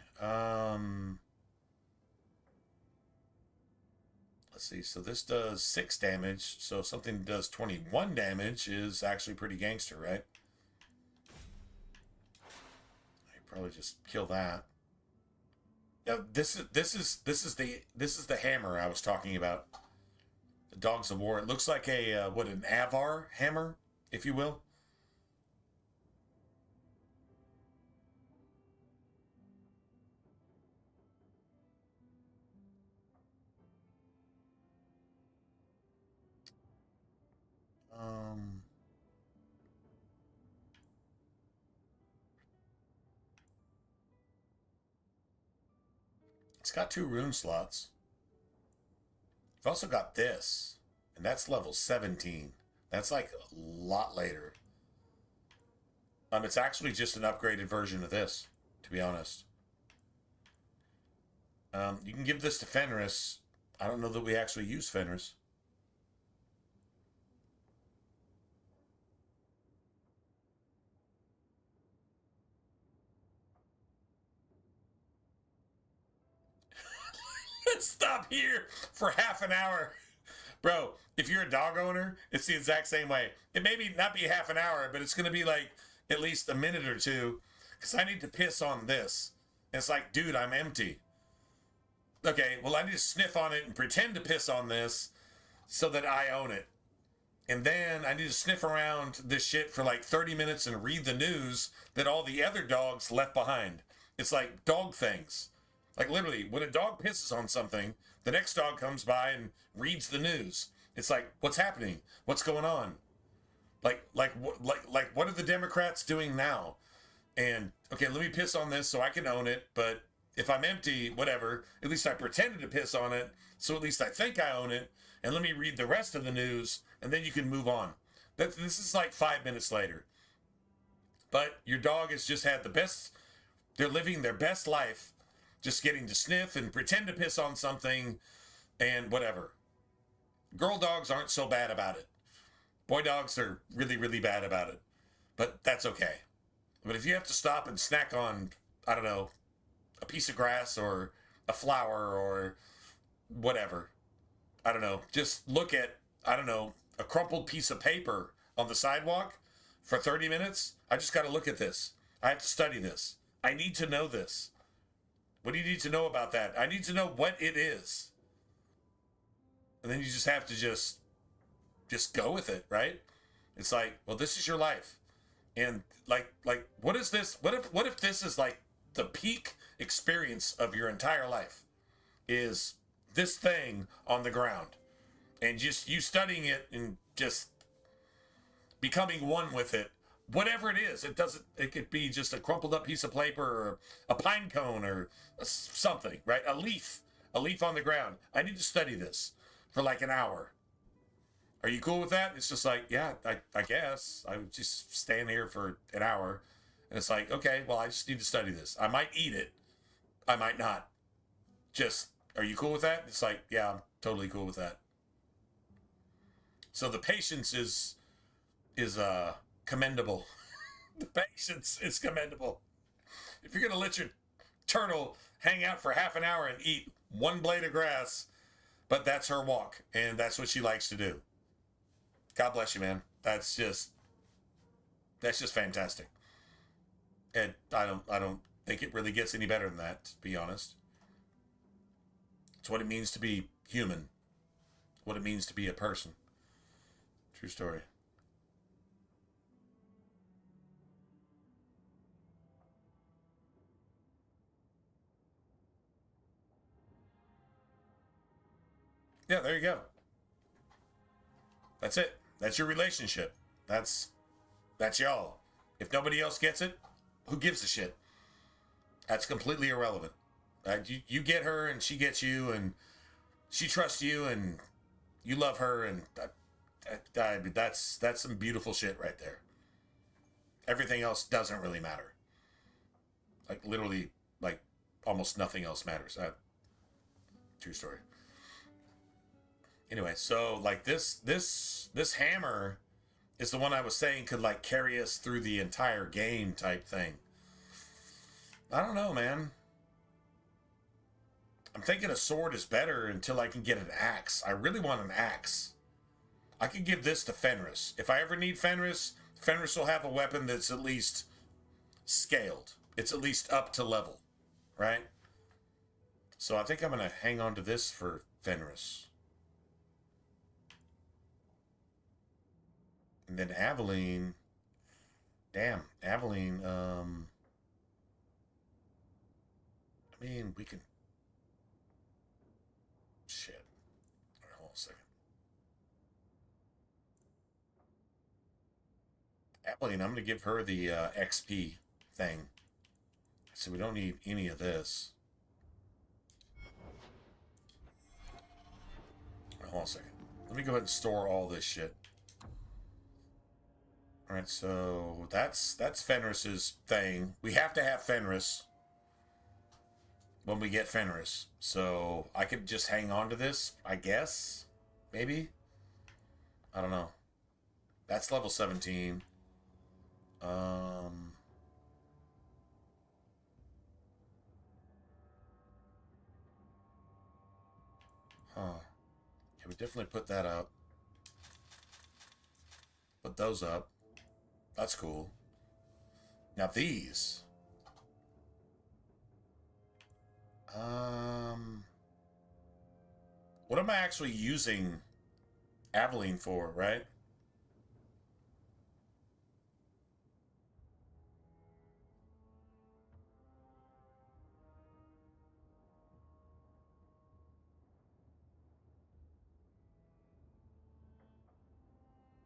Let's see. So this does 6 damage. So if something does 21 damage is actually pretty gangster, right? I probably just kill that. Now, this is the hammer I was talking about. The Dogs of War. It looks like a an Avar hammer, if you will. It's got 2 rune slots. You've also got this, and that's level 17. That's like a lot later. It's actually just an upgraded version of this, to be honest. You can give this to Fenris. I don't know that we actually use Fenris. Stop here for half an hour. Bro, if you're a dog owner, it's the exact same way. It may not be half an hour, but it's going to be like at least a minute or two because I need to piss on this. And it's like, dude, I'm empty. Okay, well, I need to sniff on it and pretend to piss on this so that I own it. And then I need to sniff around this shit for like 30 minutes and read the news that all the other dogs left behind. It's like dog things. Like literally, when a dog pisses on something, the next dog comes by and reads the news. It's like, what's happening? What's going on? Like what are the Democrats doing now? And okay, let me piss on this so I can own it. But if I'm empty, whatever, at least I pretended to piss on it. So at least I think I own it. And let me read the rest of the news. And then you can move on. This is like 5 minutes later. But your dog has just had the best, they're living their best life, just getting to sniff and pretend to piss on something and whatever. Girl dogs aren't so bad about it. Boy dogs are really, really bad about it. But that's okay. But if you have to stop and snack on, I don't know, a piece of grass or a flower or whatever, I don't know, just look at, I don't know, a crumpled piece of paper on the sidewalk for 30 minutes. I just got to look at this. I have to study this. I need to know this. What do you need to know about that? I need to know what it is. And then you just have to just go with it, right? It's like, well, this is your life. And like what is this? What if this is like the peak experience of your entire life is this thing on the ground and just you studying it and just becoming one with it, whatever it is. It could be just a crumpled up piece of paper or a pine cone or something, right? A leaf on the ground. I need to study this for like an hour. Are you cool with that? It's just like, yeah, I guess. I would just stand here for an hour. And it's like, okay, well, I just need to study this. I might eat it. I might not. Just, are you cool with that? It's like, yeah, I'm totally cool with that. So the patience is commendable. The patience is commendable. If you're going to let your turtle hang out for half an hour and eat one blade of grass, but that's her walk, and that's what she likes to do. God bless you, man. That's just fantastic. And I don't think it really gets any better than that, to be honest. It's what it means to be human. What it means to be a person. True story. Yeah, there you go. That's it. That's your relationship. That's y'all. If nobody else gets it, who gives a shit? That's completely irrelevant. You get her and she gets you and she trusts you and you love her and that's some beautiful shit right there. Everything else doesn't really matter. Like literally, like almost nothing else matters. True story. Anyway, so like this hammer is the one I was saying could like carry us through the entire game type thing. I don't know, man. I'm thinking a sword is better until I can get an axe. I really want an axe. I could give this to Fenris. If I ever need Fenris, Fenris will have a weapon that's at least scaled. It's at least up to level, right? So I think I'm going to hang on to this for Fenris. And then Aveline. Damn, Aveline, I mean, we can... Shit. All right, hold on a second. Aveline, I'm going to give her the XP thing. So we don't need any of this. All right, hold on a second. Let me go ahead and store all this shit. All right, so that's Fenris's thing. We have to have Fenris when we get Fenris. So I could just hang on to this, I guess. Maybe. I don't know. That's level 17. Huh. Yeah, we definitely put that up. Put those up. That's cool. Now these. What am I actually using Aveline for, right?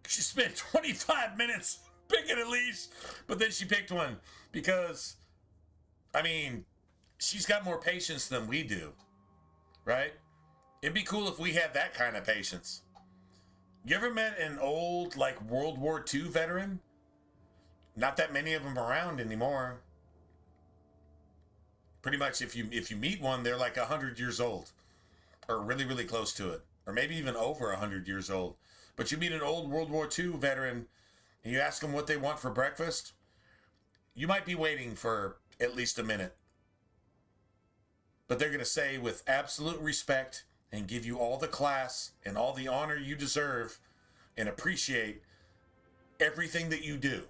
She spent 25 minutes picking at least, but then she picked one because, I mean, she's got more patience than we do, right? It'd be cool if we had that kind of patience. You ever met an old, like, World War II veteran? Not that many of them around anymore. Pretty much, if you meet one, they're like 100 years old, or really, really close to it, or maybe even over 100 years old. But you meet an old World War II veteran, and you ask them what they want for breakfast, you might be waiting for at least a minute. But they're going to say with absolute respect and give you all the class and all the honor you deserve and appreciate everything that you do.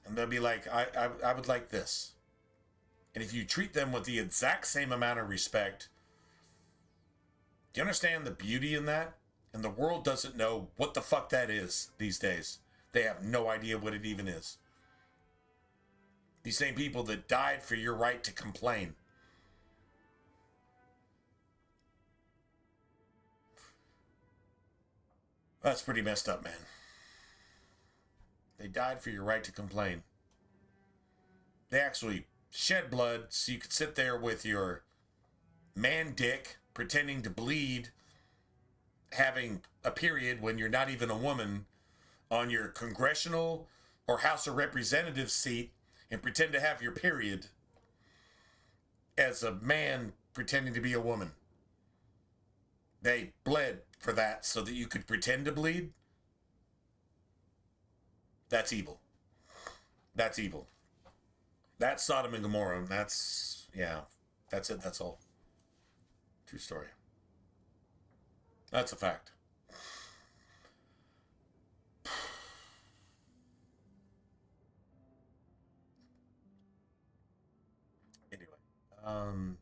And they'll be like, I would like this. And if you treat them with the exact same amount of respect, do you understand the beauty in that? And the world doesn't know what the fuck that is these days. They have no idea what it even is. These same people that died for your right to complain. That's pretty messed up, man. They died for your right to complain. They actually shed blood so you could sit there with your man dick pretending to bleed, having a period when you're not even a woman, on your congressional or House of Representatives seat and pretend to have your period as a man pretending to be a woman. They bled for that so that you could pretend to bleed. That's evil. That's evil. That's Sodom and Gomorrah. That's, yeah, that's it. That's all. True story. That's a fact. Anyway,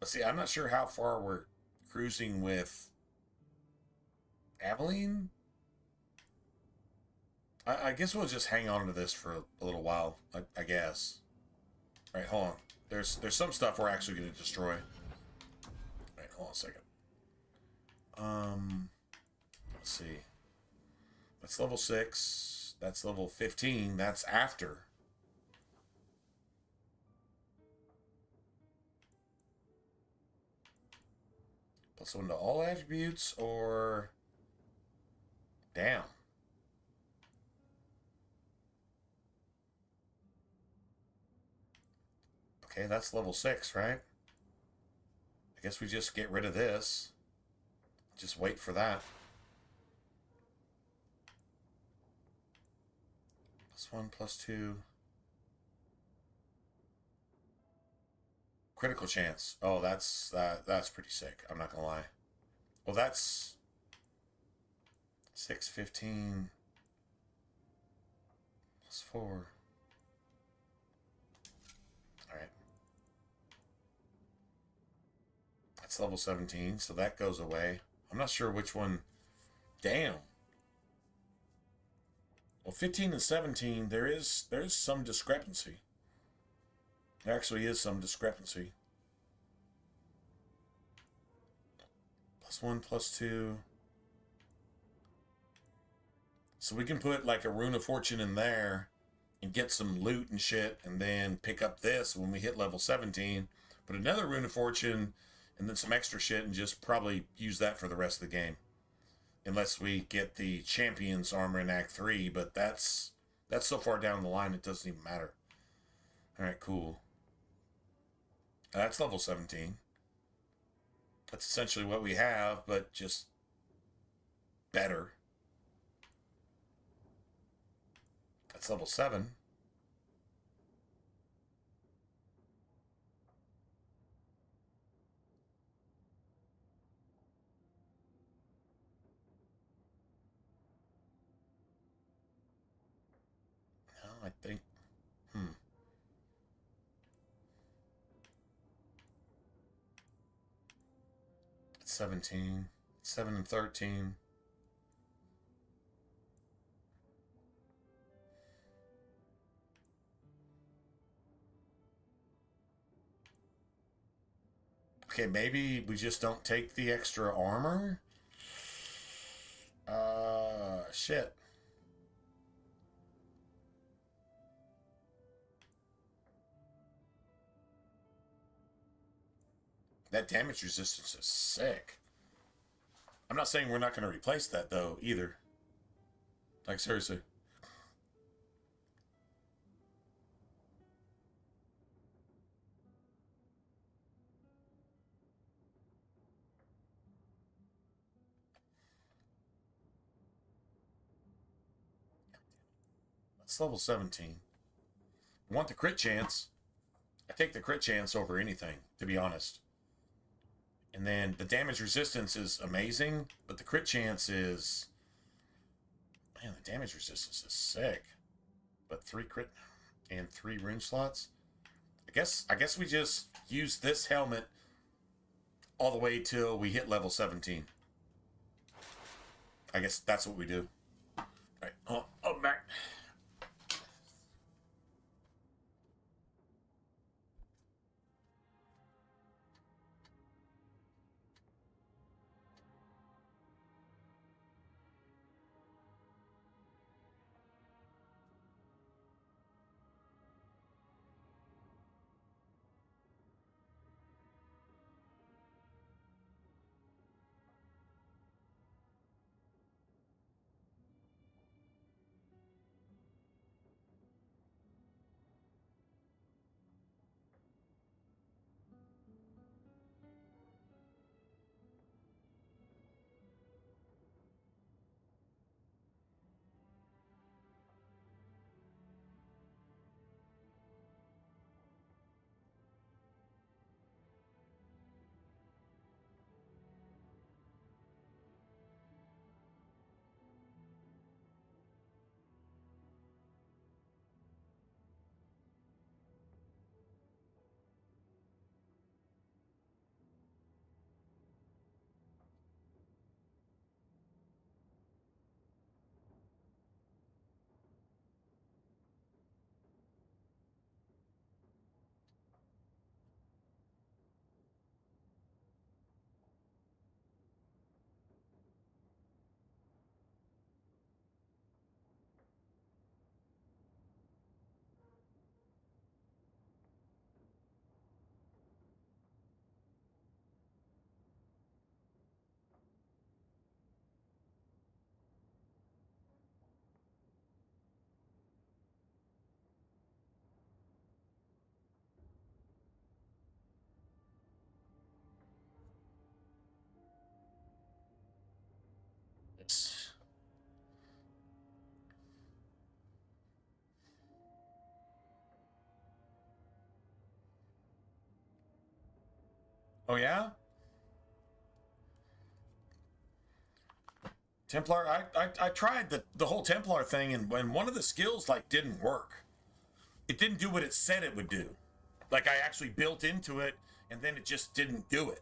let's see. I'm not sure how far we're cruising with Aveline. I guess we'll just hang on to this for a little while. I guess. All right, hold on. There's some stuff we're actually going to destroy. All right, hold on a second. Let's see. That's level 6. That's level 15. That's after. +1 to all attributes, or damn. Okay, that's level 6, right? I guess we just get rid of this. Just wait for that. +1, +2. Critical chance. Oh, that's pretty sick. I'm not gonna lie. Well, that's 6, 15 +4. All right. That's level 17, so that goes away. I'm not sure which one. Damn. Well, 15 and 17, there's some discrepancy. There actually is some discrepancy. +1, +2. So we can put like a Rune of Fortune in there and get some loot and shit, and then pick up this when we hit level 17. Put another Rune of Fortune and then some extra shit and just probably use that for the rest of the game. Unless we get the Champion's armor in Act 3, but that's so far down the line it doesn't even matter. Alright, cool. That's level 17. That's essentially what we have, but just better. That's level 7. I think. 17. 7 and 13. Okay, maybe we just don't take the extra armor? Shit. That damage resistance is sick. I'm not saying we're not going to replace that, though, either. Like, seriously. That's level 17. I want the crit chance. I take the crit chance over anything, to be honest. And then the damage resistance is amazing, but the crit chance is... Man, the damage resistance is sick. But 3 crit and 3 rune slots. I guess we just use this helmet all the way till we hit level 17. I guess that's what we do. Alright, oh, I'm back. Oh, yeah? Templar, I tried the whole Templar thing, and when one of the skills, like, didn't work. It didn't do what it said it would do. Like, I actually built into it, and then it just didn't do it.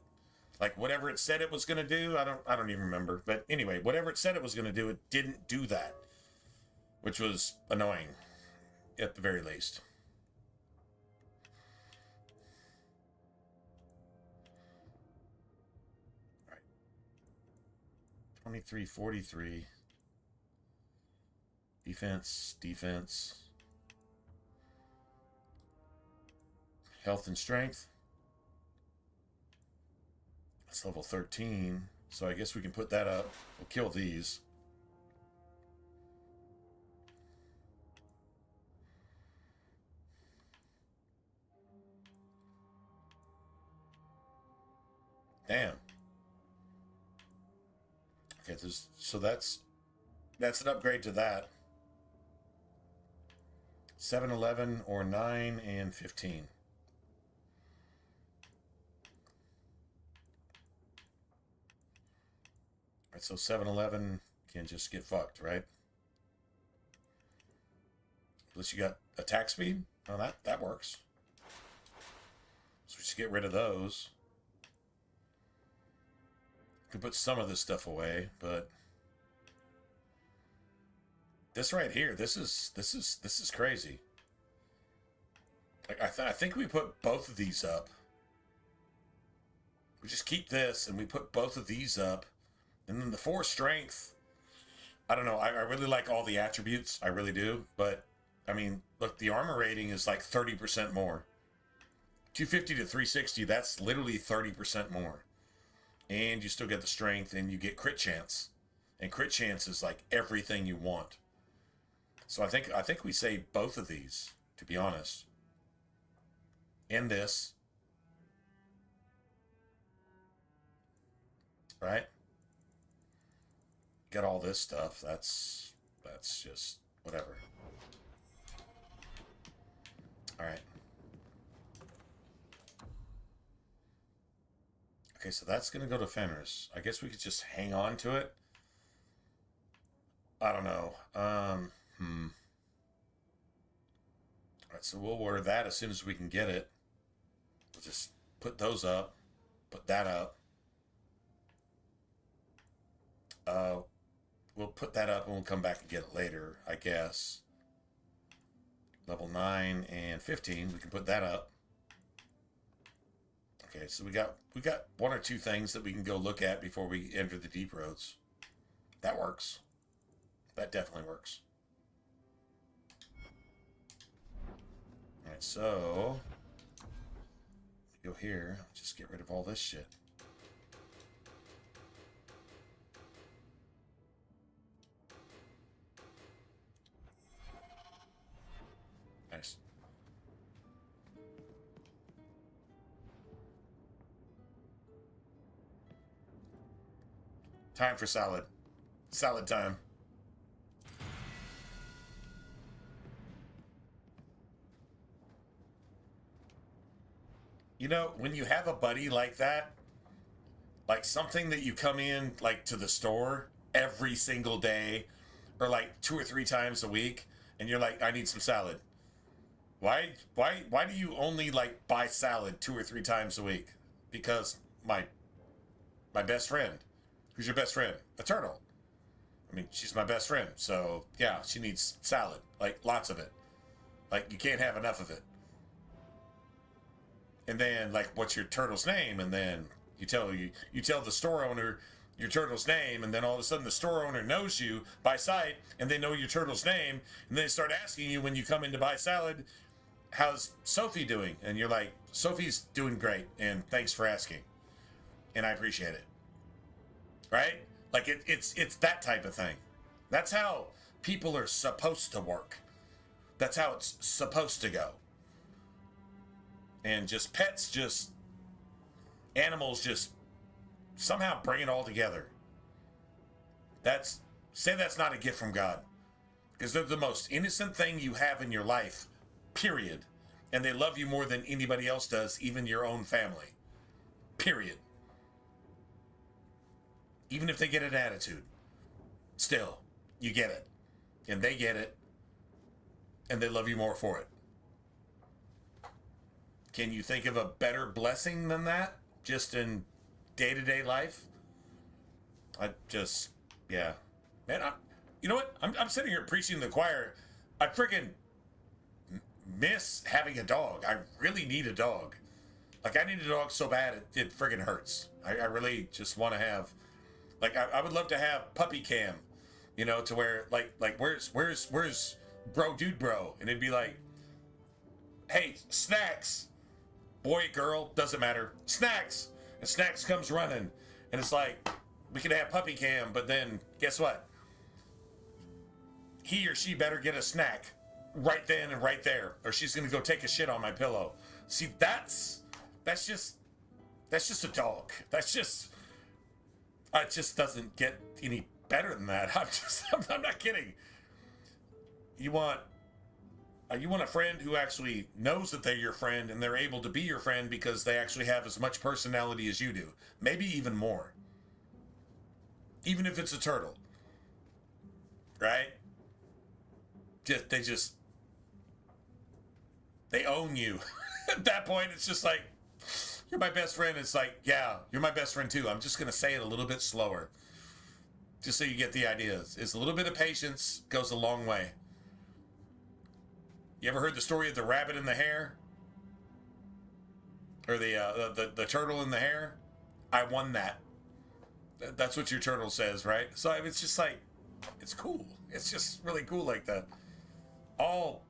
Like, whatever it said it was going to do, I don't even remember. But anyway, whatever it said it was going to do, it didn't do that. Which was annoying, at the very least. 2343. Defense. Health and strength. That's level 13. So I guess we can put that up. We'll kill these. Damn. Okay, so that's an upgrade to that. 7, 11, or 9 and 15. Alright, so 7, 11 can just get fucked, right? Plus you got attack speed. Oh, that works. So we just get rid of those. Can put some of this stuff away, but this right here, this is crazy. Like I think we put both of these up. We just keep this and we put both of these up, and then the 4 strength. I don't know. I really like all the attributes. I really do, but I mean, look, the armor rating is like 30% more. 250 to 360. That's literally 30% more. And you still get the strength, and you get crit chance. And crit chance is like everything you want. So I think we say both of these, to be honest. And this. Right? Get all this stuff. That's just whatever. All right. Okay, so that's going to go to Fenris. I guess we could just hang on to it. I don't know. All right, so we'll order that as soon as we can get it. We'll just put those up. Put that up. We'll put that up and we'll come back and get it later, I guess. Level 9 and 15, we can put that up. Okay, so we got 1 or 2 things that we can go look at before we enter the deep roads. That works. That definitely works. All right, so go here. Just get rid of all this shit. Nice. Time for salad. Salad time. You know, when you have a buddy like that, like something that you come in like to the store every single day or like 2 or 3 times a week and you're like, I need some salad. Why do you only like buy salad 2 or 3 times a week? Because my best friend. Who's your best friend? A turtle. I mean, she's my best friend, so yeah, she needs salad, like lots of it. Like you can't have enough of it. And then like, what's your turtle's name? And then you tell the store owner your turtle's name, and then all of a sudden the store owner knows you by sight, and they know your turtle's name, and they start asking you when you come in to buy salad, how's Sophie doing? And you're like, Sophie's doing great, and thanks for asking, and I appreciate it. Right? Like it's that type of thing. That's how people are supposed to work. That's how it's supposed to go. And just pets, animals just somehow bring it all together. That's not a gift from God. Because they're the most innocent thing you have in your life, period. And they love you more than anybody else does, even your own family. Period. Even if they get an attitude, still, you get it. And they get it. And they love you more for it. Can you think of a better blessing than that? Just in day-to-day life? Yeah. Man, you know what? I'm sitting here preaching to the choir. I freaking miss having a dog. I really need a dog. Like, I need a dog so bad it friggin' hurts. I really just want to have... Like, I would love to have puppy cam, you know, to where, like where's bro, dude, bro? And it'd be like, hey, Snacks. Boy, girl, doesn't matter. Snacks. And Snacks comes running. And it's like, we could have puppy cam, but then, guess what? He or she better get a snack right then and right there, or she's going to go take a shit on my pillow. See, that's just a dog. It just doesn't get any better than that. I'm not kidding. You want a friend who actually knows that they're your friend and they're able to be your friend because they actually have as much personality as you do. Maybe even more. Even if it's a turtle. Right? They own you. At that point, it's just like, you're my best friend. It's like, yeah, you're my best friend too. I'm just going to say it a little bit slower. Just so you get the ideas. It's a little bit of patience goes a long way. You ever heard the story of the rabbit and the hare? Or the turtle and the hare? I won that. That's what your turtle says, right? So it's just like, it's cool. It's just really cool like that. All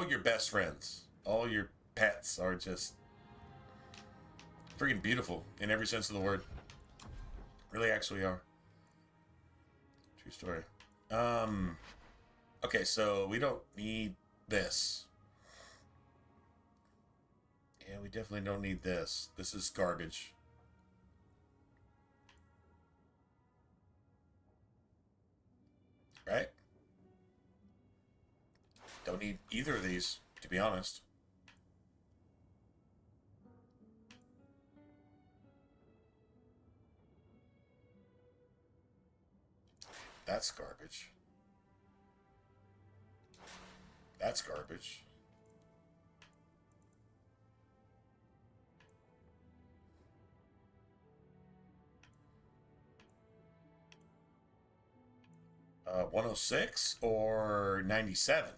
your best friends, all your pets are just freaking beautiful in every sense of the word. Really actually are. True story. Okay, so we don't need this. Yeah, we definitely don't need this. This is garbage. Right? Don't need either of these, to be honest. That's garbage. That's garbage. Uh, 106 or 97?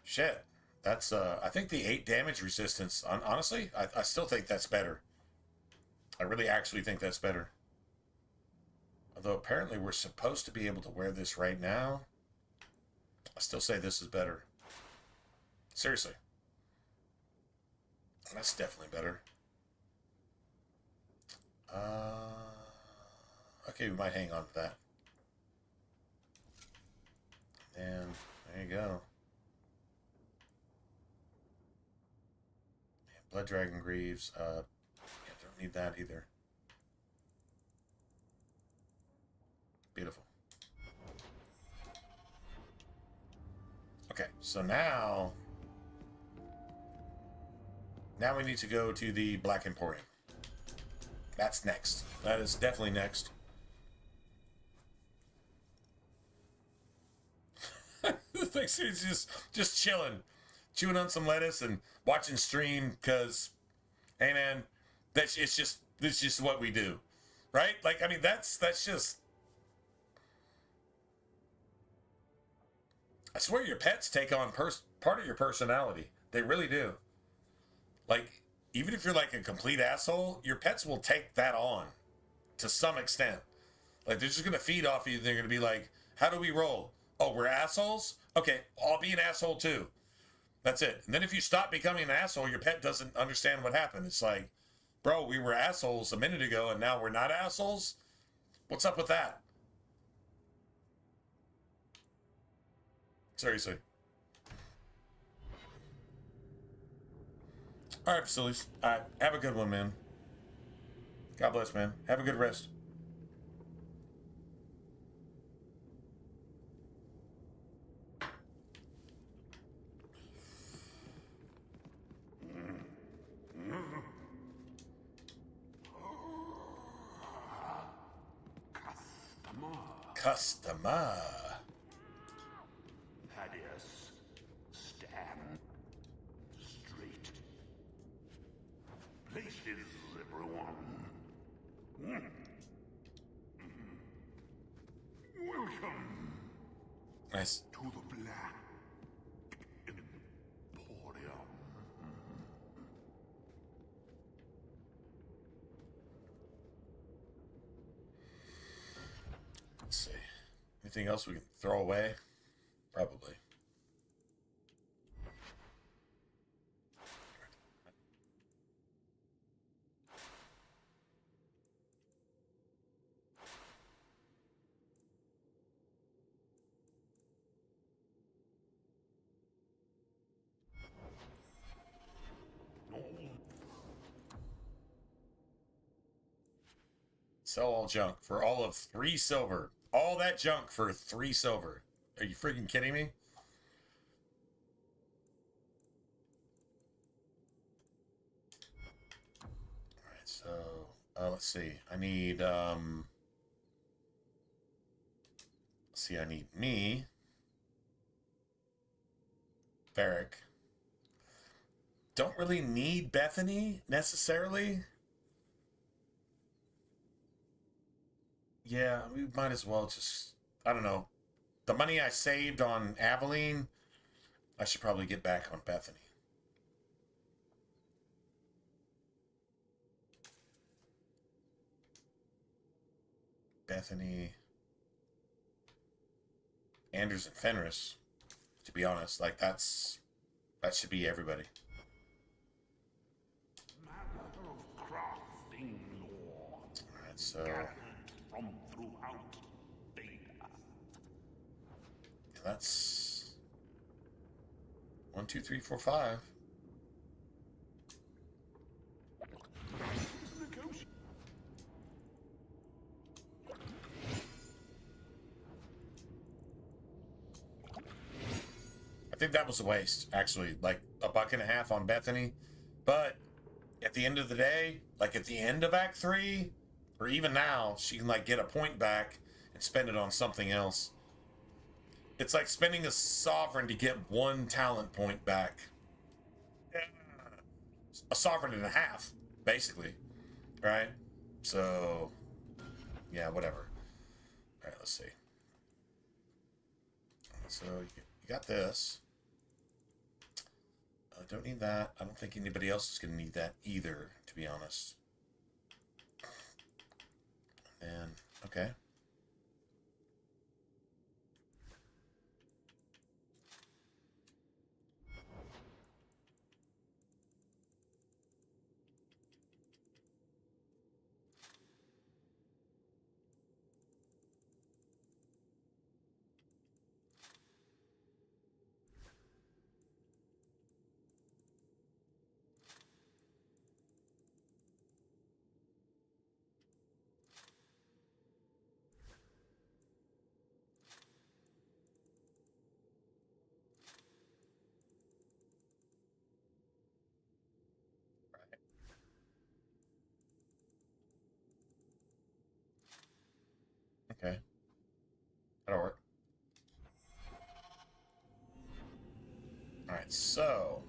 Shit. That's, I think the 8 damage resistance, honestly, I still think that's better. I really actually think that's better. Although apparently we're supposed to be able to wear this right now. I still say this is better. Seriously. That's definitely better. Okay, we might hang on to that. And there you go. Blood Dragon Greaves. Yeah, don't need that either. Beautiful. Okay, so now we need to go to the Black Emporium. That's next. That is definitely next. It's just chilling, chewing on some lettuce and watching stream because, hey man, that's just what we do, right? Like, I mean, that's just. I swear your pets take on part of your personality. They really do. Like, even if you're like a complete asshole, your pets will take that on to some extent. Like, they're just going to feed off you. They're going to be like, how do we roll? Oh, we're assholes? Okay, I'll be an asshole too. That's it. And then if you stop becoming an asshole, your pet doesn't understand what happened. It's like, bro, we were assholes a minute ago and now we're not assholes? What's up with that? Seriously. All right, facilities. All right, have a good one, man. God bless, man. Have a good rest. Customer. Thaddeus, stand straight. Places, everyone. Welcome. Nice. To the Black Emporium. Let's see. Anything else we can throw away? Probably. Sell all junk for all of 3 silver. All that junk for 3 silver. Are you freaking kidding me? Alright, so let's see. I need let's see, I need me, Varric, don't really need Bethany necessarily. Yeah, we might as well just, I don't know. The money I saved on Aveline, I should probably get back on Bethany. Bethany, Anders and Fenris, to be honest, like that should be everybody. Alright, so from throughout Beta. That's 1, 2, 3, 4, 5. I think that was a waste, actually. Like $1.50 on Bethany. But at the end of the day, like at the end of Act 3, or even now, she can like get a point back and spend it on something else. It's like spending a sovereign to get 1 talent point back. A sovereign and a half, basically. Right? So, yeah, whatever. All right, let's see. So, you got this. I don't need that. I don't think anybody else is going to need that either, to be honest. And, okay. Okay. That'll work. Alright, so.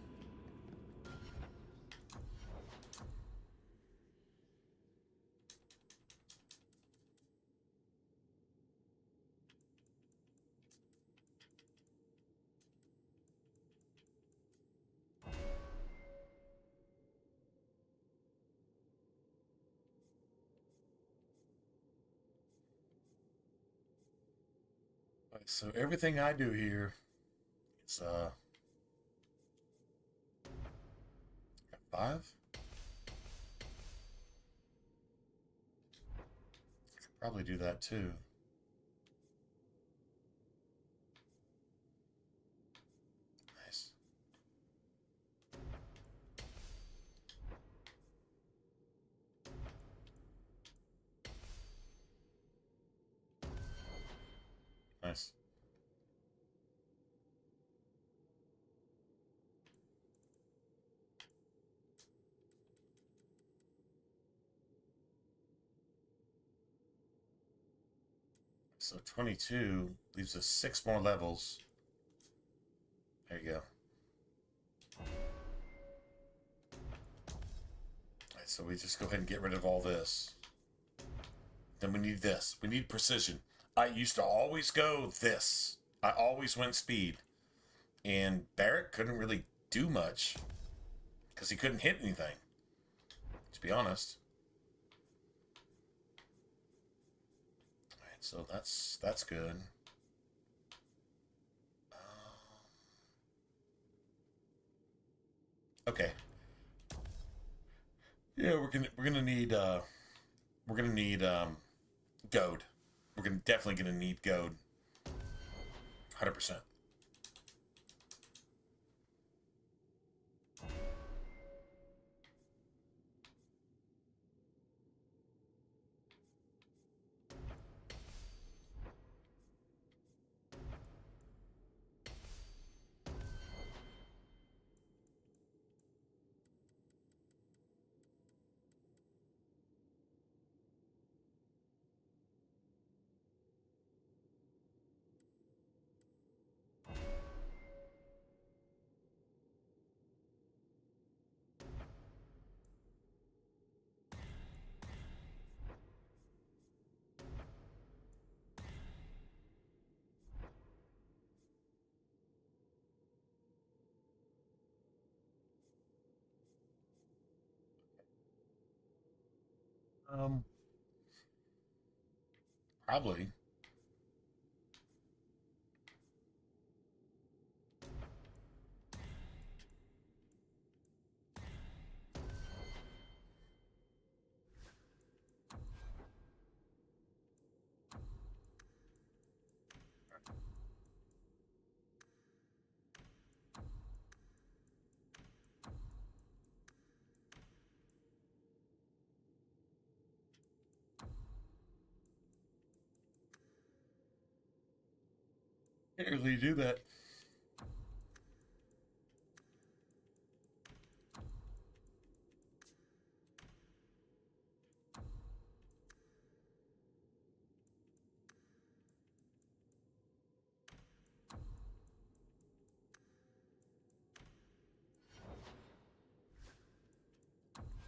So everything I do here, it's 5. I could probably do that too. Nice. Nice. So 22 leaves us 6 more levels. There you go. Alright, so we just go ahead and get rid of all this. Then we need this. We need precision. I used to always go this. I always went speed. And Barrett couldn't really do much. Because he couldn't hit anything. To be honest. Alright, so that's good. Okay. Yeah, we're gonna need goad. We're definitely gonna need goad. 100%. Probably. Can't really do that.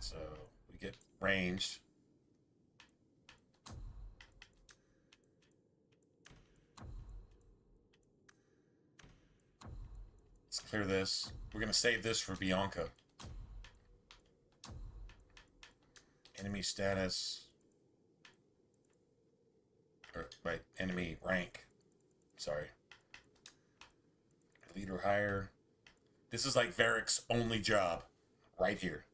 So we get ranged. Let's clear this. We're going to save this for Bianca. Enemy status. Or, right, enemy rank. Sorry. Leader hire. This is like Varric's only job. Right here.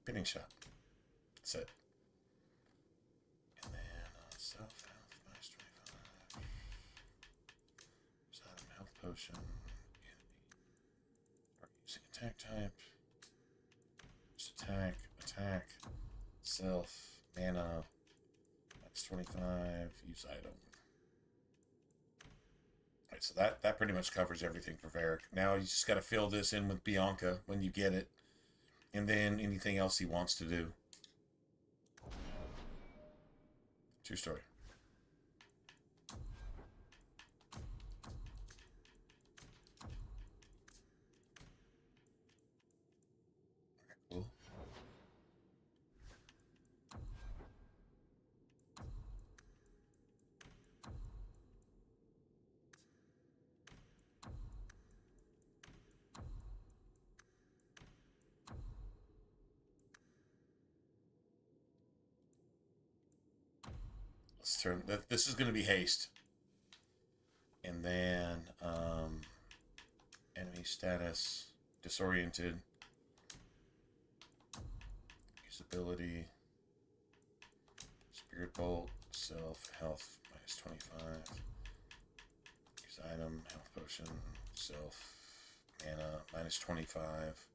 Pinning shot. That's it. And then self health minus 25. Item health potion. Using attack type. Just attack. Self. Mana. Minus 25. Use item. Alright, so that pretty much covers everything for Varric. Now you just got to fill this in with Bianca when you get it. And then anything else he wants to do. True story. Cool. Let's turn that. This is going to be haste. And then enemy status disoriented. Usability. Spirit bolt. Self health minus 25. Use item health potion. Self mana minus 25.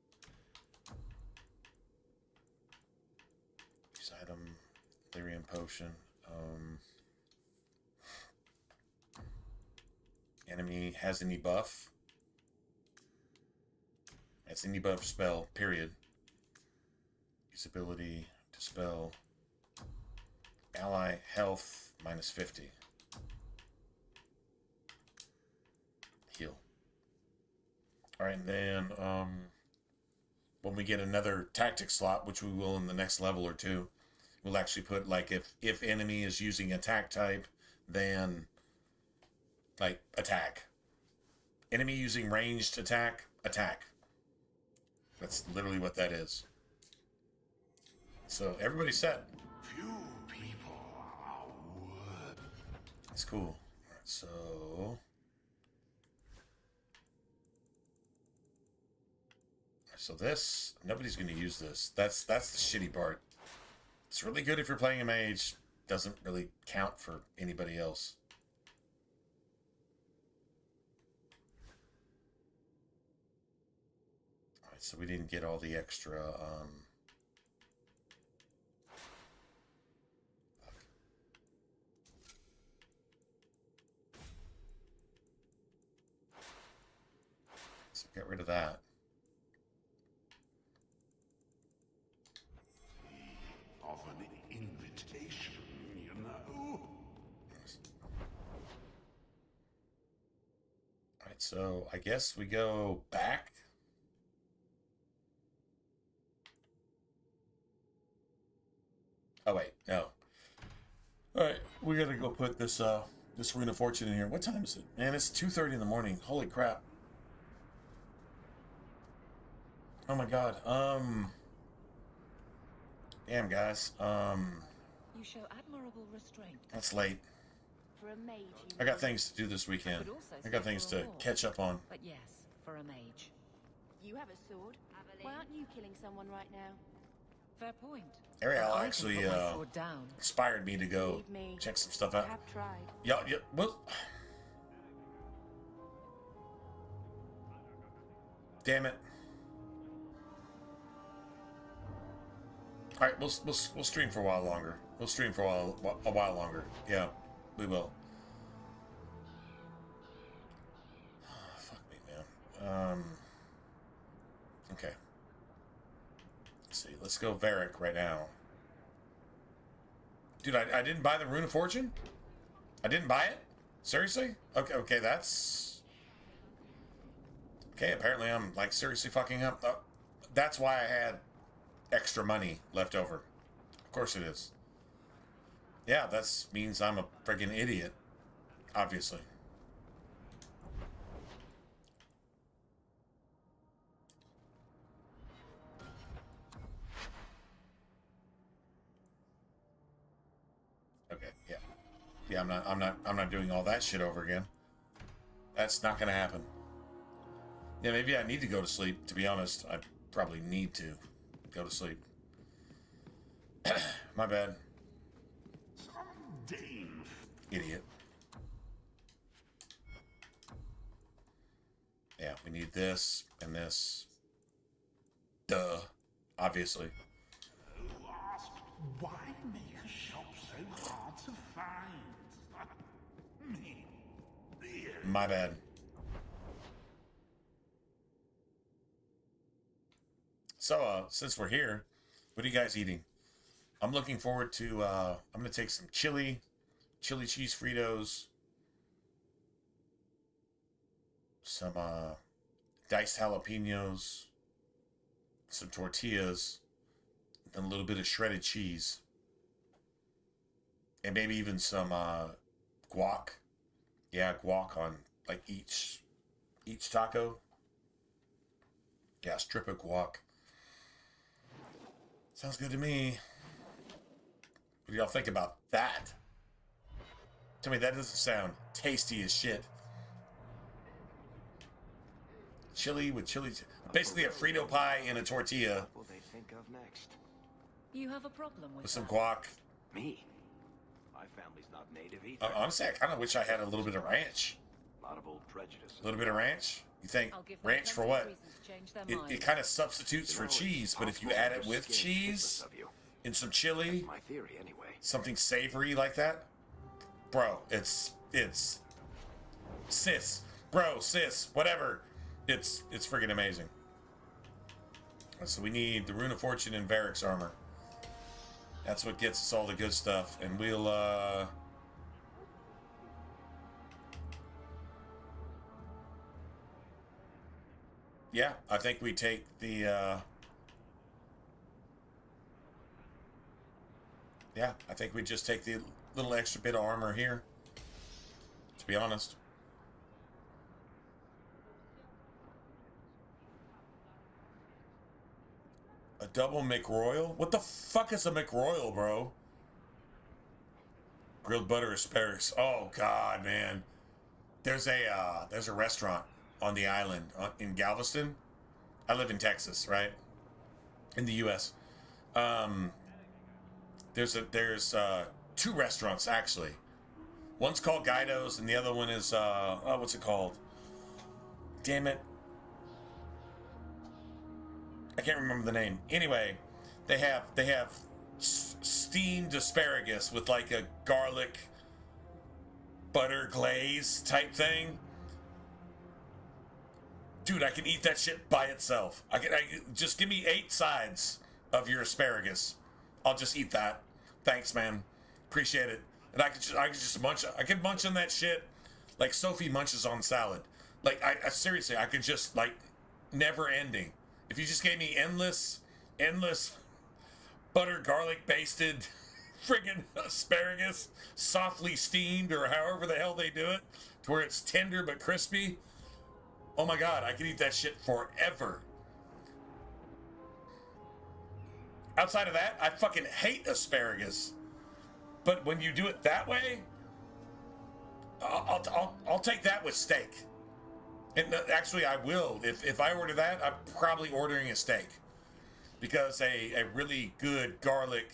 Use item Lyrium potion. Enemy has any buff. That's any buff spell, period. Usability, dispel. Ally health minus 50. Heal. Alright, and then when we get another tactic slot, which we will in the next level or two, we'll actually put, like, if enemy is using attack type, then, like, attack. Enemy using ranged attack, attack. That's literally what that is. So, everybody's set. Few people are worth. That's cool. Alright, so... So this, nobody's going to use this. That's the shitty part. It's really good if you're playing a mage. Doesn't really count for anybody else. Alright, so we didn't get all the extra, so get rid of that. Of an invitation, you know. Alright, so I guess we go back. Oh wait, no. Alright, we gotta go put this this Rune of Fortune in here. What time is it? Man, it's 2:30 in the morning. Holy crap. Oh my god. Damn, guys. You show admirable restraint. That's late. For a mage, I got things to do this weekend. I got things to catch up on. But yes, for a mage. You have a sword. Why aren't you killing someone right now? Fair point. Ariel I can actually put my sword down. inspired me to go Believe me, check some stuff out. I have tried. Yeah, well, damn it. All right, we'll stream for a while longer. We'll stream for a while longer. Yeah, we will. Fuck me, man. Okay. Let's see. Let's go Varric right now. Dude, I didn't buy the Rune of Fortune? I didn't buy it? Seriously? Okay, that's... Okay, apparently I'm, like, seriously fucking up. That's why I had extra money left over. Of course it is. Yeah, that means I'm a friggin' idiot. Obviously. Okay, yeah. Yeah, I'm not doing all that shit over again. That's not gonna happen. Yeah, maybe I need to go to sleep, to be honest. I probably need to go to sleep. My bad. Idiot. Yeah, we need this and this. Duh. Obviously. Who asked why make a shop so hard to find? Me. My bad. So, since we're here, what are you guys eating? I'm looking forward to, I'm going to take some chili cheese Fritos, some, diced jalapenos, some tortillas, and a little bit of shredded cheese. And maybe even some, guac. Yeah, guac on, like, each taco. Yeah, strip of guac. Sounds good to me. What do y'all think about that? Tell me that doesn't sound tasty as shit. Chili with chili. Basically a Frito pie and a tortilla. What will they think of next? You have a problem with Some that? guac. Me? My family's not native either. Honestly, I kind of wish I had a little bit of ranch. A lot of old prejudice. A little bit of ranch? You think I'll give them ranch for plenty of what? reasons to change their It minds. kind of substitutes for cheese, but if you add it with cheese and some chili, My theory, anyway. something savory like that, bro, it's sis, whatever. It's freaking amazing. So we need the Rune of Fortune and Varric's armor. That's what gets us all the good stuff, and we'll yeah, I think we take the yeah, I think we just take the little extra bit of armor here, to be honest. A double McRoyal? What the fuck is a McRoyal, bro? Grilled butter asparagus. Oh god, man. There's a restaurant on the island in Galveston. I live in Texas, right? In the U.S. There's two restaurants actually. One's called Guido's, and the other one is what's it called? Damn it. I can't remember the name. Anyway, they have steamed asparagus with like a garlic butter glaze type thing. Dude, I can eat that shit by itself. I just give me 8 sides of your asparagus. I'll just eat that. Thanks, man. Appreciate it. And I could just munch. I could munch on that shit like Sophie munches on salad. Like I seriously, I could just like never ending. If you just gave me endless butter garlic basted friggin' asparagus, softly steamed or however the hell they do it, to where it's tender but crispy. Oh my god, I could eat that shit forever. Outside of that, I fucking hate asparagus. But when you do it that way, I'll take that with steak. And actually, I will. If I order that, I'm probably ordering a steak. Because a really good garlic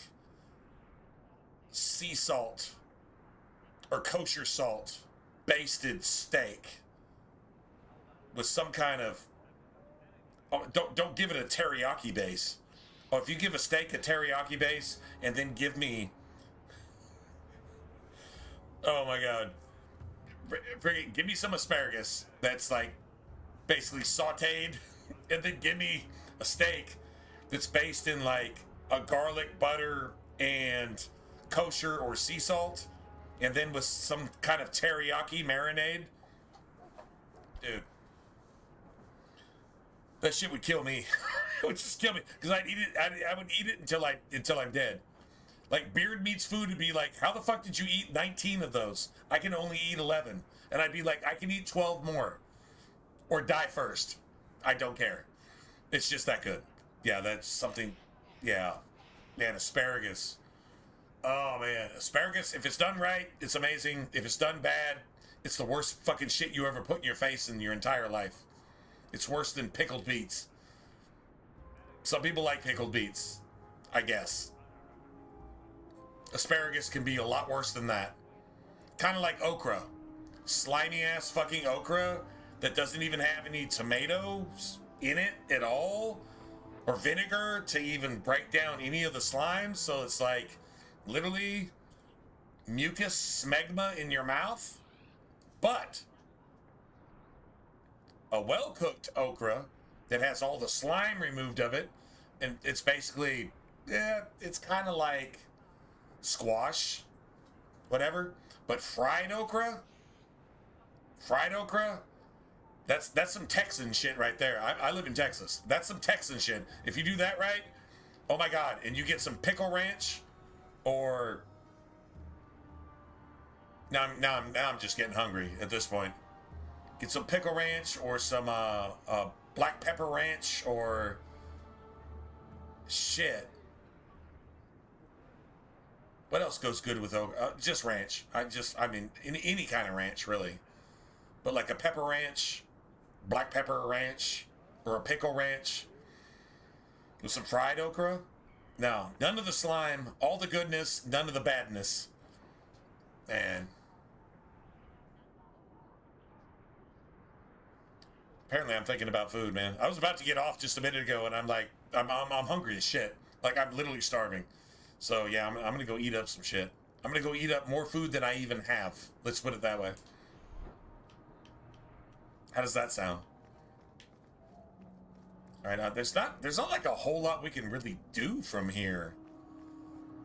sea salt or kosher salt basted steak with some kind of... Oh, don't give it a teriyaki base. Or if you give a steak a teriyaki base and then give me... Oh my god. Give me some asparagus that's like basically sauteed, and then give me a steak that's based in like a garlic butter and kosher or sea salt, and then with some kind of teriyaki marinade. Dude, that shit would kill me. It would just kill me because I'd eat it. I would eat it until I'm dead. Like, Beard Meats Food would be like, how the fuck did you eat 19 of those? I can only eat 11. And I'd be like, I can eat 12 more. Or die first. I don't care. It's just that good. Yeah, that's something. Yeah. Man, asparagus. Oh, man. Asparagus, if it's done right, it's amazing. If it's done bad, it's the worst fucking shit you ever put in your face in your entire life. It's worse than pickled beets. Some people like pickled beets, I guess. Asparagus can be a lot worse than that. Kind of like okra. Slimy ass fucking okra that doesn't even have any tomatoes in it at all. Or vinegar to even break down any of the slime. So it's like literally mucus smegma in your mouth. But a well-cooked okra that has all the slime removed of it. And it's basically, yeah, it's kind of like squash, whatever, but fried okra, that's some Texan shit right there. I live in Texas. That's some Texan shit. If you do that right, oh my god, and you get some pickle ranch, or now I'm just getting hungry at this point. Get some pickle ranch or some black pepper ranch or shit. What else goes good with okra? Just ranch. I mean, any kind of ranch, really. But like a pepper ranch, black pepper ranch, or a pickle ranch with some fried okra? No, none of the slime, all the goodness, none of the badness. Man. Apparently I'm thinking about food, man. I was about to get off just a minute ago, and I'm like, I'm hungry as shit. Like, I'm literally starving. So, yeah, I'm going to go eat up some shit. I'm going to go eat up more food than I even have. Let's put it that way. How does that sound? All right, there's not like a whole lot we can really do from here.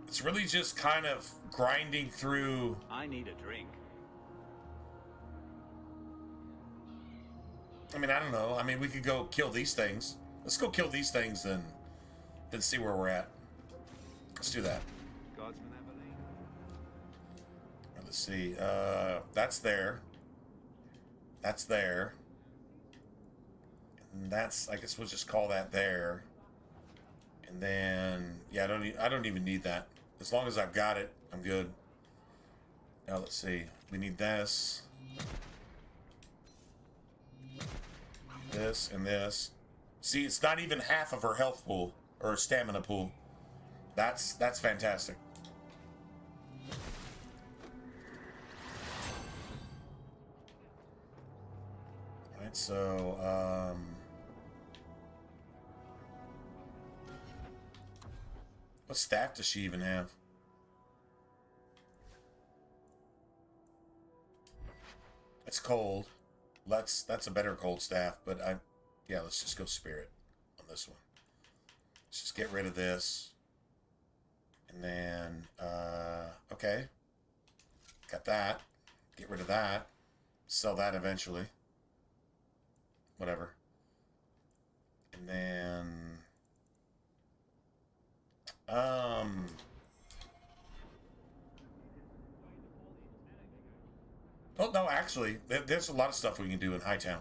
It's really just kind of grinding through. I need a drink. I mean, I don't know. I mean, we could go kill these things. Let's go kill these things and then see where we're at. Let's do that. Let's see. That's there. That's there. And that's, I guess we'll just call that there. And then, yeah, I don't even need that. As long as I've got it, I'm good. Now let's see. We need this. This and this. See, it's not even half of her health pool or her stamina pool. That's fantastic. All right, so what staff does she even have? It's cold. That's a better cold staff, but yeah, let's just go spirit on this one. Let's just get rid of this. And then, okay. Got that. Get rid of that. Sell that eventually. Whatever. And then, oh, no, actually, there's a lot of stuff we can do in Hightown.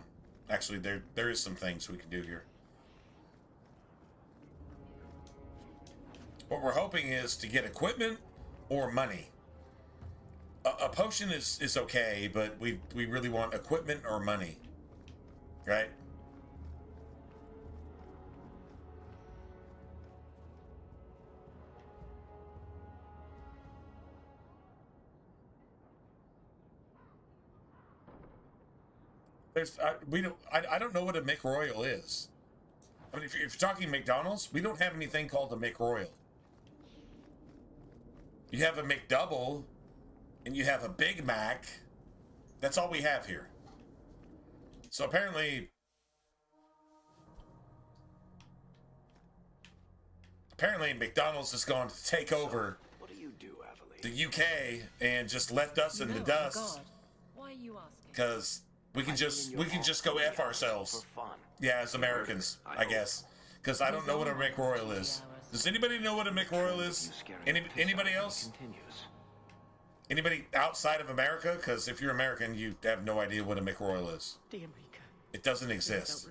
Actually, there is some things we can do here. What we're hoping is to get equipment or money. A potion is okay, but we really want equipment or money, right? I don't know what a McRoyal is. I mean, if you're talking McDonald's, we don't have anything called a McRoyal. You have a McDouble, and you have a Big Mac. That's all we have here. So apparently McDonald's has gone to take over What do you do, Avalie? the UK and just left us in the dust. Why are you asking? Because we can just go F ourselves. Yeah, as Americans, I guess. Because I don't know what a McRoyal is. Does anybody know what a McRoyal is? Anybody else? Anybody outside of America? Because if you're American, you have no idea what a McRoyal is. It doesn't exist.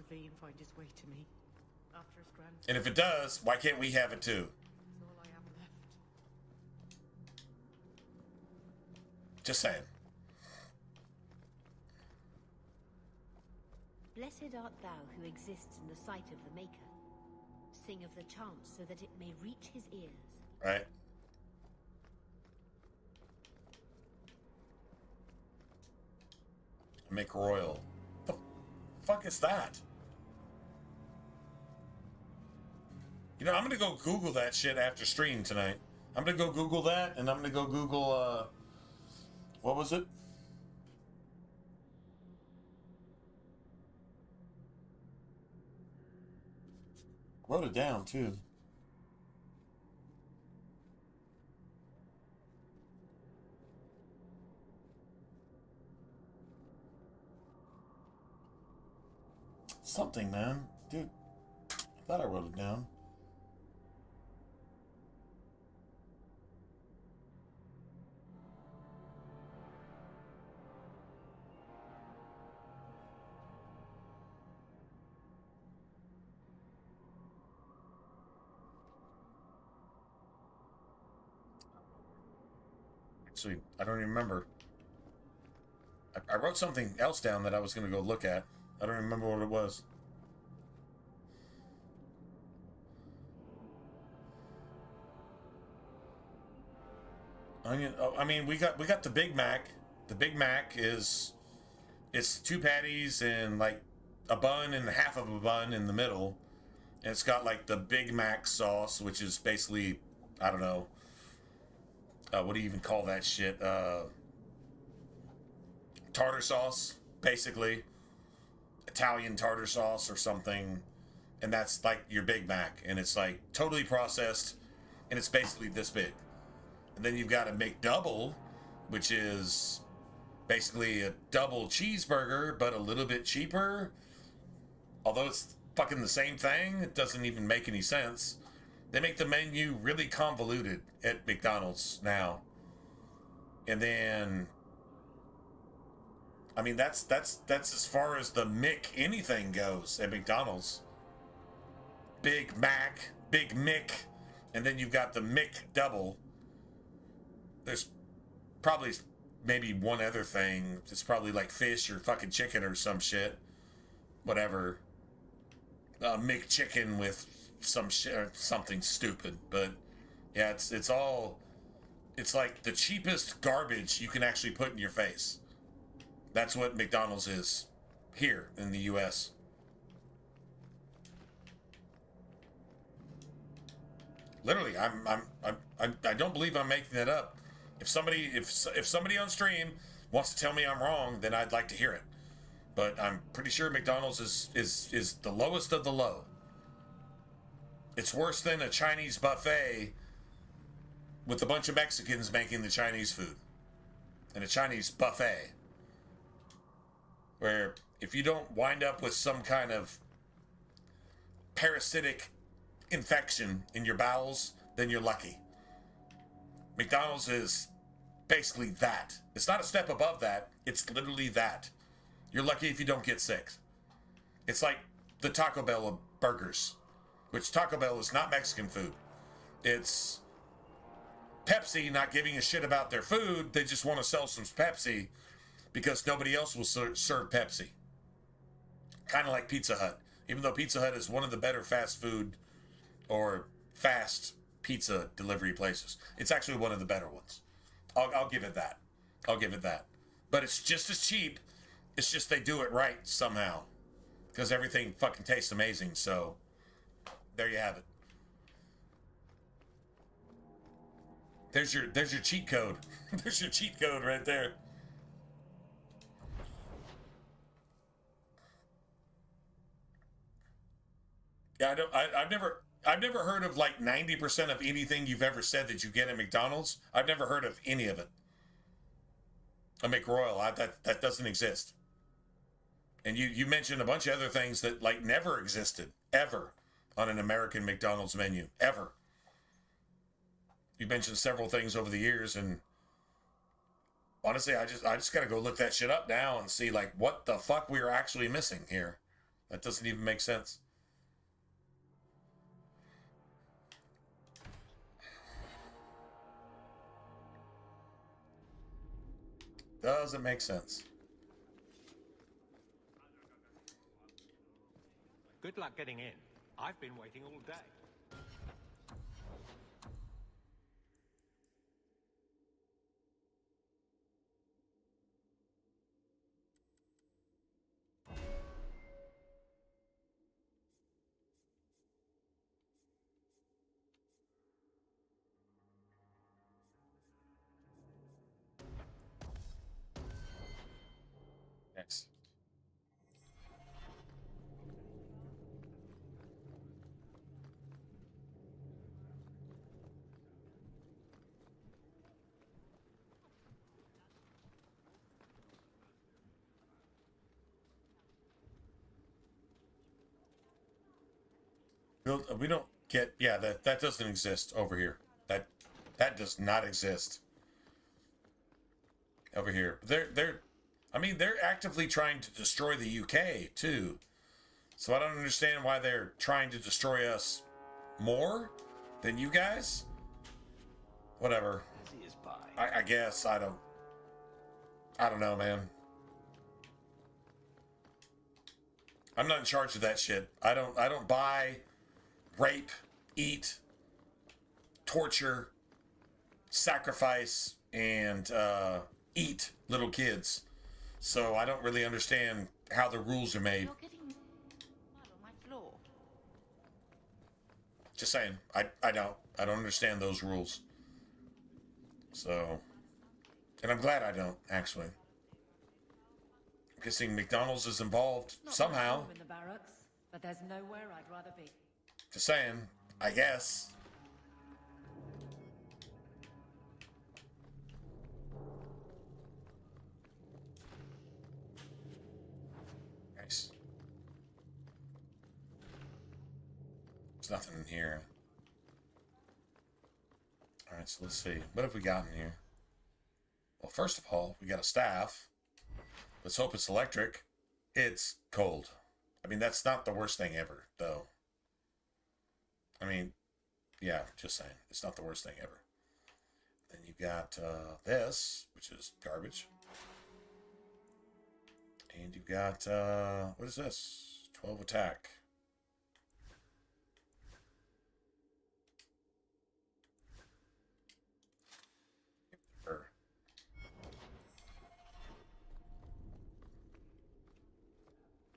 And if it does, why can't we have it too? Just saying. Blessed art thou who exists in the sight of the Maker. Sing of the chant so that it may reach his ears. Right. McRoyal. The fuck is that? You know, I'm gonna go Google that shit after stream tonight. I'm gonna go Google that, and I'm gonna go Google, what was it? Wrote it down, too. Something, man. Dude, I thought I wrote it down. Actually, I don't even remember. I wrote something else down that I was going to go look at. I don't remember what it was. I mean, we got the Big Mac. The Big Mac it's 2 patties and like a bun and half of a bun in the middle, and it's got like the Big Mac sauce, which is basically, I don't know, what do you even call that shit? Tartar sauce, basically. Italian tartar sauce or something. And that's like your Big Mac. And it's like totally processed. And it's basically this big. And then you've got a McDouble, which is basically a double cheeseburger, but a little bit cheaper. Although it's fucking the same thing, it doesn't even make any sense. They make the menu really convoluted at McDonald's now. And then, I mean, that's as far as the Mick anything goes at McDonald's. Big Mac, Big Mick, and then you've got the McDouble. There's probably maybe one other thing. It's probably like fish or fucking chicken or some shit. Whatever. McChicken with some shit or something stupid. But yeah, it's like the cheapest garbage you can actually put in your face. That's what McDonald's is here in the US. Literally, I don't believe I'm making that up. If somebody on stream wants to tell me I'm wrong, then I'd like to hear it. But I'm pretty sure McDonald's is the lowest of the low. It's worse than a Chinese buffet with a bunch of Mexicans making the Chinese food. And a Chinese buffet. Where if you don't wind up with some kind of parasitic infection in your bowels, then you're lucky. McDonald's is basically that. It's not a step above that. It's literally that. You're lucky if you don't get sick. It's like the Taco Bell of burgers, which Taco Bell is not Mexican food. It's Pepsi not giving a shit about their food. They just want to sell some Pepsi because nobody else will serve Pepsi. Kind of like Pizza Hut. Even though Pizza Hut is one of the better fast food or fast pizza delivery places. It's actually one of the better ones. I'll give it that. I'll give it that. But it's just as cheap. It's just they do it right somehow. Because everything fucking tastes amazing. So, there you have it. There's your cheat code. There's your cheat code right there. Yeah, I've never heard of like 90% of anything you've ever said that you get at McDonald's. I've never heard of any of it. A McRoyal, that doesn't exist. And you mentioned a bunch of other things that like never existed ever on an American McDonald's menu ever. You mentioned several things over the years, and honestly, I just gotta go look that shit up now and see like what the fuck we are actually missing here. That doesn't even make sense. Doesn't make sense. Good luck getting in. I've been waiting all day. Next. We don't get, yeah, that doesn't exist over here. That does not exist over here. They're actively trying to destroy the UK too. So I don't understand why they're trying to destroy us more than you guys. Whatever. I guess I don't know, man. I'm not in charge of that shit. I don't buy, rape, eat, torture, sacrifice, and eat little kids. So I don't really understand how the rules are made. You're getting mud on my floor. Just saying, I don't understand those rules. So, and I'm glad I don't, actually. I'm guessing McDonald's is involved somehow. In the barracks, but there's nowhere I'd rather be. Just saying, I guess. Nice. There's nothing in here. Alright, so let's see. What have we got in here? Well, first of all, we got a staff. Let's hope it's electric. It's cold. I mean, that's not the worst thing ever, though. I mean, yeah, just saying. It's not the worst thing ever. Then you got this, which is garbage. And you got, what is this? 12 attack.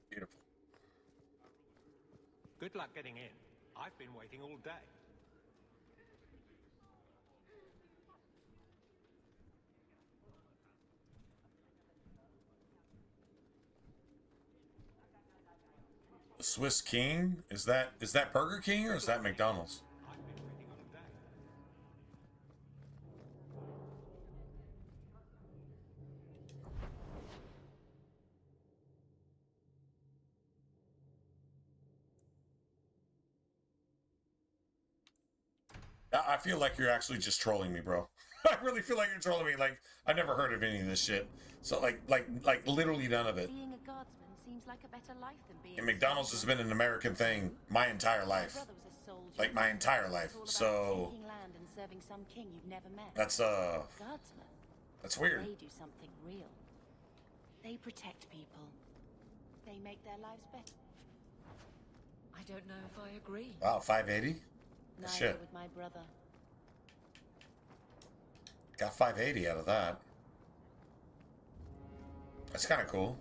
Beautiful. Good luck getting in. I've been waiting all day. The Swiss King? Is that Burger King or is that McDonald's? I feel like you're actually just trolling me, bro. I really feel like you're trolling me. Like, I've never heard of any of this shit. So, like literally none of it. Being a guardsman seems like a better life than being. And McDonald's has been an American thing my entire life. My brother was a soldiers. like my entire life. It's all about So taking land and serving some king you've never met. that's Guardsmen. that's weird. They do something real. They protect people. They make their lives better. I don't know if I agree. Wow, 580. Neither Shit, with my brother. got 580 out of that. That's kind of cool.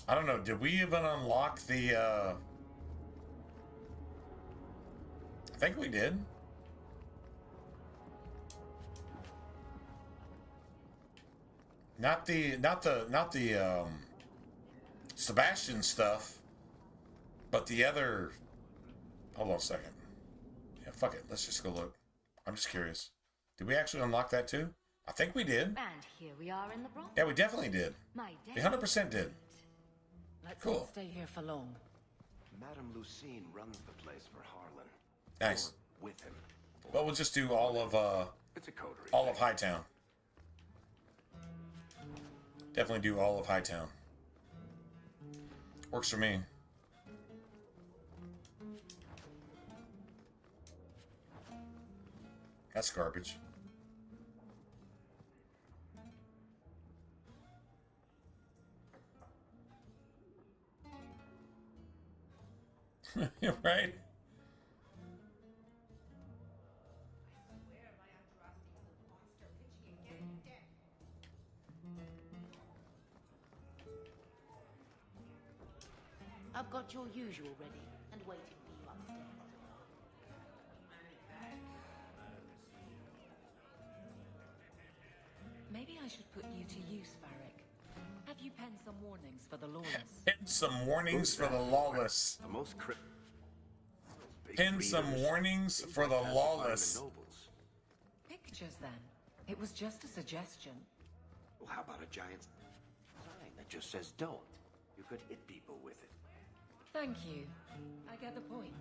I don't know. Did we even unlock the? I think we did. Not the Sebastian stuff, but the other. Hold on a second. Yeah, fuck it. Let's just go look. I'm just curious. Did we actually unlock that too? I think we did. And here we are in the Bronx. Yeah, we definitely did. My We 100% did. Let's Cool. not stay here for long. Madame Lucine runs the place for Harlan. Nice. Or with him. Well, we'll just do all of It's a coterie. all of Hightown. Definitely do all of Hightown. Works for me. That's garbage. Right? I've got your usual ready and waiting for you upstairs. Maybe I should put you to use, Varric. Have you penned some warnings for the lawless? Pin some warnings for the lawless. The most Pin some warnings for the lawless. Pictures, then. It was just a suggestion. Well, how about a giant sign that just says don't? You could hit people with it. Thank you. I get the point.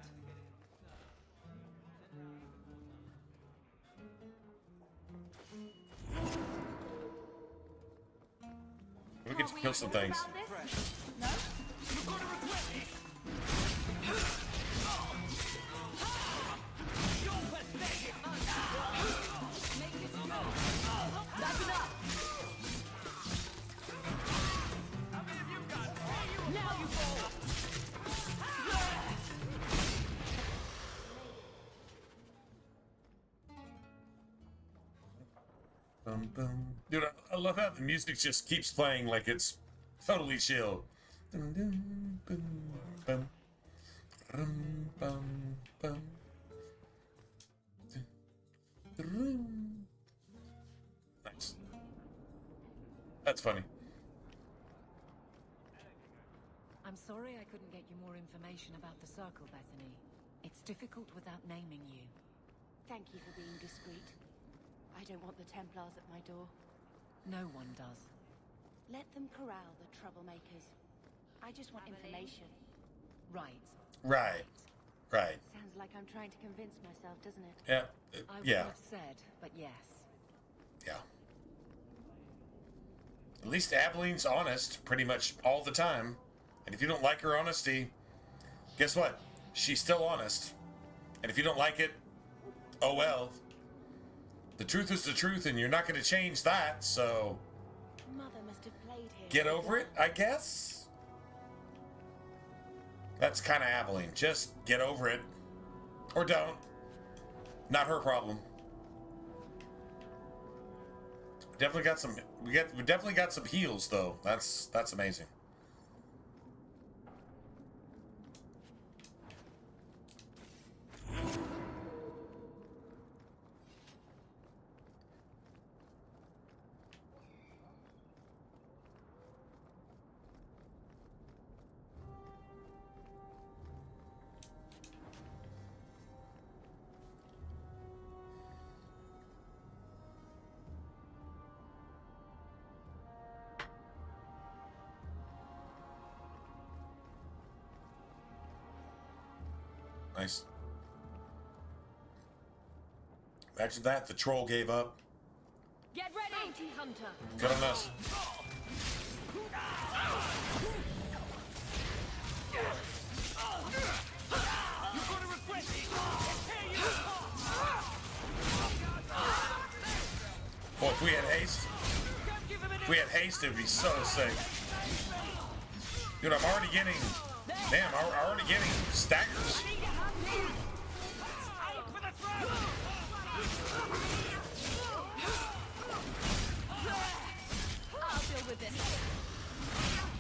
We get to kill some things. No? That's enough! Now you fall! Boom, boom. Dude, I love how the music just keeps playing like it's totally chill. Dum, dum, boom, bum. Rum, bum, bum. Dum. Nice. That's funny. I'm sorry I couldn't get you more information about the Circle, Bethany. It's difficult without naming you. Thank you for being discreet. I don't want the Templars at my door. No one does. Let them corral the troublemakers. I just want information. Right. Right. Right. Sounds like I'm trying to convince myself, doesn't it? Yeah. I would Yeah. have said, but yes. Yeah. At least Aveline's honest pretty much all the time. And if you don't like her honesty, guess what? She's still honest. And if you don't like it, oh well. The truth is the truth, and you're not going to change that, so Mother must have played here. get over it, I guess? That's kind of Aveline. Just get over it. Or don't. Not her problem. Definitely got some. We definitely got some heals though. That's amazing. Nice. Imagine that. The troll gave up. Get ready! Bounty hunter! Good on us. barista would be so sick. Dude, I'm already getting... Damn, I'm already getting staggers. I'll deal with this.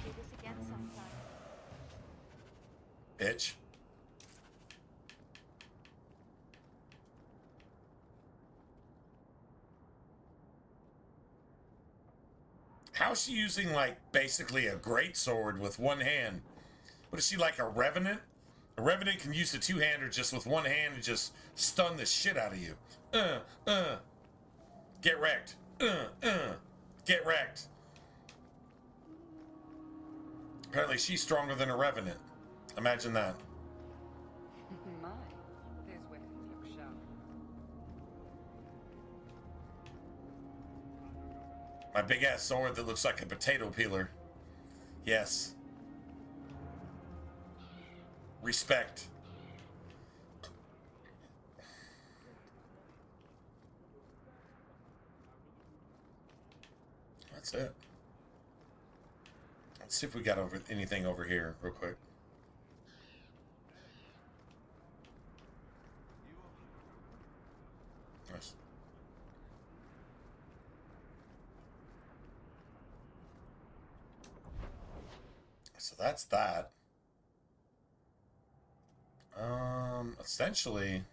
Do this again sometime. Bitch. How's she using, like, basically a greatsword with one hand? What is she, like a revenant? A revenant can use the two-hander just with one hand and just stun the shit out of you. Get wrecked. Get wrecked. Apparently she's stronger than a revenant. Imagine that. My, there's where you look sharp. My big-ass sword that looks like a potato peeler. Yes. Respect. That's it. Let's see if we got anything over here real quick. Nice. So that's that. Essentially,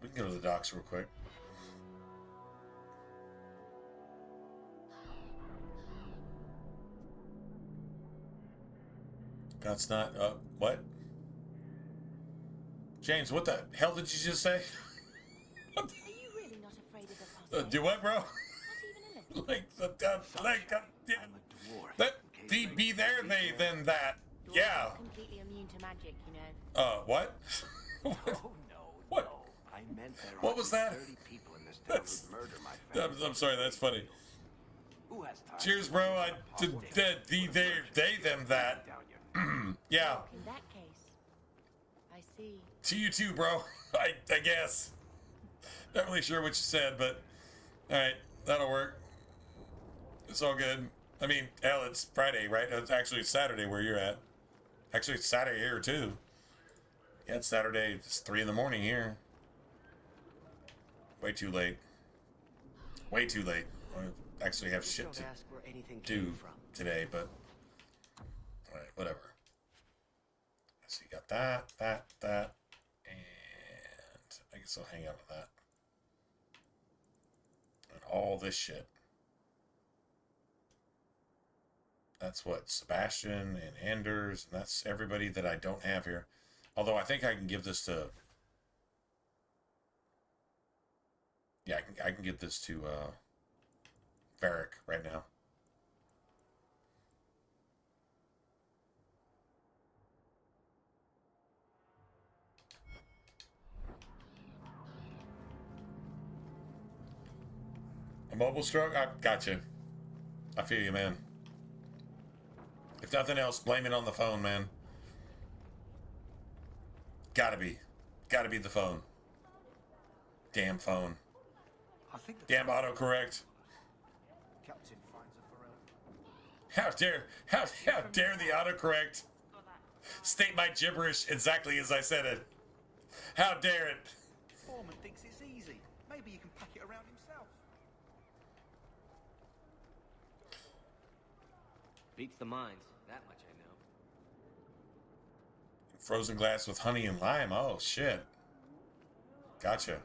we can go to the docks real quick. That's not, what? James, what the hell did you just say? Are you really not afraid of the Do what, bro? Like, be there, they, then that. Yeah. Completely immune to magic, you know. What? No, What? no. I meant there What are was that? 30 people in this town who'd murder my family. I'm sorry, that's funny. Who has time? Cheers, bro. I did they, them, that. Yeah. In that case, I see. To you too, bro. I guess. Not really sure what you said, but alright, that'll work. It's all good. I mean, hell, it's Friday, right? It's actually Saturday where you're at. Actually, it's Saturday here, too. Yeah, it's Saturday. It's 3 in the morning here. Way too late. Way too late. I actually have shit to do today, but... Alright, whatever. So you got that, and... I guess I'll hang out with that. And all this shit. That's what, Sebastian and Anders, and that's everybody that I don't have here. Although I think I can give this to... Yeah, I can give this to Varric right now. A mobile stroke? I got you. I feel you, man. If nothing else, blame it on the phone, man. Gotta be the phone. Damn phone. Damn autocorrect. Captain finds a Pharrell. How dare the autocorrect state my gibberish exactly as I said it. How dare it? Foreman thinks it's easy. Maybe you can pack it around himself. Beats the mines. That much I know. Frozen glass with honey and lime. Oh, shit. Gotcha.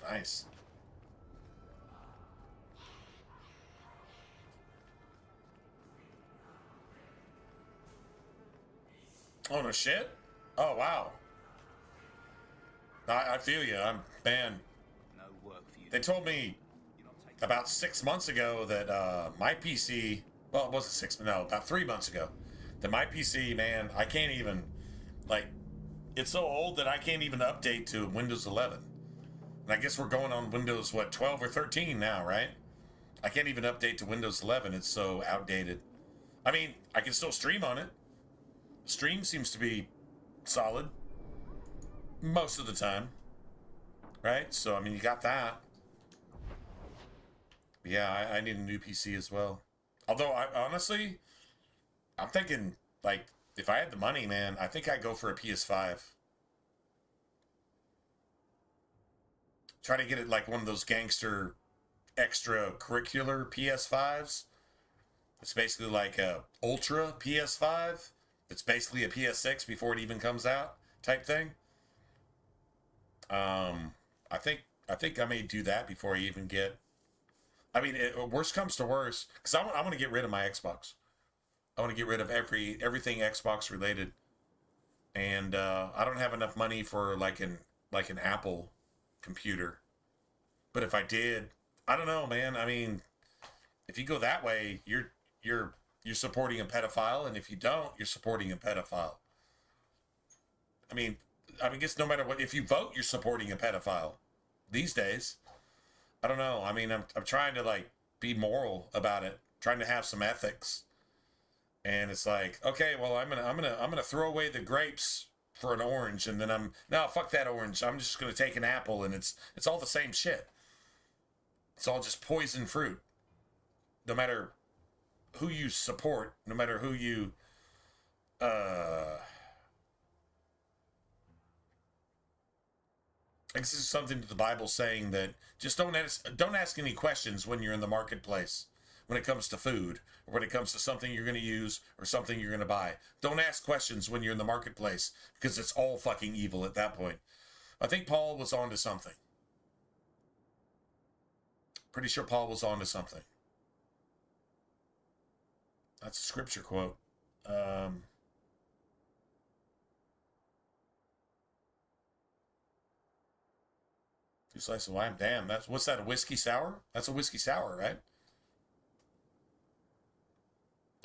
Nice. Oh, no shit? Oh, wow. I feel you. Man. No work for you. They told me about 6 months ago that my PC, well, it wasn't about 3 months ago, that my PC, man, I can't even, like, it's so old that I can't even update to Windows 11. And I guess we're going on Windows, 12 or 13 now, right? I can't even update to Windows 11. It's so outdated. I mean, I can still stream on it. Stream seems to be solid most of the time, right? So, I mean, you got that. Yeah, I need a new PC as well. Although, honestly, I'm thinking, like, if I had the money, man, I think I'd go for a PS5. Try to get it like one of those gangster extracurricular PS5s. It's basically like a Ultra PS5. It's basically a PS6 before it even comes out type thing. I think I may do that before I even get. I mean, worst comes to worst, because I want to get rid of my Xbox. I want to get rid of everything Xbox related, and I don't have enough money for like an Apple computer. But if I did, I don't know, man. I mean, if you go that way, you're supporting a pedophile, and if you don't, you're supporting a pedophile. I mean, I guess no matter what, if you vote, you're supporting a pedophile these days. I don't know. I mean, I'm trying to like be moral about it, trying to have some ethics. And it's like, okay, well, I'm gonna throw away the grapes for an orange, and then no, fuck that orange. I'm just gonna take an apple, and it's all the same shit. It's all just poison fruit. No matter who you support, no matter who you this is something that the Bible's saying, that just don't ask any questions when you're in the marketplace, when it comes to food, or when it comes to something you're going to use or something you're going to buy. Don't ask questions when you're in the marketplace, because it's all fucking evil at that point. I think Paul was onto something. Pretty sure Paul was onto something. That's a scripture quote. Two slices of lime. Damn, what's that, a whiskey sour? That's a whiskey sour, right?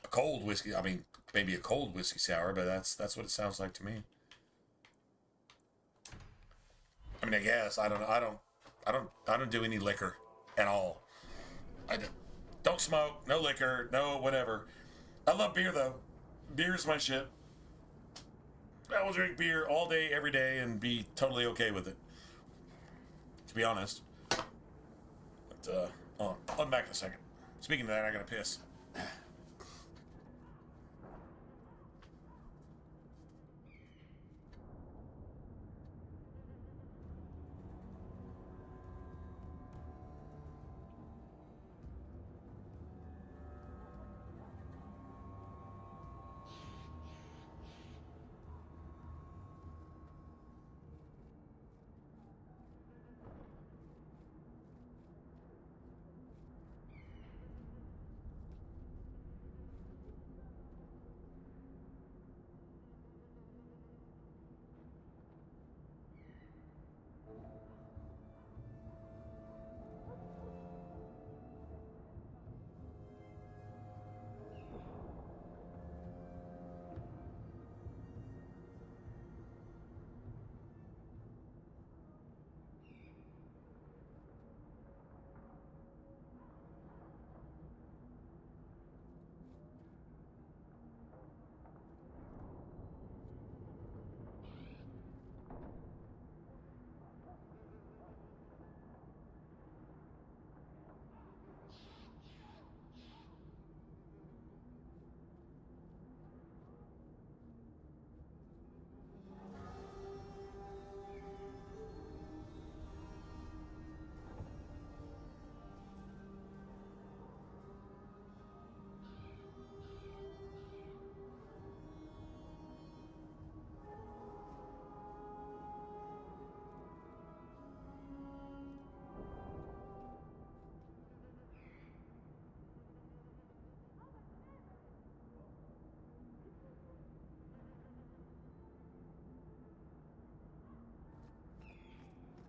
A cold whiskey. I mean, maybe a cold whiskey sour, but that's what it sounds like to me. I mean, I guess I don't do any liquor at all. I don't smoke, no liquor, no whatever. I love beer though. Beer is my shit. I will drink beer all day, every day, and be totally okay with it. To be honest. But I'll be back in a second. Speaking of that, I gotta piss.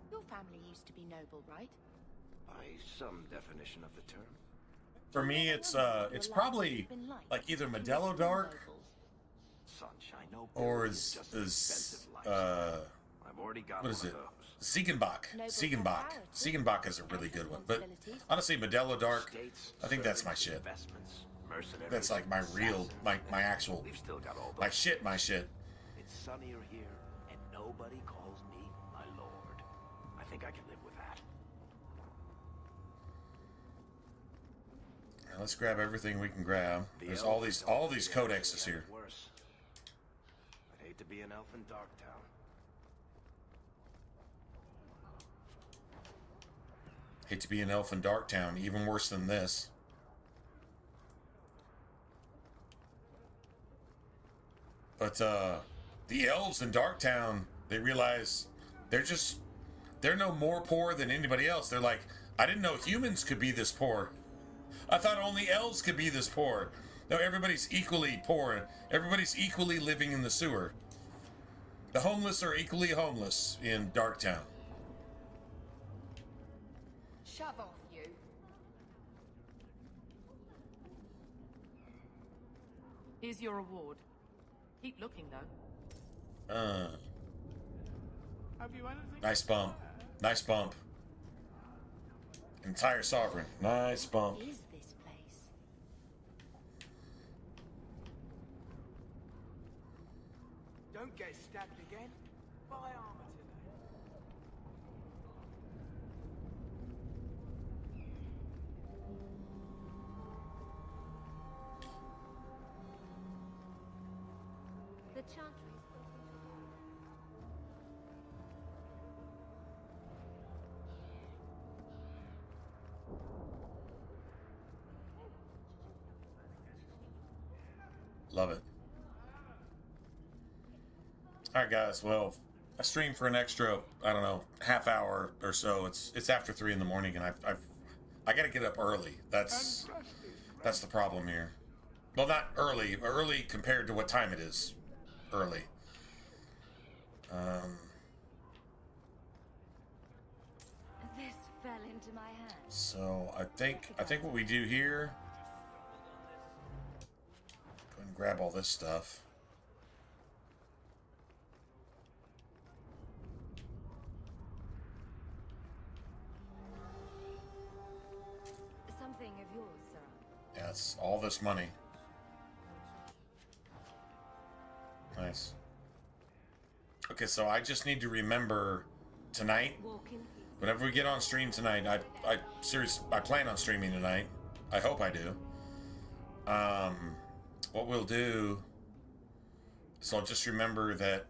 Your family used to be noble, right? By some definition of the term. For me, it's probably like either Modelo Dark Sunshine, no or is just is expensive lifestyle. I've already got what is one it? of those. Siegenbach is a really good one. But honestly, Modelo Dark, I think that's my shit. That's like my real, my actual, my shit. It's sunnier here, and nobody calls me my lord. I think I can live with that. Now let's grab everything we can grab. There's all these codexes here. Worse. I'd hate to be an elf in Darktown. Hate to be an elf in Darktown, even worse than this. But the elves in Darktown, they realize they're no more poor than anybody else. They're like, I didn't know humans could be this poor. I thought only elves could be this poor. No, everybody's equally poor. Everybody's equally living in the sewer. The homeless are equally homeless in Darktown. Shove off, you. Here's your reward. Keep looking, though. Have you anything? Nice bump. Nice bump. Entire sovereign. Nice bump. What is this place? Don't get stabbed again. Buy armor today. The Chantry is built into Love it. Alright guys, well, I streamed for an extra, I don't know, half hour or so. It's after 3 in the morning and I gotta get up early. That's the problem here. Well, not early, but early compared to what time it is. Early. This fell into my hands. So I think what we do here, go and grab all this stuff. Something of yours, sir. Yes, all this money. Nice. Okay, so I just need to remember tonight, whenever we get on stream tonight, I plan on streaming tonight. I hope I do. What we'll do, so I'll just remember that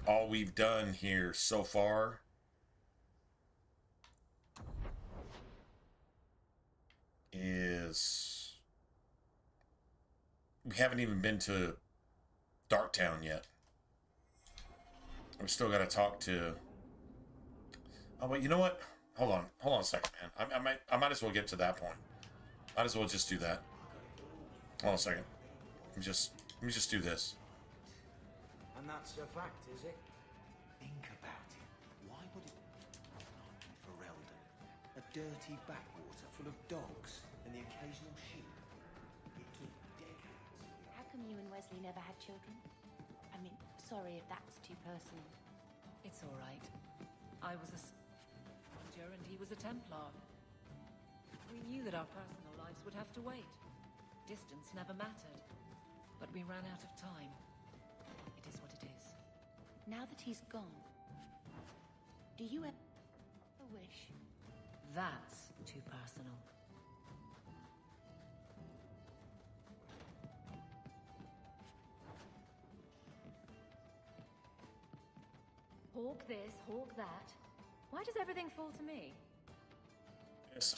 all we've done here so far is we haven't even been to Darktown yet. We still got to talk to. Oh wait, you know what? Hold on a second, man. I might as well get to that point. Might as well just do that. Hold on a second. Let me just do this. And that's a fact, is it? Think about it. Why would it not be Ferelden? A dirty backwater full of dogs and the occasional sheep. It took decades. How come you and Wesley never had children? I mean, sorry if that's too personal. It's all right. I was a soldier and he was a Templar. We knew that our personal lives would have to wait. Distance never mattered. But we ran out of time. It is what it is. Now that he's gone, do you ever wish? That's too personal. Hawk this, hawk that. Why does everything fall to me?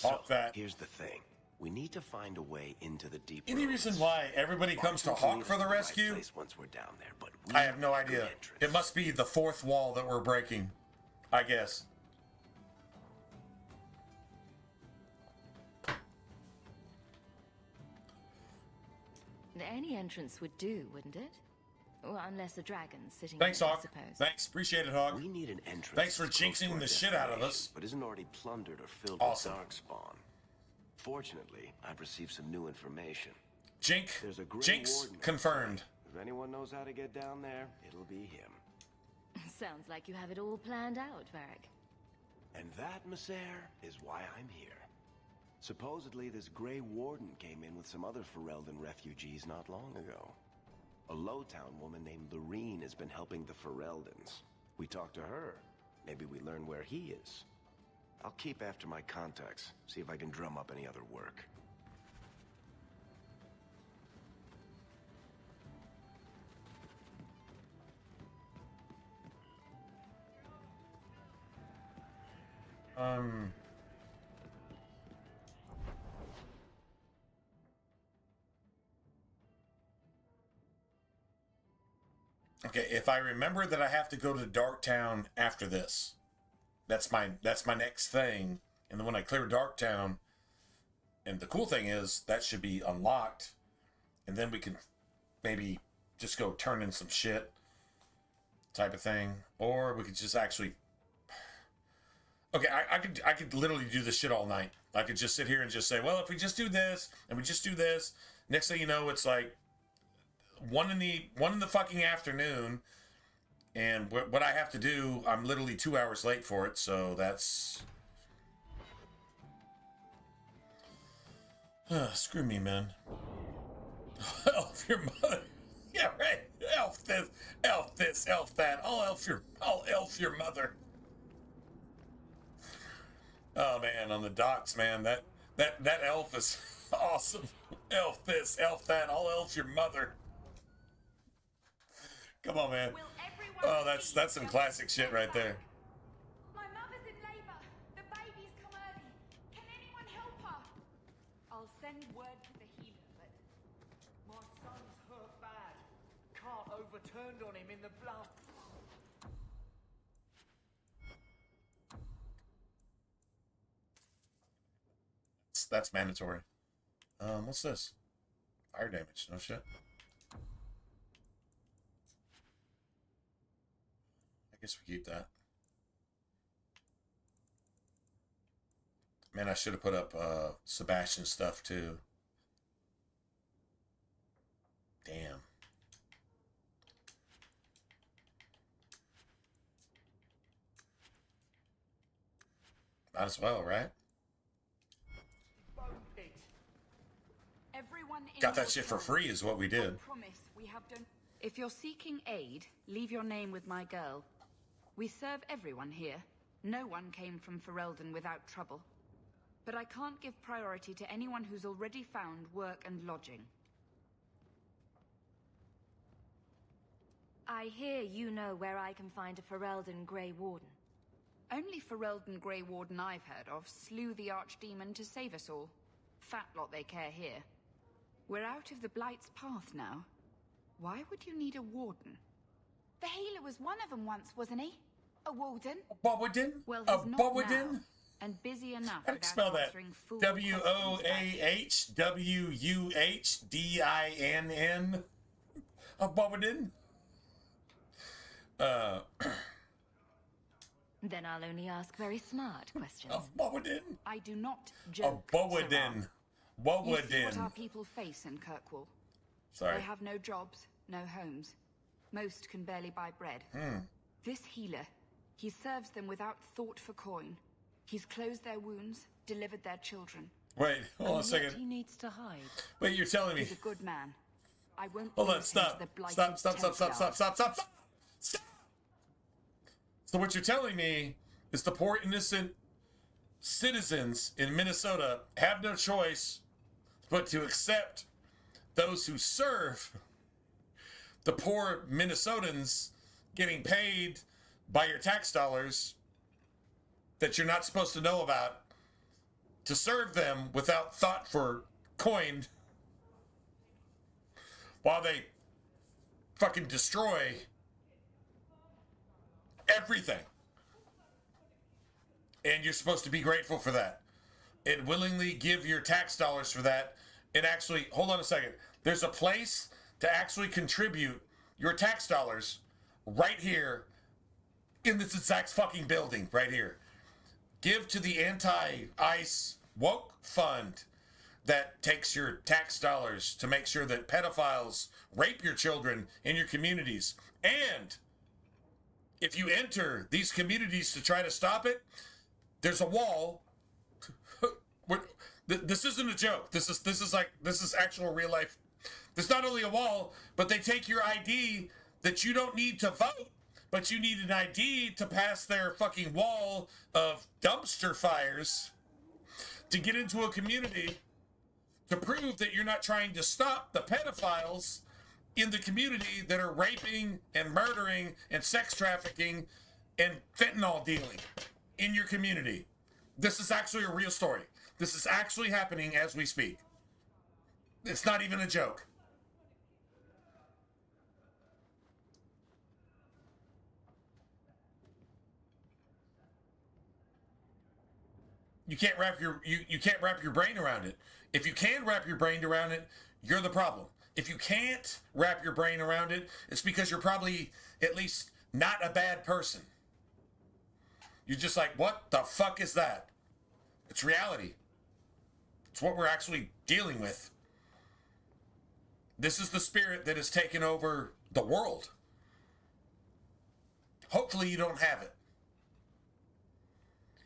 Hawk that. Here's the thing. We need to find a way into the deep Any roads. reason why everybody comes to Hawk for the rescue? Once we're down there, but I have no idea. It must be the fourth wall that we're breaking, I guess. Any entrance would do, wouldn't it? Well, unless a dragon's sitting Thanks, there, I Hawk. suppose. Thanks, appreciate it, Hawk. We need an entrance. Thanks for jinxing the shit out of us. But isn't already plundered or filled Awesome. with darkspawn. Fortunately, I've received some new information. Jinx There's a Grey Jinx Warden confirmed. If anyone knows how to get down there, it'll be him. Sounds like you have it all planned out, Varric. And that, Messer, is why I'm here. Supposedly, this Grey Warden came in with some other Ferelden refugees not long ago. A Lowtown woman named Lorene has been helping the Fereldans. We talked to her. Maybe we learn where he is. I'll keep after my contacts, see if I can drum up any other work. Okay, if I remember that I have to go to Darktown after this, that's my next thing. And then when I clear Darktown, and the cool thing is that should be unlocked, and then we can maybe just go turn in some shit type of thing, or we could just actually. Okay, I could literally do this shit all night. I could just sit here and just say, well, if we just do this and we just do this, next thing you know, it's like 1 in the fucking afternoon, and what I have to do, I'm literally 2 hours late for it. So that's screw me, man. Elf your mother. Yeah, right. Elf this, elf that. I'll elf your mother. Oh man, on the docks, man, that elf is awesome. Elf this, elf that, I'll elf your mother. Come on, man. Oh, that's some classic shit right there. My mother's in labor. The baby's come early. Can anyone help her? I'll send word to the healer, but my son's hurt bad. Cart overturned on him in the blast. That's mandatory. What's this? Fire damage. No shit. I guess we keep that. Man, I should have put up Sebastian stuff too. Damn. Might as well, right? Got that shit for free is what we did. Promise we have done. If you're seeking aid, leave your name with my girl. We serve everyone here. No one came from Ferelden without trouble. But I can't give priority to anyone who's already found work and lodging. I hear you know where I can find a Ferelden Grey Warden. Only Ferelden Grey Warden I've heard of slew the Archdemon to save us all. Fat lot they care here. We're out of the Blight's path now. Why would you need a warden? The healer was one of them once, wasn't he? A warden? A Bowadin? Well, a he's not Bowadin? now, and busy enough. How do you spell that? WOAHWUHDINN? A Bowadin? Then I'll only ask very smart questions. A Bowadin? I do not joke. A Bowadin. You see what our people face in Kirkwall. Sorry. They have no jobs, no homes. Most can barely buy bread. This healer, he serves them without thought for coin. He's closed their wounds, delivered their children. Wait, hold on a second. He needs to hide. Wait, you're telling me? He's a good man. I won't. Hold on, stop. Stop. So what you're telling me is the poor innocent citizens in Minnesota have no choice but to accept those who serve the poor Minnesotans getting paid by your tax dollars that you're not supposed to know about to serve them without thought for coin while they fucking destroy everything. And you're supposed to be grateful for that and willingly give your tax dollars for that. And actually, hold on a second. There's a place to actually contribute your tax dollars right here in this exact fucking building right here. Give to the anti-ICE woke fund that takes your tax dollars to make sure that pedophiles rape your children in your communities. And if you enter these communities to try to stop it, there's a wall. This isn't a joke. This is actual real life. There's not only a wall, but they take your ID that you don't need to vote, but you need an ID to pass their fucking wall of dumpster fires to get into a community to prove that you're not trying to stop the pedophiles in the community that are raping and murdering and sex trafficking and fentanyl dealing in your community. This is actually a real story. This is actually happening as we speak. It's not even a joke. You can't wrap your brain around it. If you can wrap your brain around it, you're the problem. If you can't wrap your brain around it, it's because you're probably at least not a bad person. You're just like, what the fuck is that? It's reality. It's what we're actually dealing with. This is the spirit that has taken over the world. Hopefully you don't have it.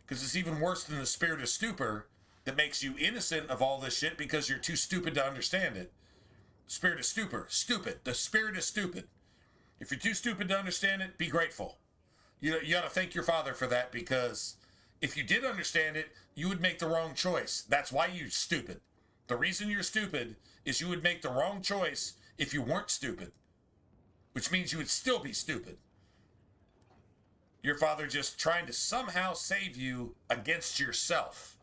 Because it's even worse than the spirit of stupor that makes you innocent of all this shit because you're too stupid to understand it. Spirit of stupor. Stupid. The spirit is stupid. If you're too stupid to understand it, be grateful. You got to thank your father for that, because if you did understand it, you would make the wrong choice. That's why you're stupid. The reason you're stupid is you would make the wrong choice if you weren't stupid. Which means you would still be stupid. Your father just trying to somehow save you against yourself.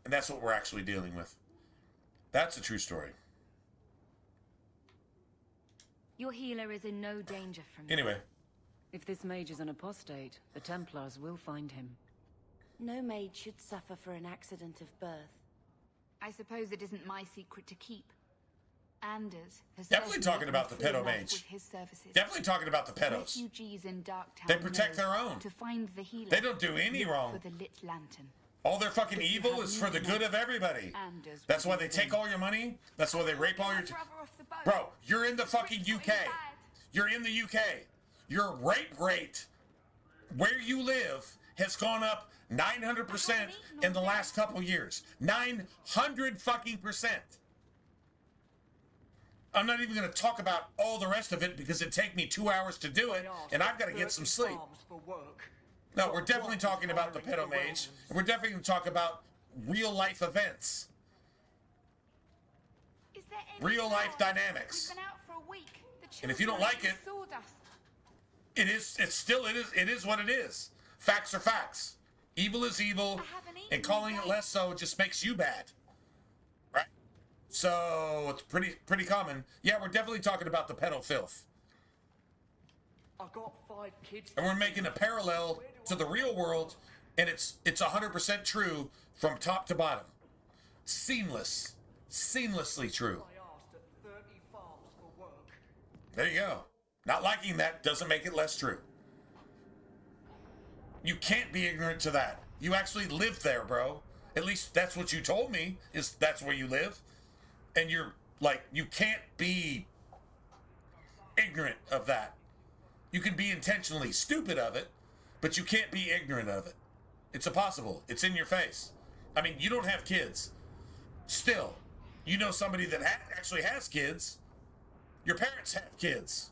And that's what we're actually dealing with. That's a true story. Your healer is in no danger from Anyway. If this mage is an apostate, the Templars will find him. No mage should suffer for an accident of birth. I suppose it isn't my secret to keep. Anders has definitely talking about the pedo mage. Definitely talking about the pedos. Refugees in Darktown they protect their own. To find the healer. They don't do any wrong. For the lit lantern. All their fucking evil is for the good of everybody. That's why they take all your money. That's why they rape all your... Bro, you're in the fucking UK. You're in the UK. Your rape rate where you live has gone up 900% in the last couple years. 900 fucking percent. I'm not even going to talk about all the rest of it because it'd take me 2 hours to do it, and I've got to get some sleep. No, we're definitely talking about the pedo mage, and we're definitely going to talk about real life events. Real life dynamics. And if you don't like it, it is what it is. Facts are facts. Evil is evil, and calling it less so just makes you bad. Right? So it's pretty common. Yeah, we're definitely talking about the pedo filth. I got 5 kids. And we're making a parallel to the real world, and it's 100% true from top to bottom. Seamlessly true. There you go. Not liking that doesn't make it less true. You can't be ignorant to that. You actually live there, bro. At least that's what you told me, is that's where you live. And you're like, you can't be ignorant of that. You can be intentionally stupid of it, but you can't be ignorant of it. It's impossible. It's in your face. I mean, you don't have kids. Still, you know somebody that actually has kids. Your parents have kids.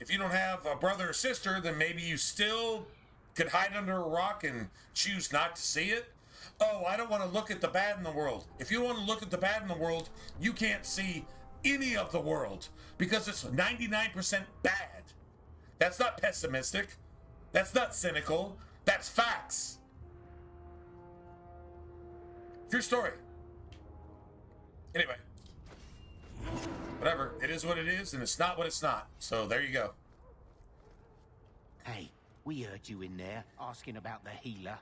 If you don't have a brother or sister, then maybe you still could hide under a rock and choose not to see it. Oh, I don't want to look at the bad in the world. If you want to look at the bad in the world, you can't see any of the world because it's 99% bad. That's not pessimistic. That's not cynical. That's facts. True story. Anyway. Whatever. It is what it is, and it's not what it's not. So there you go. Hey, we heard you in there asking about the healer.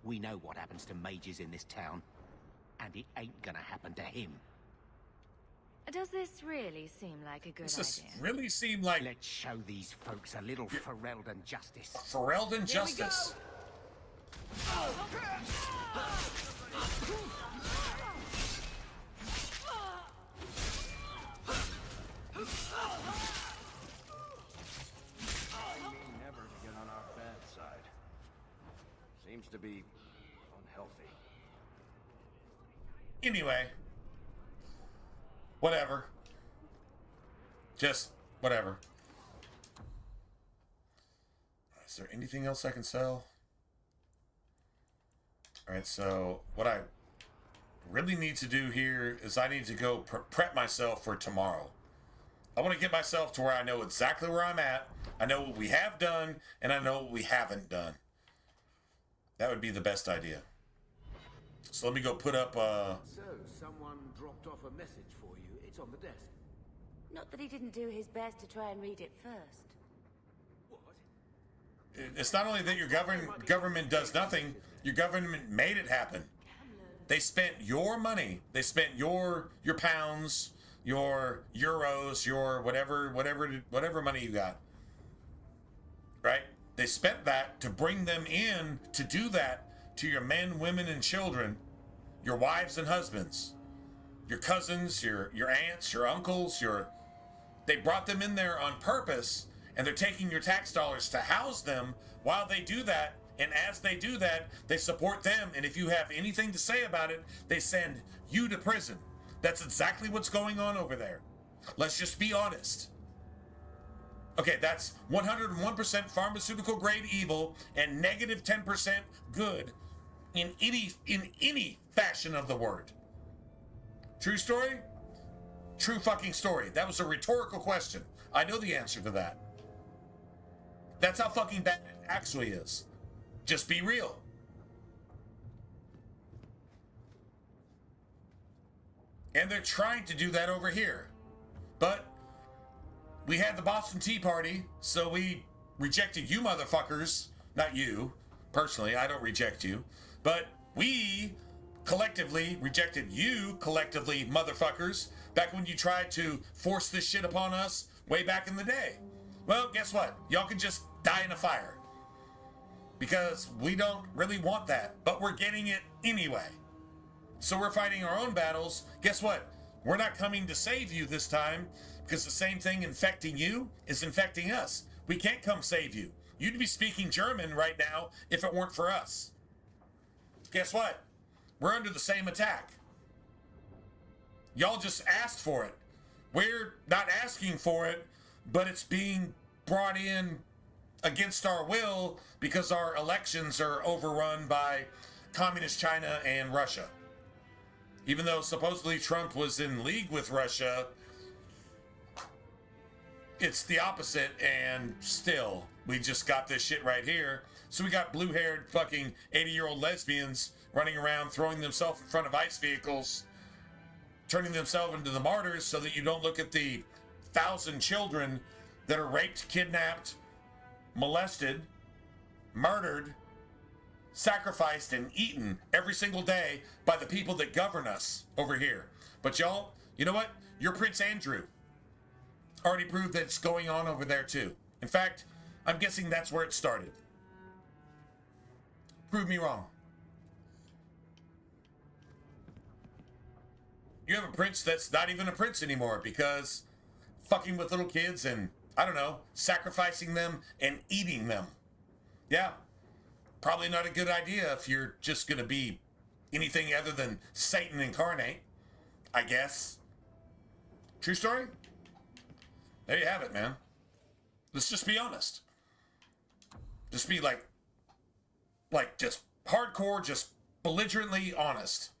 We know what happens to mages in this town, and it ain't gonna happen to him. Does this really seem like a good idea? Really seem like... Let's show these folks a little Ferelden justice. Ferelden justice. be unhealthy. Anyway. Whatever. Just whatever. Is there anything else I can sell? Alright, so what I really need to do here is I need to go prep myself for tomorrow. I want to get myself to where I know exactly where I'm at. I know what we have done, and I know what we haven't done. That would be the best idea. So let me go put up, So, someone dropped off a message for you. It's on the desk. Not that he didn't do his best to try and read it first. It's not only that your government does nothing, your government made it happen. They spent your money. They spent your pounds, your euros, your whatever money you got. Right? They spent that to bring them in to do that to your men, women, and children, your wives and husbands, your cousins, your aunts, your uncles, they brought them in there on purpose, and they're taking your tax dollars to house them while they do that. And as they do that, they support them. And if you have anything to say about it, they send you to prison. That's exactly what's going on over there. Let's just be honest. Okay, that's 101% pharmaceutical grade evil and negative 10% good in any fashion of the word. True story? True fucking story. That was a rhetorical question. I know the answer to that. That's how fucking bad it actually is. Just be real. And they're trying to do that over here. But we had the Boston Tea Party, so we rejected you motherfuckers. Not you, personally, I don't reject you. But we collectively rejected you collectively, motherfuckers, back when you tried to force this shit upon us way back in the day. Well, guess what? Y'all can just die in a fire. Because we don't really want that, but we're getting it anyway. So we're fighting our own battles. Guess what? We're not coming to save you this time, because the same thing infecting you is infecting us. We can't come save you. You'd be speaking German right now if it weren't for us. Guess what? We're under the same attack. Y'all just asked for it. We're not asking for it, but it's being brought in against our will because our elections are overrun by communist China and Russia. Even though supposedly Trump was in league with Russia, it's the opposite, and still, we just got this shit right here. So we got blue-haired fucking 80-year-old lesbians running around, throwing themselves in front of ICE vehicles, turning themselves into the martyrs so that you don't look at the 1,000 children that are raped, kidnapped, molested, murdered, sacrificed, and eaten every single day by the people that govern us over here. But y'all, you know what? Your Prince Andrew already proved that it's going on over there too. In fact, I'm guessing that's where it started. Prove me wrong. You have a prince that's not even a prince anymore because fucking with little kids and, I don't know, sacrificing them and eating them. Yeah, probably not a good idea if you're just going to be anything other than Satan incarnate, I guess. True story? There you have it, man. Let's just be honest. Just be like just hardcore, just belligerently honest.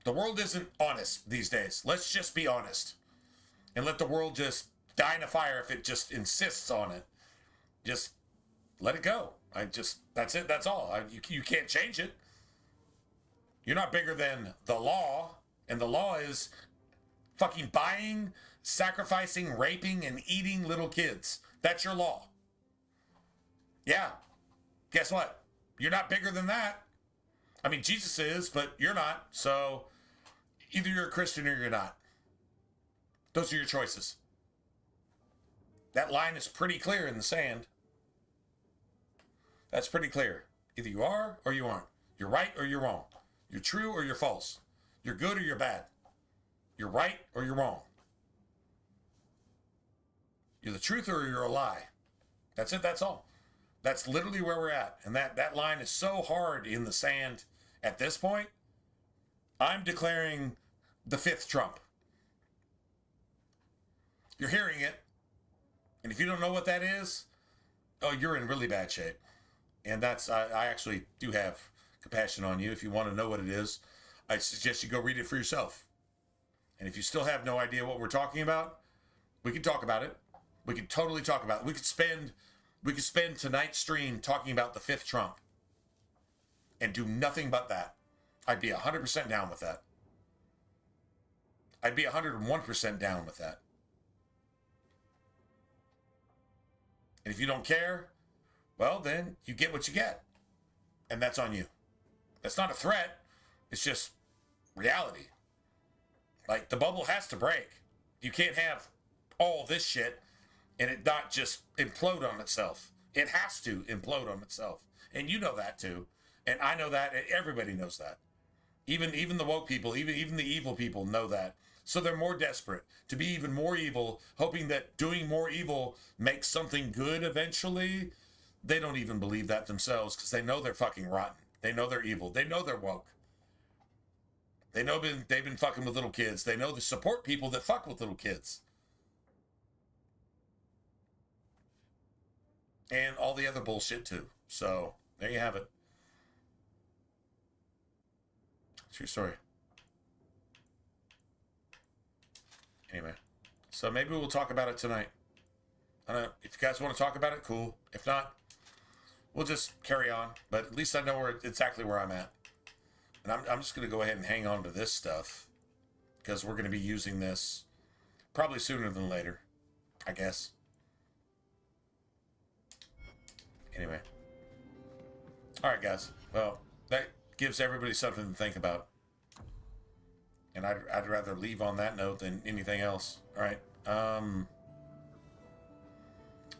The world isn't honest these days. Let's just be honest. And let the world just die in a fire if it just insists on it. Just let it go. That's it. That's all. You can't change it. You're not bigger than the law. And the law is fucking buying, sacrificing, raping, and eating little kids. That's your law. Yeah. Guess what? You're not bigger than that. I mean, Jesus is, but you're not. So either you're a Christian or you're not. Those are your choices. That line is pretty clear in the sand. That's pretty clear. Either you are or you aren't. You're right or you're wrong. You're true or you're false. You're good or you're bad. You're right or you're wrong. You're the truth or you're a lie. That's it. That's all. That's literally where we're at. And that line is so hard in the sand at this point. I'm declaring the 5th Trump. You're hearing it. And if you don't know what that is, oh, you're in really bad shape. And that's, I actually do have compassion on you. If you want to know what it is, I suggest you go read it for yourself. And if you still have no idea what we're talking about, we can talk about it. We can totally talk about it. We could spend tonight's stream talking about the 5th Trump and do nothing but that. I'd be 100% down with that. I'd be 101% down with that. And if you don't care, well, then you get what you get. And that's on you. That's not a threat. It's just reality. Like, the bubble has to break. You can't have all this shit and it not just implode on itself. It has to implode on itself. And you know that too. And I know that, and everybody knows that. Even the woke people, even the evil people know that. So they're more desperate to be even more evil, hoping that doing more evil makes something good eventually. They don't even believe that themselves because they know they're fucking rotten. They know they're evil. They know they're woke. They know they've been fucking with little kids. They know they support people that fuck with little kids. And all the other bullshit too. So, there you have it. True story. Anyway. So maybe we'll talk about it tonight. I don't know. If you guys want to talk about it, cool. If not, we'll just carry on. But at least I know exactly where I'm at. And I'm just going to go ahead and hang on to this stuff. Because we're going to be using this probably sooner than later. I guess. Anyway. Alright, guys. Well, that gives everybody something to think about. And I'd rather leave on that note than anything else. Alright.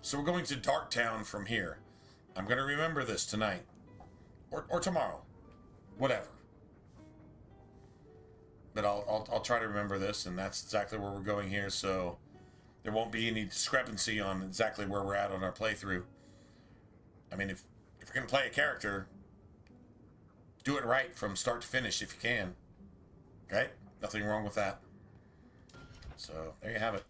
So we're going to Darktown from here. I'm going to remember this tonight. Or tomorrow. Whatever. But I'll try to remember this, and that's exactly where we're going here, so there won't be any discrepancy on exactly where we're at on our playthrough. I mean, if you're going to play a character, do it right from start to finish if you can. Okay? Nothing wrong with that. So, there you have it.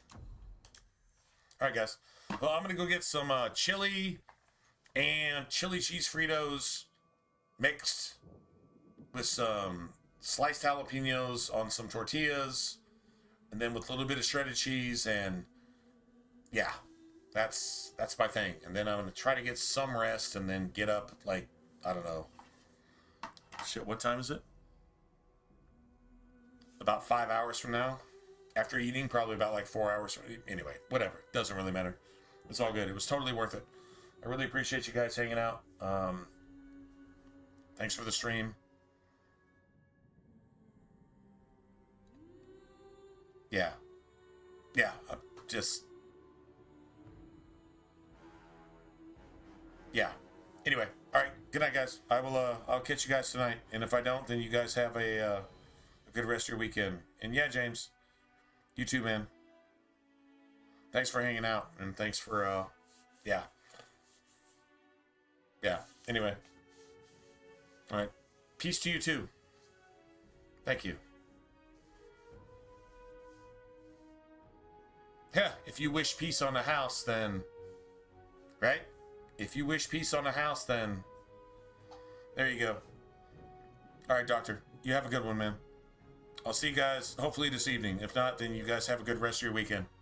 Alright, guys. Well, I'm going to go get some chili and chili cheese Fritos mixed with some sliced jalapenos on some tortillas, and then with a little bit of shredded cheese, and yeah, that's my thing. And then I'm going to try to get some rest and then get up, like, I don't know. Shit, what time is it? About 5 hours from now. After eating, probably about like 4 hours. Anyway, whatever. Doesn't really matter. It's all good. It was totally worth it. I really appreciate you guys hanging out. Thanks for the stream. Yeah. Yeah. Yeah. Anyway. All right. Good night, guys. I'll catch you guys tonight. And if I don't, then you guys have a good rest of your weekend. And yeah, James, you too, man. Thanks for hanging out. And thanks for, yeah. Yeah. Anyway. All right. Peace to you too. Thank you. Yeah, if you wish peace on a house, then... Right? If you wish peace on a house, then... There you go. Alright, Doctor. You have a good one, man. I'll see you guys hopefully this evening. If not, then you guys have a good rest of your weekend.